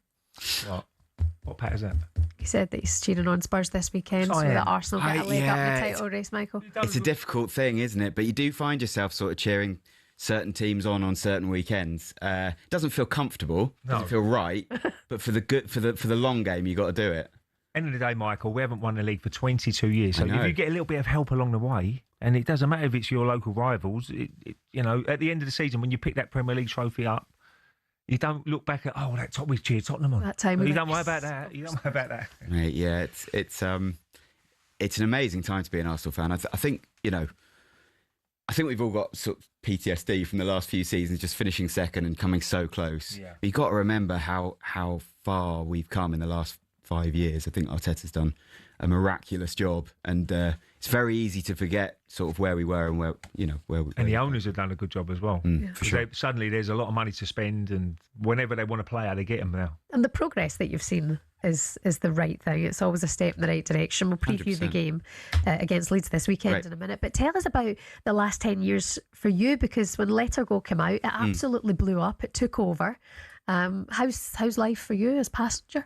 What pat is that? He said that he's cheering on Spurs this weekend, so that Arsenal get a leg up in the title race, Michael. It's a difficult thing, isn't it? But you do find yourself sort of cheering certain teams on certain weekends. It doesn't feel comfortable, doesn't feel right, but for the long game, you got to do it. End of the day, Michael, we haven't won the league for 22 years. So I know. if you get a little bit of help along the way, and it doesn't matter if it's your local rivals, you know, at the end of the season, when you pick that Premier League trophy up, you don't look back at, that top we cheered Tottenham on. That time you don't worry about that. You don't worry about that. Right, yeah, it's an amazing time to be an Arsenal fan. I think we've all got sort of PTSD from the last few seasons, just finishing second and coming so close. Yeah. But you've got to remember how far we've come in the last 5 years. I think Arteta's done a miraculous job, and it's very easy to forget sort of where we were and where the owners have done a good job as well. For sure. Suddenly there's a lot of money to spend, and whenever they want to play, they get them now. And the progress that you've seen is the right thing. It's always a step in the right direction. We'll preview 100%. The game against Leeds this weekend in a minute. But tell us about the last 10 years for you, because when Let Her Go came out, it absolutely blew up. It took over. How's life for you as Passenger?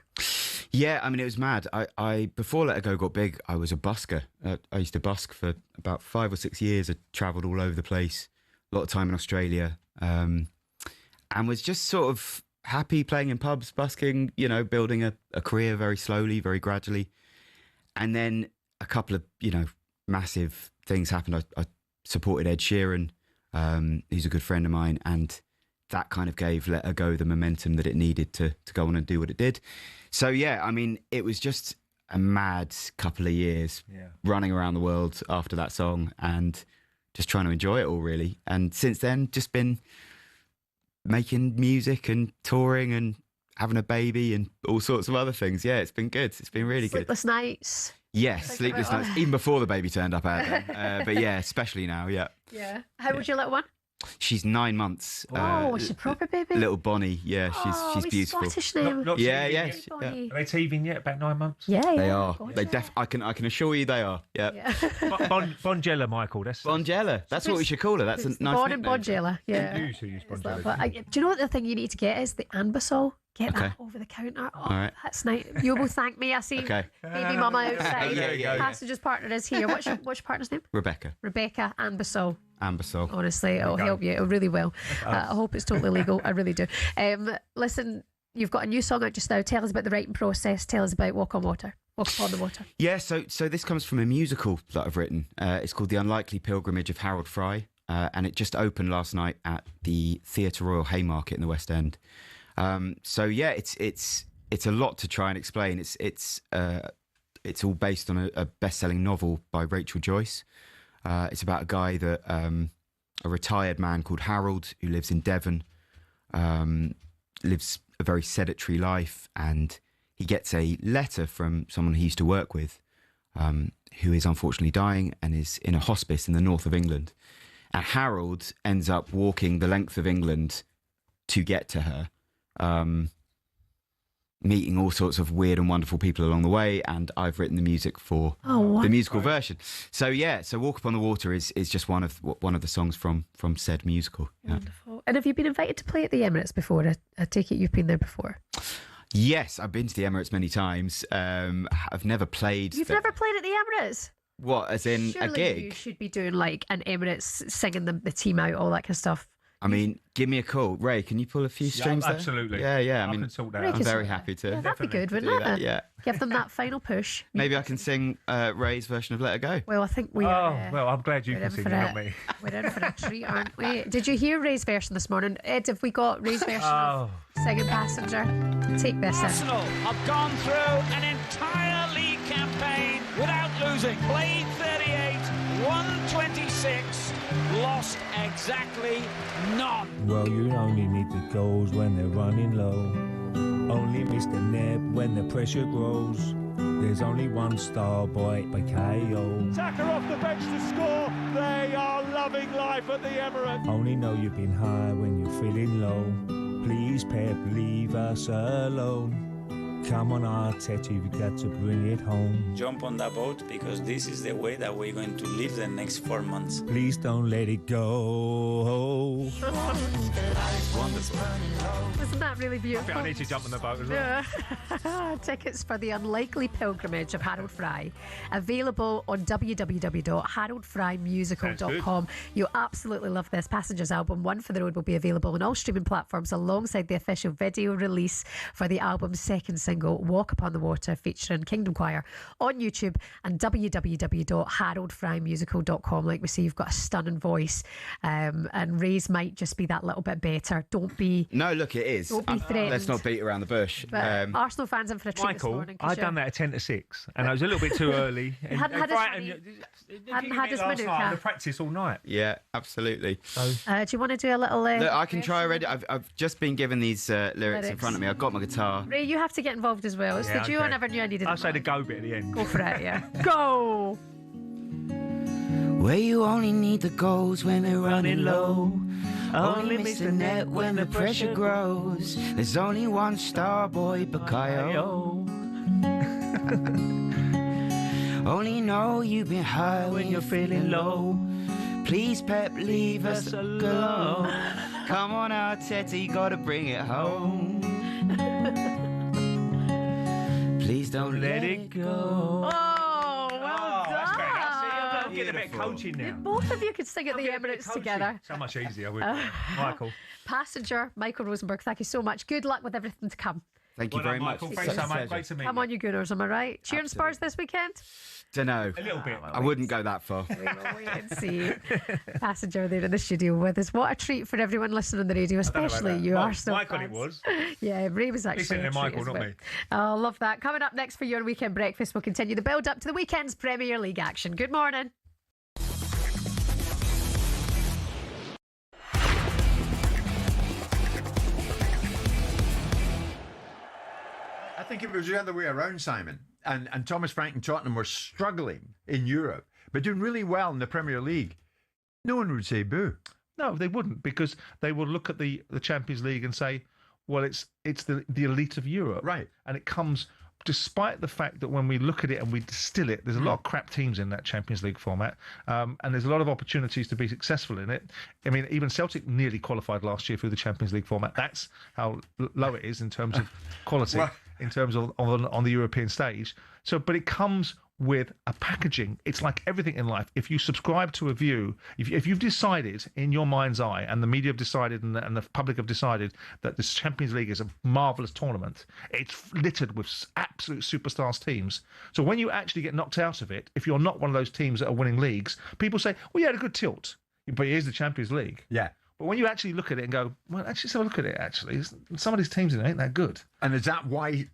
Yeah, I mean, it was mad. I before Let Her Go got big, I was a busker. I used to busk for about 5 or 6 years. I travelled all over the place, a lot of time in Australia, and was just sort of happy playing in pubs, busking, building a career very slowly, very gradually. And then a couple of, massive things happened. I supported Ed Sheeran, who's a good friend of mine, and that kind of gave Let Her Go the momentum that it needed to go on and do what it did. So, yeah, I mean, it was just a mad couple of years running around the world after that song and just trying to enjoy it all, really. And since then, just been making music and touring and having a baby and all sorts of other things. Yeah, it's been good. It's been really good. Sleepless nights. Yes, sleepless nights. Even before the baby turned up out there. But yeah, especially now, yeah. Yeah. How old your little one? She's 9 months. Oh, she's a proper baby. Little Bonnie, yeah, she's beautiful. Scottish name. Yeah. Are they teething yet? About 9 months? Yeah, they are. They I can assure you they are. Yeah. Bonjela, Michael. That's Bonjela. That's what we should call her. That's a nice born nickname. in Bonjela. Yeah. You should use Bonjela. Do you know what the thing you need to get is the Anbasol? Get that over the counter. Oh, all right. That's nice. You will thank me. I see baby mama outside. Passenger's partner is here. What's your partner's name? Rebecca Anbasol. Ambasol. Honestly, it'll help you. It really will. I hope it's totally legal. I really do. Listen, you've got a new song out just now. Tell us about the writing process. Tell us about Walk Upon the Water. Yeah, so this comes from a musical that I've written. It's called The Unlikely Pilgrimage of Harold Fry, and it just opened last night at the Theatre Royal Haymarket in the West End. So yeah, it's a lot to try and explain. It's all based on a best-selling novel by Rachel Joyce. It's about a guy that a retired man called Harold who lives in Devon, lives a very sedentary life, and he gets a letter from someone he used to work with, who is unfortunately dying and is in a hospice in the north of England. And Harold ends up walking the length of England to get to her, meeting all sorts of weird and wonderful people along the way, and I've written the music for the musical version. So yeah, so Walk Upon the Water is just one of the songs from said musical. Yeah. Wonderful. And have you been invited to play at the Emirates before? I take it you've been there before. Yes, I've been to the Emirates many times. I've never played. You've never played at the Emirates? What, as in Surely a gig? You should be doing like an Emirates, singing the team out, all that kind of stuff. I mean, give me a call. Ray, can you pull a few strings there? Absolutely. Yeah. I mean, I'm very happy to. Yeah, that'd be good, wouldn't it? Yeah. Give them that final push. Maybe I can sing Ray's version of Let Her Go. Well, I think we are. Well, I'm glad you can sing it, not me. We're in for a treat, aren't we? Did you hear Ray's version this morning? Ed, have we got Ray's version of Singing Passenger? Take this in. Arsenal have gone through an entire league campaign without losing. Played 38, won 26, lost exactly none. Well, you only need the goals when they're running low. Only miss the net when the pressure grows. There's only one star boy by KO. Saka off the bench to score. They are loving life at the Emirates. Only know you've been high when you're feeling low. Please, Pep, leave us alone. Come on, Arteta, you've got to bring it home. Jump on that boat, because this is the way that we're going to live the next 4 months. Please don't let it go. Isn't that really beautiful? I need to jump on the boat as well. Yeah. Tickets for The Unlikely Pilgrimage of Harold Fry available on www.haroldfrymusical.com. You'll absolutely love this. Passenger's album One for the Road will be available on all streaming platforms alongside the official video release for the album's second single, Walk Upon the Water, featuring Kingdom Choir on YouTube, and www.haroldfrymusical.com. Like we say, you've got a stunning voice, and Ray's might just be that little bit better. Don't be... No, look, it is. Don't be threatened. Let's not beat around the bush. But Arsenal fans in for a treat this morning. I'd done that at 10 to 6, and I was a little bit too early. You hadn't had his manuka. The practice all night. Yeah, absolutely. Do you want to do a little... Look, I can try already. I've just been given these lyrics in front of me. I've got my guitar. Ray, you have to get involved as well. It's the duo I never knew I needed. I'll say the go bit at the end. Go for it, yeah. Go! Where you only need the goals when they're running low. Only miss the net when the pressure grows. There's only one star boy, Bakayo. Only know you've been high when you're feeling low. Please, Pep, leave us alone. Come on, Arteta, you gotta bring it home. Please don't let it go. Oh, well done. That's great. I'm getting a bit of coaching now. Both of you could sing at the Emirates together. So much easier with Michael. Passenger, Michael Rosenberg, thank you so much. Good luck with everything to come. Thank you very much. Michael, thanks so much. Great to meet you. Come on, you Gunners, am I right? Cheering Spurs this weekend? Don't know. A little bit. I wouldn't go that far. We will wait and see. Passenger there in the studio with us. What a treat for everyone listening on the radio, especially you, Arsenal Michael, fans. it was. Yeah, Ray was actually. Listen to Michael, not me. Oh, love that. Coming up next for your weekend breakfast, we'll continue the build up to the weekend's Premier League action. Good morning. I think it was the other way around, Simon. And Thomas Frank and Tottenham were struggling in Europe, but doing really well in the Premier League. No one would say boo. No, they wouldn't, because they will look at the Champions League and say, well, it's the elite of Europe. Right. And it comes, despite the fact that when we look at it and we distill it, there's a lot of crap teams in that Champions League format, and there's a lot of opportunities to be successful in it. I mean, even Celtic nearly qualified last year through the Champions League format. That's how low it is in terms of quality. Well, in terms of on the European stage. So, but it comes with a packaging. It's like everything in life. If you subscribe to a view, if you've decided in your mind's eye, and the media have decided and the public have decided that this Champions League is a marvellous tournament, it's littered with absolute superstars teams. So when you actually get knocked out of it, if you're not one of those teams that are winning leagues, people say, well, you had a good tilt, but here's the Champions League. Yeah. But when you actually look at it and go, well, actually, let's have a look at it, actually. Some of these teams in it ain't that good. And is that why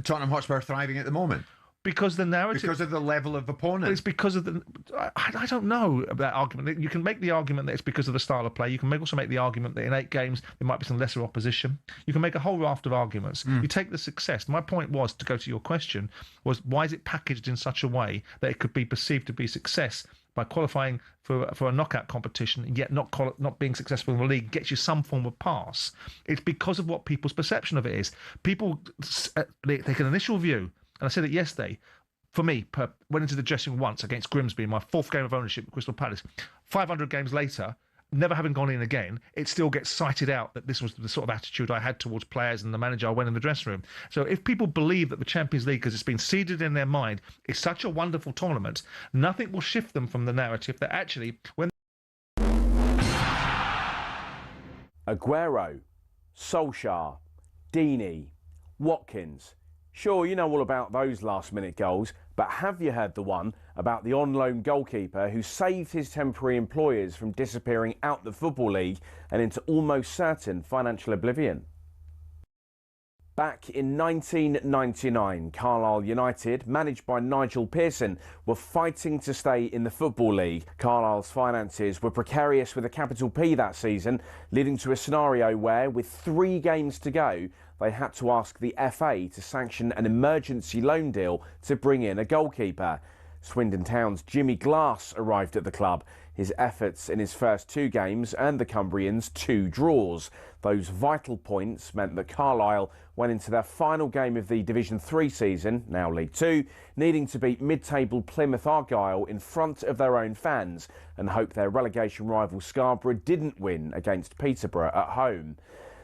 Tottenham Hotspur are thriving at the moment? Because the narrative... Because of the level of opponent. It's because of the... I don't know about that argument. You can make the argument that it's because of the style of play. You can also make the argument that in 8 games, there might be some lesser opposition. You can make a whole raft of arguments. You take the success. My point was, to go to your question, was why is it packaged in such a way that it could be perceived to be success by qualifying for a knockout competition and yet not being successful in the league gets you some form of pass? It's because of what people's perception of it is. People take an initial view, and I said it yesterday, for me, went into the dressing room once against Grimsby in my 4th game of ownership at Crystal Palace. 500 games later, never having gone in again, it still gets cited out that this was the sort of attitude I had towards players and the manager I went in the dressing room. So if people believe that the Champions League, because it's been seeded in their mind, is such a wonderful tournament, nothing will shift them from the narrative that actually, when... Aguero, Solskjaer, Deeney, Watkins. Sure, you know all about those last-minute goals, but have you heard the one about the on-loan goalkeeper who saved his temporary employers from disappearing out the Football League and into almost certain financial oblivion? Back in 1999, Carlisle United, managed by Nigel Pearson, were fighting to stay in the Football League. Carlisle's finances were precarious with a capital P that season, leading to a scenario where, with 3 games to go, they had to ask the FA to sanction an emergency loan deal to bring in a goalkeeper. Swindon Town's Jimmy Glass arrived at the club. His efforts in his first 2 games earned the Cumbrians 2 draws. Those vital points meant that Carlisle went into their final game of the Division 3 season, now League 2, needing to beat mid-table Plymouth Argyle in front of their own fans and hope their relegation rival Scarborough didn't win against Peterborough at home.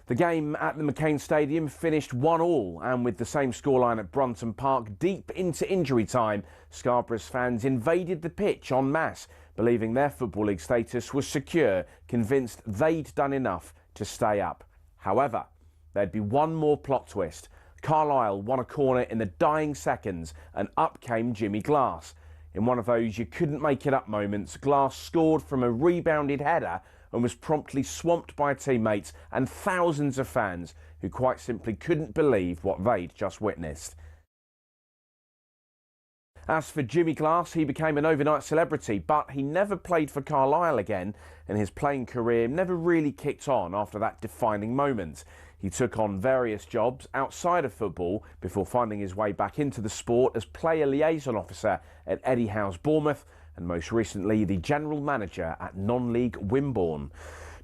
The game at the McCain Stadium finished 1-1, and with the same scoreline at Brunton Park deep into injury time, Scarborough's fans invaded the pitch en masse, believing their Football League status was secure, convinced they'd done enough to stay up. However, there'd be one more plot twist. Carlisle won a corner in the dying seconds, and up came Jimmy Glass. In one of those you couldn't make it up moments, Glass scored from a rebounded header and was promptly swamped by teammates and thousands of fans who quite simply couldn't believe what they'd just witnessed. As for Jimmy Glass, he became an overnight celebrity, but he never played for Carlisle again, and his playing career never really kicked on after that defining moment. He took on various jobs outside of football before finding his way back into the sport as player liaison officer at Eddie Howe's Bournemouth, and most recently the general manager at non-league Wimborne.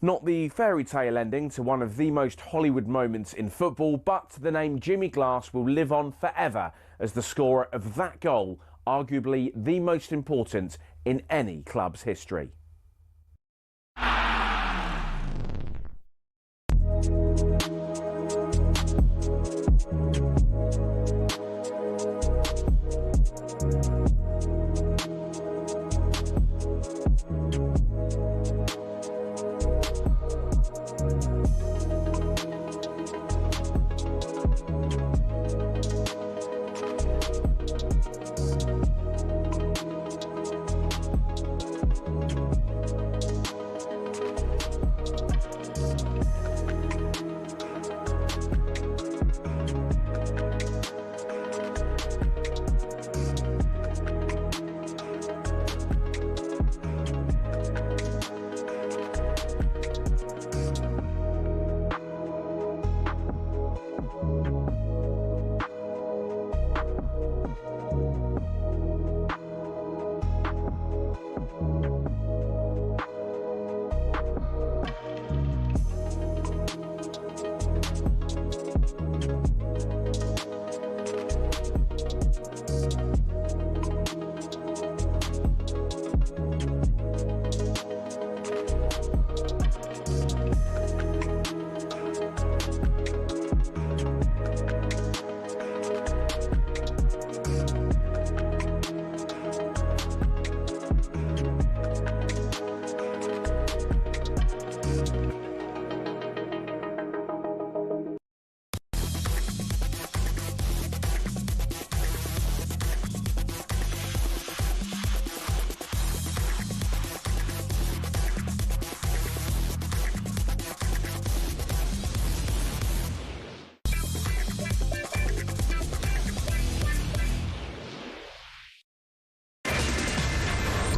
Not the fairy tale ending to one of the most Hollywood moments in football, but the name Jimmy Glass will live on forever as the scorer of that goal, arguably the most important in any club's history.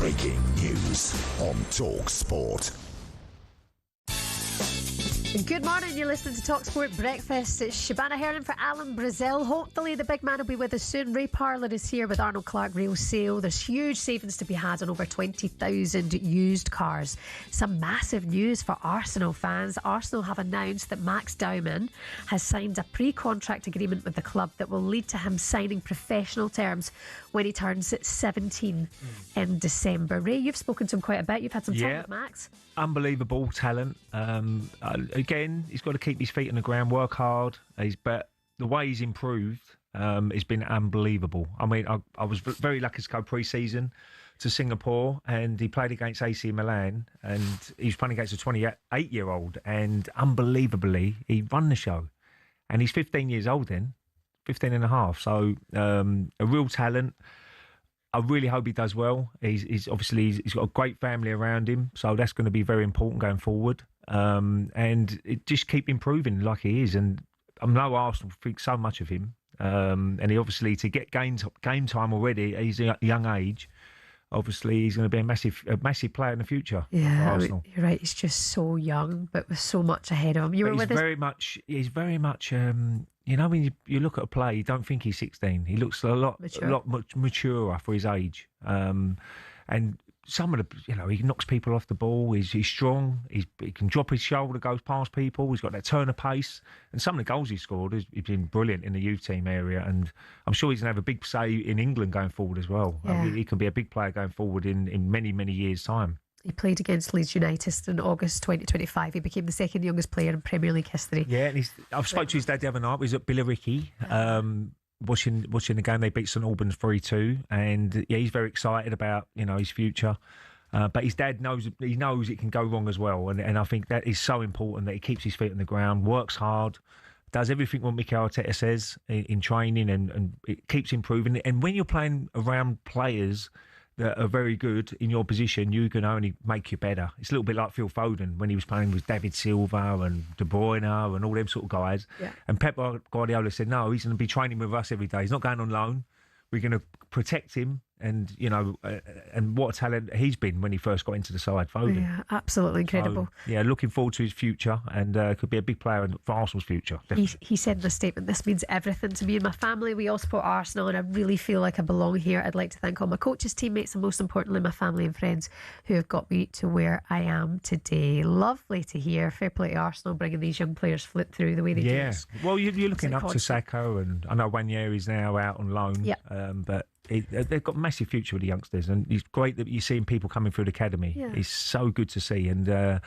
Breaking news on talkSPORT. Good morning, you're listening to talkSPORT Breakfast. It's Shabana Hernan for Alan Brazil. Hopefully the big man will be with us soon. Ray Parlour is here with Arnold Clark Real Sale. There's huge savings to be had on over 20,000 used cars. Some massive news for Arsenal fans. Arsenal have announced that Max Dowman has signed a pre-contract agreement with the club that will lead to him signing professional terms when he turns 17 in December. Ray, you've spoken to him quite a bit. You've had some time with Max. Unbelievable talent. Again, he's got to keep his feet on the ground, work hard. But the way he's improved has been unbelievable. I mean, I was very lucky to go pre-season to Singapore, and he played against AC Milan, and he was playing against a 28-year-old, and unbelievably, he won the show. And he's 15 years old then, 15 and a half. So a real talent. I really hope he does well. He's obviously he's got a great family around him, so that's going to be very important going forward. And just keep improving like he is. And I know Arsenal think so much of him. And he obviously, to get game time already at his young age, obviously he's going to be a massive player in the future. Yeah, for Arsenal. You're right. He's just so young, but with so much ahead of him. He's very much. You know, when you look at a player, you don't think he's 16. He looks a lot maturer for his age. And some of the, he knocks people off the ball. He's strong. He can drop his shoulder, goes past people. He's got that turn of pace. And some of the goals he's scored, he's been brilliant in the youth team area. And I'm sure he's going to have a big say in England going forward as well. Yeah. I mean, he can be a big player going forward in many, many years' time. He played against Leeds United in August 2025. He became the second youngest player in Premier League history. Yeah, and I've spoke to his dad the other night. He was at Billericay watching the game. They beat St Albans 3-2, and yeah, he's very excited about his future. But his dad knows it can go wrong as well, and I think that is so important that he keeps his feet on the ground, works hard, does everything what Mikel Arteta says in training, and it keeps improving. And when you're playing around players that are very good in your position, you can only make you better. It's a little bit like Phil Foden when he was playing with David Silva and De Bruyne and all them sort of guys. Yeah. And Pep Guardiola said, no, he's going to be training with us every day. He's not going on loan. We're going to protect him. And, and what a talent he's been when he first got into the side, Foden. Yeah, absolutely incredible. So, yeah, looking forward to his future, and could be a big player for Arsenal's future. He said in the statement, "This means everything to me and my family. We all support Arsenal, and I really feel like I belong here. I'd like to thank all my coaches, teammates, and most importantly, my family and friends who have got me to where I am today." Lovely to hear. Fair play to Arsenal bringing these young players flip through the way they do. Yeah, well, you're looking up to Saka, and I know Wanyeri's now out on loan. Yeah. But they've got a massive future with the youngsters, and it's great that you're seeing people coming through the academy. Yeah. It's so good to see, and the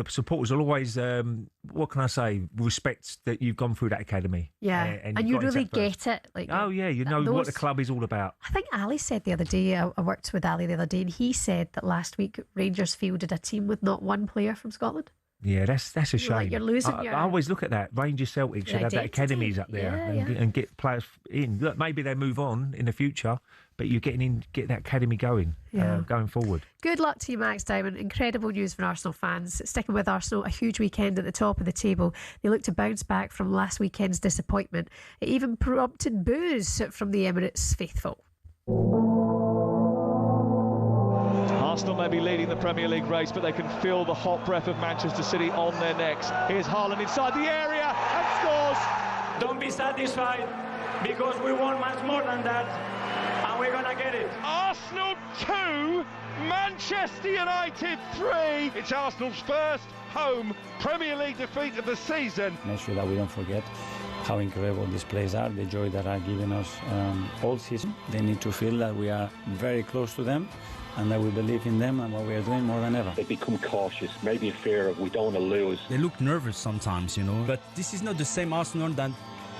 supporters will always, what can I say, respect that you've gone through that academy. Yeah, and you really get it. Like, oh yeah, you know what the club is all about. I think Ali said the other day, I worked with Ali the other day, and he said that last week Rangers fielded a team with not one player from Scotland. Yeah, that's a shame. Like you're losing I always look at that. Rangers Celtic should have that academies up there and get players in. Look, maybe they move on in the future, but you're get that academy going going forward. Good luck to you, Max Diamond. Incredible news for Arsenal fans. Sticking with Arsenal, a huge weekend at the top of the table. They look to bounce back from last weekend's disappointment. It even prompted boos from the Emirates faithful. Arsenal may be leading the Premier League race, but they can feel the hot breath of Manchester City on their necks. Here's Haaland inside the area and scores! Don't be satisfied, because we want much more than that, and we're gonna get it. Arsenal 2, Manchester United 3. It's Arsenal's first home Premier League defeat of the season. Make sure that we don't forget how incredible these players are, the joy that are giving us all season. They need to feel that we are very close to them, and that we believe in them and what we are doing more than ever. They become cautious, maybe in fear of we don't want to lose. They look nervous sometimes, but this is not the same Arsenal that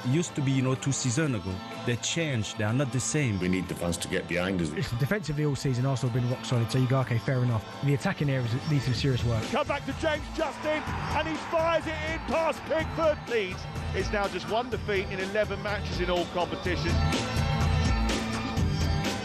used to be, 2 seasons ago. They changed, they are not the same. We need the fans to get behind us. Defensively all season, Arsenal have been rock solid, so you go, okay, fair enough. The attacking areas need some serious work. Come back to James Justin, and he fires it in past Pickford. Leeds is now just one defeat in 11 matches in all competitions.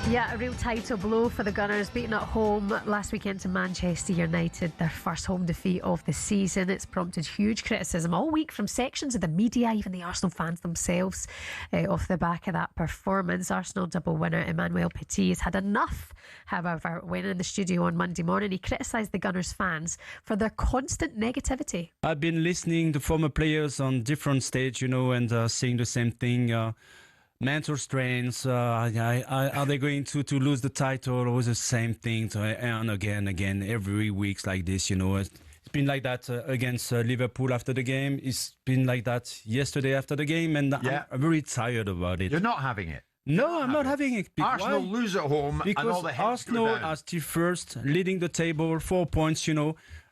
Yeah, a real title blow for the Gunners, beaten at home last weekend to Manchester United, their first home defeat of the season. It's prompted huge criticism all week from sections of the media, even the Arsenal fans themselves, off the back of that performance. Arsenal double winner Emmanuel Petit has had enough, however, when in the studio on Monday morning he criticised the Gunners fans for their constant negativity. I've been listening to former players on different stage, and saying the same thing. Mental strains, are they going to lose the title, or the same thing and again every week like this, It's been like that against Liverpool after the game. It's been like that yesterday after the game, and I'm very tired about it. You're not having it. No, I'm not having it. Arsenal lose at home, because and all the heads Arsenal go down. are still first, leading the table, 4 points,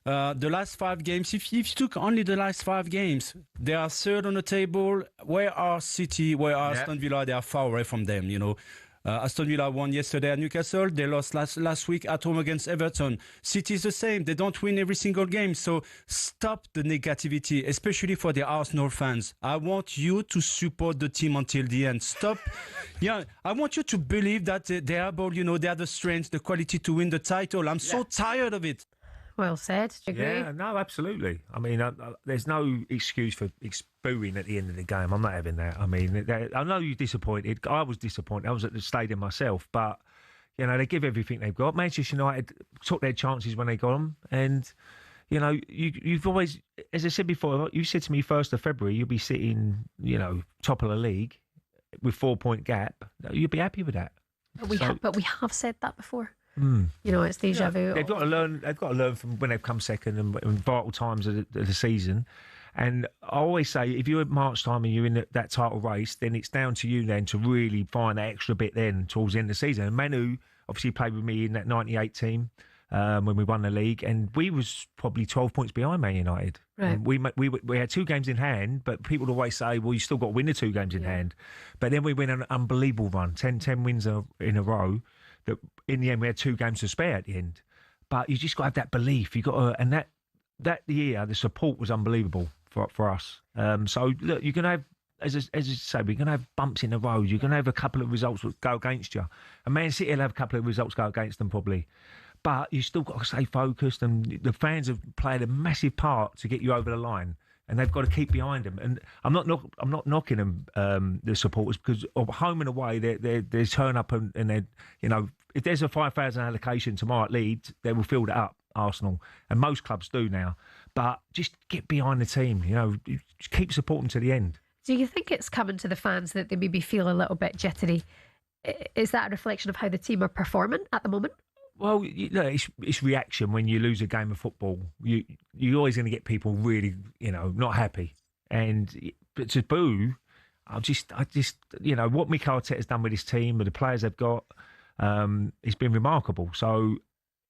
The last 5 games, if you took only the last 5 games, they are third on the table. Where are City, where are Aston Villa? They are far away from them, Aston Villa won yesterday at Newcastle. They lost last week at home against Everton. City is the same. They don't win every single game. So stop the negativity, especially for the Arsenal fans. I want you to support the team until the end. Stop. I want you to believe that they are able, they have the strength, the quality to win the title. I'm so tired of it. Well said. Do you agree? Yeah, no, absolutely. I mean, there's no excuse for booing at the end of the game. I'm not having that. I mean, I know you're disappointed. I was disappointed. I was at the stadium myself, but they give everything they've got. Manchester United took their chances when they got them, and you've always, as I said before, you said to me 1st of February, you'll be sitting, top of the league with 4-point gap. You'll be happy with that. But we have said that before. Mm. It's deja vu. They've got to learn from when they've come second and vital times of the season. And I always say, if you're at March time and you're in that title race, then it's down to you then to really find that extra bit then towards the end of the season. And Manu obviously played with me in that 98 team when we won the league, and we was probably 12 points behind Man United. Right. And we had 2 games in hand, but people would always say, well, you still got to win the 2 games in hand. But then we went on an unbelievable run, 10 wins in a row. That in the end we had 2 games to spare at the end, but you just got to have that belief. You got to, and that year the support was unbelievable for us. So look, you're gonna have, as you say, we're gonna have bumps in the road. You're gonna have a couple of results that go against you. And Man City will have a couple of results go against them probably, but you still got to stay focused. And the fans have played a massive part to get you over the line. And they've got to keep behind them. And I'm not knocking them, the supporters, because of home and away, they turn up and they, if there's a 5,000 allocation tomorrow at Leeds, they will fill that up, Arsenal, and most clubs do now. But just get behind the team, just keep supporting to the end. Do you think it's coming to the fans that they maybe feel a little bit jittery? Is that a reflection of how the team are performing at the moment? Well, it's reaction when you lose a game of football. You're always going to get people really, not happy. But to boo, I just, what Mikel Arteta's done with his team, with the players they've got, it's been remarkable. So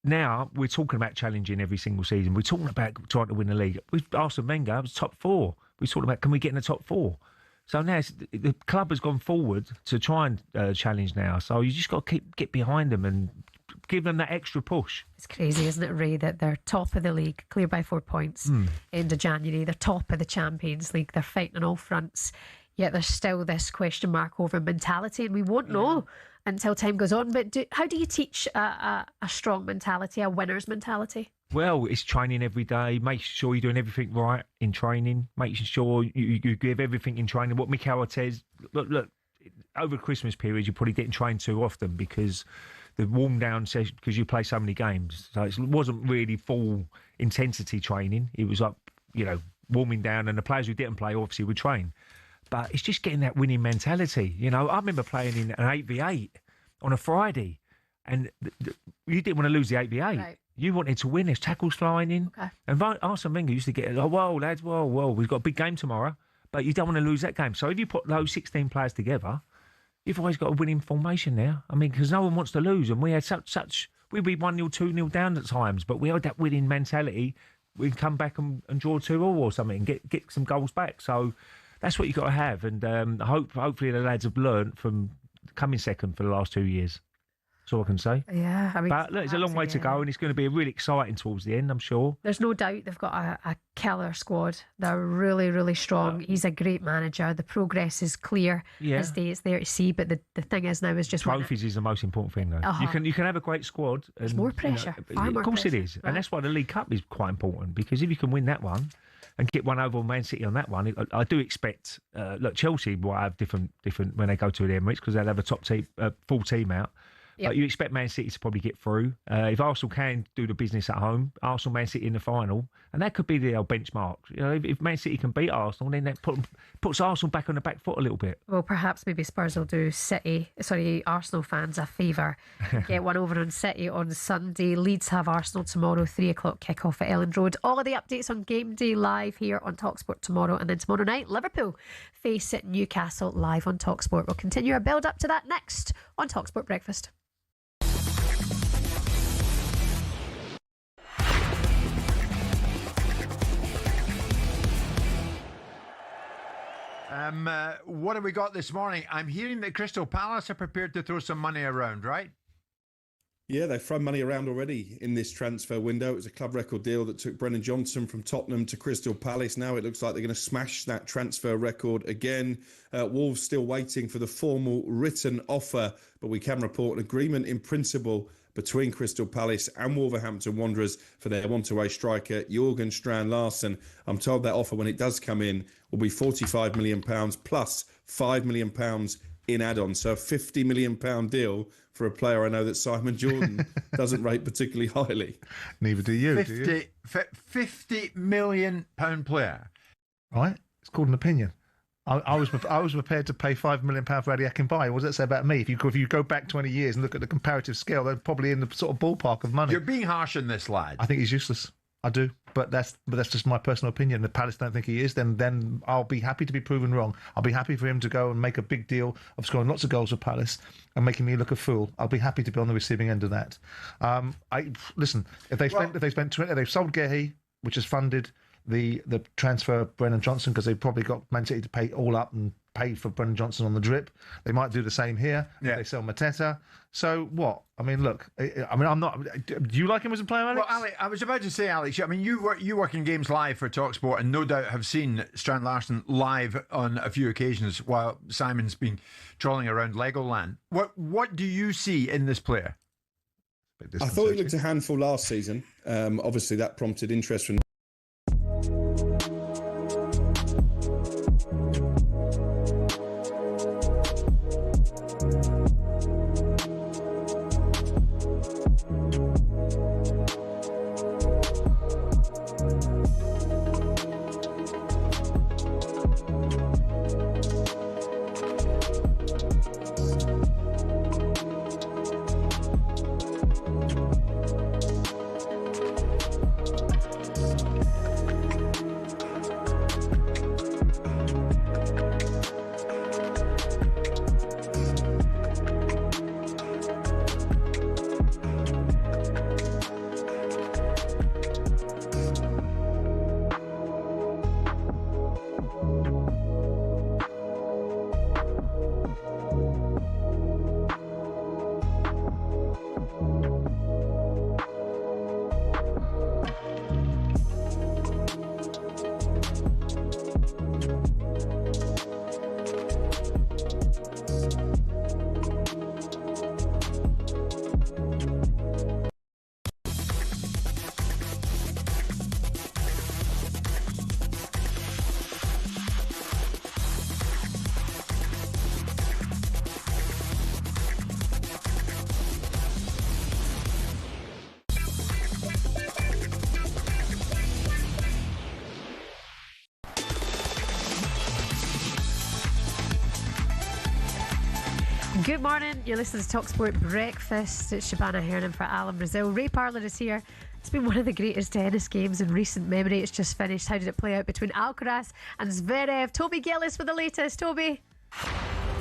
now we're talking about challenging every single season. We're talking about trying to win the league. With Arsene Wenger, it was top 4. We're talking about, can we get in the top 4? So now the club has gone forward to try and challenge now. So you just got to get behind them and give them that extra push. It's crazy, isn't it, Ray, that they're top of the league, clear by 4 points, end of January. They're top of the Champions League. They're fighting on all fronts. Yet there's still this question mark over mentality, and we won't know until time goes on. But how do you teach a strong mentality, a winner's mentality? Well, it's training every day. Make sure you're doing everything right in training. Make sure you give everything in training. What Mikel Arteta, look, over the Christmas period, you probably didn't train too often because the warm down session, because you play so many games. So it wasn't really full intensity training. It was like, warming down, and the players who didn't play obviously would train. But it's just getting that winning mentality. I remember playing in an 8v8 on a Friday, and you didn't want to lose the 8v8. Right. You wanted to win. There's tackles flying in. Okay. And Arsene Wenger used to get, whoa, lads, whoa, we've got a big game tomorrow, but you don't want to lose that game. So if you put those 16 players together, you've always got a winning formation there. I mean, because no one wants to lose. And we had we'd be 1-0, 2-0 down at times, but we had that winning mentality. We can come back and draw 2-2 or something and get some goals back. So that's what you've got to have. And hopefully the lads have learnt from coming second for the last 2 years. That's all I can say. Yeah, I mean, but look, it's a long way to go, and it's going to be really exciting towards the end, I'm sure. There's no doubt they've got a killer squad. They're really, really strong. He's a great manager. The progress is clear. His day is there to see. But the thing is now is just trophies is the most important thing, though. You can have a great squad. And, there's more pressure. Of course it is, and that's why the League Cup is quite important, because if you can win that one and get one over on Man City on that one, I do expect. Look, Chelsea will have different when they go to the Emirates, because they'll have a top team, full team out. Yep. But you expect Man City to probably get through. If Arsenal can do the business at home, Arsenal, Man City in the final, and that could be the benchmark. You know, if Man City can beat Arsenal, then that puts Arsenal back on the back foot a little bit. Well, perhaps maybe Spurs will do Arsenal fans a favour. Get one over on City on Sunday. Leeds have Arsenal tomorrow, 3:00 kickoff at Elland Road. All of the updates on Game Day live here on talkSPORT tomorrow, and then tomorrow night, Liverpool face Newcastle live on talkSPORT. We'll continue our build up to that next on talkSPORT Breakfast. What have we got this morning? I'm hearing that Crystal Palace are prepared to throw some money around, right? Yeah, they've thrown money around already in this transfer window. It was a club record deal that took Brennan Johnson from Tottenham to Crystal Palace. Now it looks like they're going to smash that transfer record again. Wolves still waiting for the formal written offer, but we can report an agreement in principle between Crystal Palace and Wolverhampton Wanderers for their one-to-way striker, Jorgen Strand Larsen. I'm told that offer, when it does come in, will be £45 million plus £5 million in add-ons. So a £50 million deal for a player I know that Simon Jordan doesn't rate particularly highly. Neither do you. £50 million player. Right? It's called an opinion. I was prepared to pay £5 million for Adi Akinbaye. What does that say about me? If you go back 20 years and look at the comparative scale, they're probably in the sort of ballpark of money. You're being harsh on this lad. I think he's useless. I do, but that's just my personal opinion. If Palace don't think he is, then I'll be happy to be proven wrong. I'll be happy for him to go and make a big deal of scoring lots of goals for Palace and making me look a fool. I'll be happy to be on the receiving end of that. Listen, if they've sold Gehi, which has funded the transfer of Brennan Johnson, because they've probably got Man City to pay all up and pay for Brennan Johnson on the drip. They might do the same here. Yeah. They sell Mateta. So what? I mean, look. I'm not. Do you like him as a player, Alex? Well, Alex, I was about to say, Alex. I mean, you work in games live for talkSPORT, and no doubt have seen Strand Larsen live on a few occasions while Simon's been trolling around Legoland. What do you see in this player? I thought he looked a handful last season. Obviously, that prompted interest from. Good morning, you're listening to talkSPORT Breakfast. It's Shabana Hernan for Alan Brazil. Ray Parlour is here. It's been one of the greatest tennis games in recent memory. It's just finished. How did it play out between Alcaraz and Zverev? Toby Gillis with the latest. Toby.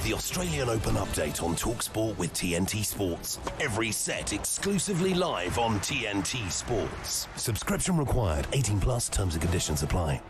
The Australian Open update on talkSPORT with TNT Sports. Every set exclusively live on TNT Sports. Subscription required. 18 plus. Terms and conditions apply.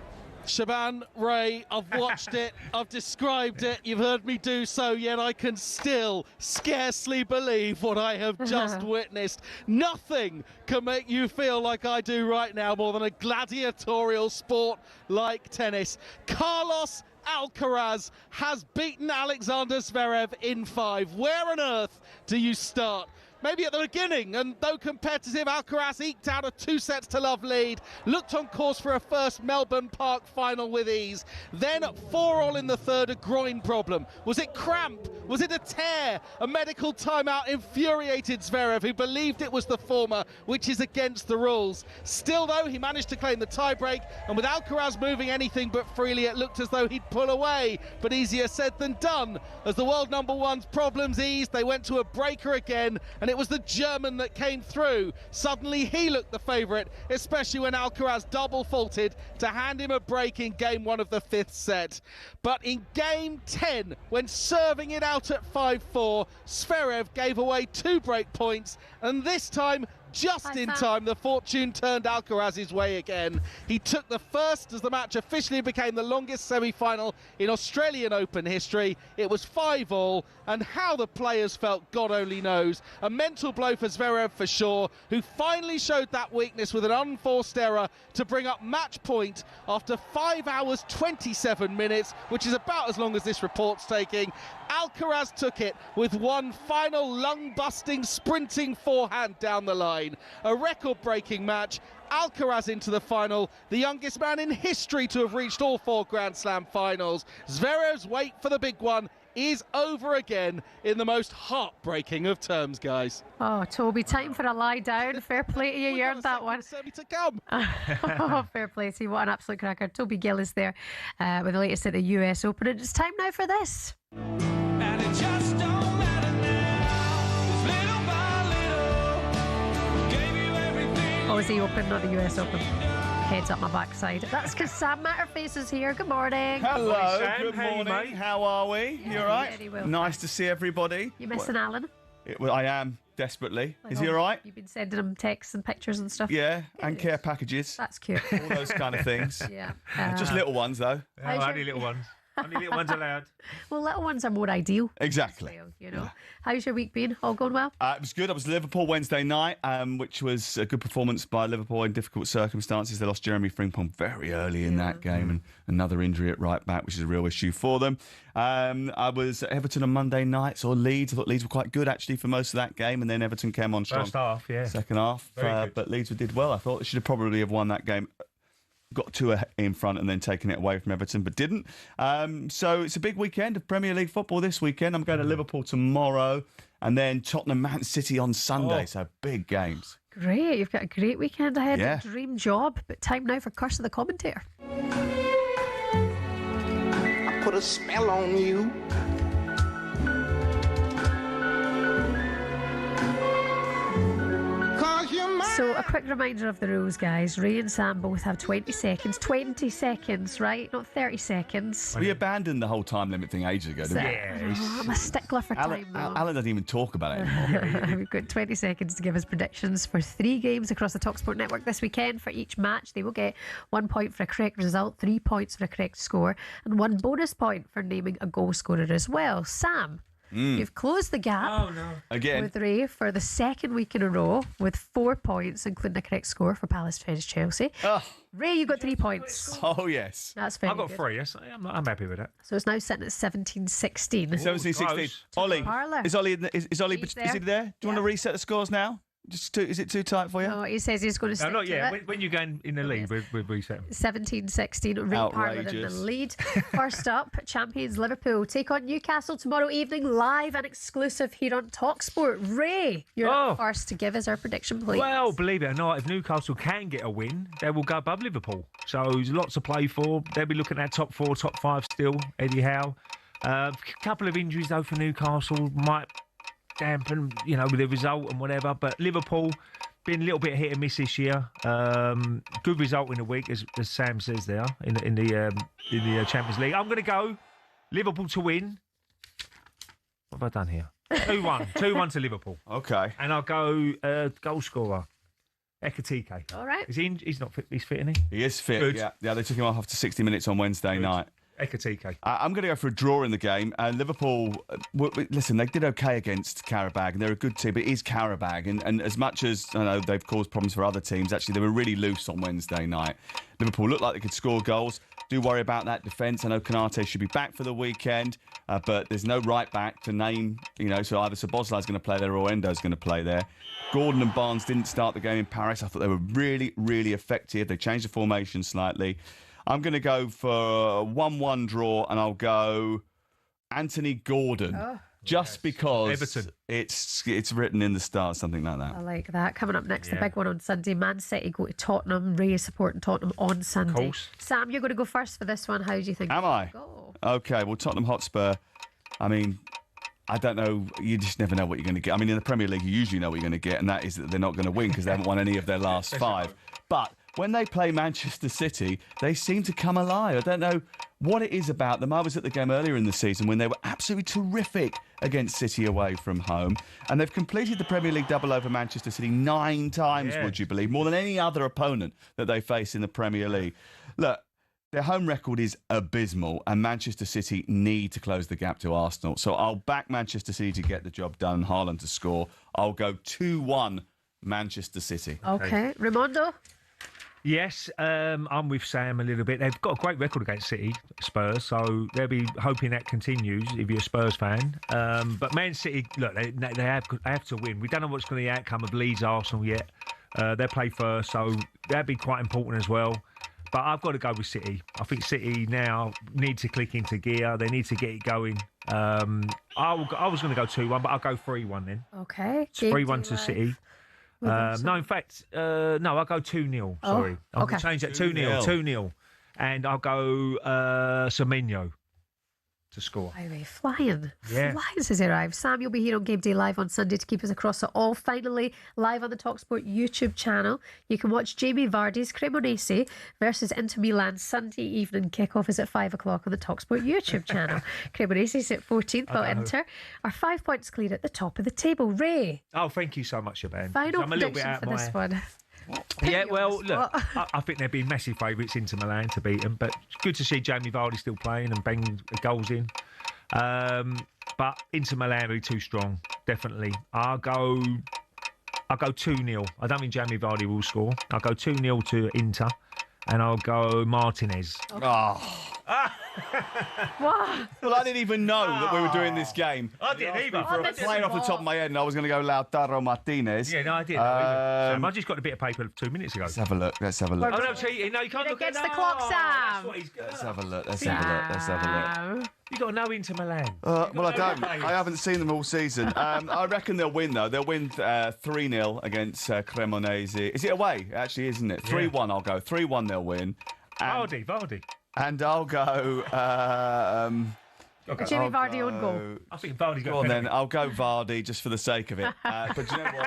Shaban, Ray, I've watched it, I've described it, you've heard me do so, yet I can still scarcely believe what I have just witnessed. Nothing can make you feel like I do right now more than a gladiatorial sport like tennis. Carlos Alcaraz has beaten Alexander Zverev in 5. Where on earth do you start? Maybe at the beginning, and though competitive, Alcaraz eked out a 2-0 lead, looked on course for a first Melbourne Park final with ease. Then 4-all in the third, a groin problem. Was it cramp? Was it a tear? A medical timeout infuriated Zverev, who believed it was the former, which is against the rules. Still, though, he managed to claim the tiebreak, and with Alcaraz moving anything but freely, it looked as though he'd pull away, but easier said than done. As the world number one's problems eased, they went to a breaker again, and it was the German that came through. Suddenly he looked the favourite, especially when Alcaraz double faulted to hand him a break in game 1 of the 5th set. But in game 10, when serving it out at 5-4, Zverev gave away 2 break points, and this time just in time, the fortune turned Alcaraz's way again. He took the first as the match officially became the longest semi-final in Australian Open history. It was 5-all, and how the players felt, God only knows. A mental blow for Zverev for sure, who finally showed that weakness with an unforced error to bring up match point after 5 hours 27 minutes, which is about as long as this report's taking. Alcaraz took it with one final lung-busting, sprinting forehand down the line. A record-breaking match. Alcaraz into the final, the youngest man in history to have reached all 4 Grand Slam finals. Zverev's wait for the big one is over again in the most heartbreaking of terms, guys. Oh, Toby, time for a lie down. Fair play to you. You earned that one. To come. Oh, fair play to you. What an absolute cracker. Toby Gill is there with the latest at the US Open. And it's time now for this. And it just don't matter now. Little by little, gave you everything. Aussie Open, not the US Open. Heads up my backside. That's because Sam Matterface is here. Good morning. Hello, Morning, Sam. good How morning. are you, mate? How are we? You all right? Very well, Nice to see everybody. You missing Alan? I am, desperately. Like, Is he all right? You've been sending him texts and pictures and stuff. Yeah, and care packages. That's cute. All those kind of things. Yeah. Just little ones, though. How's your- Only little ones. Only little ones allowed. Well, little ones are more ideal. Exactly. You know. How's your week been? All going well? It was good. I was at Liverpool Wednesday night, which was a good performance by Liverpool in difficult circumstances. They lost Jeremy Frimpong very early in that game, and another injury at right back, which is a real issue for them. I was at Everton on Monday night, saw Leeds. I thought Leeds were quite good, actually, for most of that game, and then Everton came on strong. First half, yeah. Second half. But Leeds did well. I thought they should have probably have won that game. Got 2 in front and then taken it away from Everton, but didn't. So it's a big weekend of Premier League football this weekend. I'm going to Liverpool tomorrow and then Tottenham Man City on Sunday. So big games. Great. You've got a great weekend ahead. Yeah. A dream job. But time now for Curse of the Commentator. I put a spell on you. So a quick reminder of the rules, guys. Ray and Sam both have 20 seconds. 20 seconds, right? Not 30 seconds. We abandoned the whole time limit thing ages ago, didn't we? I'm a stickler for time, though. Alan doesn't even talk about it anymore. We've got 20 seconds to give us predictions for 3 games across the talkSPORT network this weekend. For each match, they will get 1 point for a correct result, 3 points for a correct score, and 1 bonus point for naming a goal scorer as well. Sam, you've closed the gap Again. with Ray for the 2nd week in a row with 4 points, including a correct score for Palace vs Chelsea. Ray, you got 3 points. Oh, yes. That's very I've got good. 3, yes. I'm happy with that. So it's now sitting at 17-16. 17-16. Ollie, Parlour. is Ollie is he there. there? Do you want to reset the scores now? Is it too tight for you? No, he says he's going to stick No, not to yet. it. When you're going in the lead, we'll reset. 17-16, Ray Parlour in the Outrageous. lead. First up, champions Liverpool take on Newcastle tomorrow evening, live and exclusive here on talkSPORT. Ray, you're up first to give us our prediction, please. Well, believe it or not, if Newcastle can get a win, they will go above Liverpool. So there's lots to play for. They'll be looking at top 4, top 5 still. Eddie Howe. A couple of injuries, though, for Newcastle might dampen, with the result and whatever. But Liverpool been a little bit hit and miss this year. Good result in the week, as Sam says there in the Champions League. I'm going to go Liverpool to win. What have I done here? 2-1. 2-1 to Liverpool. Okay. And I'll go goal scorer. Ekatike. All right. Is he? He's not fit. He's fit, isn't he? He is fit. Good. Yeah. They took him off after 60 minutes on Wednesday night. Ekatike. I'm going to go for a draw in the game. Liverpool, listen, they did okay against Qarabag, and they're a good team, but it is Qarabag. And as much as I know they've caused problems for other teams, actually, they were really loose on Wednesday night. Liverpool looked like they could score goals. Do worry about that defence. I know Konate should be back for the weekend, but there's no right back to name, so either Szoboszlai's going to play there or Endo's going to play there. Gordon and Barnes didn't start the game in Paris. I thought they were really, really effective. They changed the formation slightly. I'm going to go for a 1-1 draw, and I'll go Anthony Gordon. Just because Everton. It's written in the stars, something like that. I like that. Coming up next, the big one on Sunday. Man City go to Tottenham. Ray is supporting Tottenham on Sunday. Course. Sam, you're going to go first for this one. How do you think? Am I? Go? Okay, well, Tottenham Hotspur, I mean, I don't know. You just never know what you're going to get. I mean, in the Premier League, you usually know what you're going to get, and that is that they're not going to win because they haven't won any of their last 5. But when they play Manchester City, they seem to come alive. I don't know what it is about them. I was at the game earlier in the season when they were absolutely terrific against City away from home. And they've completed the Premier League double over Manchester City 9 times, would you believe? More than any other opponent that they face in the Premier League. Look, their home record is abysmal, and Manchester City need to close the gap to Arsenal. So I'll back Manchester City to get the job done, Haaland to score. I'll go 2-1 Manchester City. Okay. Raimondo? Yes, I'm with Sam a little bit. They've got a great record against City, Spurs, so they'll be hoping that continues if you're a Spurs fan. But Man City, look, they have to win. We don't know what's going to be the outcome of Leeds Arsenal yet. They play first, so that'd be quite important as well. But I've got to go with City. I think City now need to click into gear. They need to get it going. I was going to go 2-1, but I'll go 3-1 then. Okay. 3-1 to City. No, in fact, no, I'll go 2-0. Sorry. I'll change that 2-0. 2-0. And I'll go Semenyo to score. Highway flying. Yeah. Flies has arrived. Sam, you'll be here on Game Day Live on Sunday to keep us across it all. Finally, live on the talkSPORT YouTube channel. You can watch Jamie Vardy's Cremonese versus Inter Milan Sunday evening. Kickoff is at 5 o'clock on the talkSPORT YouTube channel. Cremonese's at 14th, while Inter are 5 points clear at the top of the table. Ray. Oh, thank you so much, Shaban. Final I'm a little bit prediction out for of this one. Yeah, well, look, I think they'd be massive favourites into Milan to beat them, but it's good to see Jamie Vardy still playing and banging goals in. But Inter Milan will be too strong, definitely. I'll go 2-0. I don't think Jamie Vardy will score. I'll go 2-0 to Inter, and I'll go Martinez. What? Well, I didn't even know that we were doing this game. I didn't either. Playing off the top of my head, and I was going to go Lautaro Martinez. Yeah, no, I didn't. Sam, I just got a bit of paper 2 minutes ago. Let's have a look. Oh, no, cheating. No, you can't look against the clock, Sam. Let's have a look. Let's have a look. You got no Inter Milan. Well, I don't. I haven't seen them all season. I reckon they'll win, though. They'll win 3-0 against Cremonese. Is it away? Actually, isn't it? 3-1, I'll go. 3-1, they'll win. Vardy. And I'll go... Jimmy Vardy on goal. I think Vardy's got Go on then, I'll go Vardy just for the sake of it. But you know what?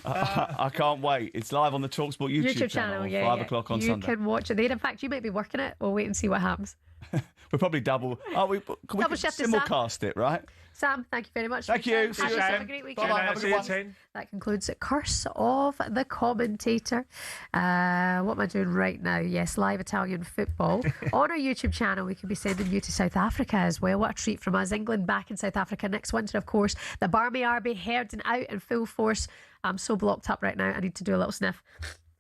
I can't wait. It's live on the talkSPORT YouTube channel, 5 o'clock on Sunday. You can watch it there. In fact, you might be working it. We'll wait and see what happens. We'll probably double... Oh, we can simulcast it, right? Sam, thank you very much. Thank you. See you, Sam. Have a great weekend. Bye-bye. Have a good one. That concludes the Curse of the Commentator. What am I doing right now? Yes, live Italian football. On our YouTube channel, we could be sending you to South Africa as well. What a treat from us. England back in South Africa next winter, of course. The Barmy Army herding out in full force. I'm so blocked up right now. I need to do a little sniff.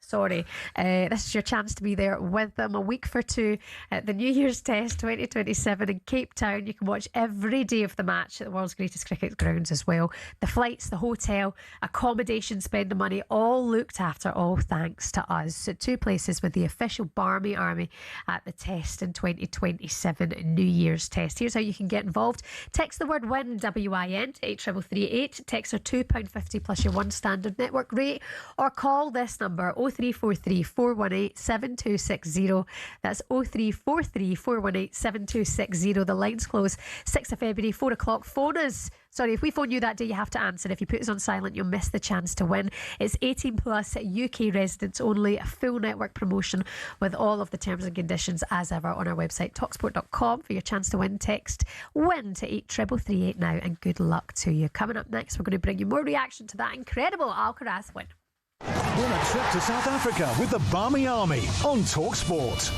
Sorry. This is your chance to be there with them a week for 2 at the New Year's Test 2027 in Cape Town. You can watch every day of the match at the world's greatest cricket grounds as well. The flights, the hotel, accommodation, spend the money, all looked after, all thanks to us. So 2 places with the official Barmy Army at the Test in 2027 New Year's Test. Here's how you can get involved. Text the word WIN, W-I-N, to 83338. Text are £2.50 plus your one standard network rate, or call this number 0343 418 7260. That's 0343 418 7260. The lines close 6th of February, 4 o'clock. Phone us. Sorry, if we phone you that day, you have to answer. If you put us on silent, you'll miss the chance to win. It's 18 plus, UK residents only, a full network promotion with all of the terms and conditions as ever on our website, talksport.com, for your chance to win. Text WIN to 83338 now, and good luck to you. Coming up next, we're going to bring you more reaction to that incredible Alcaraz win. Win a trip to South Africa with the Barmy Army on talkSPORT.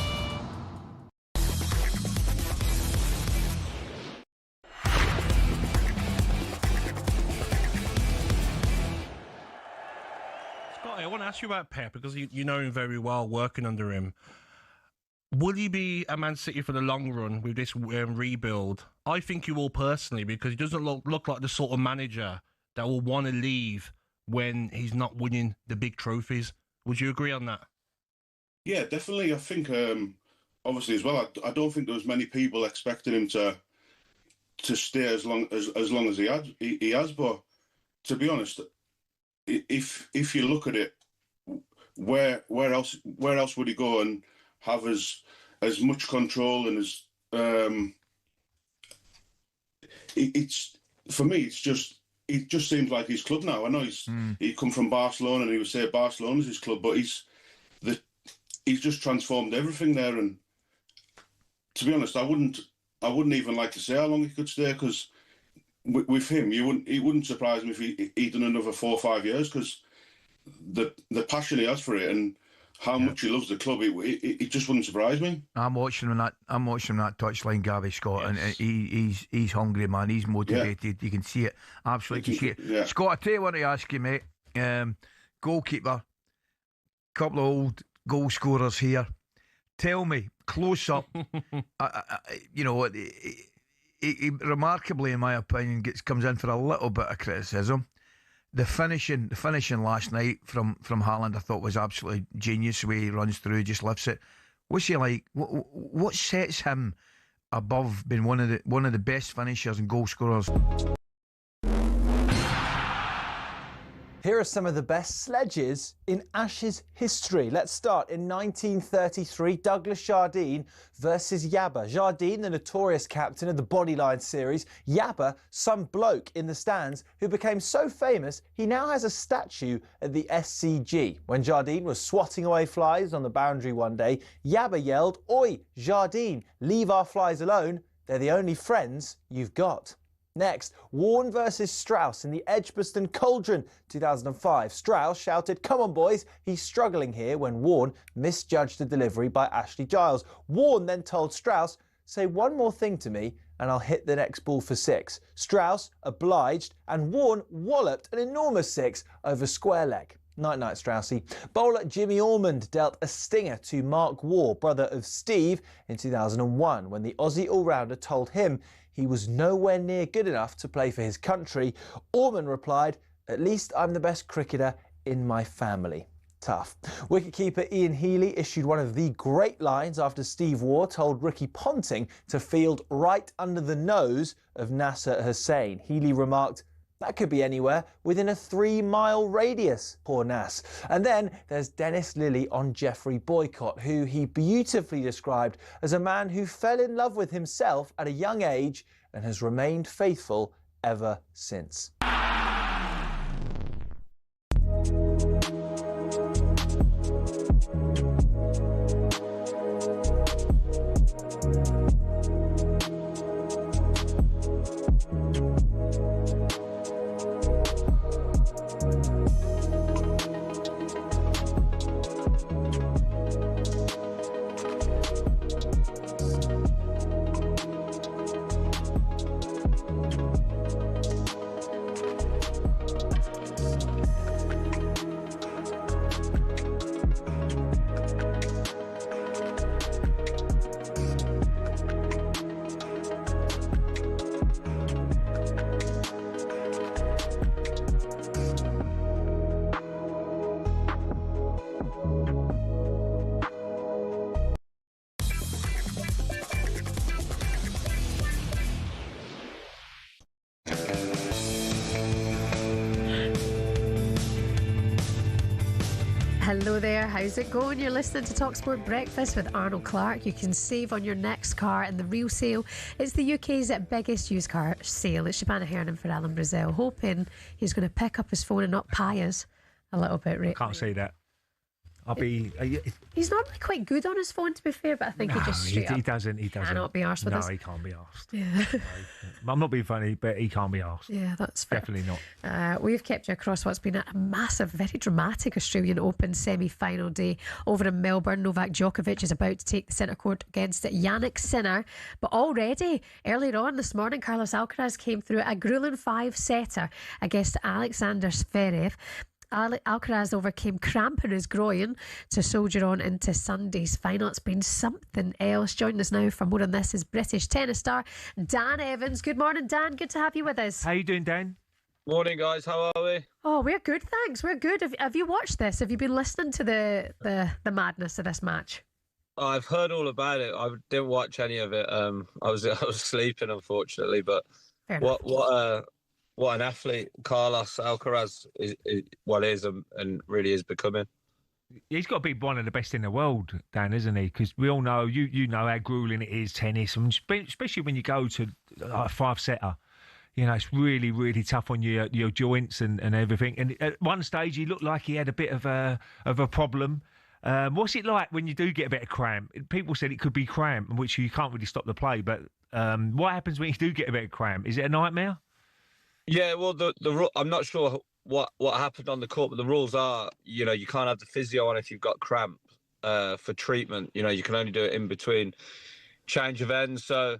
Scotty, I want to ask you about Pep because you know him very well, working under him. Will he be a Man City for the long run with this rebuild? I think you will personally, because he doesn't look like the sort of manager that will want to leave when he's not winning the big trophies. Would you agree on that? Yeah, definitely. I think, obviously as well, I don't think there was many people expecting him to stay as long as he has. But to be honest, if you look at it, where else would he go and have as much control and as it's for me, it just seems like his club now. I know he come from Barcelona and he would say Barcelona's his club, but he's just transformed everything there. And to be honest, I wouldn't even like to say how long he could stay, because with him, it wouldn't surprise me if he'd done another 4 or 5 years, because the passion he has for it and how much he loves the club, it just wouldn't surprise me. I'm watching him that touchline, Gabby Scott, yes. And he's hungry, man. He's motivated. Yeah. You can see it. Absolutely, can see it. Yeah. Scott, I tell you what to ask you, mate. Goalkeeper, couple of old goal scorers here. Tell me, close up. He remarkably, in my opinion, comes in for a little bit of criticism. The finishing last night from Haaland, I thought was absolutely genius. The way he runs through, just lifts it. What's he like? What sets him above being one of the best finishers and goal scorers? Here are some of the best sledges in Ashes history. Let's start in 1933, Douglas Jardine versus Yabba. Jardine, the notorious captain of the Bodyline series. Yabba, some bloke in the stands who became so famous he now has a statue at the SCG. When Jardine was swatting away flies on the boundary one day, Yabba yelled, "Oi, Jardine, leave our flies alone. They're the only friends you've got." Next, Warne versus Strauss in the Edgbaston Cauldron 2005. Strauss shouted, "Come on, boys, he's struggling here," when Warne misjudged the delivery by Ashley Giles. Warne then told Strauss, "Say one more thing to me and I'll hit the next ball for 6. Strauss obliged and Warne walloped an enormous 6 over square leg. Night-night, Straussy. Bowler Jimmy Ormond dealt a stinger to Mark Waugh, brother of Steve, in 2001 when the Aussie all-rounder told him he was nowhere near good enough to play for his country. Ormond replied, "At least I'm the best cricketer in my family." Tough. Wicketkeeper Ian Healy issued one of the great lines after Steve Waugh told Ricky Ponting to field right under the nose of Nasser Hussain. Healy remarked, "That could be anywhere within a 3-mile radius." Poor Nas. And then there's Dennis Lilly on Geoffrey Boycott, who he beautifully described as a man who fell in love with himself at a young age and has remained faithful ever since. Hello there, how's it going? You're listening to talkSPORT Breakfast with Arnold Clark. You can save on your next car in the real sale. It's the UK's biggest used car sale. It's Shabana Hernan for Alan Brazil, hoping he's going to pick up his phone and not pie us a little bit. Can't say that. He's normally quite good on his phone, to be fair, but I think he just straight up he doesn't. cannot be arsed with us. No, he can't be arsed. Yeah. No, I'm not being funny, but he can't be arsed. Yeah, that's fair. Definitely not. We've kept you across what's been a massive, very dramatic Australian Open semi-final day over in Melbourne. Novak Djokovic is about to take the centre court against Yannick Sinner, but already earlier on this morning, Carlos Alcaraz came through a grueling 5-setter against Alexander Zverev. Alcaraz overcame cramp in his groin to soldier on into Sunday's final. It's been something else. Joining us now for more on this is British tennis star Dan Evans. Good morning, Dan. Good to have you with us. How you doing, Dan? Morning, guys. How are we? Oh, we're good, thanks. We're good. Have you watched this? Have you been listening to the madness of this match? I've heard all about it. I didn't watch any of it. I was sleeping, unfortunately. But what an athlete Carlos Alcaraz is and really is becoming. He's got to be one of the best in the world, Dan, isn't he? Because we all know, you know how grueling it is, tennis, and especially when you go to a 5-setter. You know, it's really, really tough on your joints and everything. And at one stage, he looked like he had a bit of a problem. What's it like when you do get a bit of cramp? People said it could be cramp, which you can't really stop the play. But what happens when you do get a bit of cramp? Is it a nightmare? Yeah, well, I'm not sure what happened on the court, but the rules are, you can't have the physio on if you've got cramp for treatment. You can only do it in between change of ends. So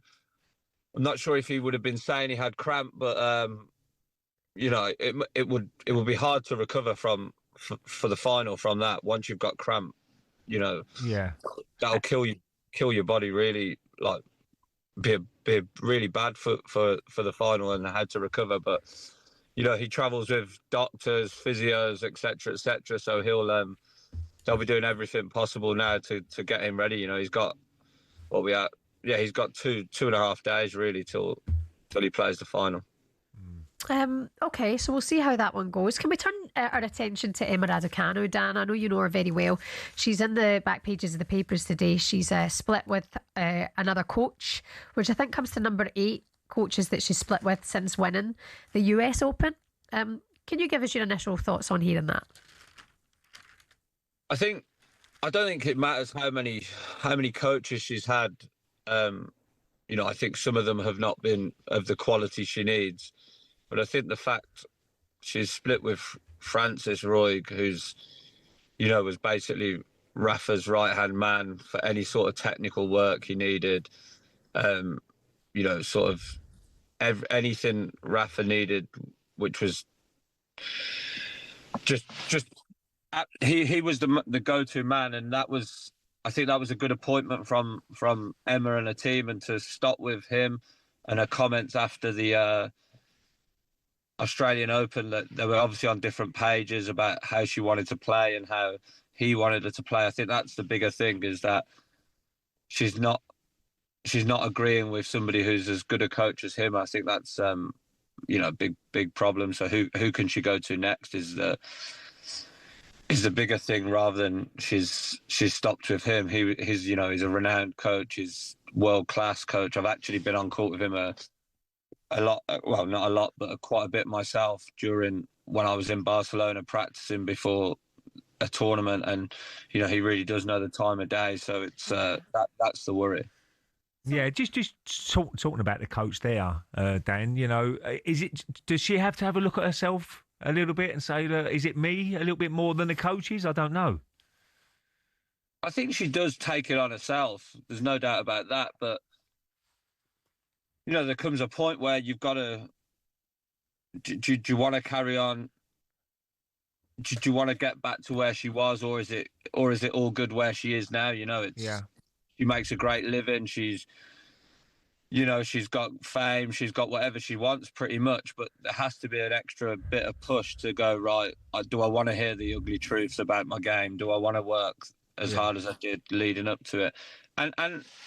I'm not sure if he would have been saying he had cramp, but it would be hard to recover for the final from that once you've got cramp. Yeah, that'll kill your body really, like be really bad for the final and how to recover. But he travels with doctors, physios, etc., so they'll be doing everything possible now to get him ready. He's got he's got 2.5 days really till he plays the final. Okay, so we'll see how that one goes. Can we turn our attention to Emma Raducanu, Dan? I know you know her very well. She's in the back pages of the papers today. She's split with another coach, which I think comes to number 8 coaches that she's split with since winning the US Open. Can you give us your initial thoughts on hearing that? I don't think it matters how many coaches she's had. I think some of them have not been of the quality she needs. But I think the fact she's split with Francis Roig, who's, was basically Rafa's right-hand man for any sort of technical work he needed, sort of anything Rafa needed, which was just he was the go-to man, and I think that was a good appointment from Emma and her team, and to stop with him and her comments after the Australian Open, that they were obviously on different pages about how she wanted to play and how he wanted her to play. I think that's the bigger thing, is that she's not agreeing with somebody who's as good a coach as him. I think that's big problem. So who can she go to next is the bigger thing, rather than she's stopped with him. He's a renowned coach. He's world-class coach. I've actually been on court with him a lot, well, not a lot, but quite a bit myself when I was in Barcelona practicing before a tournament, and he really does know the time of day. So it's that's the worry. Yeah, just talking about the coach there, Dan. Does she have to have a look at herself a little bit and say, is it me a little bit more than the coaches? I don't know. I think she does take it on herself. There's no doubt about that, but there comes a point where you've got to. Do you want to carry on? Do you want to get back to where she was, or is it all good where she is now? She makes a great living. She's got fame. She's got whatever she wants, pretty much. But there has to be an extra bit of push to go, right, do I want to hear the ugly truths about my game? Do I want to work as hard as I did leading up to it? And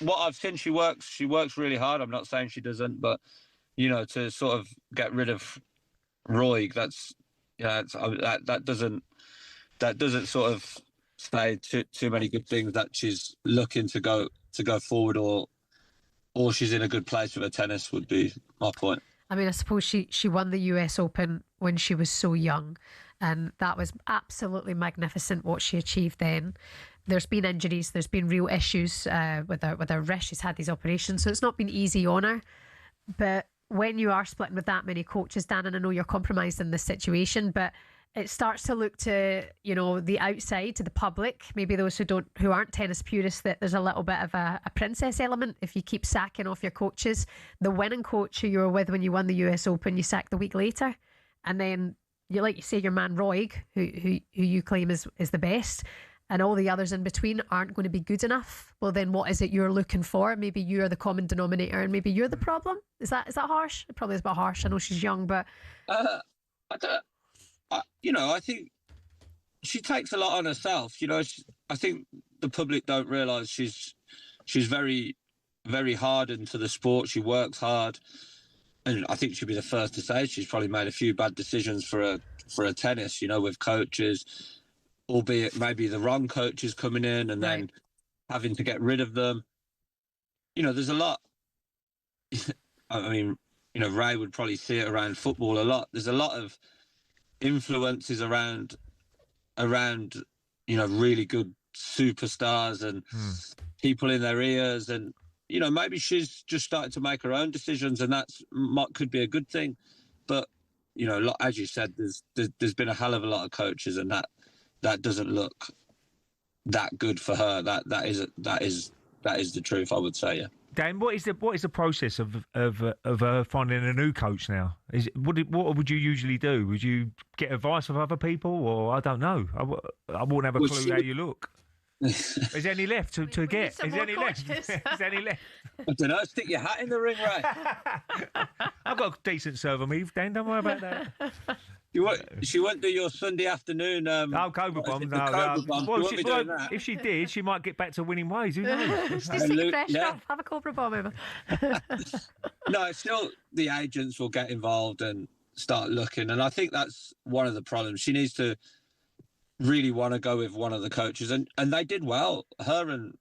what I've seen, she works really hard. I'm not saying she doesn't, but to sort of get rid of Roig, that doesn't sort of say too many good things, that she's looking to go forward, or she's in a good place with her tennis, would be my point. I mean, I suppose she won the US Open when she was so young, and that was absolutely magnificent what she achieved then. There's been injuries, there's been real issues with her wrist. She's had these operations, so it's not been easy on her. But when you are splitting with that many coaches, Dan, and I know you're compromised in this situation, but it starts to look to, you know, the outside, to the public, maybe those who aren't tennis purists, that there's a little bit of a princess element if you keep sacking off your coaches. The winning coach who you were with when you won the US Open, you sacked the week later, and then you say your man Roig, who you claim is the best, and all the others in between aren't going to be good enough. Well, then what is it you're looking for? Maybe you're the common denominator, and maybe you're the problem. Is that harsh? It probably is a bit harsh. I know she's young, but I think she takes a lot on herself. You know, I think the public don't realise she's very, very hard into the sport. She works hard, and I think she'd be the first to say she's probably made a few bad decisions for her tennis. You know, with coaches, albeit maybe the wrong coaches coming in and then having to get rid of them. You know, there's a lot. I mean, you know, Ray would probably see it around football a lot. There's a lot of influences around you know, really good superstars and people in their ears, and you know, maybe she's just started to make her own decisions, and could be a good thing. But you know, as you said, there's been a hell of a lot of coaches, and that doesn't look that good for her. That is the truth, I would say. Yeah. Dan, what is the process of her finding a new coach now? What would you usually do? Would you get advice of other people, or I don't know? I wouldn't have a clue how you look. Is there any left to get? Is there any left? Is there any left? I don't know. Stick your hat in the ring, Ray. I've got a decent serve on me, Dan. Don't worry about that. She won't do your Sunday afternoon. Cobra bomb. Well, if she did, she might get back to winning ways. Who knows? Just take the pressure off. Have a Cobra bomb over. No, still the agents will get involved and start looking, and I think that's one of the problems. She needs to really want to go with one of the coaches, and they did well. Her and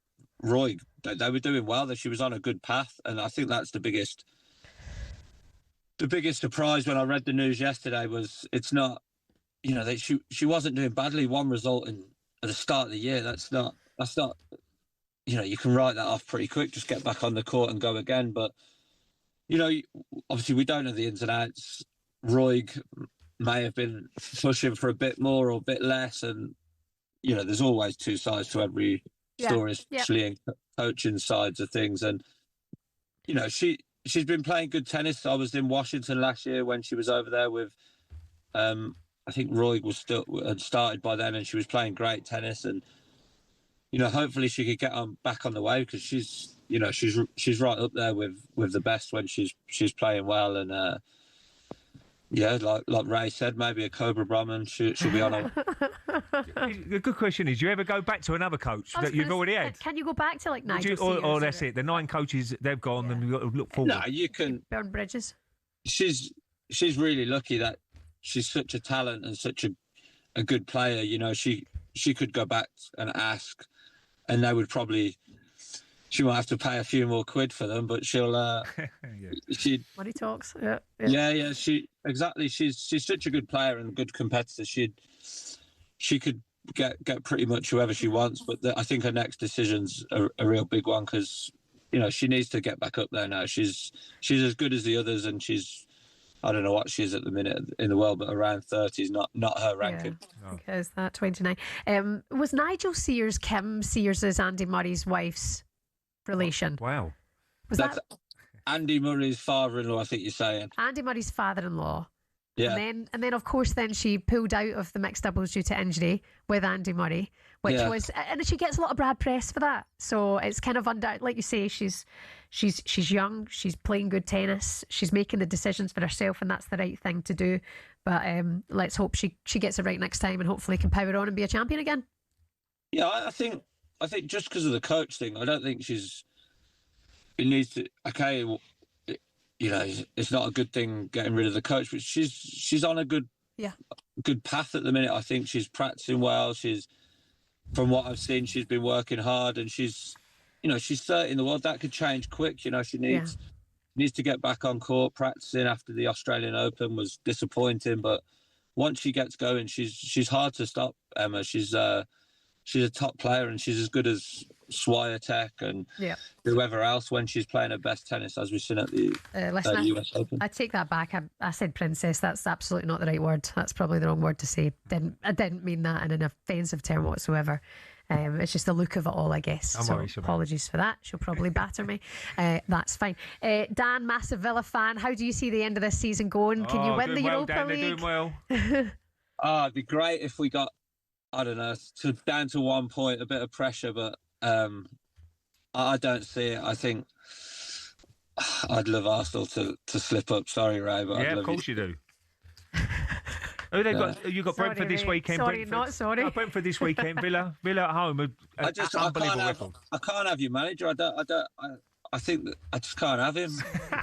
Roy, they were doing well. That she was on a good path, and I think that's the biggest surprise when I read the news yesterday was it's not, you know, that she wasn't doing badly. One result at the start of the year, that's not, you know, you can write that off pretty quick. Just get back on the court and go again. But, you know, obviously we don't know the ins and outs. Roig may have been pushing for a bit more or a bit less. And, you know, there's always two sides to every story, especially in coaching sides of things. And, you know, she's been playing good tennis. I was in Washington last year when she was over there with, I think Roy had started by then, and she was playing great tennis. And you know, hopefully she could get back on the way, because she's right up there with the best when she's playing well. And like Ray said, maybe a Cobra Brahman, she'll be on her. The good question is, do you ever go back to another coach that you've already had? Can you go back to like Nigel or that's it? The 9 coaches, they've gone, and you've got to look forward. No, you can burn bridges. She's really lucky that she's such a talent and such a good player. You know, she could go back and ask, and they would probably. She might have to pay a few more quid for them, but she'll. Money talks. Yeah. Exactly. She's such a good player and good competitor. She could get pretty much whoever she wants, but I think her next decision's a real big one, because you know she needs to get back up there now. She's as good as the others, and I don't know what she is at the minute in the world, but around 30 is not her ranking. Yeah, because that 29. Was Nigel Sears Kim Sears' Andy Murray's wife's relation? Wow. Was that Andy Murray's father-in-law, I think you're saying? Andy Murray's father-in-law. Yeah. And then of course she pulled out of the mixed doubles due to injury with Andy Murray, which was, and she gets a lot of bad press for that. So it's kind of like you say, she's young, she's playing good tennis, she's making the decisions for herself, and that's the right thing to do. But let's hope she gets it right next time, and hopefully can power on and be a champion again. Yeah, I think just because of the coach thing, I don't think it needs to. Okay, you know, it's not a good thing getting rid of the coach, but she's on a good path at the minute. I think she's practicing well. From what I've seen, she's been working hard, and she's 30 in the world. That could change quick. You know, she needs needs to get back on court. Practicing after the Australian Open was disappointing, but once she gets going, she's hard to stop. Emma, she's a top player, and she's as good as Swiatek and whoever else when she's playing her best tennis, as we've seen at the US Open. I take that back. I said princess. That's absolutely not the right word. That's probably the wrong word to say. I didn't mean that in an offensive term whatsoever. It's just the look of it all, I guess. Apologies for that. She'll probably batter me. That's fine. Dan, massive Villa fan. How do you see the end of this season going? Can you win the Europa League? They're doing well. It'd be great if we got, I don't know, down to 1 point, a bit of pressure, but I don't see it. I think I'd love Arsenal to slip up. Sorry, Ray, but of course you do. Oh, they've got you got Sorry, Brentford this Ray. weekend. Sorry, not sorry. No, Brentford this weekend. Villa at home. I can't have your manager. I think that I just can't have him.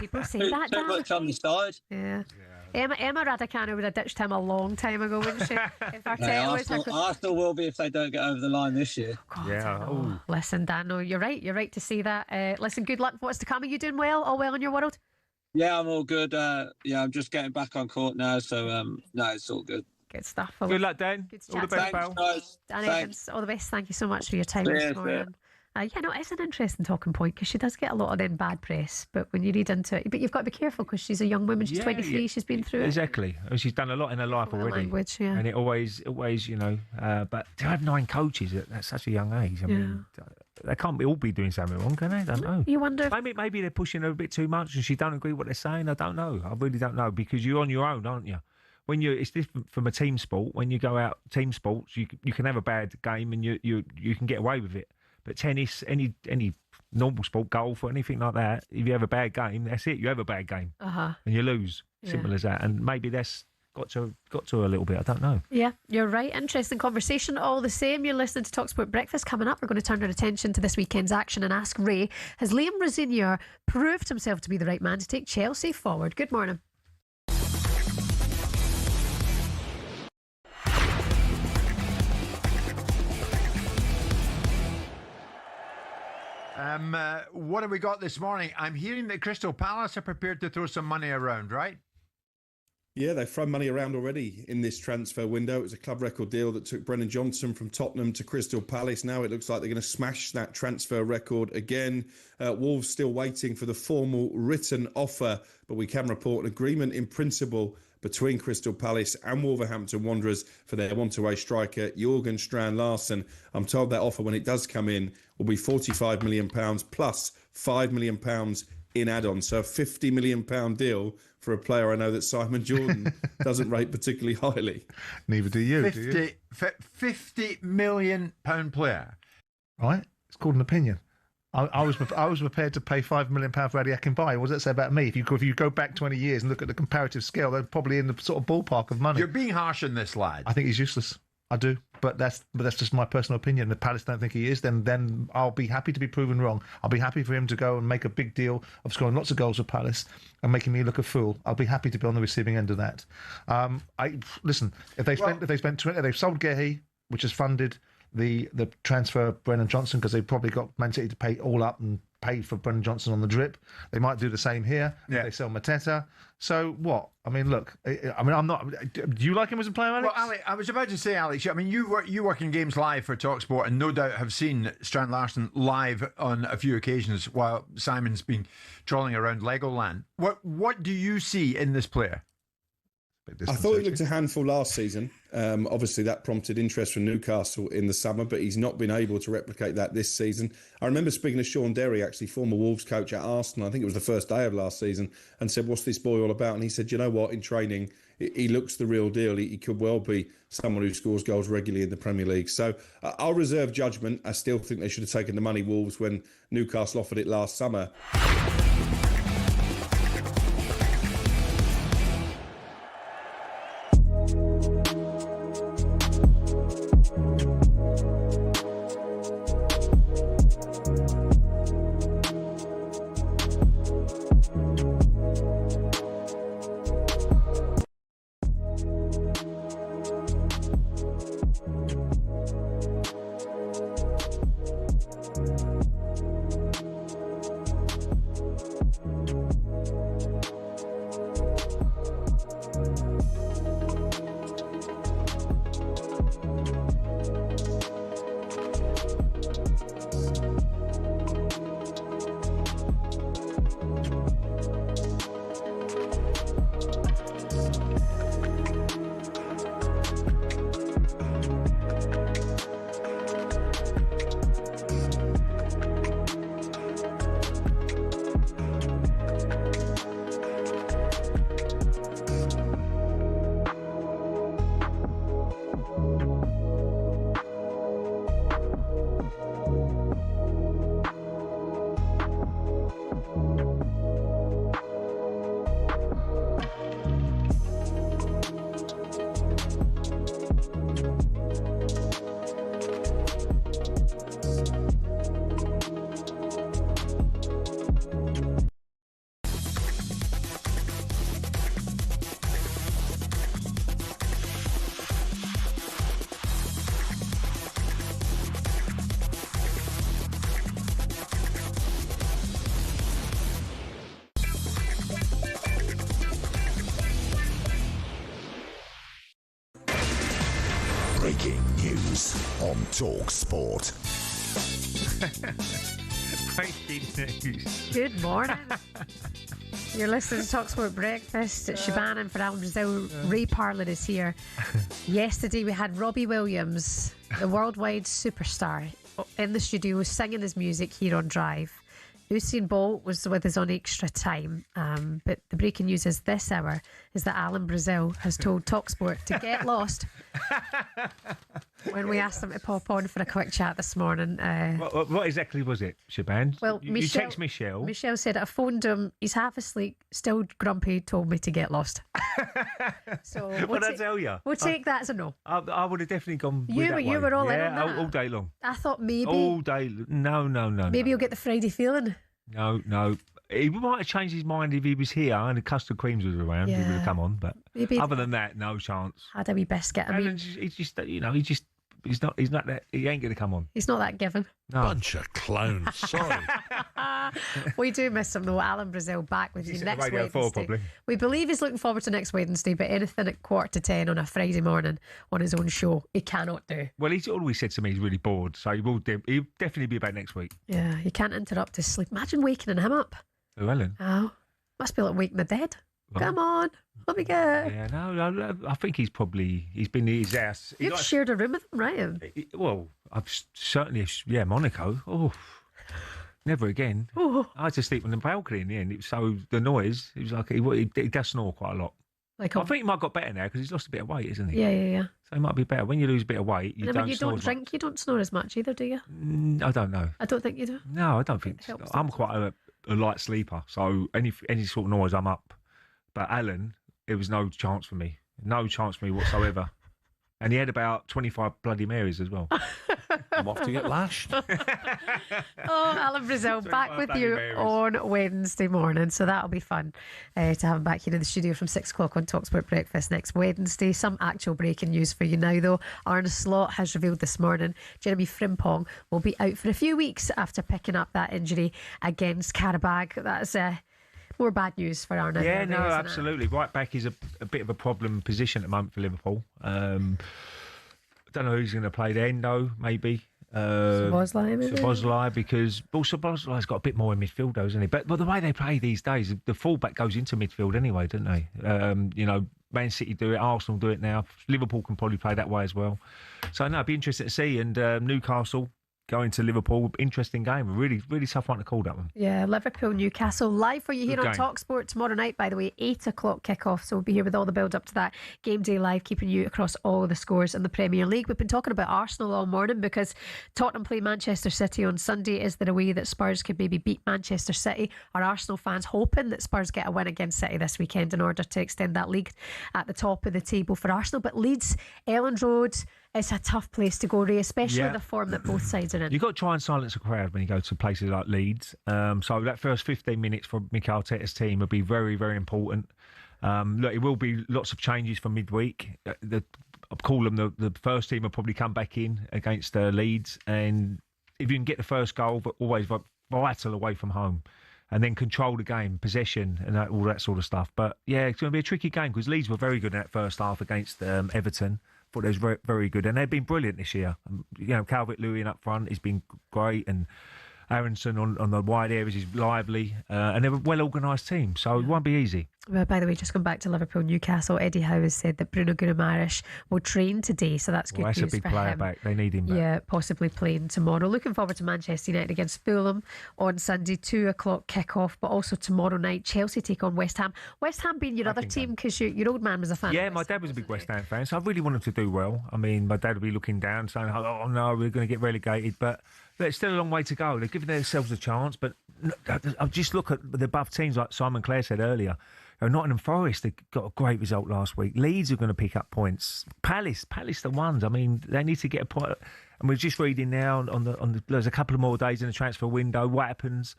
People say that, too much on the side. Yeah. Emma Raducanu would have ditched him a long time ago, wouldn't she? Arsenal will be if they don't get over the line this year. God, listen, Dan, no, you're right. You're right to say that. Listen, good luck for what's to come. Are you doing well? All well in your world? Yeah, I'm all good. I'm just getting back on court now, so no, it's all good. Good stuff. Good luck, Dan. All the best, pal. Dan Evans, all the best. Thank you so much for your time this morning. It's an interesting talking point because she does get a lot of then bad press, but when you read into it, but you've got to be careful because she's a young woman. She's 23. She's been through it. Exactly. She's done a lot in her life already. Language, yeah. And it always, you know. But to have 9 coaches at such a young age, I mean, they can't all be doing something wrong, can they? I don't know. You wonder. Maybe they're pushing her a bit too much, and she don't agree with what they're saying. I don't know. I really don't know because you're on your own, aren't you? It's different from a team sport. When you go out team sports, you can have a bad game and you can get away with it. But tennis, any normal sport, golf or anything like that, if you have a bad game, that's it. You have a bad game and you lose. Simple as that. And maybe that's got to her a little bit. I don't know. Yeah, you're right. Interesting conversation all the same. You're listening to talkSPORT Breakfast. Coming up, we're going to turn our attention to this weekend's action and ask Ray, has Liam Rosenior proved himself to be the right man to take Chelsea forward? Good morning. What have we got this morning? I'm hearing that Crystal Palace are prepared to throw some money around, right? Yeah, they've thrown money around already in this transfer window. It was a club record deal that took Brennan Johnson from Tottenham to Crystal Palace. Now it looks like they're going to smash that transfer record again. Wolves still waiting for the formal written offer, but we can report an agreement in principle between Crystal Palace and Wolverhampton Wanderers for their one-to-way striker, Jorgen Strand Larsen. I'm told that offer, when it does come in, will be £45 million plus £5 million in add-ons. So a £50 million deal for a player I know that Simon Jordan doesn't rate particularly highly. Neither do you. £50 million player. Right? It's called an opinion. I was prepared to pay £5 million for Raducanu. What does that say about me? If you go back 20 years and look at the comparative scale, they're probably in the sort of ballpark of money. You're being harsh on this lad. I think he's useless. I do, but that's just my personal opinion. The Palace don't think he is, then I'll be happy to be proven wrong. I'll be happy for him to go and make a big deal of scoring lots of goals for Palace and making me look a fool. I'll be happy to be on the receiving end of that. If they've sold Gehi, which has funded the transfer of Brennan Johnson, because they've probably got Man City to pay all up and pay for Brennan Johnson on the drip. They might do the same here. Yeah. They sell Mateta. So what? I mean, look. I'm not. Do you like him as a player, Alex? Well, Alex, I was about to say, Alex. I mean, you work in games live for talkSPORT, and no doubt have seen Strand Larsen live on a few occasions while Simon's been trolling around Legoland. What do you see in this player? I thought he looked a handful last season. Obviously, that prompted interest from Newcastle in the summer, but he's not been able to replicate that this season. I remember speaking to Sean Derry, actually, former Wolves coach at Arsenal. I think it was the first day of last season, and said, "What's this boy all about?" And he said, "You know what? In training, he looks the real deal. He could well be someone who scores goals regularly in the Premier League." So I'll reserve judgment. I still think they should have taken the money, Wolves, when Newcastle offered it last summer. Breaking news on talkSPORT. Breaking news. Good morning. You're listening to talkSPORT Breakfast. Shaban and Fernandes Brazil. Ray Parlour is here. Yesterday we had Robbie Williams, the worldwide superstar, in the studio singing his music here on Drive. Usain Bolt was with us on extra time, but the breaking news is this hour is that Alan Brazil has told talkSPORT to get lost when we asked him to pop on for a quick chat this morning. What exactly was it, Shaban? Well, you text Michelle. Michelle said, I phoned him, he's half asleep, still grumpy, told me to get lost. So what did I tell you? We'll take that as a no. I would have definitely gone with that You way. were all in on that. all day long. I thought maybe. All day. No. Maybe you'll get the Friday feeling. No. He might have changed his mind if he was here and the custard creams was around. He would have come on, but maybe other than that, no chance. Had a wee biscuit. I mean, he's not that. He ain't going to come on. He's not that given. No. Bunch of clowns. Sorry. We do miss him though. Alan Brazil back with you next Radio Wednesday. 4, probably. We believe he's looking forward to next Wednesday, but anything at 9:45 on a Friday morning on his own show, he cannot do. Well, he's always said to me he's really bored, so he'll definitely be back next week. Yeah, he can't interrupt his sleep. Imagine waking him up. Oh, Ellen. Oh, must be like waking the dead. Well, Come on, let me go. Yeah, no, I think he's been in his house. You've shared a room with him, right? Well, I've certainly, Monaco. Oh, never again. Oh. I had to sleep on the balcony in the end. So the noise, it was like he does snore quite a lot. I think he might have got better now because he's lost a bit of weight, isn't he? Yeah. So he might be better. When you lose a bit of weight, you And don't when you snore don't as drink, you don't snore as much either, do you? much. I don't know. I don't think you do. No, I don't think so. I'm quite a light sleeper, so any sort of noise, I'm up. But Alan, it was no chance for me. No chance for me whatsoever. And he had about 25 Bloody Marys as well. I'm off to get lashed. Alan Brazil back with you on Wednesday morning, so that'll be fun to have him back here in the studio from 6 o'clock on talkSPORT Breakfast next Wednesday. Some actual breaking news for you now though. Arne Slot has revealed this morning Jeremy Frimpong will be out for a few weeks after picking up that injury against Carrick. That's more bad news for Arne. Yeah, no, absolutely. Right back is a bit of a problem position at the moment for Liverpool. Don't know who's going to play the Endo, maybe. Szoboszlai, because Szoboszlai's got a bit more in midfield, though, isn't he? But the way they play these days, the fullback goes into midfield anyway, don't they? Man City do it, Arsenal do it now. Liverpool can probably play that way as well. So, no, it'd be interesting to see. And Newcastle going to Liverpool, interesting game. Really, really tough one to call, that one. Yeah, Liverpool, Newcastle, live for you here Good on game. talkSPORT tomorrow night, by the way, 8 o'clock kickoff. So we'll be here with all the build up to that game day live, keeping you across all the scores in the Premier League. We've been talking about Arsenal all morning because Tottenham play Manchester City on Sunday. Is there a way that Spurs could maybe beat Manchester City? Are Arsenal fans hoping that Spurs get a win against City this weekend in order to extend that league at the top of the table for Arsenal? But Leeds, Elland Road, it's a tough place to go, Ray, especially the form that both sides are in. You've got to try and silence a crowd when you go to places like Leeds. So that first 15 minutes for Mikel Arteta's team will be very, very important. Look, it will be lots of changes for midweek. I call them the first team will probably come back in against Leeds. And if you can get the first goal, but always vital away from home. And then control the game, possession, and all that sort of stuff. But yeah, it's going to be a tricky game because Leeds were very good in that first half against Everton. Thought they was very, very good, and they've been brilliant this year. Calvert-Lewin up front has been great, and Aronson on the wide areas is lively, and they're a well-organised team, so it won't be easy. Well, by the way, just going back to Liverpool, Newcastle, Eddie Howe has said that Bruno Guimaraes will train today, so that's good news for him. That's a big player back. They need him back. Yeah, possibly playing tomorrow. Looking forward to Manchester United against Fulham on Sunday, 2 o'clock kick-off, but also tomorrow night, Chelsea take on West Ham. West Ham being your other team because your old man was a fan. Yeah, my dad was a big West Ham fan, so I really want him to do well. I mean, my dad would be looking down, saying, oh no, we're going to get relegated, but it's still a long way to go. They're giving themselves a chance, but I just look at the above teams, like Simon Clare said earlier. Nottingham Forest, they got a great result last week. Leeds are going to pick up points. Palace the ones. I mean, they need to get a point. And we're just reading now on the there's a couple of more days in the transfer window. What happens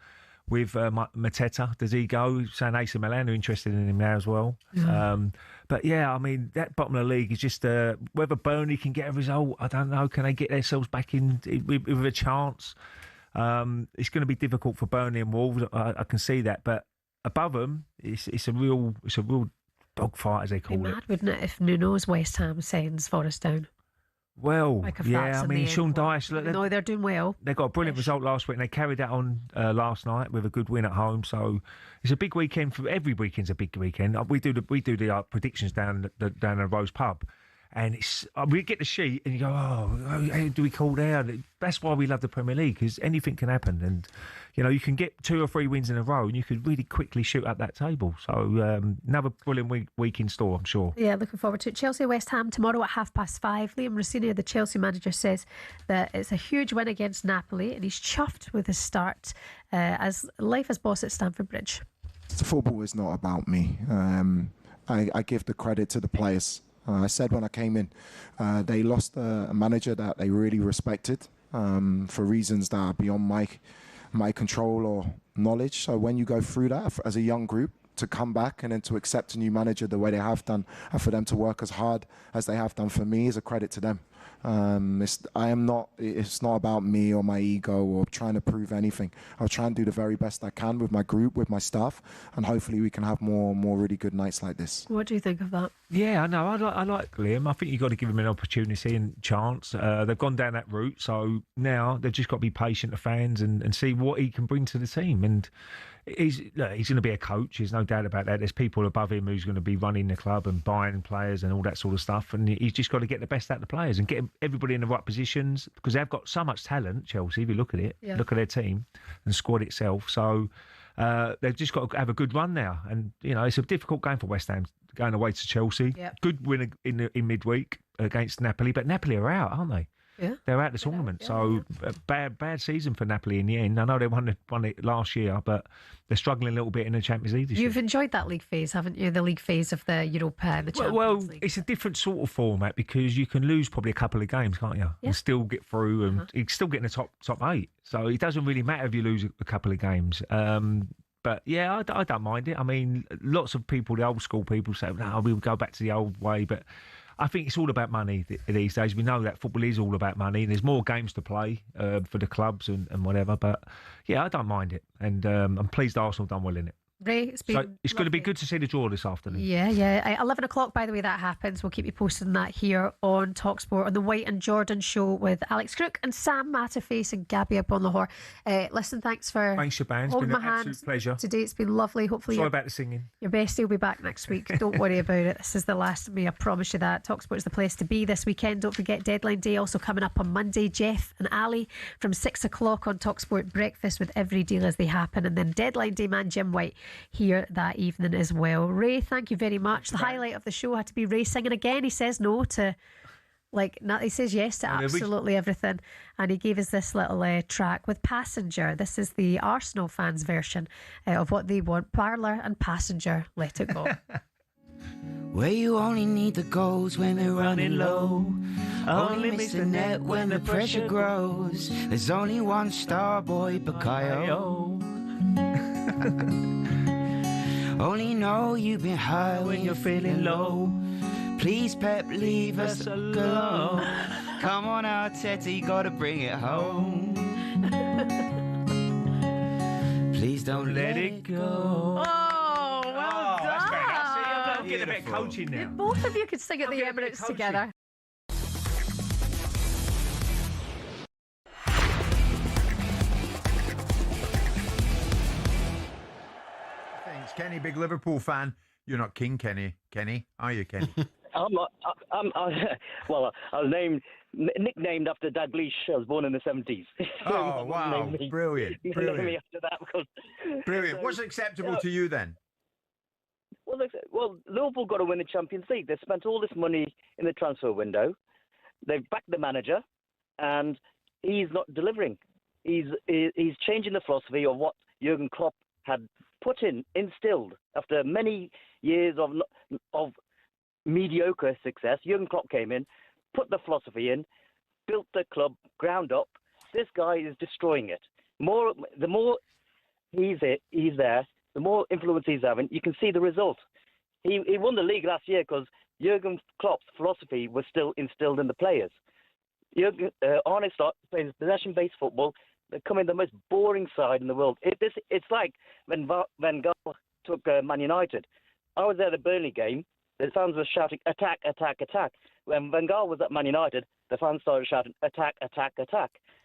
with Mateta? Does he go? Saying AC Milan are interested in him now as well. But yeah, I mean, that bottom of the league is just whether Burnley can get a result. I don't know. Can they get themselves back in with a chance? It's going to be difficult for Burnley and Wolves. I can see that, but above them, it's a real dogfight, as they call it. It'd be mad, wouldn't it, if Nuno's West Ham sends Forest down? Well, Like a yeah, flaps I in mean, the Sean end. Dyche, look, No, they're doing well. they got a brilliant result last week, and they carried that on last night with a good win at home. So it's a big weekend for every weekend's a big weekend. We do the predictions down at Rose Pub, and it's we get the sheet, and you go, how do we call there? That's why we love the Premier League, because anything can happen, and you can get 2 or 3 wins in a row, and you could really quickly shoot up that table. So another brilliant week in store, I'm sure. Yeah, looking forward to it. Chelsea West Ham tomorrow at 5:30. Liam Rossini, the Chelsea manager, says that it's a huge win against Napoli, and he's chuffed with his start as life as boss at Stamford Bridge. Football is not about me. I give the credit to the players. I said when I came in, they lost a manager that they really respected for reasons that are beyond my control or knowledge. So when you go through that as a young group, to come back and then to accept a new manager the way they have done, and for them to work as hard as they have done for me is a credit to them. It's not about me or my ego or trying to prove anything. I'll try and do the very best I can with my group, with my staff, and hopefully we can have more really good nights like this. What do you think of that? Yeah, I know. I like Liam. I think you've got to give him an opportunity and chance. They've gone down that route, so now they've just got to be patient to fans and see what he can bring to the team. And he's going to be a coach. There's no doubt about that. There's people above him who's going to be running the club and buying players and all that sort of stuff. And he's just got to get the best out of the players and get everybody in the right positions, because they've got so much talent, Chelsea, if you look at it, look at their team and squad itself. So they've just got to have a good run now. And, it's a difficult game for West Ham, going away to Chelsea. Yep. Good win in midweek against Napoli, but Napoli are out, aren't they? Yeah. They're out of the tournament, so bad season for Napoli in the end. I know they won it last year, but they're struggling a little bit in the Champions League this year. You've enjoyed that league phase, haven't you? The league phase of the Europa and the Champions League. It's a different sort of format, because you can lose probably a couple of games, can't you? Yeah. And still get through, and you still get in the top 8. So it doesn't really matter if you lose a couple of games. But yeah, I don't mind it. I mean, lots of people, the old school people, say, "No, we'll go back to the old way," but I think it's all about money these days. We know that football is all about money. There's more games to play for the clubs and whatever. But yeah, I don't mind it. And I'm pleased Arsenal done well in it. Ray, it's been it's going to be good to see the draw this afternoon. Yeah. 11 o'clock, by the way, that happens. We'll keep you posted on that here on talkSPORT on the White and Jordan show with Alex Crook and Sam Matterface and Gabi up on Lahore. Listen, thanks, Shaban. It's been an absolute pleasure. Today it's been lovely. Hopefully, sorry about the singing. Your bestie will be back next week. Don't worry about it. This is the last of me. I promise you that. talkSPORT is the place to be this weekend. Don't forget Deadline Day also coming up on Monday. Jeff and Ali from 6 o'clock on talkSPORT Breakfast with every deal as they happen, and then Deadline Day man Jim White here that evening as well. Ray, thank you very much. The highlight of the show had to be Ray singing again. He says no to, he says yes to absolutely everything, and he gave us this little track with Passenger. This is the Arsenal fans version of what they want. Parlour and Passenger, Let It Go. Where you only need the goals when they're running low, only miss the net when the pressure grows. There's only one star boy, Bakayo. Only know you've been high when you're feeling low. Please, Pep, leave us alone. Come on out, Teddy, gotta bring it home. Please don't let it go. Oh, well done. That's fantastic. I'm getting a bit of coaching now. Both of you could sing at the Emirates together. Kenny, big Liverpool fan. You're not King Kenny, are you, Kenny? Well, I was nicknamed after Dalglish. I was born in the 70s. Oh, wow. Brilliant. Me after that because, brilliant. What's acceptable to you then? Well, Liverpool got to win the Champions League. They spent all this money in the transfer window. They've backed the manager, and he's not delivering. He's changing the philosophy of what Jurgen Klopp had instilled after many years of mediocre success. Jurgen Klopp came in, put the philosophy in, built the club ground up. This guy is destroying it. The more he's there, the more influence he's having. You can see the result. He won the league last year because Jurgen Klopp's philosophy was still instilled in the players. Arne Slot plays possession-based football. They're coming the most boring side in the world. It's like when Van Gaal took Man United. I was there at the Burnley game. The fans were shouting, attack, attack, attack. When Van Gaal was at Man United, the fans started shouting, attack, attack, attack.